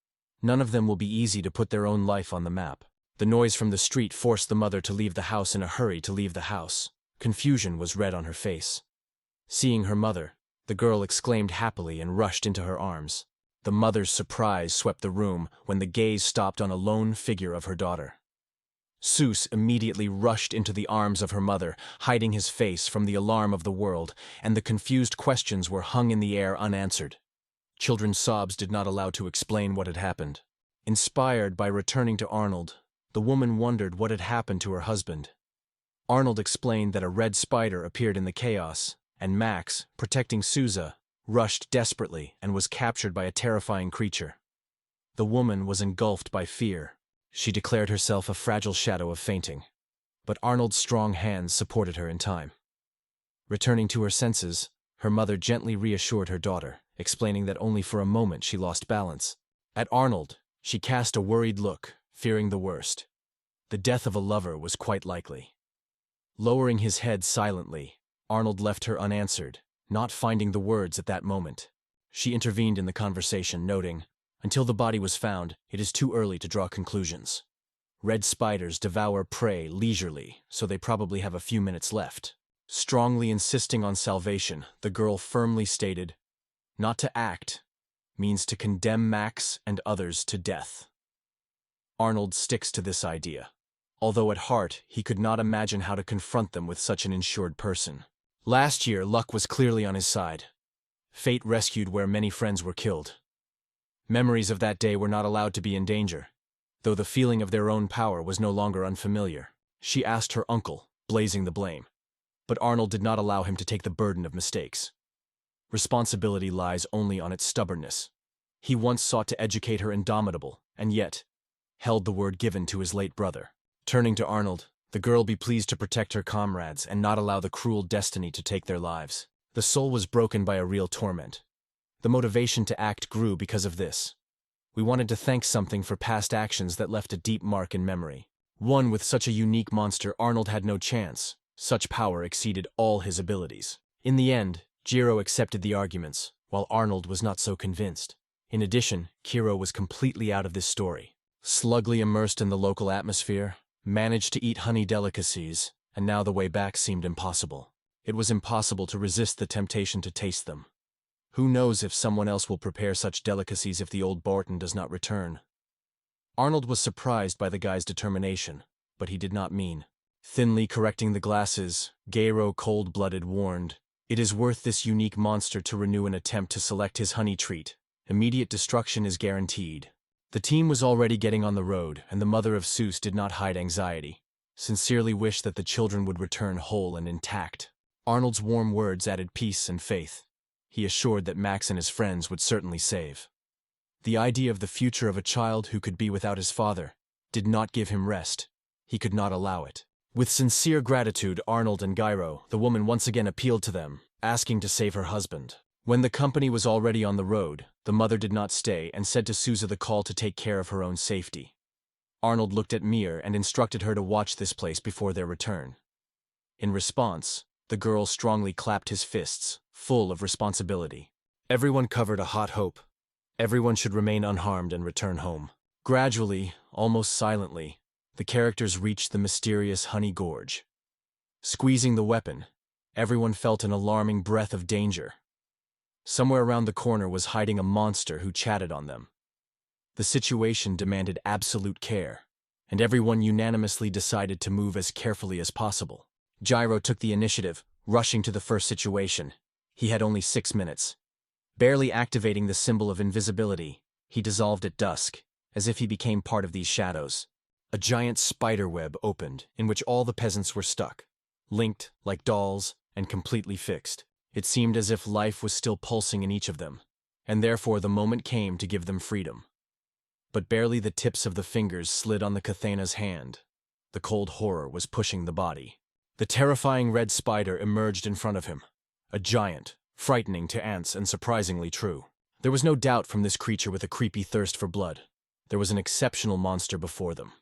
Speaker 1: none of them will be easy to put their own life on the map. The noise from the street forced the mother to leave the house in a hurry to leave the house. Confusion was red on her face. Seeing her mother, the girl exclaimed happily and rushed into her arms. The mother's surprise swept the room when the gaze stopped on a lone figure of her daughter. Seuss immediately rushed into the arms of her mother, hiding his face from the alarm of the world, and the confused questions were hung in the air unanswered. Children's sobs did not allow to explain what had happened. Inspired by returning to Arnold, the woman wondered what had happened to her husband. Arnold explained that a red spider appeared in the chaos, and Max, protecting Souza, rushed desperately and was captured by a terrifying creature. The woman was engulfed by fear. She declared herself a fragile shadow of fainting, but Arnold's strong hands supported her in time. Returning to her senses, her mother gently reassured her daughter, explaining that only for a moment she lost balance. At Arnold, she cast a worried look, fearing the worst. The death of a lover was quite likely. Lowering his head silently, Arnold left her unanswered, not finding the words at that moment. She intervened in the conversation, noting, "Until the body was found, it is too early to draw conclusions. Red spiders devour prey leisurely, so they probably have a few minutes left." Strongly insisting on salvation, the girl firmly stated, "Not to act means to condemn Max and others to death." Arnold sticks to this idea, although at heart he could not imagine how to confront them with such an insured person. Last year, luck was clearly on his side. Fate rescued where many friends were killed. Memories of that day were not allowed to be in danger, though the feeling of their own power was no longer unfamiliar. She asked her uncle, blazing the blame, but Arnold did not allow him to take the burden of mistakes. Responsibility lies only on its stubbornness. He once sought to educate her indomitable, and yet held the word given to his late brother. Turning to Arnold, the girl be pleased to protect her comrades and not allow the cruel destiny to take their lives. The soul was broken by a real torment. The motivation to act grew because of this. We wanted to thank something for past actions that left a deep mark in memory. One with such a unique monster, Arnold had no chance. Such power exceeded all his abilities. In the end, Jiro accepted the arguments, while Arnold was not so convinced. In addition, Kiro was completely out of this story. Slugly immersed in the local atmosphere, managed to eat honey delicacies, and now the way back seemed impossible. It was impossible to resist the temptation to taste them. Who knows if someone else will prepare such delicacies if the old Barton does not return? Arnold was surprised by the guy's determination, but he did not mean. Thinly correcting the glasses, Gairo cold-blooded warned, "It is worth this unique monster to renew an attempt to select his honey treat. Immediate destruction is guaranteed." The team was already getting on the road, and the mother of Seuss did not hide anxiety. Sincerely wished that the children would return whole and intact. Arnold's warm words added peace and faith. He assured that Max and his friends would certainly save. The idea of the future of a child who could be without his father did not give him rest. He could not allow it. With sincere gratitude, Arnold and Gairo, the woman, once again appealed to them, asking to save her husband. When the company was already on the road, the mother did not stay and said to Souza the call to take care of her own safety. Arnold looked at Mir and instructed her to watch this place before their return. In response, the girl strongly clapped his fists, full of responsibility. Everyone covered a hot hope. Everyone should remain unharmed and return home. Gradually, almost silently, the characters reached the mysterious Honey Gorge. Squeezing the weapon, everyone felt an alarming breath of danger. Somewhere around the corner was hiding a monster who chatted on them. The situation demanded absolute care, and everyone unanimously decided to move as carefully as possible. Gyro took the initiative, rushing to the first situation. He had only 6 minutes. Barely activating the symbol of invisibility, he dissolved at dusk, as if he became part of these shadows. A giant spider web opened, in which all the peasants were stuck, linked like dolls and completely fixed. It seemed as if life was still pulsing in each of them, and therefore the moment came to give them freedom. But barely the tips of the fingers slid on the Kathena's hand. The cold horror was pushing the body. The terrifying red spider emerged in front of him. A giant, frightening to ants and surprisingly true. There was no doubt from this creature with a creepy thirst for blood. There was an exceptional monster before them.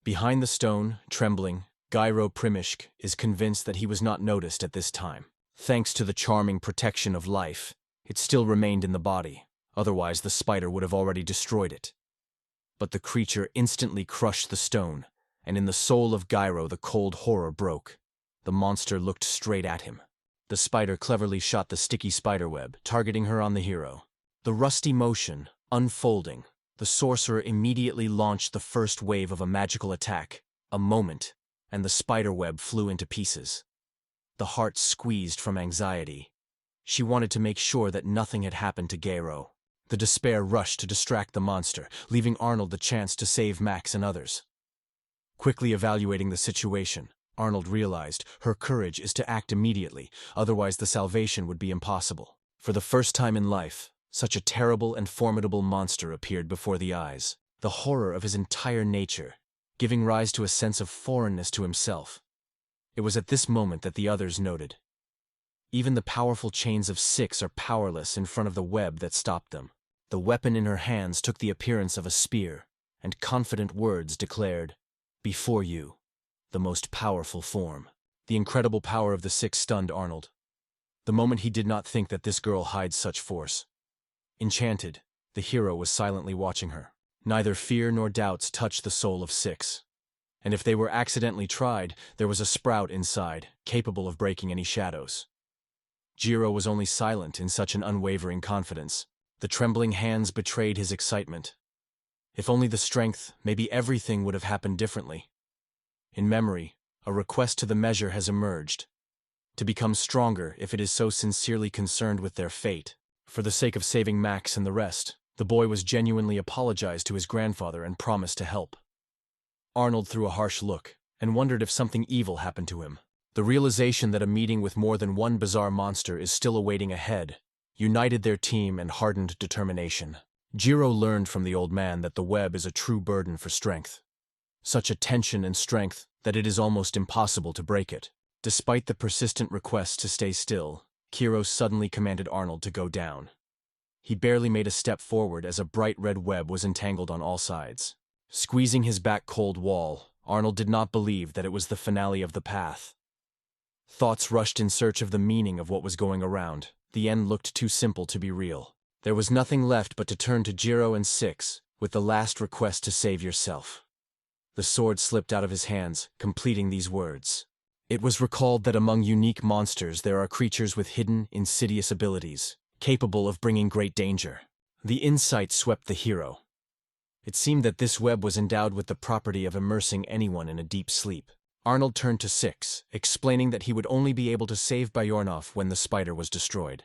Speaker 1: Behind the stone, trembling, Gyro Primishk is convinced that he was not noticed at this time. Thanks to the charming protection of life, it still remained in the body. Otherwise, the spider would have already destroyed it. But the creature instantly crushed the stone, and in the soul of Gyro the cold horror broke. The monster looked straight at him. The spider cleverly shot the sticky spiderweb, targeting her on the hero. The rusty motion, unfolding, the sorcerer immediately launched the first wave of a magical attack. A moment, and the spiderweb flew into pieces. The heart squeezed from anxiety. She wanted to make sure that nothing had happened to Gyro. The despair rushed to distract the monster, leaving Arnold the chance to save Max and others. Quickly evaluating the situation, Arnold realized her courage is to act immediately, otherwise the salvation would be impossible. For the first time in life, such a terrible and formidable monster appeared before the eyes. The horror of his entire nature, giving rise to a sense of foreignness to himself. It was at this moment that the others noted. Even the powerful chains of 6 are powerless in front of the web that stopped them. The weapon in her hands took the appearance of a spear, and confident words declared, "Before you, the most powerful form." The incredible power of the 6 stunned Arnold. The moment he did not think that this girl hides such force. Enchanted, the hero was silently watching her. Neither fear nor doubts touched the soul of 6. And if they were accidentally tried, there was a sprout inside, capable of breaking any shadows. Jiro was only silent in such an unwavering confidence. The trembling hands betrayed his excitement. If only the strength, maybe everything would have happened differently. In memory, a request to the measure has emerged. To become stronger if it is so sincerely concerned with their fate. For the sake of saving Max and the rest, the boy was genuinely apologized to his grandfather and promised to help. Arnold threw a harsh look, and wondered if something evil happened to him. The realization that a meeting with more than one bizarre monster is still awaiting ahead united their team and hardened determination. Jiro learned from the old man that the web is a true burden for strength. Such a tension and strength that it is almost impossible to break it. Despite the persistent request to stay still, Kiro suddenly commanded Arnold to go down. He barely made a step forward as a bright red web was entangled on all sides. Squeezing his back cold wall, Arnold did not believe that it was the finale of the path. Thoughts rushed in search of the meaning of what was going around. The end looked too simple to be real. There was nothing left but to turn to Jiro and 6, with the last request to save yourself. The sword slipped out of his hands, completing these words. It was recalled that among unique monsters there are creatures with hidden, insidious abilities, capable of bringing great danger. The insight swept the hero. It seemed that this web was endowed with the property of immersing anyone in a deep sleep. Arnold turned to 6, explaining that he would only be able to save Bayornov when the spider was destroyed.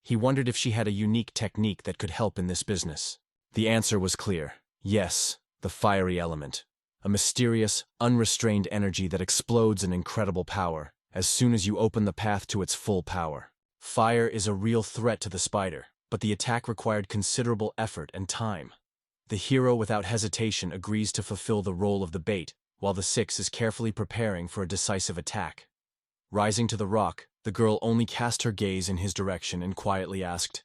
Speaker 1: He wondered if she had a unique technique that could help in this business. The answer was clear. Yes, the fiery element. A mysterious, unrestrained energy that explodes in incredible power as soon as you open the path to its full power. Fire is a real threat to the spider, but the attack required considerable effort and time. The hero without hesitation agrees to fulfill the role of the bait, while the 6 is carefully preparing for a decisive attack. Rising to the rock, the girl only cast her gaze in his direction and quietly asked,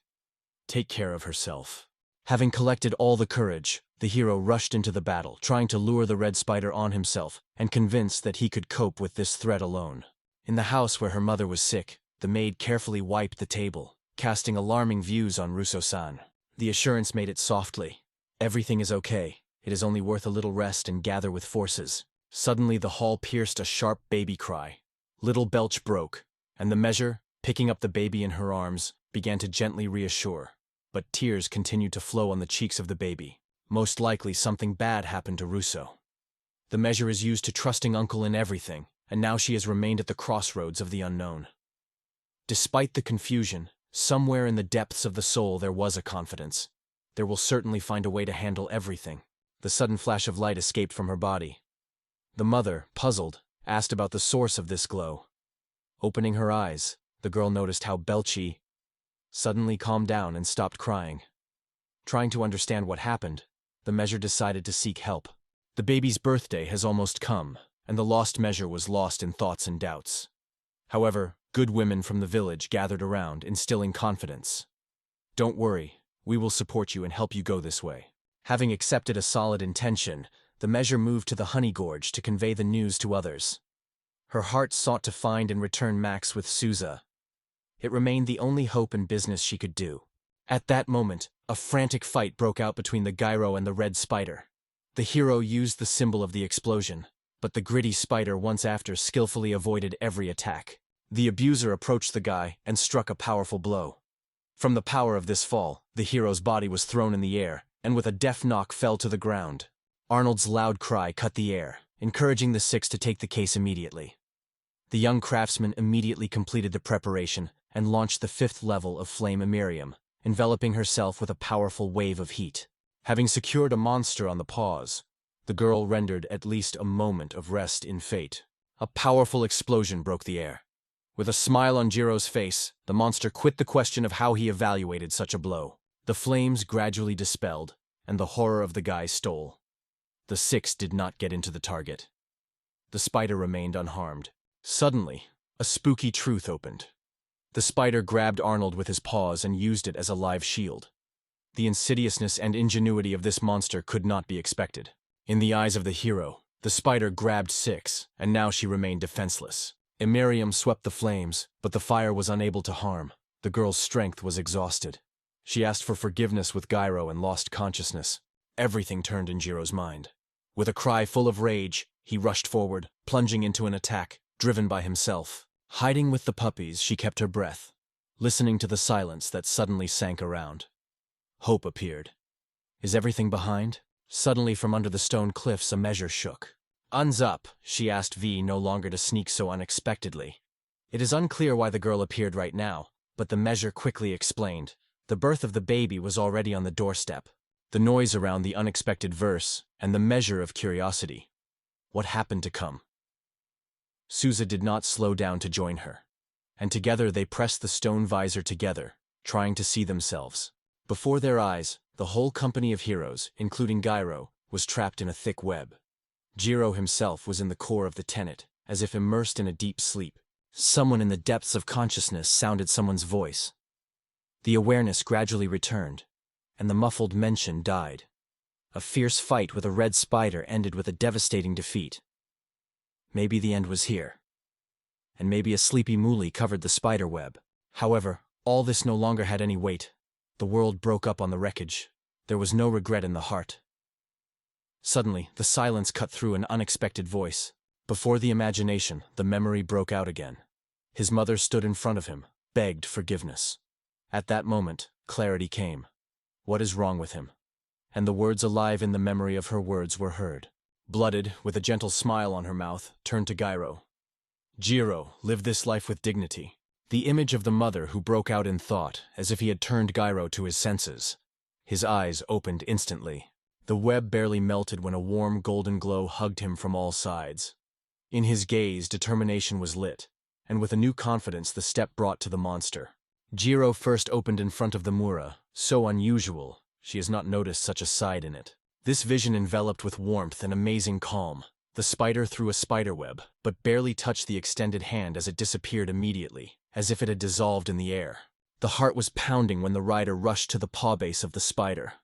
Speaker 1: "Take care of herself." Having collected all the courage, the hero rushed into the battle, trying to lure the red spider on himself, and convinced that he could cope with this threat alone. In the house where her mother was sick, the maid carefully wiped the table, casting alarming views on Russo-san. The assurance made it softly. "Everything is okay. It is only worth a little rest and gather with forces." Suddenly the hall pierced a sharp baby cry. Little Belch broke, and the measure, picking up the baby in her arms, began to gently reassure. But tears continued to flow on the cheeks of the baby. Most likely something bad happened to Russo. The measure is used to trusting uncle in everything, and now she has remained at the crossroads of the unknown. Despite the confusion, somewhere in the depths of the soul there was a confidence. There will certainly find a way to handle everything. The sudden flash of light escaped from her body. The mother, puzzled, asked about the source of this glow. Opening her eyes, The girl noticed how Belchi suddenly calmed down and stopped crying. Trying to understand what happened, the measure decided to seek help. The baby's birthday has almost come, and the lost measure was lost in thoughts and doubts. However, good women from the village gathered around, instilling confidence. Don't worry, we will support you and help you go this way. Having accepted a solid intention, the measure moved to the honey gorge to convey the news to others. Her heart sought to find and return Max with Souza. It remained the only hope and business she could do. At that moment, a frantic fight broke out between the gyro and the red spider. The hero used the symbol of the explosion, but the gritty spider once after skillfully avoided every attack. The abuser approached the guy and struck a powerful blow. From the power of this fall, the hero's body was thrown in the air, and with a deft knock fell to the ground. Arnold's loud cry cut the air, encouraging the six to take the case immediately. The young craftsman immediately completed the preparation and launched the 5th level of Flame Imerium, enveloping herself with a powerful wave of heat. Having secured a monster on the paws, the girl rendered at least a moment of rest in fate. A powerful explosion broke the air. With a smile on Jiro's face, the monster quit the question of how he evaluated such a blow. The flames gradually dispelled, and the horror of the guy stole. The six did not get into the target. The spider remained unharmed. Suddenly, a spooky truth opened. The spider grabbed Arnold with his paws and used it as a live shield. The insidiousness and ingenuity of this monster could not be expected. In the eyes of the hero, the spider grabbed Six, and now she remained defenseless. Imerium swept the flames, but the fire was unable to harm. The girl's strength was exhausted. She asked for forgiveness with Gyro and lost consciousness. Everything turned in Jiro's mind. With a cry full of rage, he rushed forward, plunging into an attack, driven by himself. Hiding with the puppies, she kept her breath, listening to the silence that suddenly sank around. Hope appeared. Is everything behind? Suddenly from under the stone cliffs a measure shook. "Uns up," she asked V no longer to sneak so unexpectedly. It is unclear why the girl appeared right now, but the measure quickly explained. The birth of the baby was already on the doorstep. The noise around the unexpected verse, and the measure of curiosity. What happened to come? Souza did not slow down to join her, and together they pressed the stone visor together, trying to see themselves. Before their eyes, the whole company of heroes, including Gyro, was trapped in a thick web. Jiro himself was in the core of the tenet, as if immersed in a deep sleep. Someone in the depths of consciousness sounded someone's voice. The awareness gradually returned, and the muffled mention died. A fierce fight with a red spider ended with a devastating defeat. Maybe the end was here. And maybe a sleepy Muli covered the spider web. However, all this no longer had any weight. The world broke up on the wreckage. There was no regret in the heart. Suddenly, the silence cut through an unexpected voice. Before the imagination, the memory broke out again. His mother stood in front of him, begged forgiveness. At that moment, clarity came. What is wrong with him? And the words alive in the memory of her words were heard. Blooded, with a gentle smile on her mouth, turned to Gyro. Jiro, live this life with dignity. The image of the mother who broke out in thought, as if he had turned Gyro to his senses. His eyes opened instantly. The web barely melted when a warm golden glow hugged him from all sides. In his gaze, determination was lit, and with a new confidence the step brought to the monster. Jiro first opened in front of the Mura, so unusual, she has not noticed such a side in it. This vision enveloped with warmth and amazing calm. The spider threw a spiderweb, but barely touched the extended hand as it disappeared immediately, as if it had dissolved in the air. The heart was pounding when the rider rushed to the paw base of the spider.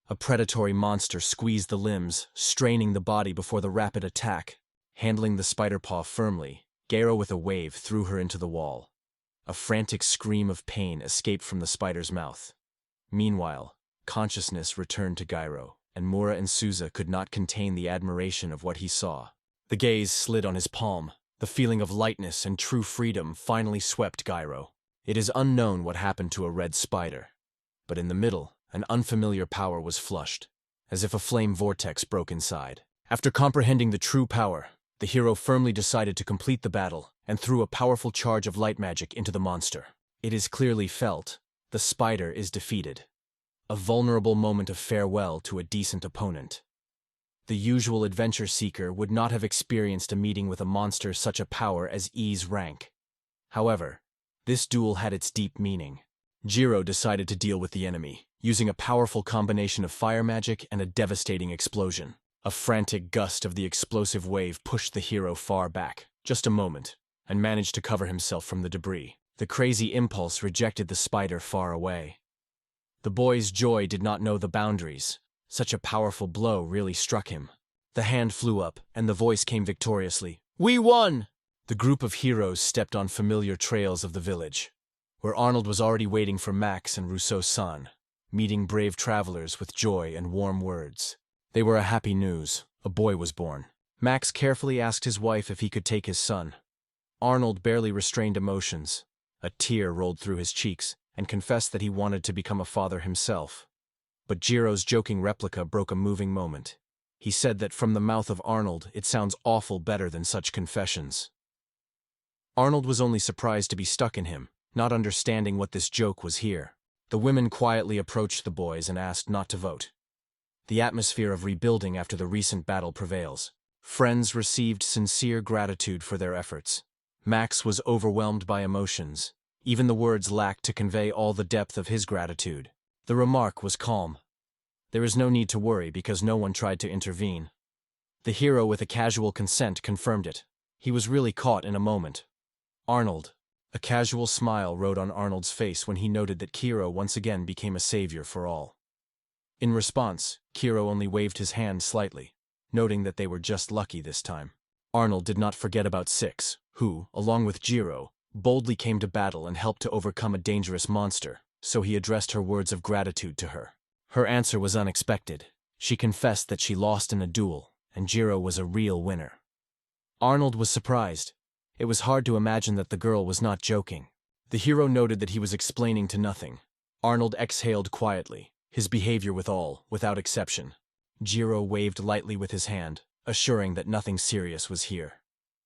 Speaker 1: A predatory monster squeezed the limbs, straining the body before the rapid attack. Handling the spider paw firmly, Gyro with a wave threw her into the wall. A frantic scream of pain escaped from the spider's mouth. Meanwhile, consciousness returned to Gyro, and Mura and Souza could not contain the admiration of what he saw. The gaze slid on his palm. The feeling of lightness and true freedom finally swept Gyro. It is unknown what happened to a red spider, but in the middle, an unfamiliar power was flushed, as if a flame vortex broke inside. After comprehending the true power, the hero firmly decided to complete the battle and threw a powerful charge of light magic into the monster. It is clearly felt. The spider is defeated. A vulnerable moment of farewell to a decent opponent. The usual adventure seeker would not have experienced a meeting with a monster such a power as E's rank. However, This duel had its deep meaning. Jiro decided to deal with the enemy, using a powerful combination of fire magic and a devastating explosion. A frantic gust of the explosive wave pushed the hero far back, just a moment, and managed to cover himself from the debris. The crazy impulse rejected the spider far away. The boy's joy did not know the boundaries. Such a powerful blow really struck him. The hand flew up, and the voice came victoriously. "We won!" The group of heroes stepped on familiar trails of the village, where Arnold was already waiting for Max and Rousseau-san, meeting brave travelers with joy and warm words. They were a happy news. A boy was born. Max carefully asked his wife if he could take his son. Arnold barely restrained emotions. A tear rolled through his cheeks, and confessed that he wanted to become a father himself. But Jiro's joking replica broke a moving moment. He said that from the mouth of Arnold, it sounds awful better than such confessions. Arnold was only surprised to be stuck in him, not understanding what this joke was here. The women quietly approached the boys and asked not to vote. The atmosphere of rebuilding after the recent battle prevails. Friends received sincere gratitude for their efforts. Max was overwhelmed by emotions. Even the words lacked to convey all the depth of his gratitude. The remark was calm. There is no need to worry because no one tried to intervene. The hero with a casual consent confirmed it. He was really caught in a moment. Arnold. A casual smile rode on Arnold's face when he noted that Kiro once again became a savior for all. In response, Kiro only waved his hand slightly, noting that they were just lucky this time. Arnold did not forget about Six, who, along with Jiro, boldly came to battle and helped to overcome a dangerous monster, so he addressed her words of gratitude to her. Her answer was unexpected. She confessed that she lost in a duel, and Jiro was a real winner. Arnold was surprised. It was hard to imagine that the girl was not joking. The hero noted that he was explaining to nothing. Arnold exhaled quietly, his behavior with all, without exception. Jiro waved lightly with his hand, assuring that nothing serious was here.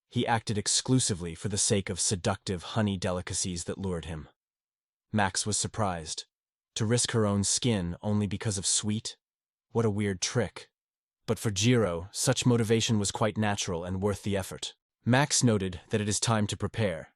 Speaker 1: He acted exclusively for the sake of seductive honey delicacies that lured him. Max was surprised. To risk her own skin only because of sweet? What a weird trick. But for Jiro, such motivation was quite natural and worth the effort. Max noted that it is time to prepare.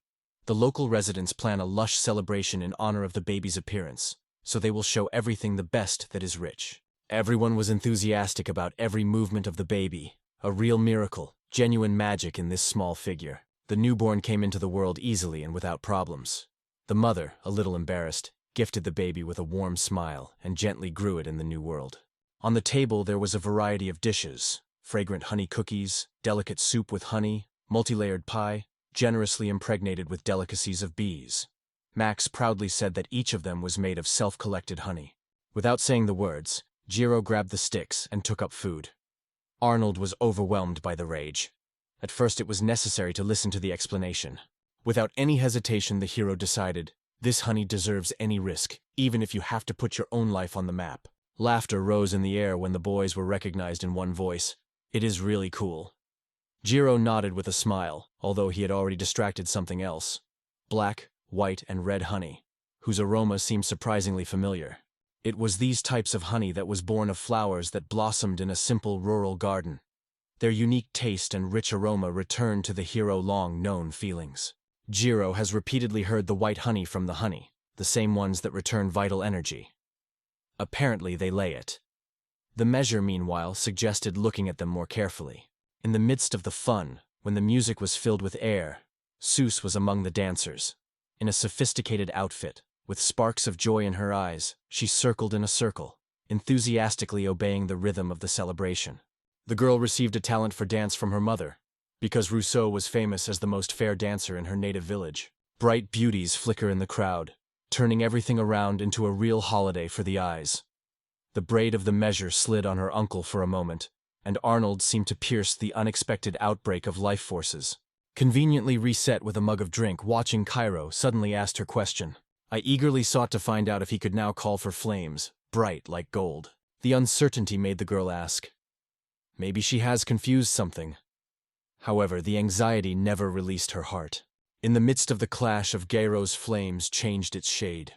Speaker 1: The local residents plan a lush celebration in honor of the baby's appearance, so they will show everything the best that is rich. Everyone was enthusiastic about every movement of the baby. A real miracle, genuine magic in this small figure. The newborn came into the world easily and without problems. The mother, a little embarrassed, gifted the baby with a warm smile and gently grew it in the new world. On the table there was a variety of dishes: fragrant honey cookies, delicate soup with honey, multi-layered pie, generously impregnated with delicacies of bees. Max proudly said that each of them was made of self-collected honey. Without saying the words, Jiro grabbed the sticks and took up food. Arnold was overwhelmed by the rage. At first it was necessary to listen to the explanation. Without any hesitation, the hero decided, this honey deserves any risk, even if you have to put your own life on the map. Laughter rose in the air when the boys were recognized in one voice. It is really cool. Jiro nodded with a smile, although he had already distracted something else. Black, white, and red honey, whose aroma seemed surprisingly familiar. It was these types of honey that was born of flowers that blossomed in a simple rural garden. Their unique taste and rich aroma returned to the hero long-known feelings. Jiro has repeatedly heard the white honey from the honey, the same ones that return vital energy. Apparently they lay it. The measure, meanwhile, suggested looking at them more carefully. In the midst of the fun, when the music was filled with air, Seuss was among the dancers. In a sophisticated outfit, with sparks of joy in her eyes, she circled in a circle, enthusiastically obeying the rhythm of the celebration. The girl received a talent for dance from her mother, because Rousseau was famous as the most fair dancer in her native village. Bright beauties flicker in the crowd, turning everything around into a real holiday for the eyes. The braid of the measure slid on her uncle for a moment, and Arnold seemed to pierce the unexpected outbreak of life forces. Conveniently reset with a mug of drink, watching Cairo suddenly asked her question. I eagerly sought to find out if he could now call for flames, bright like gold. The uncertainty made the girl ask. Maybe she has confused something. However, the anxiety never released her heart. In the midst of the clash of Gairo's flames changed its shade.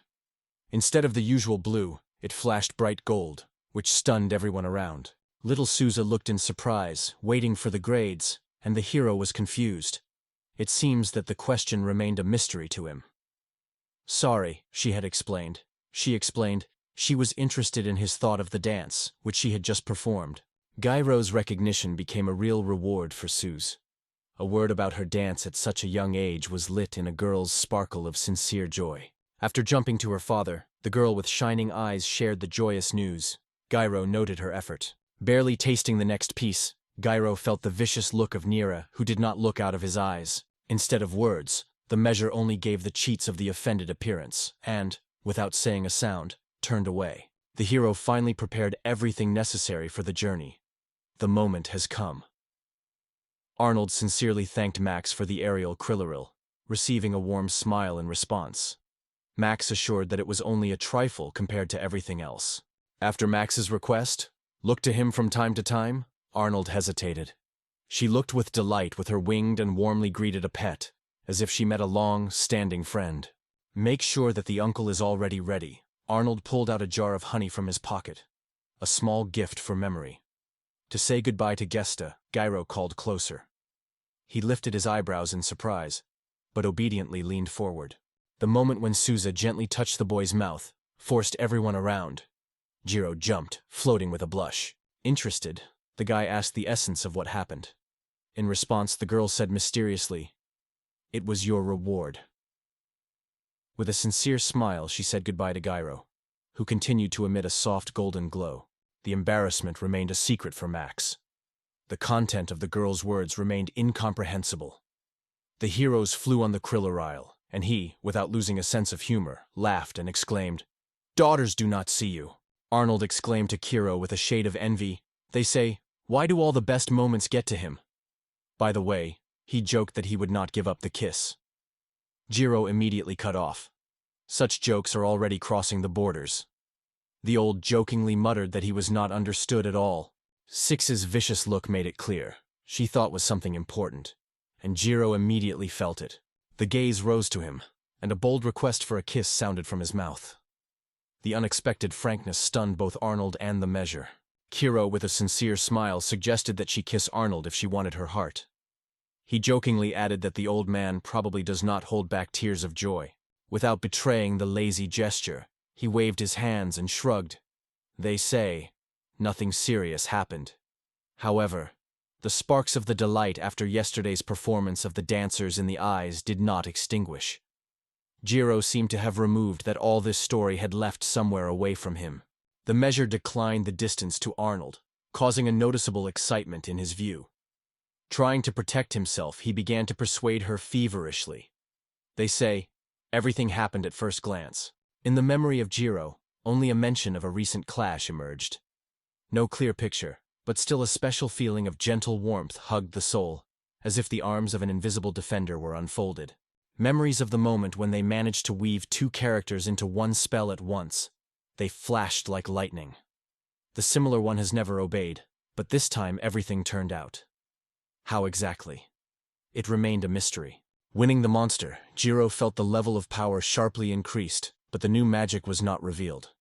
Speaker 1: Instead of the usual blue, it flashed bright gold, which stunned everyone around. Little Sousa looked in surprise, waiting for the grades, and the hero was confused. It seems that the question remained a mystery to him. Sorry, she had explained. She explained she was interested in his thought of the dance, which she had just performed. Gyro's recognition became a real reward for Suze. A word about her dance at such a young age was lit in a girl's sparkle of sincere joy. After jumping to her father, the girl with shining eyes shared the joyous news. Gyro noted her effort. Barely tasting the next piece, Gyro felt the vicious look of Nira, who did not look out of his eyes. Instead of words, the measure only gave the cheats of the offended appearance, and, without saying a sound, turned away. The hero finally prepared everything necessary for the journey. The moment has come. Arnold sincerely thanked Max for the aerial Krillaril, receiving a warm smile in response. Max assured that it was only a trifle compared to everything else. After Max's request, look to him from time to time, Arnold hesitated. She looked with delight with her winged and warmly greeted a pet, as if she met a long-standing friend. Make sure that the uncle is already ready. Arnold pulled out a jar of honey from his pocket, a small gift for memory. To say goodbye to Gesta, Gyro called closer. He lifted his eyebrows in surprise, but obediently leaned forward. The moment when Souza gently touched the boy's mouth forced everyone around. Jiro jumped, floating with a blush. Interested, the guy asked the essence of what happened. In response, the girl said mysteriously, "It was your reward." With a sincere smile, she said goodbye to Gyro, who continued to emit a soft golden glow. The embarrassment remained a secret for Max. The content of the girl's words remained incomprehensible. The heroes flew on the Krillaril, and he, without losing a sense of humor, laughed and exclaimed, "Daughters do not see you." Arnold exclaimed to Kiro with a shade of envy, "They say, why do all the best moments get to him?" By the way, he joked that he would not give up the kiss. Jiro immediately cut off. Such jokes are already crossing the borders. The old jokingly muttered that he was not understood at all. Six's vicious look made it clear. She thought was something important, and Jiro immediately felt it. The gaze rose to him, and a bold request for a kiss sounded from his mouth. The unexpected frankness stunned both Arnold and the measure. Kiro, with a sincere smile, suggested that she kiss Arnold if she wanted her heart. He jokingly added that the old man probably does not hold back tears of joy. Without betraying the lazy gesture, he waved his hands and shrugged. They say, nothing serious happened. However, the sparks of the delight after yesterday's performance of the dancers in the eyes did not extinguish. Jiro seemed to have removed that all this story had left somewhere away from him. The measure declined the distance to Arnold, causing a noticeable excitement in his view. Trying to protect himself, he began to persuade her feverishly. They say, everything happened at first glance. In the memory of Jiro, only a mention of a recent clash emerged. No clear picture, but still a special feeling of gentle warmth hugged the soul, as if the arms of an invisible defender were unfolded. Memories of the moment when they managed to weave two characters into one spell at once. They flashed like lightning. The similar one has never obeyed, but this time everything turned out. How exactly? It remained a mystery. Winning the monster, Jiro felt the level of power sharply increased, but the new magic was not revealed.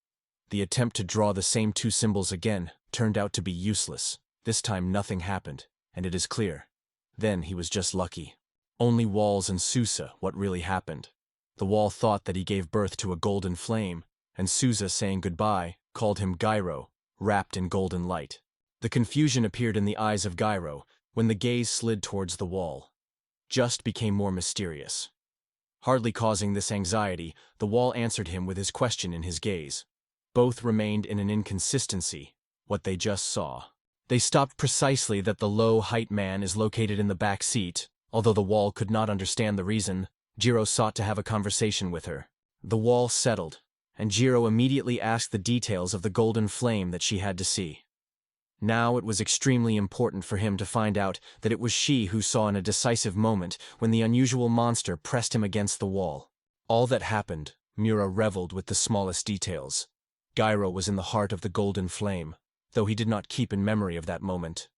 Speaker 1: The attempt to draw the same two symbols again turned out to be useless. This time nothing happened, and it is clear. Then he was just lucky. Only Walls and Sousa what really happened. The wall thought that he gave birth to a golden flame, and Sousa, saying goodbye, called him Gyro, wrapped in golden light. The confusion appeared in the eyes of Gyro when the gaze slid towards the wall. Just became more mysterious. Hardly causing this anxiety, the wall answered him with his question in his gaze. Both remained in an inconsistency, what they just saw. They stopped precisely that the low-height man is located in the back seat. Although the wall could not understand the reason, Jiro sought to have a conversation with her. The wall settled, and Jiro immediately asked the details of the golden flame that she had to see. Now it was extremely important for him to find out that it was she who saw in a decisive moment when the unusual monster pressed him against the wall. All that happened, Mura reveled with the smallest details. Gyro was in the heart of the golden flame, though he did not keep in memory of that moment.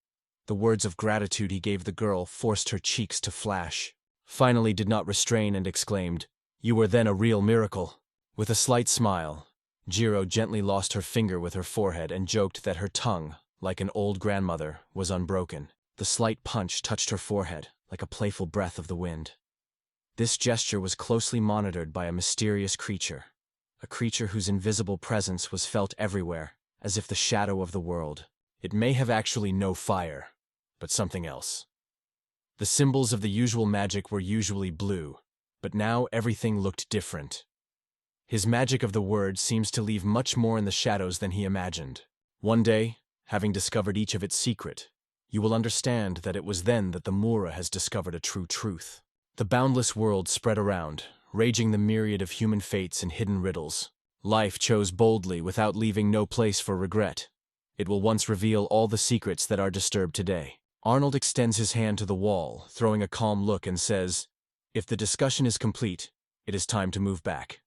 Speaker 1: The words of gratitude he gave the girl forced her cheeks to flash. Finally did not restrain and exclaimed, "You were then a real miracle." With a slight smile, Jiro gently lost her finger with her forehead and joked that her tongue, like an old grandmother, was unbroken. The slight punch touched her forehead, like a playful breath of the wind. This gesture was closely monitored by a mysterious creature, a creature whose invisible presence was felt everywhere, as if the shadow of the world. It may have actually no fire, but something else. The symbols of the usual magic were usually blue, but now everything looked different. His magic of the word seems to leave much more in the shadows than he imagined. One day, having discovered each of its secret, you will understand that it was then that the Mura has discovered a true truth. The boundless world spread around, raging the myriad of human fates and hidden riddles. Life chose boldly without leaving no place for regret. It will once reveal all the secrets that are disturbed today. Arnold extends his hand to the wall, throwing a calm look and says, "If the discussion is complete, it is time to move back."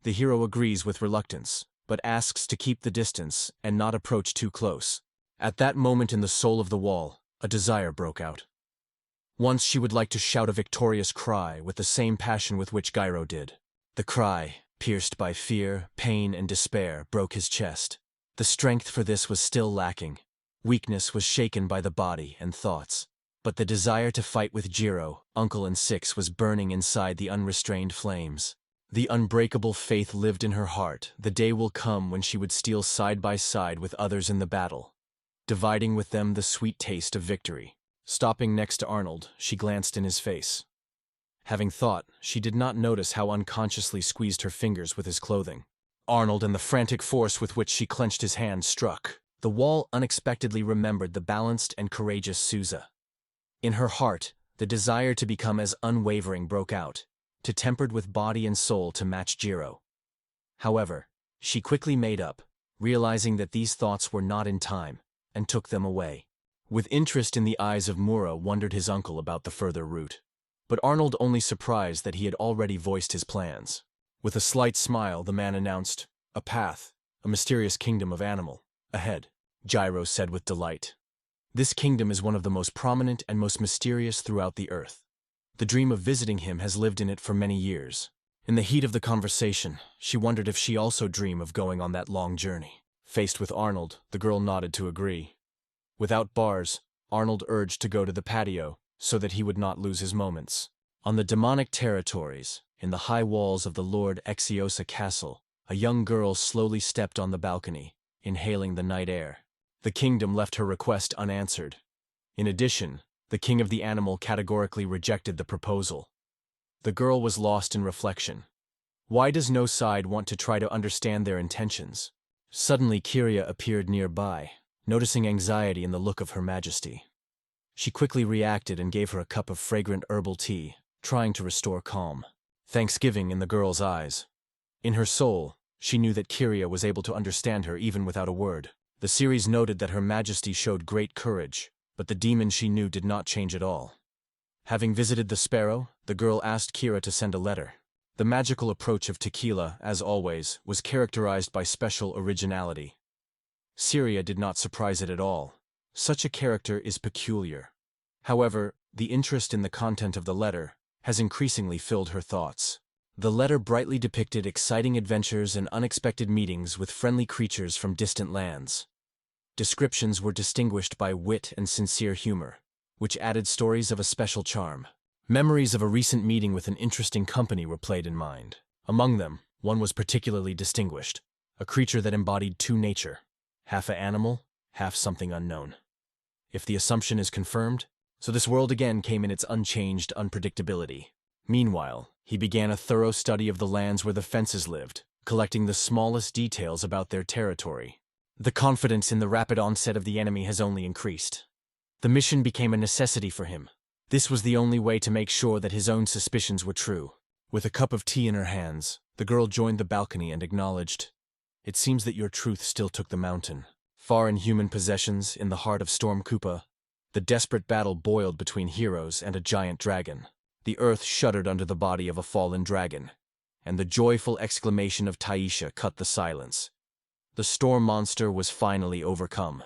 Speaker 1: The hero agrees with reluctance, but asks to keep the distance and not approach too close. At that moment in the soul of the wall, a desire broke out. Once she would like to shout a victorious cry with the same passion with which Gyro did. The cry, pierced by fear, pain, and despair, broke his chest. The strength for this was still lacking. Weakness was shaken by the body and thoughts. But the desire to fight with Jiro, Uncle and Six was burning inside the unrestrained flames. The unbreakable faith lived in her heart. The day will come when she would steal side by side with others in the battle, dividing with them the sweet taste of victory. Stopping next to Arnold, she glanced in his face. Having thought, she did not notice how unconsciously squeezed her fingers with his clothing. Arnold and the frantic force with which she clenched his hand struck. The wall unexpectedly remembered the balanced and courageous Souza. In her heart, the desire to become as unwavering broke out, to tempered with body and soul to match Jiro. However, she quickly made up, realizing that these thoughts were not in time, and took them away. With interest in the eyes of Mura wondered his uncle about the further route. But Arnold only surprised that he had already voiced his plans. With a slight smile, the man announced, "A path, a mysterious kingdom of animal, ahead," Gyro said with delight. "This kingdom is one of the most prominent and most mysterious throughout the earth. The dream of visiting him has lived in it for many years." In the heat of the conversation, she wondered if she also dreamed of going on that long journey. Faced with Arnold, the girl nodded to agree. Without bars, Arnold urged to go to the patio, so that he would not lose his moments. On the demonic territories, in the high walls of the Lord Exiosa Castle, a young girl slowly stepped on the balcony, inhaling the night air. The kingdom left her request unanswered. In addition, the king of the animal categorically rejected the proposal. The girl was lost in reflection. Why does no side want to try to understand their intentions? Suddenly Kyria appeared nearby, noticing anxiety in the look of Her Majesty. She quickly reacted and gave her a cup of fragrant herbal tea, trying to restore calm. Thanksgiving in the girl's eyes. In her soul, she knew that Kyria was able to understand her even without a word. The series noted that Her Majesty showed great courage, but the demon she knew did not change at all. Having visited the sparrow, the girl asked Kira to send a letter. The magical approach of Tequila, as always, was characterized by special originality. Syria did not surprise it at all. Such a character is peculiar. However, the interest in the content of the letter has increasingly filled her thoughts. The letter brightly depicted exciting adventures and unexpected meetings with friendly creatures from distant lands. Descriptions were distinguished by wit and sincere humor, which added stories of a special charm. Memories of a recent meeting with an interesting company were played in mind. Among them, one was particularly distinguished, a creature that embodied two nature, half an animal, half something unknown. If the assumption is confirmed, so this world again came in its unchanged unpredictability. Meanwhile, he began a thorough study of the lands where the fences lived, collecting the smallest details about their territory. The confidence in the rapid onset of the enemy has only increased. The mission became a necessity for him. This was the only way to make sure that his own suspicions were true. With a cup of tea in her hands, the girl joined the balcony and acknowledged, "It seems that your truth still took the mountain." Far in human possessions, in the heart of Storm Koopa, the desperate battle boiled between heroes and a giant dragon. The earth shuddered under the body of a fallen dragon, and the joyful exclamation of Taisha cut the silence. The storm monster was finally overcome.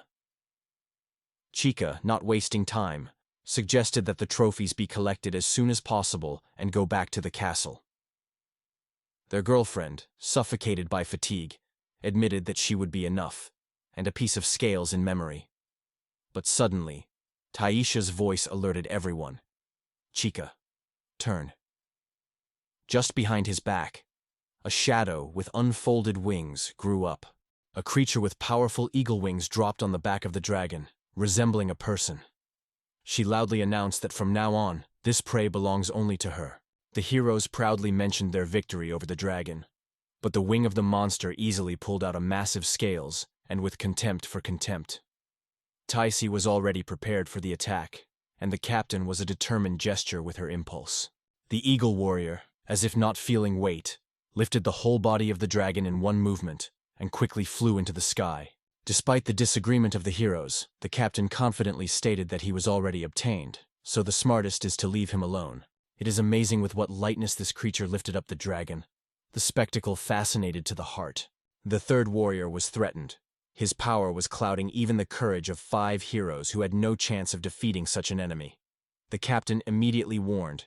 Speaker 1: Chica, not wasting time, suggested that the trophies be collected as soon as possible and go back to the castle. Their girlfriend, suffocated by fatigue, admitted that she would be enough, and a piece of scales in memory. But suddenly, Taisha's voice alerted everyone. "Chica, turn." Just behind his back, a shadow with unfolded wings grew up. A creature with powerful eagle wings dropped on the back of the dragon, resembling a person. She loudly announced that from now on, this prey belongs only to her. The heroes proudly mentioned their victory over the dragon, but the wing of the monster easily pulled out a massive scales, and with contempt for contempt. Taisi was already prepared for the attack, and the captain was a determined gesture with her impulse. The eagle warrior, as if not feeling weight, lifted the whole body of the dragon in one movement, and quickly flew into the sky. Despite the disagreement of the heroes, the captain confidently stated that he was already obtained, so the smartest is to leave him alone. It is amazing with what lightness this creature lifted up the dragon. The spectacle fascinated to the heart. The third warrior was threatened. His power was clouding even the courage of 5 heroes who had no chance of defeating such an enemy. The captain immediately warned,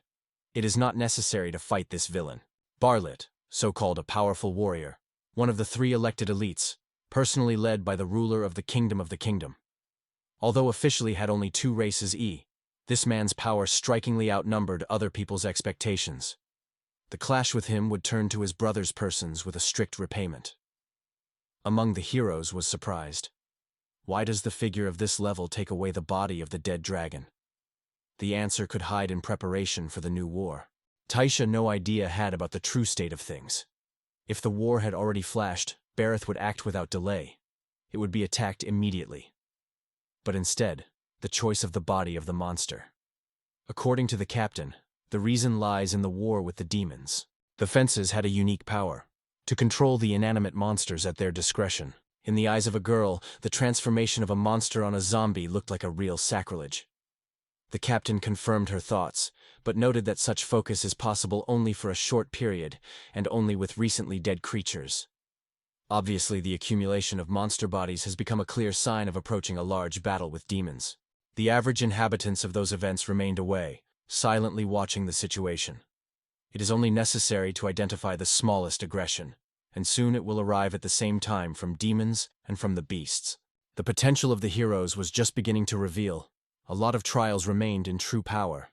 Speaker 1: "It is not necessary to fight this villain." Barlet, so-called a powerful warrior, one of the 3 elected elites, personally led by the ruler of the kingdom. Although officially had only 2 races this man's power strikingly outnumbered other people's expectations. The clash with him would turn to his brother's persons with a strict repayment. Among the heroes was surprised. Why does the figure of this level take away the body of the dead dragon? The answer could hide in preparation for the new war. Taisha no idea had about the true state of things. If the war had already flashed, Bareth would act without delay. It would be attacked immediately. But instead, the choice of the body of the monster. According to the captain, the reason lies in the war with the demons. The fences had a unique power to control the inanimate monsters at their discretion. In the eyes of a girl, the transformation of a monster on a zombie looked like a real sacrilege. The captain confirmed her thoughts, but noted that such focus is possible only for a short period, and only with recently dead creatures. Obviously, the accumulation of monster bodies has become a clear sign of approaching a large battle with demons. The average inhabitants of those events remained away, silently watching the situation. It is only necessary to identify the smallest aggression, and soon it will arrive at the same time from demons and from the beasts. The potential of the heroes was just beginning to reveal. A lot of trials remained in true power.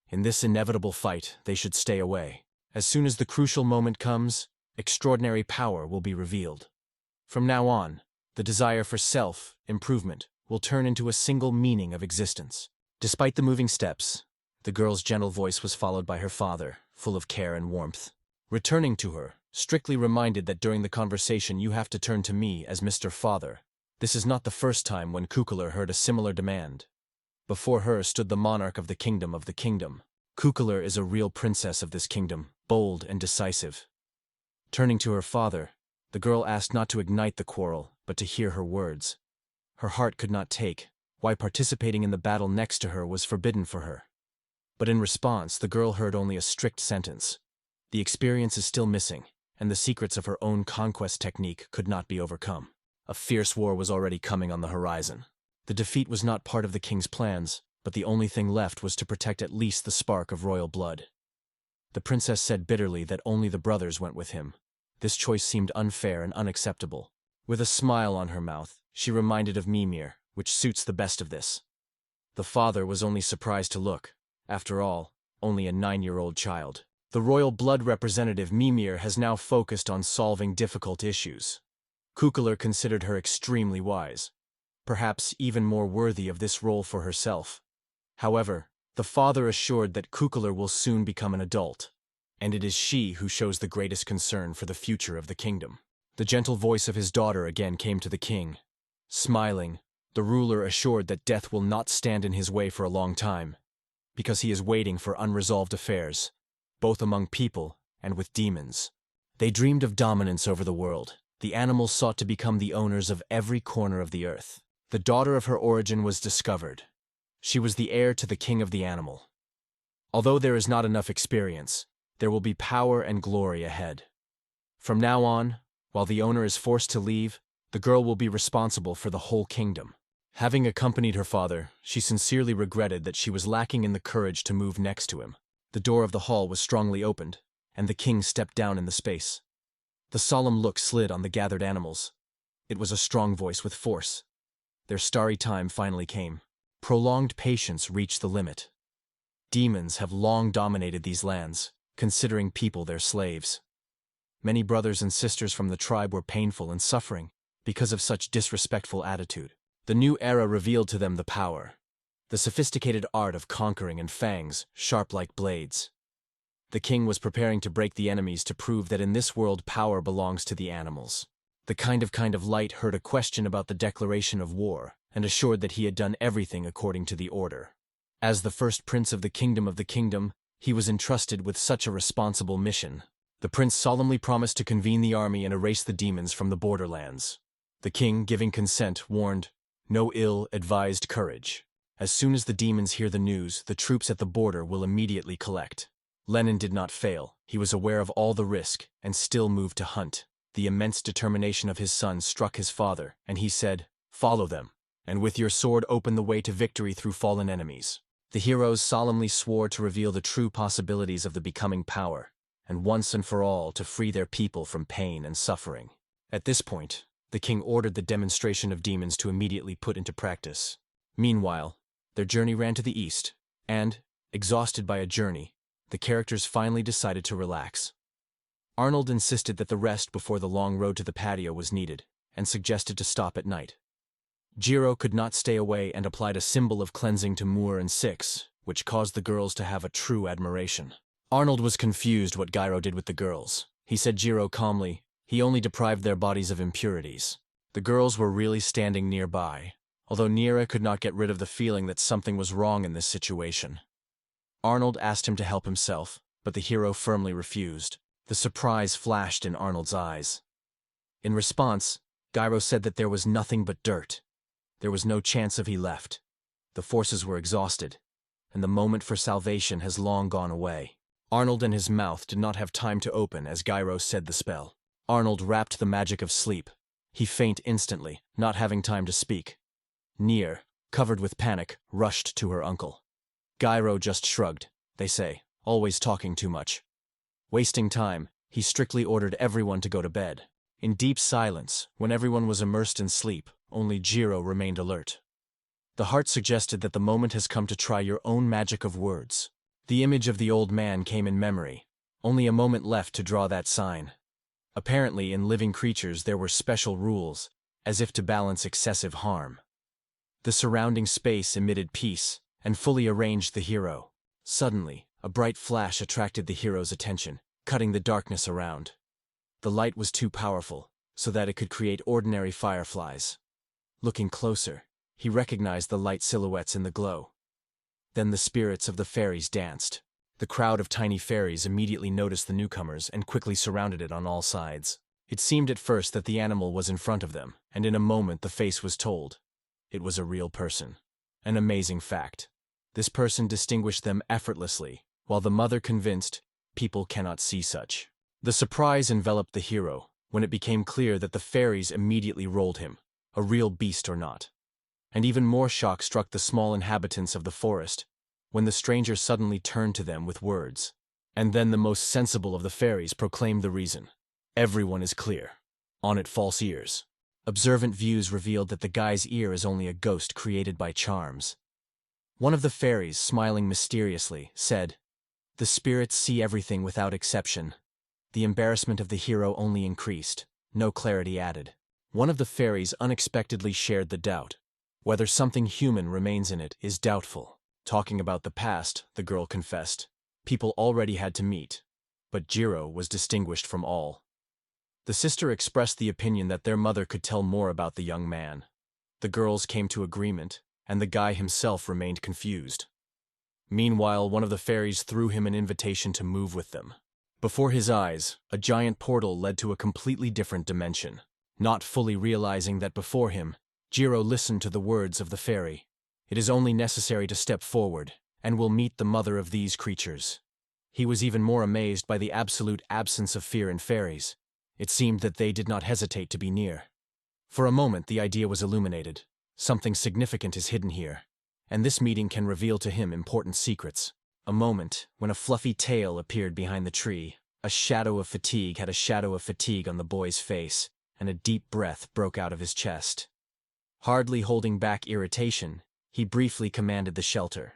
Speaker 1: In this inevitable fight, they should stay away. As soon as the crucial moment comes, extraordinary power will be revealed. From now on, the desire for self-improvement will turn into a single meaning of existence. Despite the moving steps, the girl's gentle voice was followed by her father, full of care and warmth. Returning to her, strictly reminded that during the conversation you have to turn to me as Mr. Father. This is not the first time when Kukular heard a similar demand. Before her stood the monarch of the kingdom. Kukular is a real princess of this kingdom, bold and decisive. Turning to her father, the girl asked not to ignite the quarrel, but to hear her words. Her heart could not take why participating in the battle next to her was forbidden for her. But in response, the girl heard only a strict sentence. The experience is still missing, and the secrets of her own conquest technique could not be overcome. A fierce war was already coming on the horizon. The defeat was not part of the king's plans, but the only thing left was to protect at least the spark of royal blood. The princess said bitterly that only the brothers went with him. This choice seemed unfair and unacceptable. With a smile on her mouth, she reminded of Mimir, which suits the best of this. The father was only surprised to look. After all, only a 9-year-old child. The royal blood representative Mimir has now focused on solving difficult issues. Kukular considered her extremely wise, perhaps even more worthy of this role for herself. However, the father assured that Kukular will soon become an adult, and it is she who shows the greatest concern for the future of the kingdom. The gentle voice of his daughter again came to the king. Smiling, the ruler assured that death will not stand in his way for a long time, because he is waiting for unresolved affairs, both among people and with demons. They dreamed of dominance over the world. The animals sought to become the owners of every corner of the earth. The daughter of her origin was discovered. She was the heir to the king of the animal. Although there is not enough experience, there will be power and glory ahead. From now on, while the owner is forced to leave, the girl will be responsible for the whole kingdom. Having accompanied her father, she sincerely regretted that she was lacking in the courage to move next to him. The door of the hall was strongly opened, and the king stepped down in the space. The solemn look slid on the gathered animals. It was a strong voice with force. Their starry time finally came. Prolonged patience reached the limit. Demons have long dominated these lands, considering people their slaves. Many brothers and sisters from the tribe were painful and suffering because of such disrespectful attitude. The new era revealed to them the power, the sophisticated art of conquering and fangs, sharp like blades. The king was preparing to break the enemies to prove that in this world power belongs to the animals. The kind of light heard a question about the declaration of war and assured that he had done everything according to the order. As the first prince of the kingdom, he was entrusted with such a responsible mission. The prince solemnly promised to convene the army and erase the demons from the borderlands. The king, giving consent, warned, "No ill-advised courage. As soon as the demons hear the news, the troops at the border will immediately collect." Lenin did not fail. He was aware of all the risk and still moved to hunt. The immense determination of his son struck his father, and he said, "Follow them, and with your sword open the way to victory through fallen enemies." The heroes solemnly swore to reveal the true possibilities of the becoming power, and once and for all to free their people from pain and suffering. At this point, the king ordered the demonstration of demons to immediately put into practice. Meanwhile, their journey ran to the east, and, exhausted by a journey, the characters finally decided to relax. Arnold insisted that the rest before the long road to the patio was needed, and suggested to stop at night. Jiro could not stay away and applied a symbol of cleansing to Moore and Six, which caused the girls to have a true admiration. Arnold was confused what Gyro did with the girls. He said Jiro calmly, he only deprived their bodies of impurities. The girls were really standing nearby, although Nira could not get rid of the feeling that something was wrong in this situation. Arnold asked him to help himself, but the hero firmly refused. The surprise flashed in Arnold's eyes. In response, Gyro said that there was nothing but dirt. There was no chance of he left. The forces were exhausted, and the moment for salvation has long gone away. Arnold and his mouth did not have time to open as Gyro said the spell. Arnold rapped the magic of sleep. He fainted instantly, not having time to speak. Nier, covered with panic, rushed to her uncle. Gyro just shrugged. They say, always talking too much. Wasting time, he strictly ordered everyone to go to bed. In deep silence, when everyone was immersed in sleep, only Jiro remained alert. The heart suggested that the moment has come to try your own magic of words. The image of the old man came in memory. Only a moment left to draw that sign. Apparently, in living creatures there were special rules, as if to balance excessive harm. The surrounding space emitted peace, and fully arranged the hero. Suddenly, a bright flash attracted the hero's attention, cutting the darkness around. The light was too powerful, so that it could create ordinary fireflies. Looking closer, he recognized the light silhouettes in the glow. Then the spirits of the fairies danced. The crowd of tiny fairies immediately noticed the newcomers and quickly surrounded it on all sides. It seemed at first that the animal was in front of them, and in a moment the face was told. It was a real person. An amazing fact. This person distinguished them effortlessly, while the mother convinced people cannot see such. The surprise enveloped the hero when it became clear that the fairies immediately rolled him, a real beast or not. And even more shock struck the small inhabitants of the forest, when the stranger suddenly turned to them with words. And then the most sensible of the fairies proclaimed the reason. Everyone is clear. On it false ears. Observant views revealed that the guy's ear is only a ghost created by charms. One of the fairies, smiling mysteriously, said, "The spirits see everything without exception." The embarrassment of the hero only increased, no clarity added. One of the fairies unexpectedly shared the doubt. Whether something human remains in it is doubtful. Talking about the past, the girl confessed. People already had to meet, but Jiro was distinguished from all. The sister expressed the opinion that their mother could tell more about the young man. The girls came to agreement, and the guy himself remained confused. Meanwhile, one of the fairies threw him an invitation to move with them. Before his eyes, a giant portal led to a completely different dimension. Not fully realizing that before him, Jiro listened to the words of the fairy. It is only necessary to step forward, and will meet the mother of these creatures. He was even more amazed by the absolute absence of fear in fairies. It seemed that they did not hesitate to be near. For a moment the idea was illuminated. Something significant is hidden here, and this meeting can reveal to him important secrets. A moment when a fluffy tail appeared behind the tree. A shadow of fatigue had a shadow of fatigue on the boy's face, and a deep breath broke out of his chest. Hardly holding back irritation, he briefly commanded the shelter.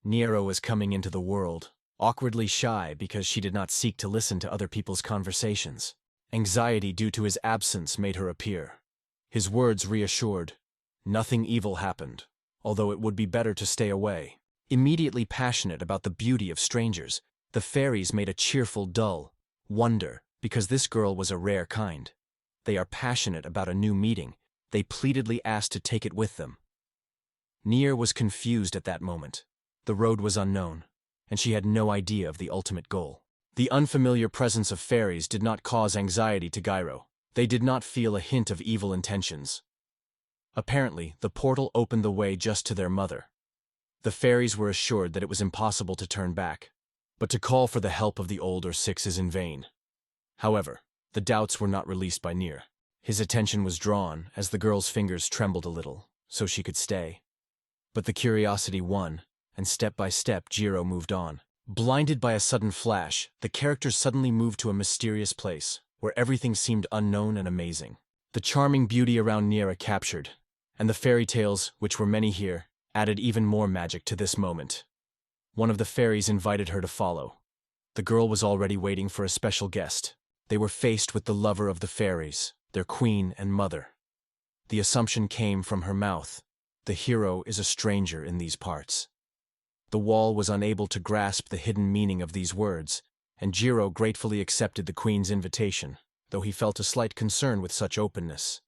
Speaker 1: Nero is coming into the world. awkwardly shy because she did not seek to listen to other people's conversations. Anxiety due to his absence made her appear. His words reassured. Nothing evil happened, although it would be better to stay away. Immediately passionate about the beauty of strangers, the fairies made a cheerful dull wonder because this girl was a rare kind. They are passionate about a new meeting. They pleadedly asked to take it with them. Nier was confused at that moment. The road was unknown, and she had no idea of the ultimate goal. The unfamiliar presence of fairies did not cause anxiety to Gyro. They did not feel a hint of evil intentions. Apparently, the portal opened the way just to their mother. The fairies were assured that it was impossible to turn back, but to call for the help of the old or sick is in vain. However, the doubts were not released by Nier. His attention was drawn as the girl's fingers trembled a little, so she could stay. But the curiosity won, and step by step Jiro moved on. Blinded by a sudden flash, the characters suddenly moved to a mysterious place, where everything seemed unknown and amazing. The charming beauty around Niera captured, and the fairy tales, which were many here, added even more magic to this moment. One of the fairies invited her to follow. The girl was already waiting for a special guest. They were faced with the lover of the fairies, their queen and mother. The assumption came from her mouth. The hero is a stranger in these parts. The wall was unable to grasp the hidden meaning of these words, and Jiro gratefully accepted the queen's invitation, though he felt a slight concern with such openness.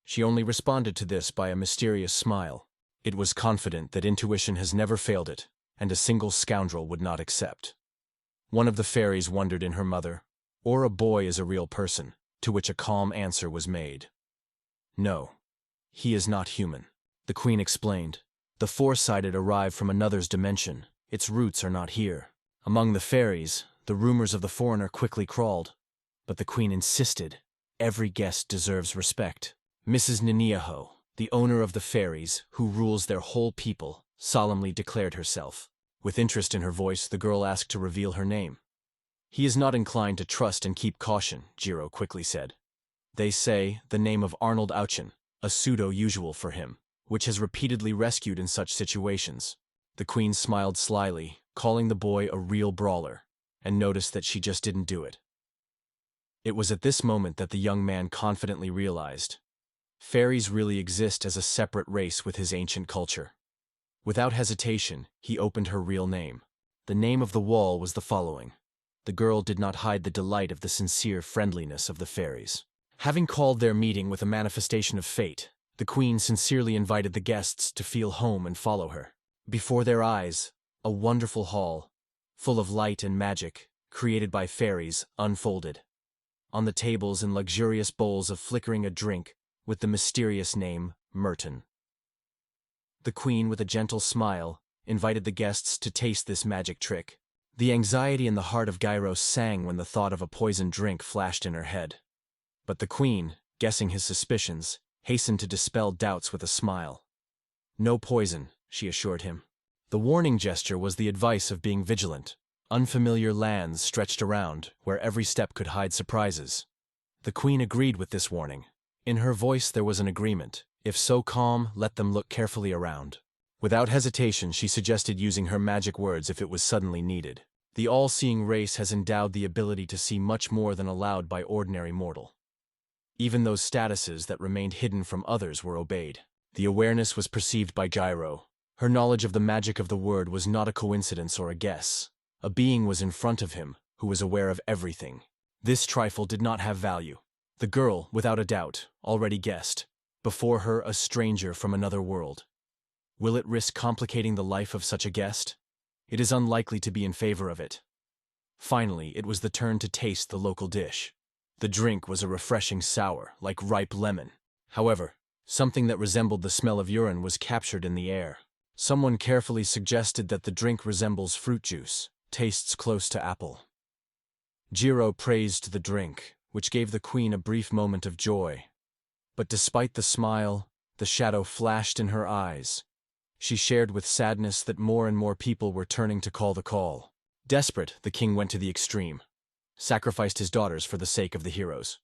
Speaker 1: She only responded to this by a mysterious smile. It was confident that intuition has never failed it, and a single scoundrel would not accept. One of the fairies wondered in her mother, or a boy is a real person, to which a calm answer was made. No, he is not human, the queen explained. The four-sided arrived from another's dimension. Its roots are not here. Among the fairies, the rumors of the foreigner quickly crawled, but the queen insisted. Every guest deserves respect. Mrs. Niniaho, the owner of the fairies, who rules their whole people, solemnly declared herself. With interest in her voice, the girl asked to reveal her name. He is not inclined to trust and keep caution, Jiro quickly said. They say the name of Arnold Auchen, a pseudo-usual for him, which has repeatedly rescued in such situations. The queen smiled slyly, calling the boy a real brawler, and noticed that she just didn't do it. It was at this moment that the young man confidently realized. Fairies really exist as a separate race with his ancient culture. Without hesitation, he opened her real name. The name of the wall was the following. The girl did not hide the delight of the sincere friendliness of the fairies. Having called their meeting with a manifestation of fate, the queen sincerely invited the guests to feel home and follow her. Before their eyes, a wonderful hall, full of light and magic, created by fairies, unfolded. On the tables in luxurious bowls of flickering a drink with the mysterious name Merton. The queen, with a gentle smile, invited the guests to taste this magic trick. The anxiety in the heart of Gyros sang when the thought of a poisoned drink flashed in her head. But the queen, guessing his suspicions, hastened to dispel doubts with a smile. No poison, she assured him. The warning gesture was the advice of being vigilant. Unfamiliar lands stretched around, where every step could hide surprises. The queen agreed with this warning. In her voice there was an agreement. If so calm, let them look carefully around. Without hesitation, she suggested using her magic words if it was suddenly needed. The all-seeing race has endowed the ability to see much more than allowed by ordinary mortal. Even those statuses that remained hidden from others were obeyed. The awareness was perceived by Gyro. Her knowledge of the magic of the word was not a coincidence or a guess. A being was in front of him, who was aware of everything. This trifle did not have value. The girl, without a doubt, already guessed. Before her, a stranger from another world. Will it risk complicating the life of such a guest? It is unlikely to be in favor of it. Finally, it was the turn to taste the local dish. The drink was a refreshing sour, like ripe lemon. However, something that resembled the smell of urine was captured in the air. Someone carefully suggested that the drink resembles fruit juice, tastes close to apple. Jiro praised the drink, which gave the queen a brief moment of joy. But despite the smile, the shadow flashed in her eyes. She shared with sadness that more and more people were turning to call the call. Desperate, the king went to the extreme. Sacrificed his daughters for the sake of the heroes.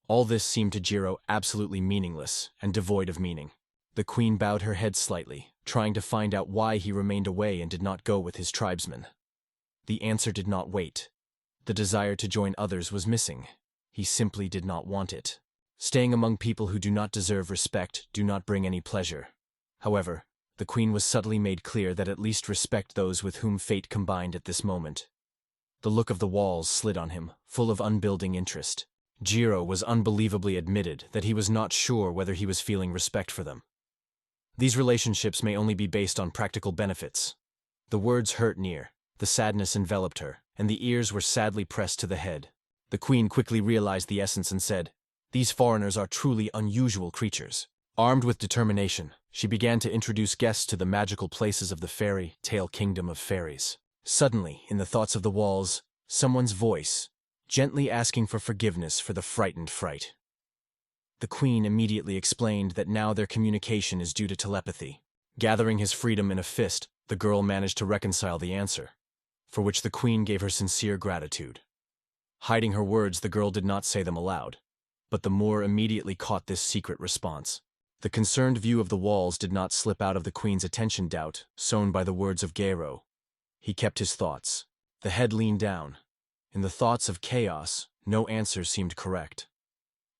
Speaker 1: All this seemed to Jiro absolutely meaningless and devoid of meaning. The queen bowed her head slightly, trying to find out why he remained away and did not go with his tribesmen. The answer did not wait. The desire to join others was missing. He simply did not want it. Staying among people who do not deserve respect do not bring any pleasure. However, the queen was subtly made clear that at least respect those with whom fate combined at this moment. The look of the walls slid on him, full of unbuilding interest. Jiro was unbelievably admitted that he was not sure whether he was feeling respect for them. These relationships may only be based on practical benefits. The words hurt near, the sadness enveloped her, and the ears were sadly pressed to the head. The queen quickly realized the essence and said, "These foreigners are truly unusual creatures." Armed with determination, she began to introduce guests to the magical places of the fairy tale kingdom of fairies. Suddenly, in the thoughts of the walls, someone's voice, gently asking for forgiveness for the frightened fright. The queen immediately explained that now their communication is due to telepathy. Gathering his freedom in a fist, the girl managed to reconcile the answer, for which the queen gave her sincere gratitude. Hiding her words, the girl did not say them aloud, but the Moor immediately caught this secret response. The concerned view of the walls did not slip out of the queen's attention doubt, sown by the words of Garo. He kept his thoughts. The head leaned down. In the thoughts of chaos, no answer seemed correct.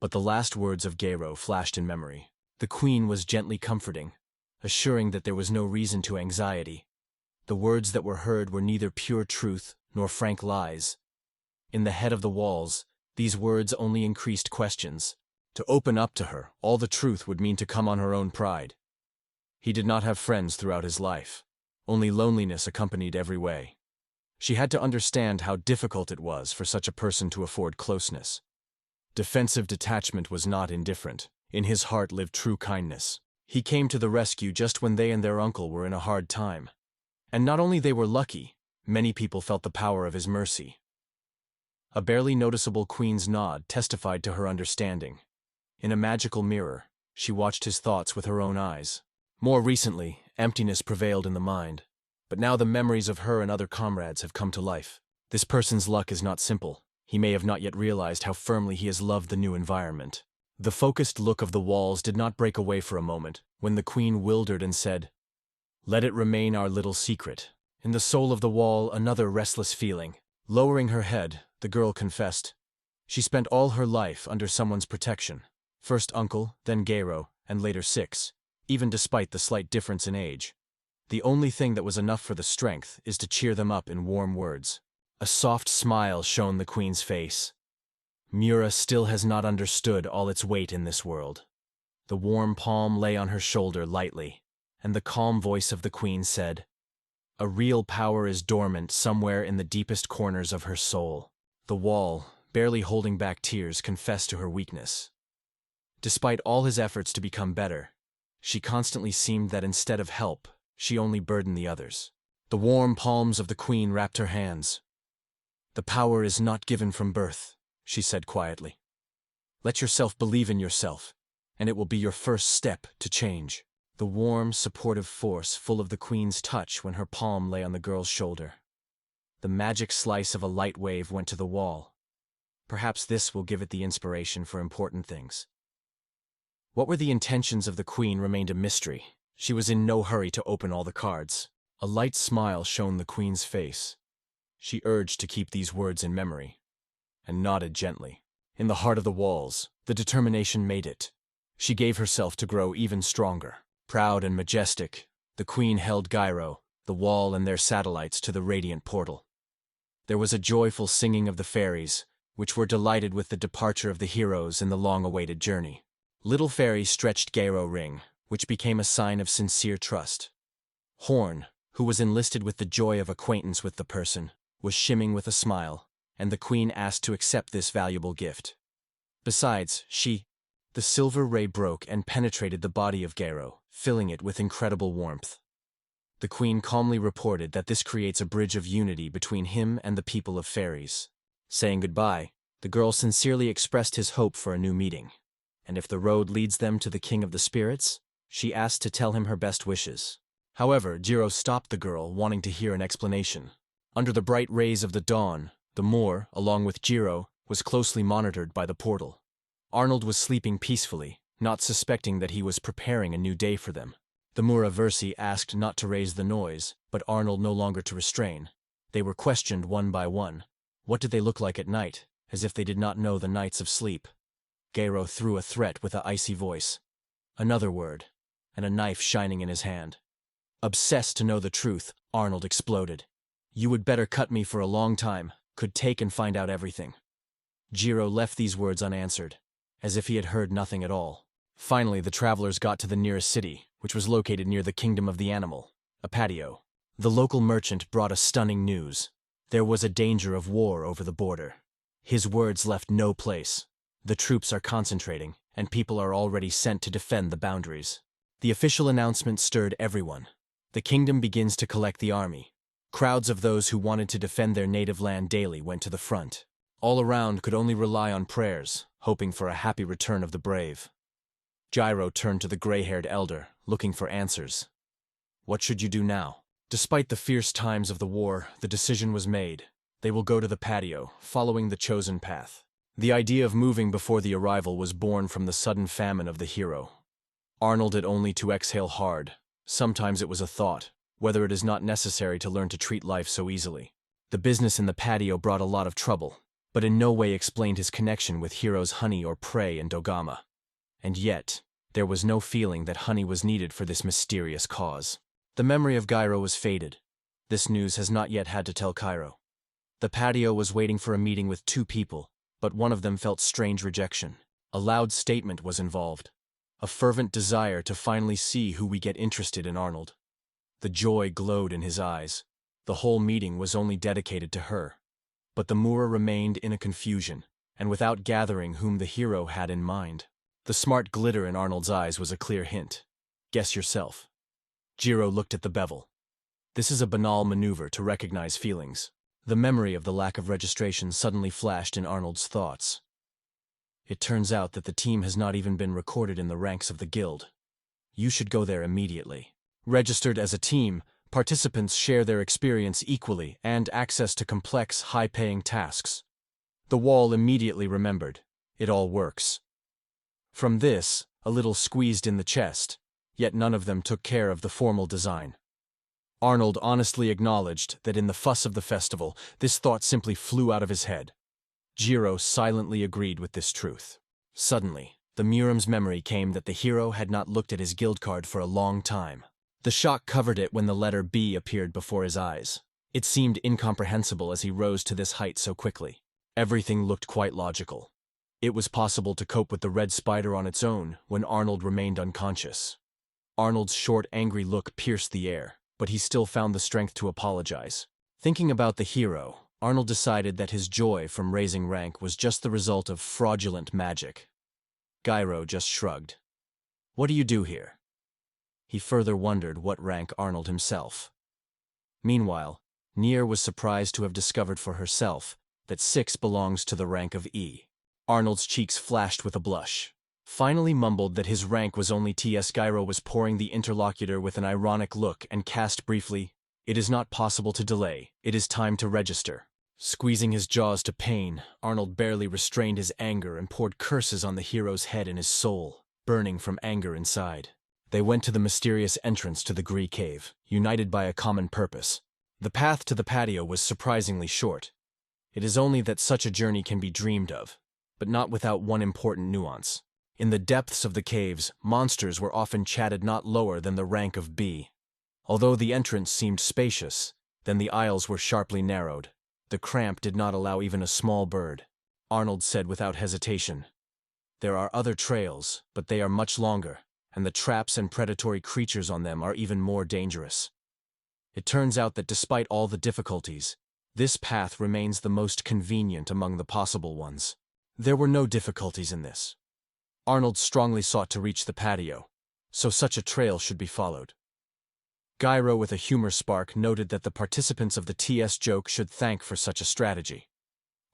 Speaker 1: But the last words of Garo flashed in memory. The queen was gently comforting, assuring that there was no reason to anxiety. The words that were heard were neither pure truth nor frank lies. In the head of the walls, these words only increased questions. To open up to her, all the truth would mean to come on her own pride. He did not have friends throughout his life. Only loneliness accompanied every way. She had to understand how difficult it was for such a person to afford closeness. Defensive detachment was not indifferent. In his heart lived true kindness. He came to the rescue just when they and their uncle were in a hard time. And not only they were lucky, many people felt the power of his mercy. A barely noticeable queen's nod testified to her understanding. In a magical mirror, she watched his thoughts with her own eyes. More recently, emptiness prevailed in the mind, but now the memories of her and other comrades have come to life. This person's luck is not simple. He may have not yet realized how firmly he has loved the new environment. The focused look of the walls did not break away for a moment, when the queen wildered and said, "Let it remain our little secret." In the soul of the wall, another restless feeling. Lowering her head, the girl confessed. She spent all her life under someone's protection. First uncle, then Garo, and later Six, even despite the slight difference in age. The only thing that was enough for the strength is to cheer them up in warm words. A soft smile shone the queen's face. Mura still has not understood all its weight in this world. The warm palm lay on her shoulder lightly, and the calm voice of the queen said, "A real power is dormant somewhere in the deepest corners of her soul." The wall, barely holding back tears, confessed to her weakness. Despite all his efforts to become better, she constantly seemed that instead of help, she only burdened the others. The warm palms of the queen wrapped her hands. "The power is not given from birth," she said quietly. "Let yourself believe in yourself, and it will be your first step to change." The warm, supportive force full of the queen's touch when her palm lay on the girl's shoulder. The magic slice of a light wave went to the wall. Perhaps this will give it the inspiration for important things. What were the intentions of the queen remained a mystery. She was in no hurry to open all the cards. A light smile shone the queen's face. She urged to keep these words in memory, and nodded gently. In the heart of the walls, the determination made it. She gave herself to grow even stronger. Proud and majestic, the queen held Gyro, the wall and their satellites to the radiant portal. There was a joyful singing of the fairies, which were delighted with the departure of the heroes in the long-awaited journey. Little Fairy stretched Gyro ring, which became a sign of sincere trust. Horn, who was enlisted with the joy of acquaintance with the person, was shimming with a smile, and the queen asked to accept this valuable gift. Besides, the silver ray broke and penetrated the body of Gyro, filling it with incredible warmth. The queen calmly reported that this creates a bridge of unity between him and the people of fairies. Saying goodbye, the girl sincerely expressed his hope for a new meeting. And if the road leads them to the king of the spirits, she asked to tell him her best wishes. However, Jiro stopped the girl, wanting to hear an explanation. Under the bright rays of the dawn, the Moor, along with Jiro, was closely monitored by the portal. Arnold was sleeping peacefully, not suspecting that he was preparing a new day for them. The Moor Aversi asked not to raise the noise, but Arnold no longer to restrain. They were questioned one by one. What did they look like at night, as if they did not know the nights of sleep? Gyro threw a threat with an icy voice. Another word, and a knife shining in his hand. Obsessed to know the truth, Arnold exploded. You would better cut me for a long time, could take and find out everything. Jiro left these words unanswered, as if he had heard nothing at all. Finally, the travelers got to the nearest city, which was located near the kingdom of the animal, a patio. The local merchant brought a stunning news. There was a danger of war over the border. His words left no place. The troops are concentrating, and people are already sent to defend the boundaries. The official announcement stirred everyone. The kingdom begins to collect the army. Crowds of those who wanted to defend their native land daily went to the front. All around could only rely on prayers, hoping for a happy return of the brave. Gyro turned to the gray-haired elder, looking for answers. What should you do now? Despite the fierce times of the war, the decision was made. They will go to the patio, following the chosen path. The idea of moving before the arrival was born from the sudden famine of the hero. Arnold had only to exhale hard. Sometimes it was a thought, whether it is not necessary to learn to treat life so easily. The business in the patio brought a lot of trouble, but in no way explained his connection with heroes Honey or Prey and Dogama. And yet, there was no feeling that Honey was needed for this mysterious cause. The memory of Gyro was faded. This news has not yet had to tell Cairo. The patio was waiting for a meeting with two people, but one of them felt strange rejection. A loud statement was involved. A fervent desire to finally see who we get interested in Arnold. The joy glowed in his eyes. The whole meeting was only dedicated to her. But the Moora remained in a confusion, and without gathering whom the hero had in mind. The smart glitter in Arnold's eyes was a clear hint. Guess yourself. Jiro looked at the bevel. This is a banal maneuver to recognize feelings. The memory of the lack of registration suddenly flashed in Arnold's thoughts. It turns out that the team has not even been recorded in the ranks of the guild. You should go there immediately. Registered as a team, participants share their experience equally and access to complex, high-paying tasks. The wall immediately remembered. It all works. From this, a little squeezed in the chest, yet none of them took care of the formal design. Arnold honestly acknowledged that in the fuss of the festival, this thought simply flew out of his head. Jiro silently agreed with this truth. Suddenly, the Muram's memory came that the hero had not looked at his guild card for a long time. The shock covered it when the letter B appeared before his eyes. It seemed incomprehensible as he rose to this height so quickly. Everything looked quite logical. It was possible to cope with the red spider on its own when Arnold remained unconscious. Arnold's short, angry look pierced the air, but he still found the strength to apologize. Thinking about the hero, Arnold decided that his joy from raising rank was just the result of fraudulent magic. Gyro just shrugged. What do you do here? He further wondered what rank Arnold himself. Meanwhile, Nier was surprised to have discovered for herself that 6 belongs to the rank of E. Arnold's cheeks flashed with a blush. Finally mumbled that his rank was only TS. Gyro was pouring the interlocutor with an ironic look and cast briefly, "It is not possible to delay, it is time to register." Squeezing his jaws to pain, Arnold barely restrained his anger and poured curses on the hero's head and his soul, burning from anger inside. They went to the mysterious entrance to the Greek cave, united by a common purpose. The path to the patio was surprisingly short. It is only that such a journey can be dreamed of, but not without one important nuance. In the depths of the caves, monsters were often chatted not lower than the rank of B. Although the entrance seemed spacious, then the aisles were sharply narrowed. The cramp did not allow even a small bird. Arnold said without hesitation, "There are other trails, but they are much longer, and the traps and predatory creatures on them are even more dangerous." It turns out that despite all the difficulties, this path remains the most convenient among the possible ones. There were no difficulties in this. Arnold strongly sought to reach the patio, so such a trail should be followed. Gyro, with a humor spark, noted that the participants of the TS joke should thank for such a strategy.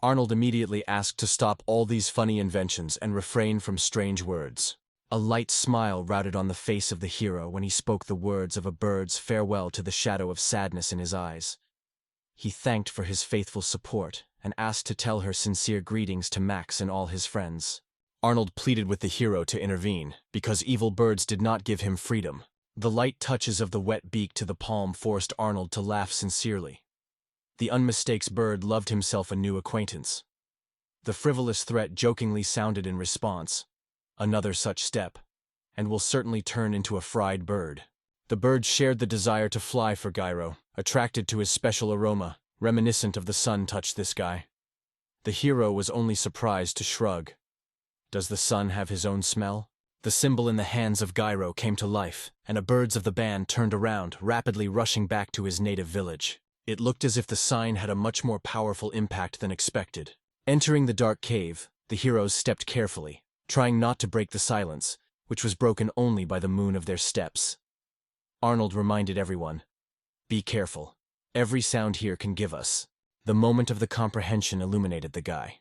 Speaker 1: Arnold immediately asked to stop all these funny inventions and refrain from strange words. A light smile routed on the face of the hero when he spoke the words of a bird's farewell to the shadow of sadness in his eyes. He thanked for his faithful support and asked to tell her sincere greetings to Max and all his friends. Arnold pleaded with the hero to intervene, because evil birds did not give him freedom. The light touches of the wet beak to the palm forced Arnold to laugh sincerely. The unmistakes bird loved himself a new acquaintance. The frivolous threat jokingly sounded in response. Another such step, and will certainly turn into a fried bird. The bird shared the desire to fly for Gyro, attracted to his special aroma, reminiscent of the sun touched this guy. The hero was only surprised to shrug. Does the sun have his own smell? The symbol in the hands of Gyro came to life, and a birds of the band turned around, rapidly rushing back to his native village. It looked as if the sign had a much more powerful impact than expected. Entering the dark cave, the heroes stepped carefully, trying not to break the silence, which was broken only by the moon of their steps. Arnold reminded everyone, "Be careful. Every sound here can give us." The moment of the comprehension illuminated the guy.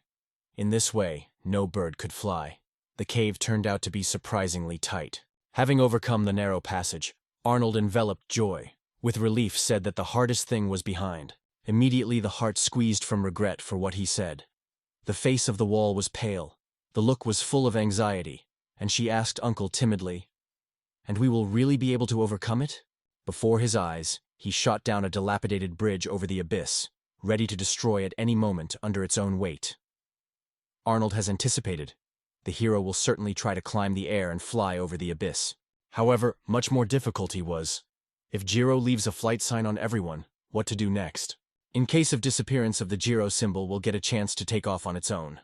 Speaker 1: In this way, no bird could fly. The cave turned out to be surprisingly tight. Having overcome the narrow passage, Arnold enveloped joy. With relief said that the hardest thing was behind. Immediately the heart squeezed from regret for what he said. The face of the wall was pale. The look was full of anxiety, and she asked Uncle timidly, "And we will really be able to overcome it?" Before his eyes, he shot down a dilapidated bridge over the abyss, ready to destroy at any moment under its own weight. Arnold has anticipated. The hero will certainly try to climb the air and fly over the abyss. However, much more difficulty was, if Jiro leaves a flight sign on everyone, what to do next? In case of disappearance of the Jiro symbol will get a chance to take off on its own.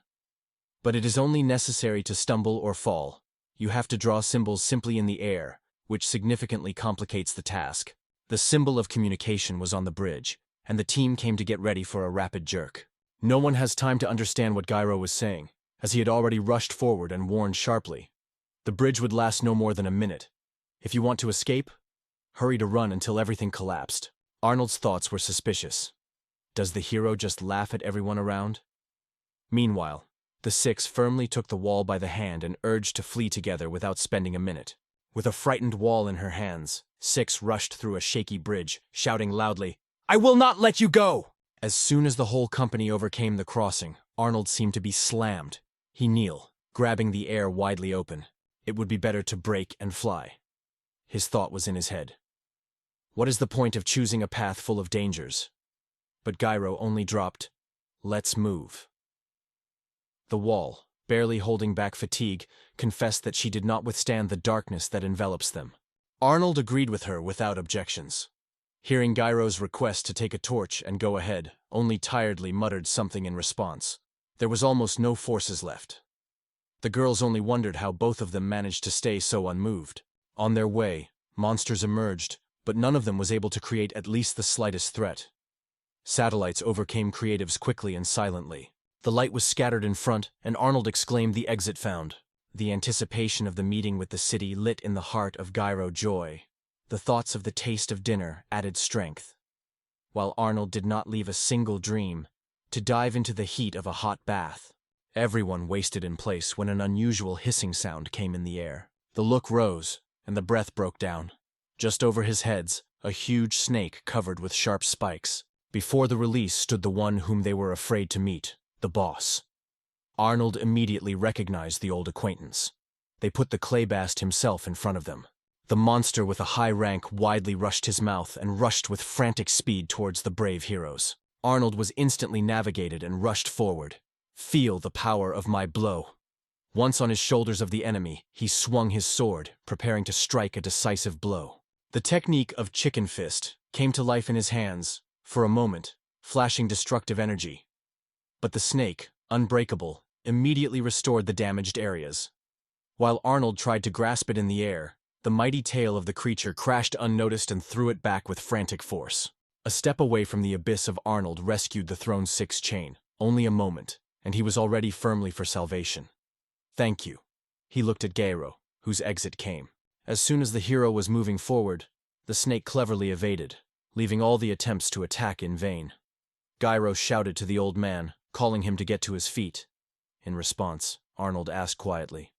Speaker 1: But it is only necessary to stumble or fall. You have to draw symbols simply in the air, which significantly complicates the task. The symbol of communication was on the bridge, and the team came to get ready for a rapid jerk. No one has time to understand what Gyro was saying, as he had already rushed forward and warned sharply. The bridge would last no more than a minute. If you want to escape, hurry to run until everything collapsed. Arnold's thoughts were suspicious. Does the hero just laugh at everyone around? Meanwhile, the six firmly took the wall by the hand and urged to flee together without spending a minute. With a frightened wall in her hands, Six rushed through a shaky bridge, shouting loudly, "I will not let you go!" As soon as the whole company overcame the crossing, Arnold seemed to be slammed. He kneeled, grabbing the air widely open. It would be better to break and fly. His thought was in his head. What is the point of choosing a path full of dangers? But Gyro only dropped, "Let's move." The wall, barely holding back fatigue, confessed that she did not withstand the darkness that envelops them. Arnold agreed with her without objections. Hearing Gyro's request to take a torch and go ahead, only tiredly muttered something in response. There was almost no forces left. The girls only wondered how both of them managed to stay so unmoved. On their way, monsters emerged, but none of them was able to create at least the slightest threat. Satellites overcame creatives quickly and silently. The light was scattered in front, and Arnold exclaimed the exit found. The anticipation of the meeting with the city lit in the heart of Gyro joy. The thoughts of the taste of dinner added strength. While Arnold did not leave a single dream, to dive into the heat of a hot bath. Everyone wasted in place when an unusual hissing sound came in the air. The look rose, and the breath broke down. Just over his heads, a huge snake covered with sharp spikes. Before the release stood the one whom they were afraid to meet, the boss. Arnold immediately recognized the old acquaintance. They put the claybast himself in front of them. The monster with a high rank widely rushed his mouth and rushed with frantic speed towards the brave heroes. Arnold was instantly navigated and rushed forward. Feel the power of my blow. Once on his shoulders of the enemy, he swung his sword, preparing to strike a decisive blow. The technique of chicken fist came to life in his hands, for a moment, flashing destructive energy. But the snake, unbreakable, immediately restored the damaged areas. While Arnold tried to grasp it in the air, the mighty tail of the creature crashed unnoticed and threw it back with frantic force. A step away from the abyss of Arnold rescued the Throne 6 chain. Only a moment, and he was already firmly for salvation. Thank you. He looked at Gyro, whose exit came. As soon as the hero was moving forward, the snake cleverly evaded, leaving all the attempts to attack in vain. Gyro shouted to the old man, calling him to get to his feet. In response, Arnold asked quietly.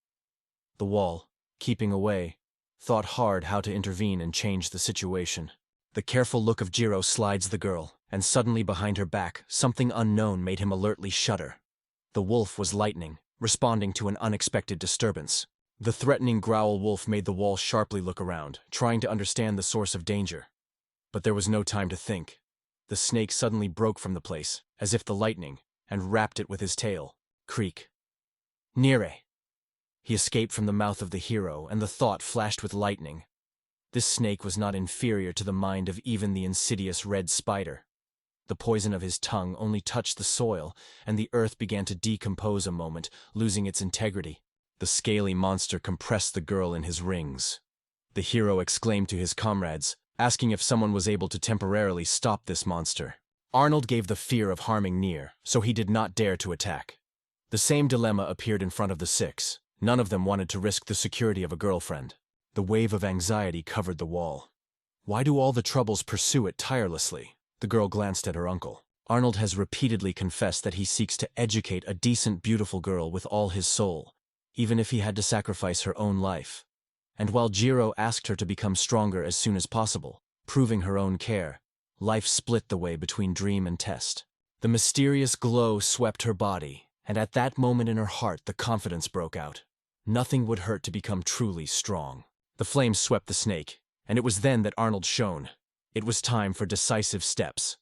Speaker 1: The wall, keeping away, thought hard how to intervene and change the situation. The careful look of Jiro slides the girl, and suddenly behind her back, something unknown made him alertly shudder. The wolf was lightning, responding to an unexpected disturbance. The threatening growl wolf made the wall sharply look around, trying to understand the source of danger. But there was no time to think. The snake suddenly broke from the place, as if the lightning, and wrapped it with his tail. Creak. Nire. He escaped from the mouth of the hero, and the thought flashed with lightning. This snake was not inferior to the mind of even the insidious red spider. The poison of his tongue only touched the soil, and the earth began to decompose a moment, losing its integrity. The scaly monster compressed the girl in his rings. The hero exclaimed to his comrades, asking if someone was able to temporarily stop this monster. Arnold gave the fear of harming Nier, so he did not dare to attack. The same dilemma appeared in front of the six. None of them wanted to risk the security of a girlfriend. The wave of anxiety covered the wall. Why do all the troubles pursue it tirelessly? The girl glanced at her uncle. Arnold has repeatedly confessed that he seeks to educate a decent, beautiful girl with all his soul, even if he had to sacrifice her own life. And while Jiro asked her to become stronger as soon as possible, proving her own care, life split the way between dream and test. The mysterious glow swept her body, and at that moment in her heart the confidence broke out. Nothing would hurt to become truly strong. The flames swept the snake, and it was then that Arnold shone. It was time for decisive steps.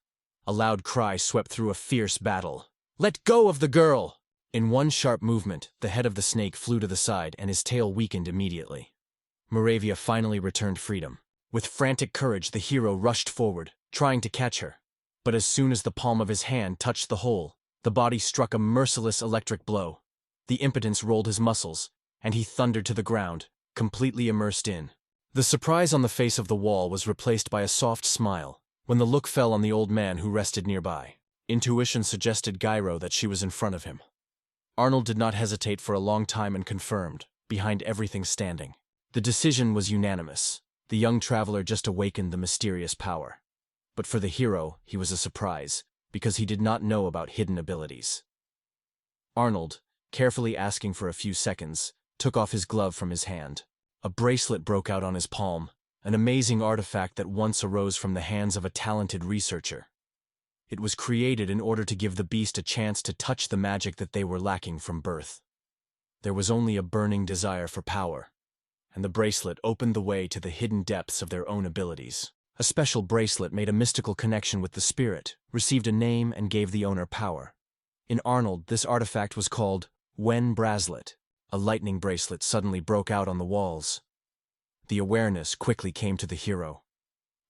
Speaker 1: A loud cry swept through a fierce battle. "Let go of the girl!" In one sharp movement, the head of the snake flew to the side and his tail weakened immediately. Moravia finally returned freedom. With frantic courage, the hero rushed forward, trying to catch her. But as soon as the palm of his hand touched the hole, the body struck a merciless electric blow. The impotence rolled his muscles, and he thundered to the ground, completely immersed in. The surprise on the face of the wall was replaced by a soft smile when the look fell on the old man who rested nearby. Intuition suggested Gyro that she was in front of him. Arnold did not hesitate for a long time and confirmed, behind everything standing. The decision was unanimous. The young traveler just awakened the mysterious power. But for the hero, he was a surprise, because he did not know about hidden abilities. Arnold, carefully asking for a few seconds, took off his glove from his hand. A bracelet broke out on his palm, an amazing artifact that once arose from the hands of a talented researcher. It was created in order to give the beast a chance to touch the magic that they were lacking from birth. There was only a burning desire for power, and the bracelet opened the way to the hidden depths of their own abilities. A special bracelet made a mystical connection with the spirit, received a name, and gave the owner power. In Arnold, this artifact was called Wen Bracelet. A lightning bracelet suddenly broke out on the walls. The awareness quickly came to the hero.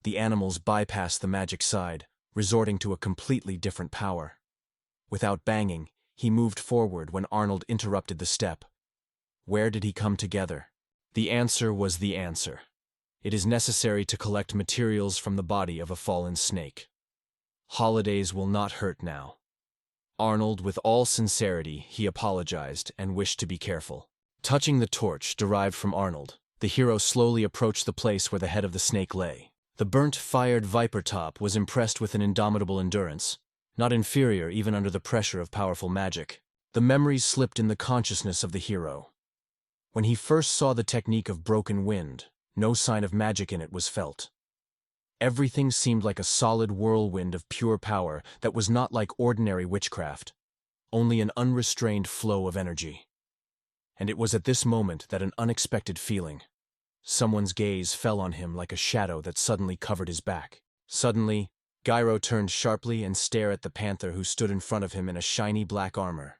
Speaker 1: The animals bypassed the magic side, resorting to a completely different power. Without banging, he moved forward when Arnold interrupted the step. Where did he come together? The answer was the answer. It is necessary to collect materials from the body of a fallen snake. Holidays will not hurt now. Arnold, with all sincerity, he apologized and wished to be careful. Touching the torch derived from Arnold, the hero slowly approached the place where the head of the snake lay. The burnt-fired viper top was impressed with an indomitable endurance, not inferior even under the pressure of powerful magic. The memories slipped in the consciousness of the hero. When he first saw the technique of broken wind, no sign of magic in it was felt. Everything seemed like a solid whirlwind of pure power that was not like ordinary witchcraft, only an unrestrained flow of energy. And it was at this moment that an unexpected feeling. Someone's gaze fell on him like a shadow that suddenly covered his back. Suddenly, Gyro turned sharply and stared at the panther who stood in front of him in a shiny black armor.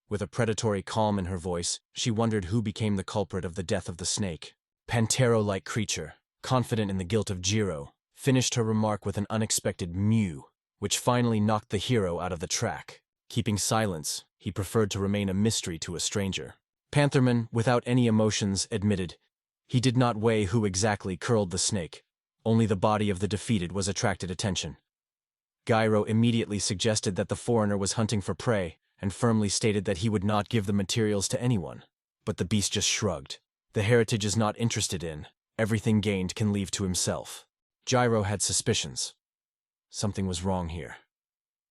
Speaker 1: With a predatory calm in her voice, she wondered who became the culprit of the death of the snake. Pantero-like creature, confident in the guilt of Jiro, finished her remark with an unexpected mew, which finally knocked the hero out of the track. Keeping silence, he preferred to remain a mystery to a stranger. Pantherman, without any emotions, admitted he did not weigh who exactly curled the snake. Only the body of the defeated was attracted attention. Gyro immediately suggested that the foreigner was hunting for prey, and firmly stated that he would not give the materials to anyone. But the beast just shrugged. The heritage is not interested in. Everything gained can leave to himself. Gyro had suspicions. Something was wrong here.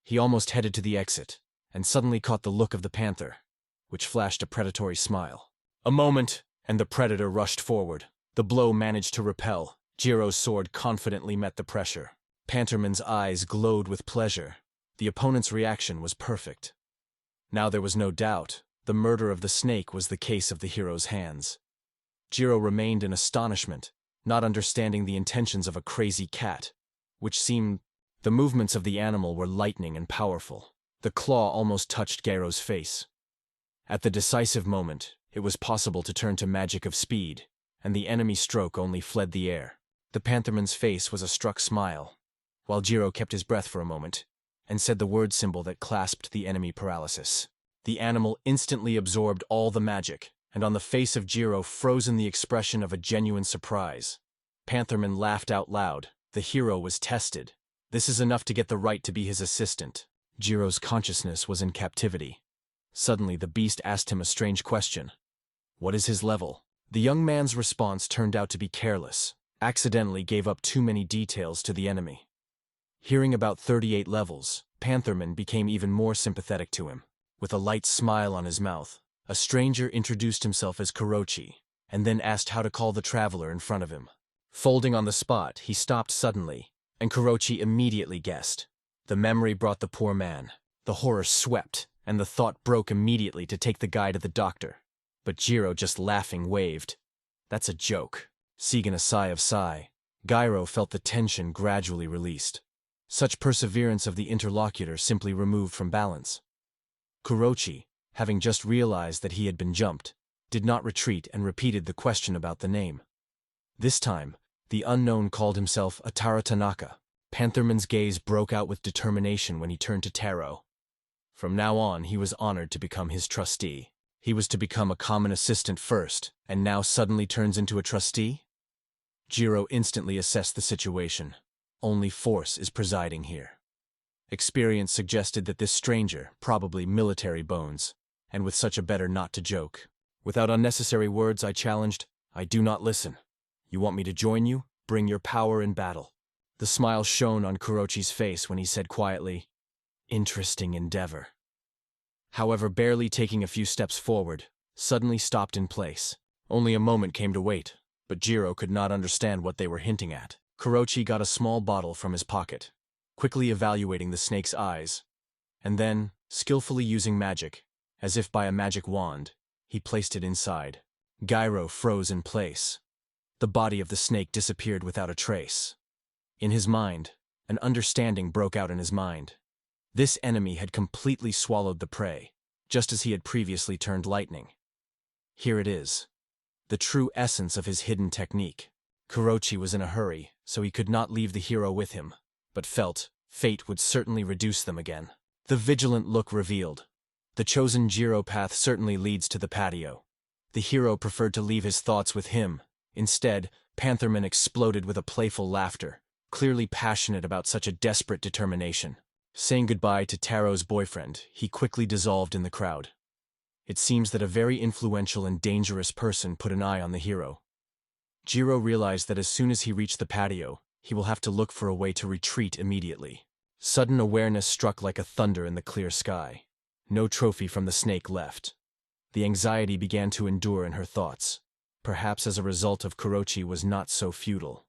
Speaker 1: He almost headed to the exit, and suddenly caught the look of the panther, which flashed a predatory smile. A moment, and the predator rushed forward. The blow managed to repel. Gyro's sword confidently met the pressure. Pantherman's eyes glowed with pleasure. The opponent's reaction was perfect. Now there was no doubt. The murder of the snake was the case of the hero's hands. Jiro remained in astonishment, not understanding the intentions of a crazy cat, which seemed The movements of the animal were lightning and powerful. The claw almost touched Gyro's face. At the decisive moment, it was possible to turn to magic of speed, and the enemy stroke only fled the air. The pantherman's face was a struck smile, while Gyro kept his breath for a moment, and said the word symbol that clasped the enemy paralysis. The animal instantly absorbed all the magic, and on the face of Gyro frozen the expression of a genuine surprise. Pantherman laughed out loud. The hero was tested. This is enough to get the right to be his assistant. Gyro's consciousness was in captivity. Suddenly the beast asked him a strange question. What is his level? The young man's response turned out to be careless. Accidentally gave up too many details to the enemy. Hearing about 38 levels, Pantherman became even more sympathetic to him. With a light smile on his mouth, a stranger introduced himself as Kurochi, and then asked how to call the traveler in front of him. Folding on the spot, he stopped suddenly, and Kurochi immediately guessed. The memory brought the poor man. The horror swept, and the thought broke immediately to take the guy to the doctor. But Gyro just laughing waved. That's a joke. Seeking a sigh of sigh, Gyro felt the tension gradually released. Such perseverance of the interlocutor simply removed from balance. Kurochi, having just realized that he had been jumped, did not retreat and repeated the question about the name. This time, the unknown called himself Atara Tanaka. Pantherman's gaze broke out with determination when he turned to Taro. From now on, he was honored to become his trustee. He was to become a common assistant first, and now suddenly turns into a trustee? Gyro instantly assessed the situation. Only force is presiding here. Experience suggested that this stranger, probably military bones, and with such a better not to joke. Without unnecessary words, I challenged, I do not listen. You want me to join you? Bring your power in battle. The smile shone on Kurochi's face when he said quietly, interesting endeavor. However, barely taking a few steps forward, suddenly stopped in place. Only a moment came to wait, but Gyro could not understand what they were hinting at. Kurochi got a small bottle from his pocket, quickly evaluating the snake's eyes, and then, skillfully using magic, as if by a magic wand, he placed it inside. Gyro froze in place. The body of the snake disappeared without a trace. In his mind, an understanding broke out in his mind. This enemy had completely swallowed the prey, just as he had previously turned lightning. Here it is. The true essence of his hidden technique. Kurochi was in a hurry, so he could not leave the hero with him, but felt fate would certainly reduce them again. The vigilant look revealed. The chosen Gyro path certainly leads to the patio. The hero preferred to leave his thoughts with him. Instead, Pantherman exploded with a playful laughter, clearly passionate about such a desperate determination. Saying goodbye to Taro's boyfriend, he quickly dissolved in the crowd. It seems that a very influential and dangerous person put an eye on the hero. Gyro realized that as soon as he reached the patio, he will have to look for a way to retreat immediately. Sudden awareness struck like a thunder in the clear sky. No trophy from the snake left. The anxiety began to endure in her thoughts. Perhaps as a result of Kurochi was not so futile.